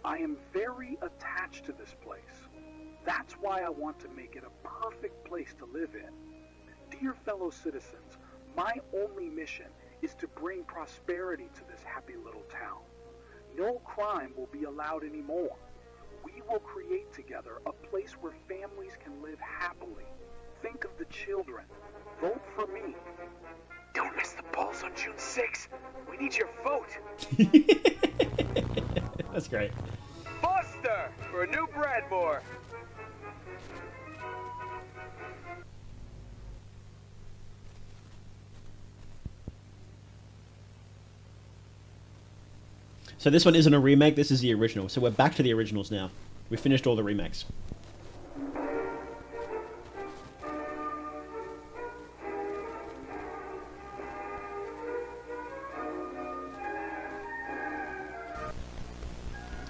I am very attached to this place. That's why I want to make it a perfect place to live in. Dear fellow citizens, my only mission is to bring prosperity to this happy little town. No crime will be allowed anymore. We will create together a place where families can live happily. Think of the children. Vote for me. Don't miss the polls on June 6th. We need your vote. That's great. Foster for a new Bradmore. So this one isn't a remake, this is the original. So we're back to the originals now. We finished all the remakes.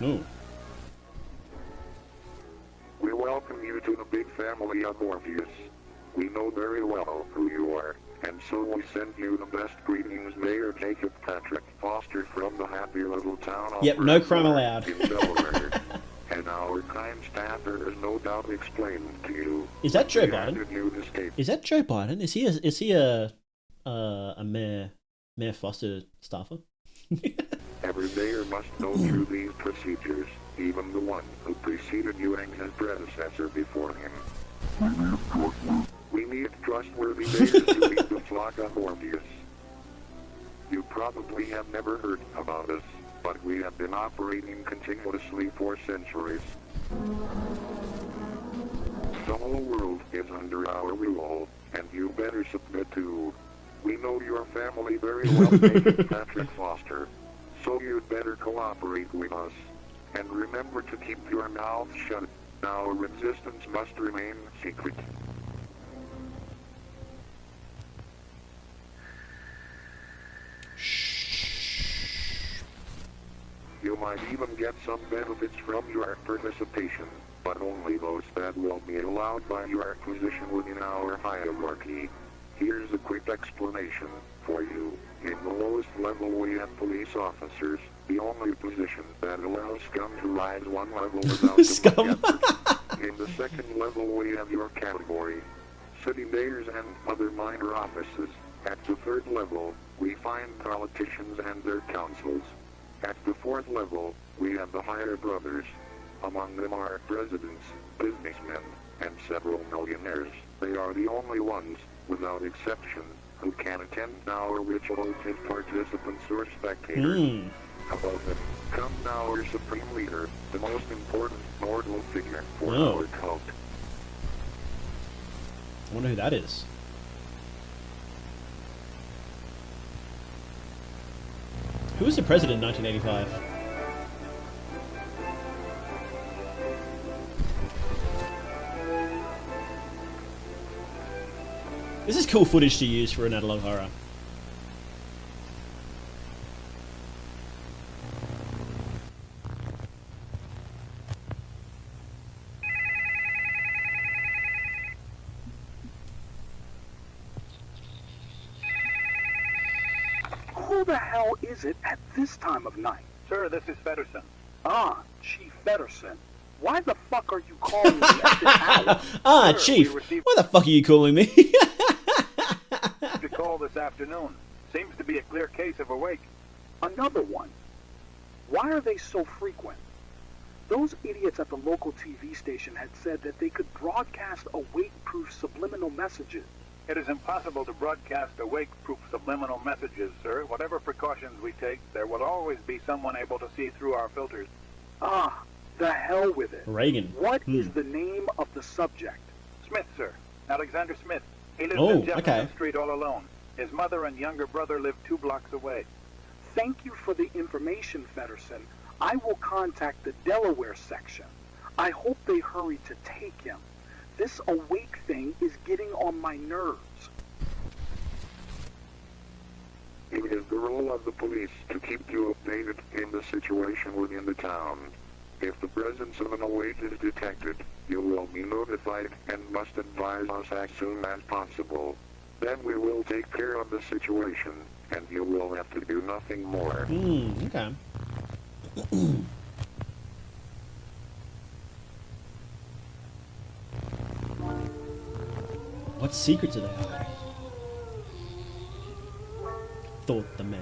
Ooh. We welcome you to the big family of Morpheus. We know very well who you are, and so we send you the best greetings, Mayor Jacob Patrick Foster from the happy little town of Yep, no crime allowed. in Delaware. And our kind staffer has no doubt explained to you. Is that Joe the Biden? attitude escape. Is that Joe Biden? Is he a Mayor Foster staffer? Every mayor must go through these procedures, even the one who preceded you and his predecessor before him. We need trustworthy mayors to lead the flock of Morpheus. You probably have never heard about us, but we have been operating continuously for centuries. The whole world is under our rule, and you better submit to. We know your family very well, David Patrick Foster, so you'd better cooperate with us. And remember to keep your mouth shut. Our resistance must remain secret. You might even get some benefits from your participation, but only those that will be allowed by your position within our hierarchy. Here's a quick explanation for you. In the lowest level we have police officers, the only position that allows scum to rise one level without too much effort. In the second level we have your category, city mayors and other minor offices. At the third level, we find politicians and their councils. At the fourth level, we have the higher brothers. Among them are presidents, businessmen, and several millionaires. They are the only ones, without exception, who can attend our rituals as participants or spectators. Above them, comes our supreme leader, the most important mortal figure for our cult. I wonder who that is. Who was the president in 1985? This is cool footage to use for an analog horror. Who the hell is it at this time of night? Sir, this is Fedderson. Ah, Chief Fedderson. Why the fuck are you calling me at this hour? Ah, Sir, Chief, we received why the fuck are you calling me? a call this afternoon. Seems to be a clear case of awake. Another one. Why are they so frequent? Those idiots at the local TV station had said that they could broadcast awake-proof subliminal messages. It is impossible to broadcast awake-proof subliminal messages, sir. Whatever precautions we take, there will always be someone able to see through our filters. Ah, the hell with it. Reagan. What is the name of the subject? Smith, sir. Alexander Smith. He lives Oh, in Jefferson okay. Street all alone. His mother and younger brother live 2 blocks away. Thank you for the information, Fedderson. I will contact the Delaware section. I hope they hurry to take him. This awake thing is getting on my nerves. It is the role of the police to keep you updated in the situation within the town. If the presence of an awake is detected, you will be notified and must advise us as soon as possible. Then we will take care of the situation, and you will have to do nothing more. Okay. What secrets are they hiding? Thought the man.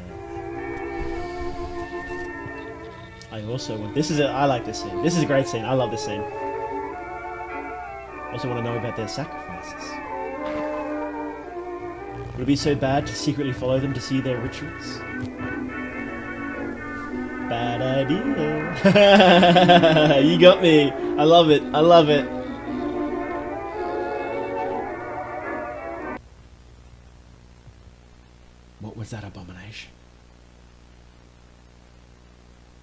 I also want. I like this scene. This is a great scene. I love this scene. I also want to know about their sacrifices. Would it be so bad to secretly follow them to see their rituals? Bad idea. You got me. I love it. I love it. What was that abomination?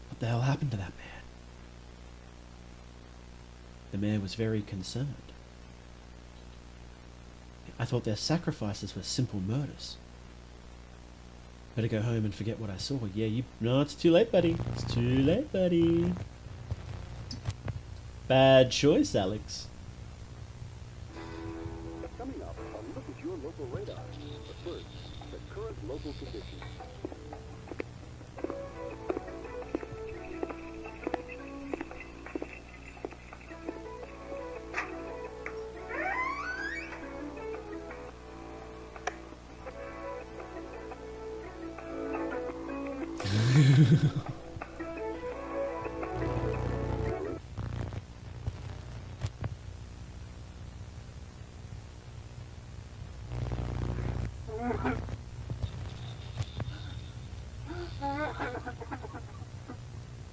What the hell happened to that man? The man was very concerned. I thought their sacrifices were simple murders. Better go home and forget what I saw. Yeah, no, it's too late, buddy. It's too late, buddy. Bad choice, Alex. Coming up on Look at Your Local Radar. But first, the current local conditions.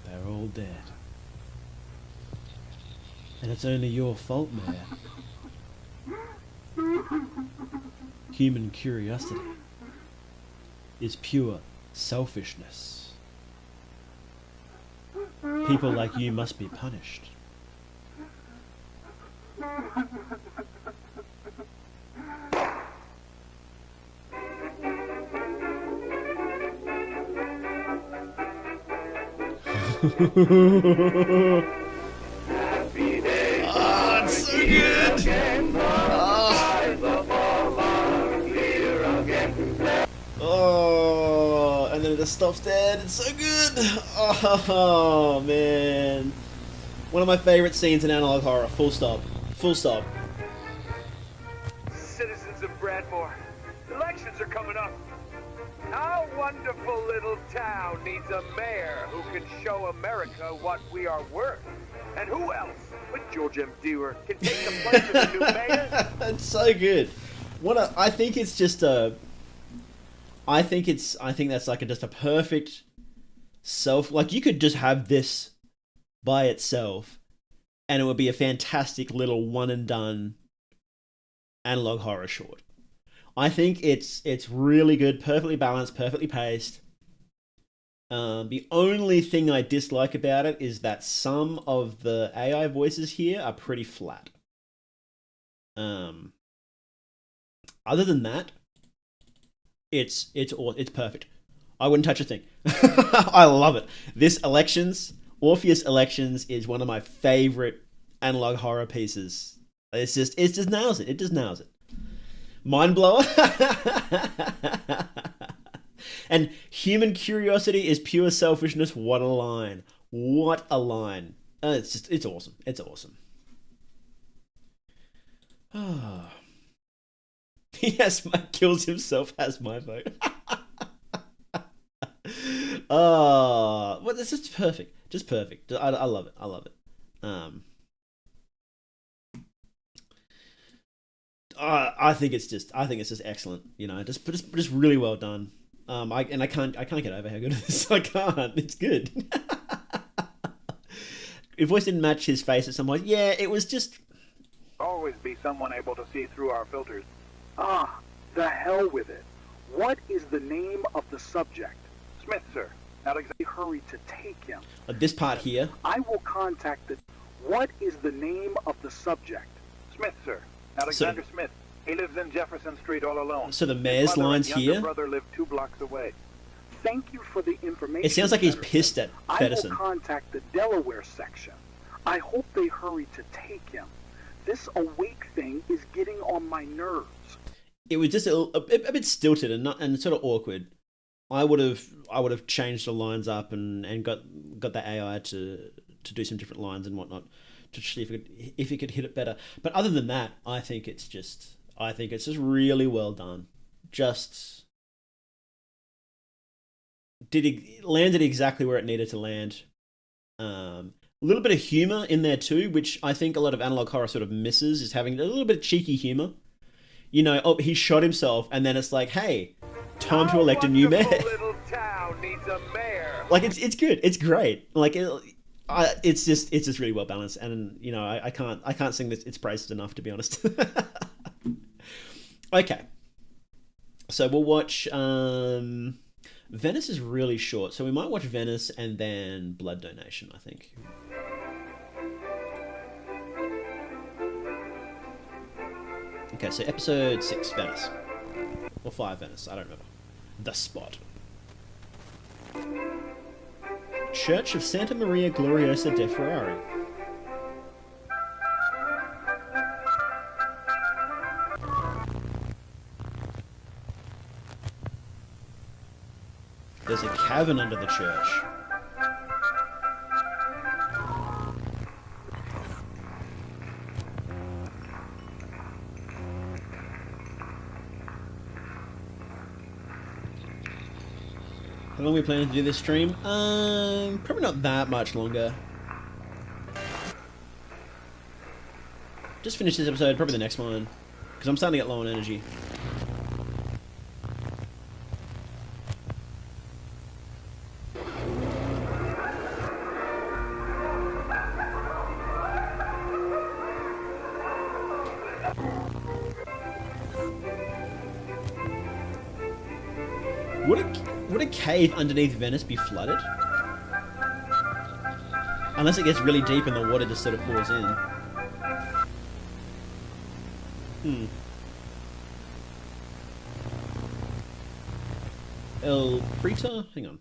They're all dead. And it's only your fault, Mayor. Human curiosity is pure selfishness. People like you must be punished. Happy day. Oh, it's so good. Oh, and then the stuff's dead. It's so good. Oh man, one of my favorite scenes in analog horror. Full stop. Full stop. Citizens of Bradmore, elections are coming up. Our wonderful little town needs a mayor who can show America what we are worth. And who else but George M. Dewar can take the place of the new mayor? It's so good. I think it's just a. I think that's like just a perfect like you could just have this by itself, and it would be a fantastic little one and done analog horror short. I think it's really good, perfectly balanced, perfectly paced. The only thing I dislike about it is that some of the AI voices here are pretty flat. Other than that, it's perfect. I wouldn't touch a thing. I love it. This Orpheus Elections is one of my favorite analog horror pieces. It just nails it. It just nails it. Mind blower. And human curiosity is pure selfishness. What a line. What a line. It's awesome. It's awesome. Oh. Yes, Mike kills himself as my vote. Oh, well, this is perfect. Just perfect. I love it. I love it. I think it's just excellent. You know, just really well done. I can't get over how good it is. I can't. It's good. His voice didn't match his face at some point. Yeah, it was just. Always be someone able to see through our filters. Ah, the hell with it. What is the name of the subject? Smith, sir. Alexander, hurry to take him. This part here. I will contact the... What is the name of the subject? Smith, sir. Alexander Smith. He lives in Jefferson Street all alone. So the mayor's lines here. His brother lived 2 blocks away. Thank you for the information. It sounds like he's pissed at Feddersen. I will contact the Delaware section. I hope they hurry to take him. This awake thing is getting on my nerves. It was just a bit stilted and sort of awkward. I would have changed the lines up and got the AI to do some different lines and whatnot to see if it could hit it better. But other than that, I think it's just I think it's just really well done. Just landed exactly where it needed to land. A little bit of humor in there too, which I think a lot of analog horror sort of misses, is having a little bit of cheeky humor. You know, oh, he shot himself, and then it's like, hey, time to elect a new mayor. Little town needs a mayor. Like it's good, it's great. Like it's just really well balanced, and you know, I can't sing its praises enough, to be honest. Okay, so we'll watch. Venice is really short, so we might watch Venice and then Blood Donation, I think. Okay, so episode 6, Venice. Or 5, Venice, I don't remember. The Spot. Church of Santa Maria Gloriosa de Ferrari. There's a cavern under the church. How long are we planning to do this stream? Probably not that much longer. Just finish this episode, probably the next one, because I'm starting to get low on energy. Would a cave underneath Venice be flooded? Unless it gets really deep and the water just sort of pours in. El Preta, hang on.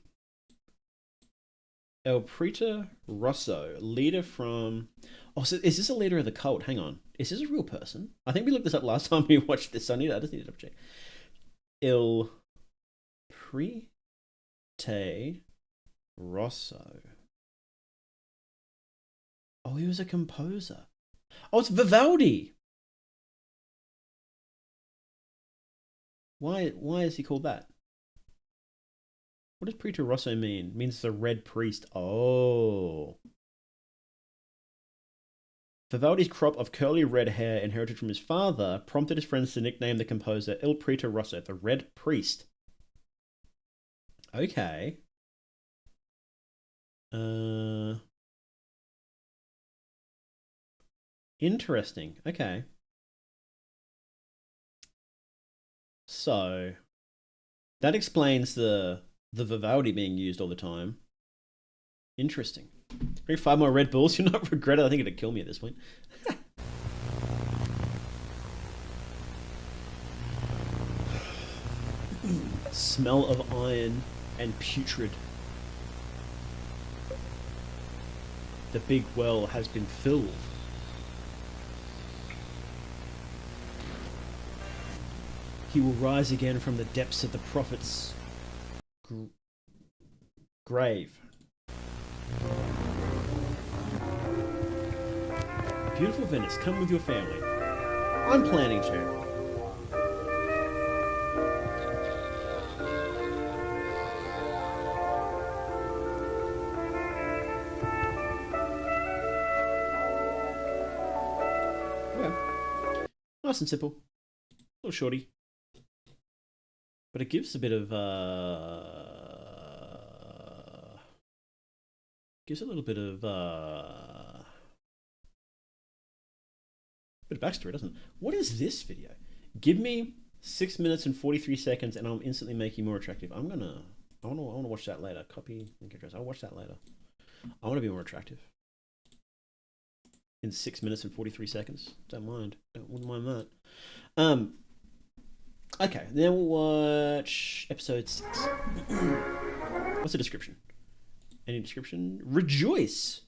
El Preta Rosso, leader from... Oh, so is this a leader of the cult? Hang on. Is this a real person? I think we looked this up last time we watched this, so I just need to double check. El Prete Rosso. Oh, he was a composer. Oh, it's Vivaldi. Why is he called that? What does Prete Rosso mean? It means the Red Priest. Oh. Vivaldi's crop of curly red hair inherited from his father prompted his friends to nickname the composer Il Prete Rosso, the Red Priest. Okay. Interesting. Okay. So that explains the Vivaldi being used all the time. Interesting. Drink 5 more Red Bulls, you'll not regret it. I think it'd kill me at this point. Smell of iron and putrid. The big well has been filled. He will rise again from the depths of the prophet's grave. Beautiful Venice, come with your family. I'm planning to. Nice and simple. A little shorty. But it gives a bit of gives a little bit of backstory, doesn't it? What is this video? Give me 6 minutes and 43 seconds and I'm instantly making more attractive. I wanna watch that later. Copy link address. I'll watch that later. I wanna be more attractive. In 6 minutes and 43 seconds. Don't mind. Wouldn't mind that. Okay, then we'll watch episode 6. What's the description? Any description? Rejoice!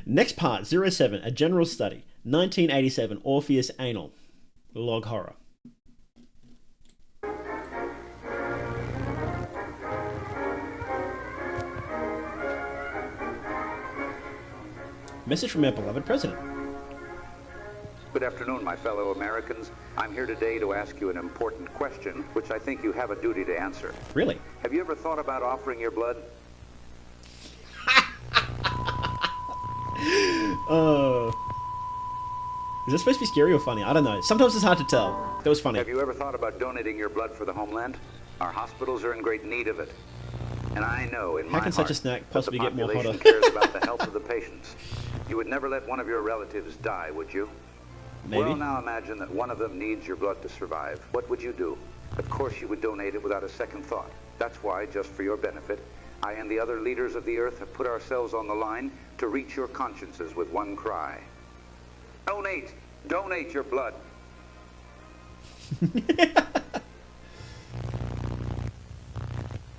Next part, 07, A General Study. 1987, Orpheus Anal. Log horror. Message from our beloved president. Good afternoon, my fellow Americans. I'm here today to ask you an important question, which I think you have a duty to answer. Really? Have you ever thought about offering your blood? Is that supposed to be scary or funny? I don't know. Sometimes it's hard to tell. That was funny. Have you ever thought about donating your blood for the homeland? Our hospitals are in great need of it. And I know in my How can such a heart snack that possibly the get more population hotter? cares about the health of the patients. You would never let one of your relatives die, would you? Maybe. Well, now imagine that one of them needs your blood to survive. What would you do? Of course you would donate it without a second thought. That's why, just for your benefit, I and the other leaders of the earth have put ourselves on the line to reach your consciences with one cry. Donate! Donate your blood!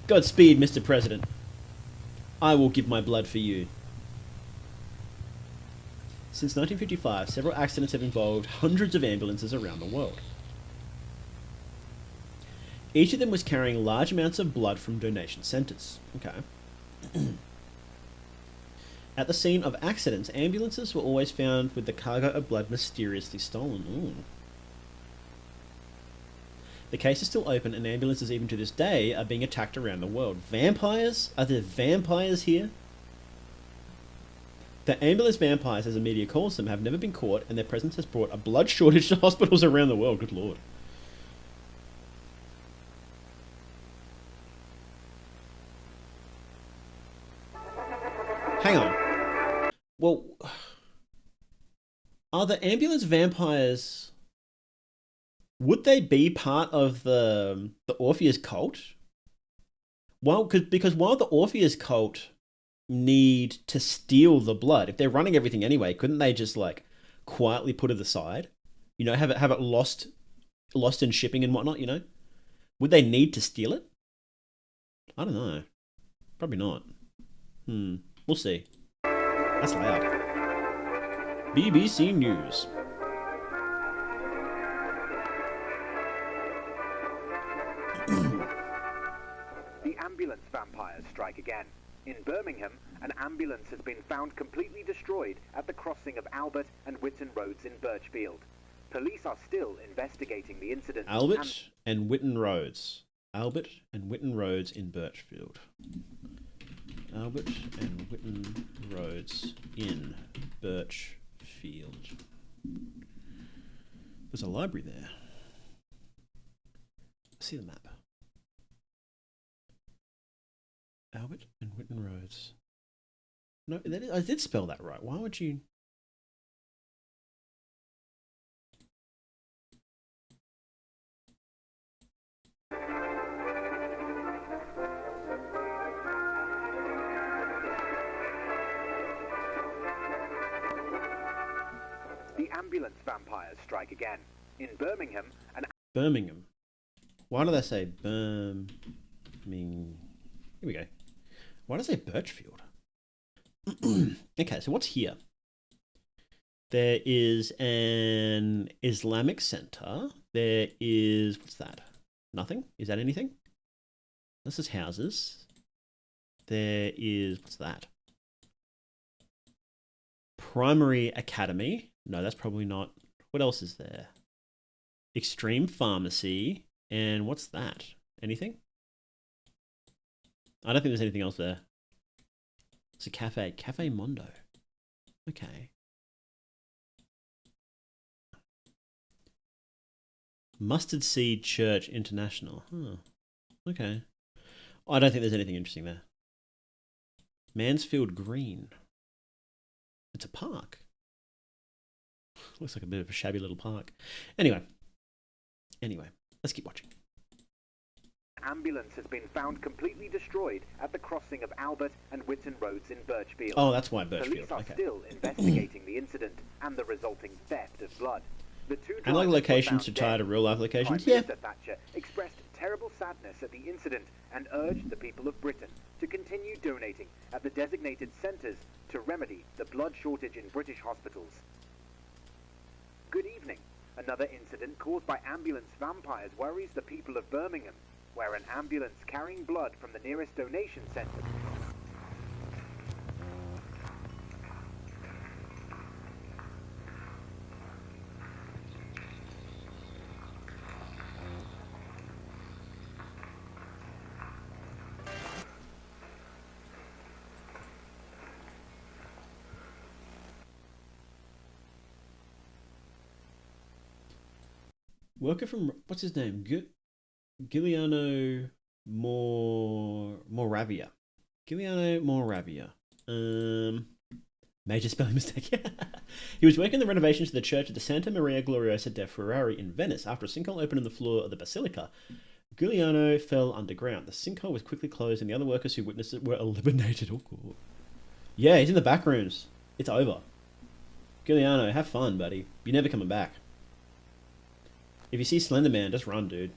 Godspeed, Mr. President. I will give my blood for you. Since 1955, several accidents have involved hundreds of ambulances around the world. Each of them was carrying large amounts of blood from donation centres. Okay. At the scene of accidents, ambulances were always found with the cargo of blood mysteriously stolen. Ooh. The case is still open, and ambulances even to this day are being attacked around the world. Vampires? Are there vampires here? The ambulance vampires, as the media calls them, have never been caught, and their presence has brought a blood shortage to hospitals around the world. Good lord. Hang on. Well, are the ambulance vampires... would they be part of the Orpheus cult? Well, because while the Orpheus cult need to steal the blood, if they're running everything anyway, couldn't they just like quietly put it aside? You know, have it lost in shipping and whatnot. You know, would they need to steal it? I don't know. Probably not. We'll see. That's loud. BBC News. The ambulance vampires strike again. In Birmingham, an ambulance has been found completely destroyed at the crossing of Albert and Whitton Roads in Birchfield. Police are still investigating the incident. Albert and Whitton Roads. Albert and Whitton Roads in Birchfield. Albert and Whitton Roads in Birchfield. There's a library there. See the map. Albert and Whitton Roads. No, I did spell that right. Why would you... The ambulance vampires strike again. In Birmingham, Birmingham. Why did I say Here we go. Why did I say Birchfield? Okay, so what's here? There is an Islamic center. There is... what's that? Nothing? Is that anything? This is houses. There is... what's that? Primary Academy. No, that's probably not... what else is there? Extreme Pharmacy. And what's that? Anything? I don't think there's anything else there. It's a cafe. Cafe Mondo. Okay. Mustard Seed Church International. Huh. Okay. I don't think there's anything interesting there. Mansfield Green. It's a park. Looks like a bit of a shabby little park. Anyway, let's keep watching. ambulance has been found completely destroyed at the crossing of Albert and Whitton Roads in Birchfield. Oh, that's why Birchfield. Police are Okay. still investigating the incident and the resulting theft of blood. The two Analog drivers were locations found to tie dead. to real life locations. Prime Yeah. Minister Thatcher expressed terrible sadness at the incident and urged the people of Britain to continue donating at the designated centres to remedy the blood shortage in British hospitals. Good evening. Another incident caused by ambulance vampires worries the people of Birmingham, where an ambulance carrying blood from the nearest donation centre Worker from, what's his name? Giuliano Moravia. Giuliano Moravia. Major spelling mistake. He was working the renovations to the church of the Santa Maria Gloriosa de Ferrari in Venice. After a sinkhole opened in the floor of the basilica, Giuliano fell underground. The sinkhole was quickly closed and the other workers who witnessed it were eliminated. Oh, cool. Yeah, he's in the back rooms. It's over. Giuliano, have fun, buddy. You're never coming back. If you see Slender Man, just run, dude.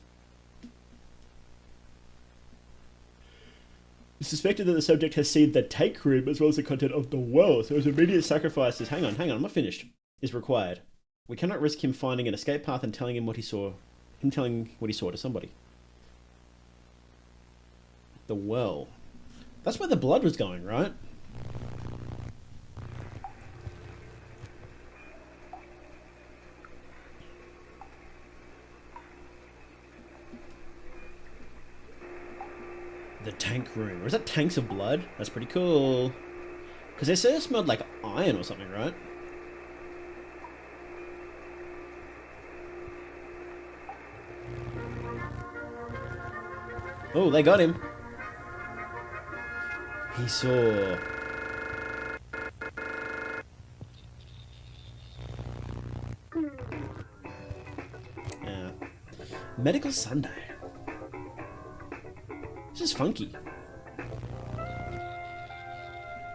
It's suspected that the subject has seen the tank room as well as the content of the well, so his immediate sacrifices, hang on, I'm not finished, is required. We cannot risk him finding an escape path and telling him what he saw. Him telling what he saw to somebody. The well. That's where the blood was going, right? The tank room. Or is that tanks of blood? That's pretty cool. Because they said it smelled like iron or something, right? Oh, they got him. He saw... Yeah. Medical Sunday. This is funky.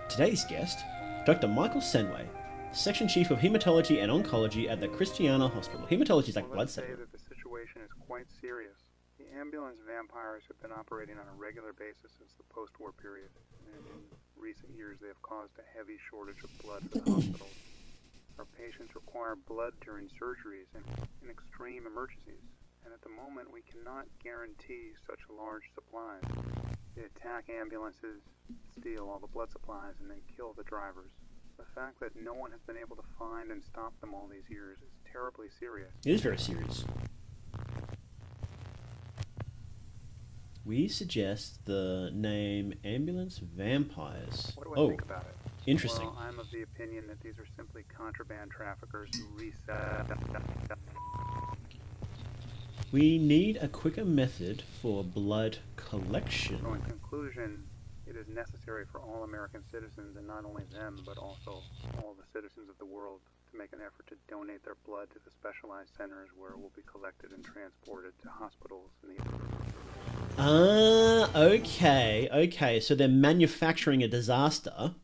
Today's guest, Dr. Michael Senway, Section Chief of Hematology and Oncology at the Christiana Hospital. Hematology is like blood Let's say center. that the situation is quite serious. The ambulance vampires have been operating on a regular basis since the post-war period, and in recent years they have caused a heavy shortage of blood for the hospitals. Our patients require blood during surgeries and in extreme emergencies, and at the moment we cannot guarantee such large supplies. They attack ambulances, steal all the blood supplies, and then kill the drivers. The fact that no one has been able to find and stop them all these years is terribly serious. It is very serious. We suggest the name Ambulance Vampires. What do I think about it? Interesting. Well, I'm of the opinion that these are simply contraband traffickers who resell. We need a quicker method for blood collection. So in conclusion, it is necessary for all American citizens, and not only them, but also all the citizens of the world, to make an effort to donate their blood to the specialized centers where it will be collected and transported to hospitals in the... Okay. So they're manufacturing a disaster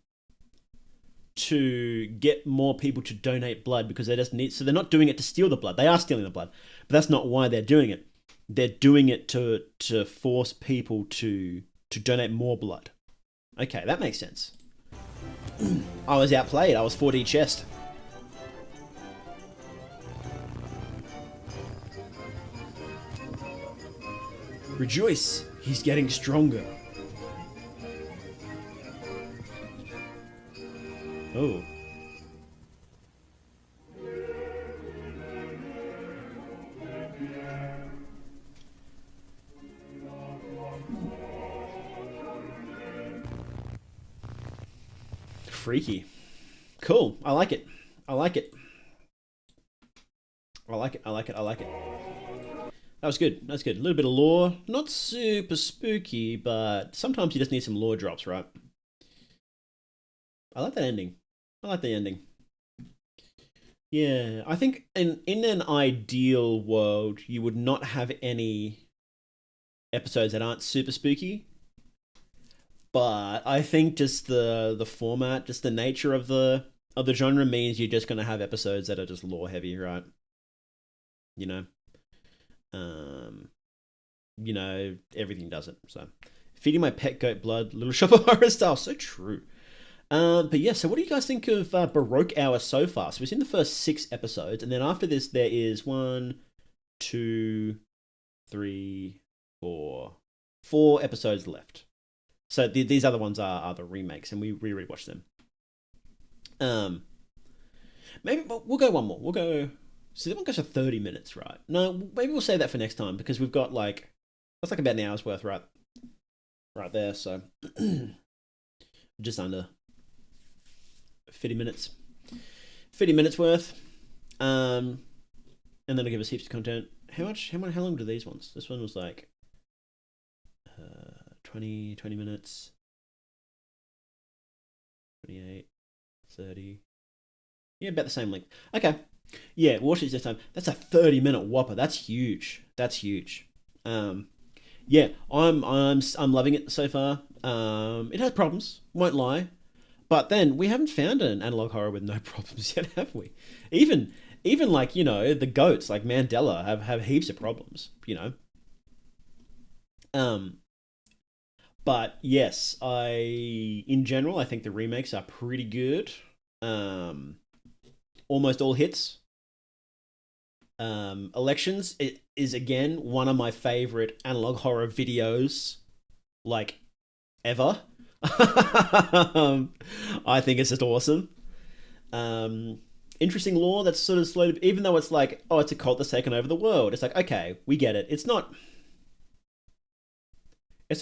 to get more people to donate blood because they just need... So they're not doing it to steal the blood. They are stealing the blood, but that's not why they're doing it. They're doing it to force people to donate more blood. Okay, that makes sense. I was outplayed. I was 4D chest. Rejoice, he's getting stronger. Oh. Freaky. Cool. I like it. I like it. I like it. I like it. I like it. That was good. That's good. A little bit of lore. Not super spooky, but sometimes you just need some lore drops, right? I like that ending. I like the ending. Yeah, I think in an ideal world, you would not have any episodes that aren't super spooky. But I think just the format, just the nature of the genre means you're just gonna have episodes that are just lore heavy, right? You know, everything does it. So, feeding my pet goat blood, Little Shop of Horror style, so true. But yeah, so what do you guys think of Baroque Hour so far? So we've seen the first 6 episodes, and then after this there is 1, 2, 3, 4 episodes left. So these other ones are the remakes, and we rewatched them. Maybe we'll go one more. We'll go. So that one goes for 30 minutes, right? No, maybe we'll save that for next time because we've got that's like about an hour's worth, right there. So just under 50 minutes. 50 minutes worth. And then it'll give us heaps of content. How long do these ones? This one was like 20 minutes. 28, 30. Yeah, about the same length. Okay. Yeah, watch it this time. That's a 30-minute whopper. That's huge. That's huge. Yeah, I'm loving it so far. It has problems, won't lie. But then we haven't found an analog horror with no problems yet, have we? Even like, you know, the goats like Mandela have heaps of problems, you know. But yes, in general I think the remakes are pretty good. Almost all hits. Elections it is again one of my favorite analog horror videos, like ever. I think it's just awesome. Interesting lore that's sort of slowly, even though it's like, oh, it's a cult that's taken over the world. It's like, okay, we get it. It's not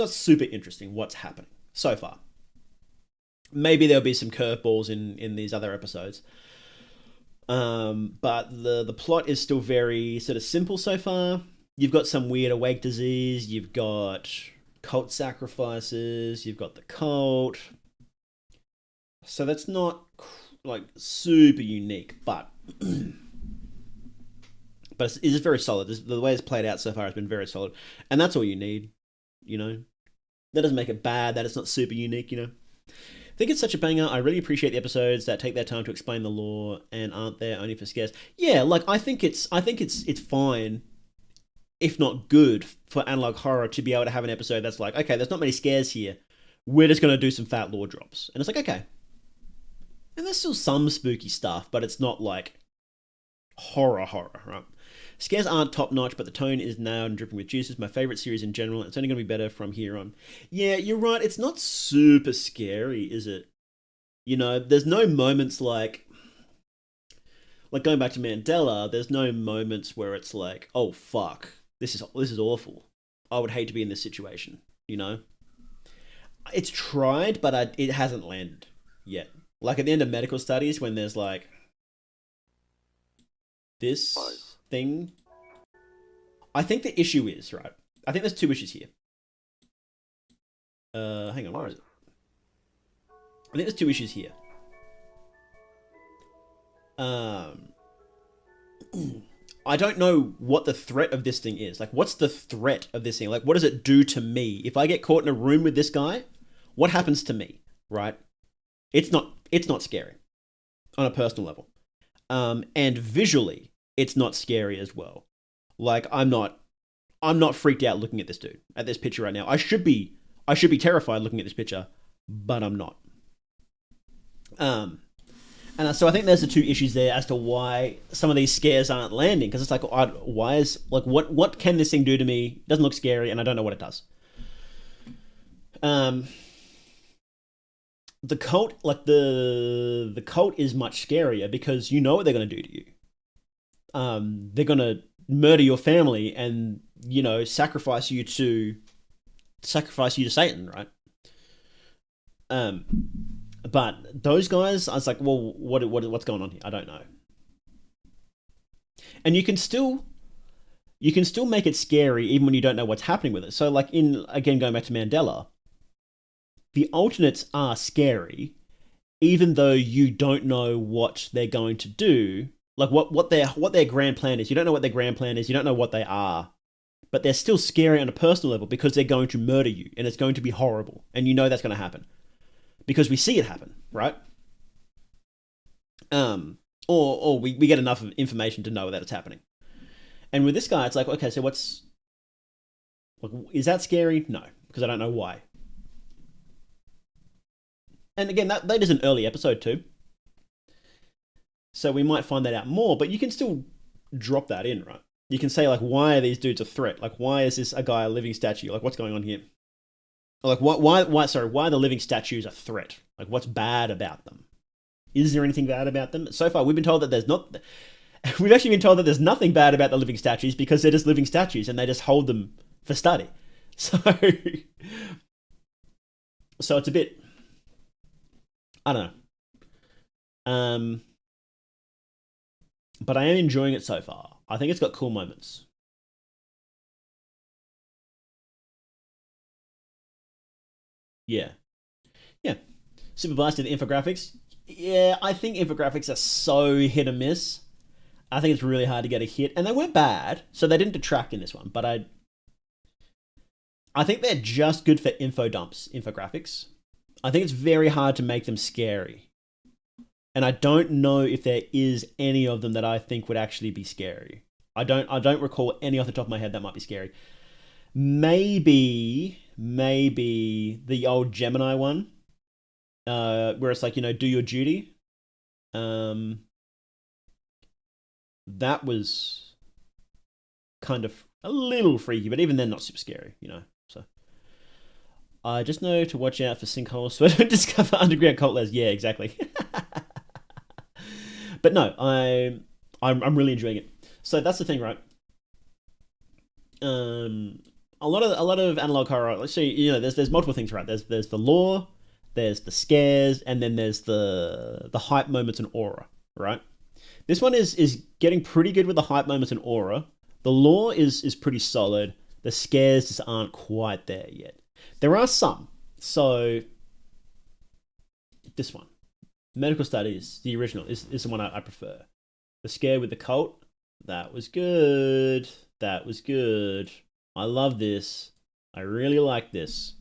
super interesting what's happening so far. Maybe there'll be some curveballs in these other episodes. But the plot is still very sort of simple so far. You've got some weird awake disease. You've got cult sacrifices. You've got the cult. So that's not like super unique, but but it's very solid. The way it's played out so far has been very solid, and that's all you need. You know, that doesn't make it bad. That it's not super unique. You know. I think it's such a banger. I really appreciate the episodes that take their time to explain the lore and aren't there only for scares. Yeah, like I think it's fine, if not good, for analog horror to be able to have an episode that's like, okay, there's not many scares here. We're just gonna do some fat lore drops, and it's like, okay. And there's still some spooky stuff, but it's not like horror, right? Scares aren't top notch, but the tone is nailed and dripping with juice. It's my favorite series in general. It's only going to be better from here on. Yeah, you're right. It's not super scary, is it? You know, there's no moments like going back to Mandela. There's no moments where it's like, oh fuck, this is awful. I would hate to be in this situation. You know, it's tried, but it hasn't landed yet. Like at the end of medical studies, when there's like this thing. I think the issue is, right, I think there's two issues here. Hang on, where is it? I think there's two issues here. I don't know what the threat of this thing is. Like, what's the threat of this thing? Like, what does it do to me? If I get caught in a room with this guy, what happens to me, right? It's not scary on a personal level. And visually, it's not scary as well. Like, I'm not freaked out looking at this dude, at this picture right now. I should be terrified looking at this picture, but I'm not. And so I think there's the two issues there as to why some of these scares aren't landing, because it's like, why is, like, what can this thing do to me? It doesn't look scary, and I don't know what it does. The cult, like the cult is much scarier because you know what they're going to do to you. They're going to murder your family and, you know, sacrifice you to Satan, right? But those guys, I was like, well, what's going on here? I don't know. And you can still make it scary even when you don't know what's happening with it. So, like, again, going back to Mandela, the alternates are scary, even though you don't know what they're going to do, like what their grand plan is. You don't know what their grand plan is. You don't know what they are, but they're still scary on a personal level because they're going to murder you, and it's going to be horrible, and you know that's going to happen because we see it happen, right? Or we get enough information to know that it's happening. And with this guy, it's like, okay, so is that scary? No, because I don't know why. And again, that is an early episode too. So we might find that out more, but you can still drop that in, right? You can say, like, why are these dudes a threat? Like, why is this a guy a living statue? Like, what's going on here? Or like, why are the living statues a threat? Like, what's bad about them? Is there anything bad about them? So far, we've been told that there's not. We've actually been told that there's nothing bad about the living statues because they're just living statues and they just hold them for study. So it's a bit, I don't know. But I am enjoying it so far. I think it's got cool moments. Yeah. Yeah. Super blasted infographics. Yeah, I think infographics are so hit and miss. I think it's really hard to get a hit, and they weren't bad, so they didn't detract in this one. But I think they're just good for info dumps, infographics. I think it's very hard to make them scary, and I don't know if there is any of them that I think would actually be scary. I don't recall any off the top of my head that might be scary. Maybe the old Gemini one, where it's like, you know, do your duty. That was kind of a little freaky, but even then not super scary, you know. So I just know to watch out for sinkholes so I don't discover underground cult les. Yeah, exactly. But no, I'm really enjoying it. So that's the thing, right? A lot of analog horror. Let's see, you know, there's multiple things, right? There's the lore, there's the scares, and then there's the hype moments and aura, right? This one is getting pretty good with the hype moments and aura. The lore is pretty solid. The scares just aren't quite there yet. There are some. So this one, Medical Studies, the original, is the one I prefer. The scare with the cult, that was good. That was good. I love this. I really like this.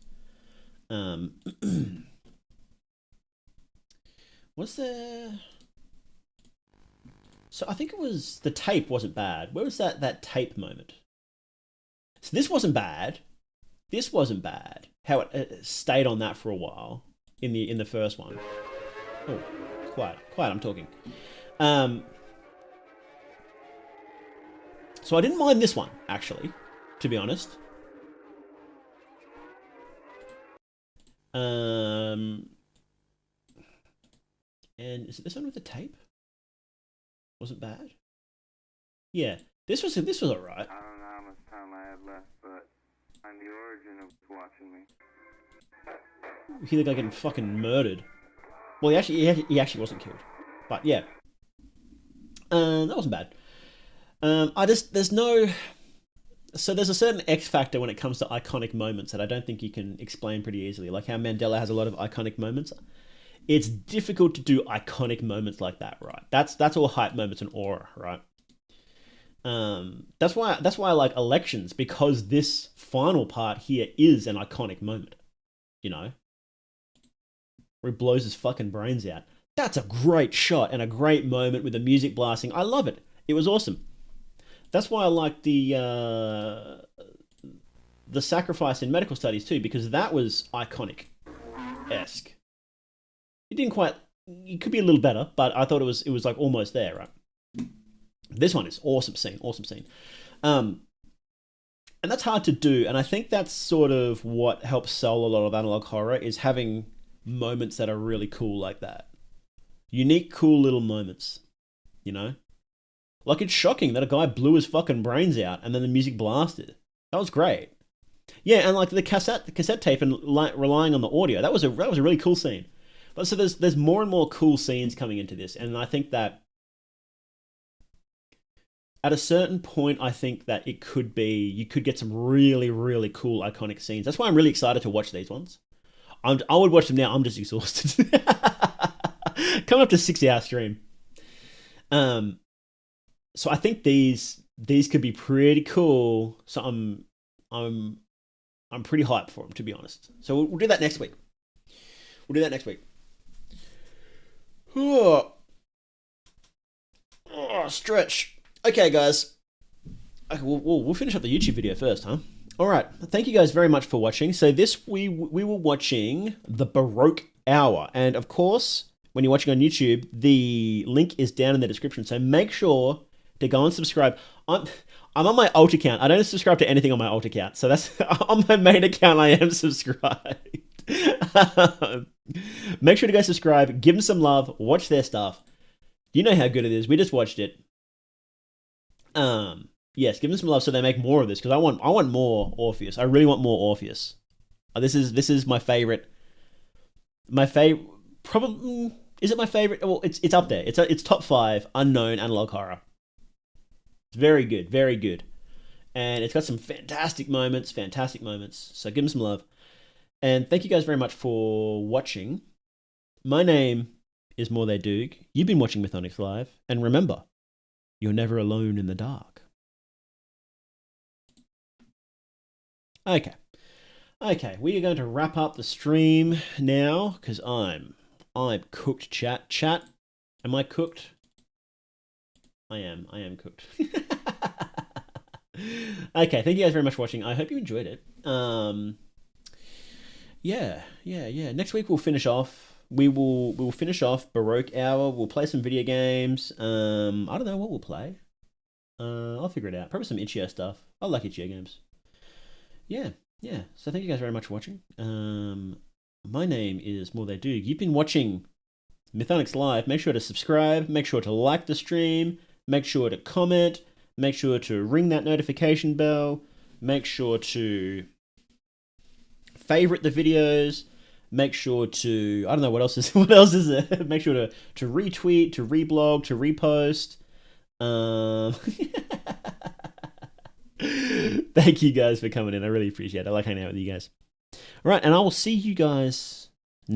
What's there? So I think it was the tape wasn't bad. Where was that tape moment? So this wasn't bad. This wasn't bad. How it stayed on that for a while in the first one. Oh, quiet. I'm talking. So I didn't mind this one actually, to be honest. And is it this one with the tape? Wasn't bad. Yeah, this was alright. I don't know how much time I have left, but I'm the origin of watching me. He looked like getting fucking murdered. Well, he actually wasn't killed, but yeah, that wasn't bad. There's a certain X factor when it comes to iconic moments that I don't think you can explain pretty easily. Like how Mandela has a lot of iconic moments. It's difficult to do iconic moments like that, right? That's all hype moments and aura, right? That's why I like Elections, because this final part here is an iconic moment, you know, where he blows his fucking brains out. That's a great shot and a great moment with the music blasting. I love it. It was awesome. That's why I like the sacrifice in Medical Studies too, because that was iconic-esque. It didn't quite. It could be a little better, but I thought it was like almost there, right? This one is awesome scene. And that's hard to do, and I think that's sort of what helps sell a lot of analog horror, is having moments that are really cool like that. Unique, cool little moments, you know? Like, it's shocking that a guy blew his fucking brains out and then the music blasted. That was great. Yeah, and like the cassette tape and relying on the audio, that was a really cool scene. But so there's more and more cool scenes coming into this, and I think that at a certain point, I think that you could get some really, really cool iconic scenes. That's why I'm really excited to watch these ones. I would watch them now. I'm just exhausted. Coming up to 6-hour stream. So I think these could be pretty cool. So I'm pretty hyped for them, to be honest. So we'll do that next week. Oh, stretch. Okay, guys. Okay, we'll finish up the YouTube video first, huh? All right. Thank you guys very much for watching. So this we were watching the Baroque Hour, and of course, when you're watching on YouTube, the link is down in the description. So make sure to go and subscribe. I'm on my alt account. I don't subscribe to anything on my alt account, so that's on my main account. I am subscribed. Make sure to go subscribe. Give them some love. Watch their stuff. You know how good it is. We just watched it. Yes, give them some love so they make more of this, because I want more Orpheus. I really want more Orpheus. This is my favorite. Probably, is it my favorite? Well, it's up there. It's top 5 unknown analog horror. It's very good, and it's got some fantastic moments. So give them some love. And thank you guys very much for watching. My name is More They Doog. You've been watching Mythonics Live. And remember, you're never alone in the dark. Okay. Okay, we are going to wrap up the stream now because I'm cooked, chat. Chat, am I cooked? I am cooked. Okay, thank you guys very much for watching. I hope you enjoyed it. Yeah. Next week we'll finish off. We will finish off Baroque Hour. We'll play some video games. I don't know what we'll play. I'll figure it out. Probably some itch.io stuff. I like itch.io games. Yeah. So thank you guys very much for watching. My name is More They Do. You've been watching Mythonics Live. Make sure to subscribe. Make sure to like the stream. Make sure to comment. Make sure to ring that notification bell. Make sure to favorite the videos. Make sure to, I don't know what else is there. Make sure to retweet, to reblog, to repost. Thank you guys for coming in. I really appreciate it. I like hanging out with you guys. All right, and I will see you guys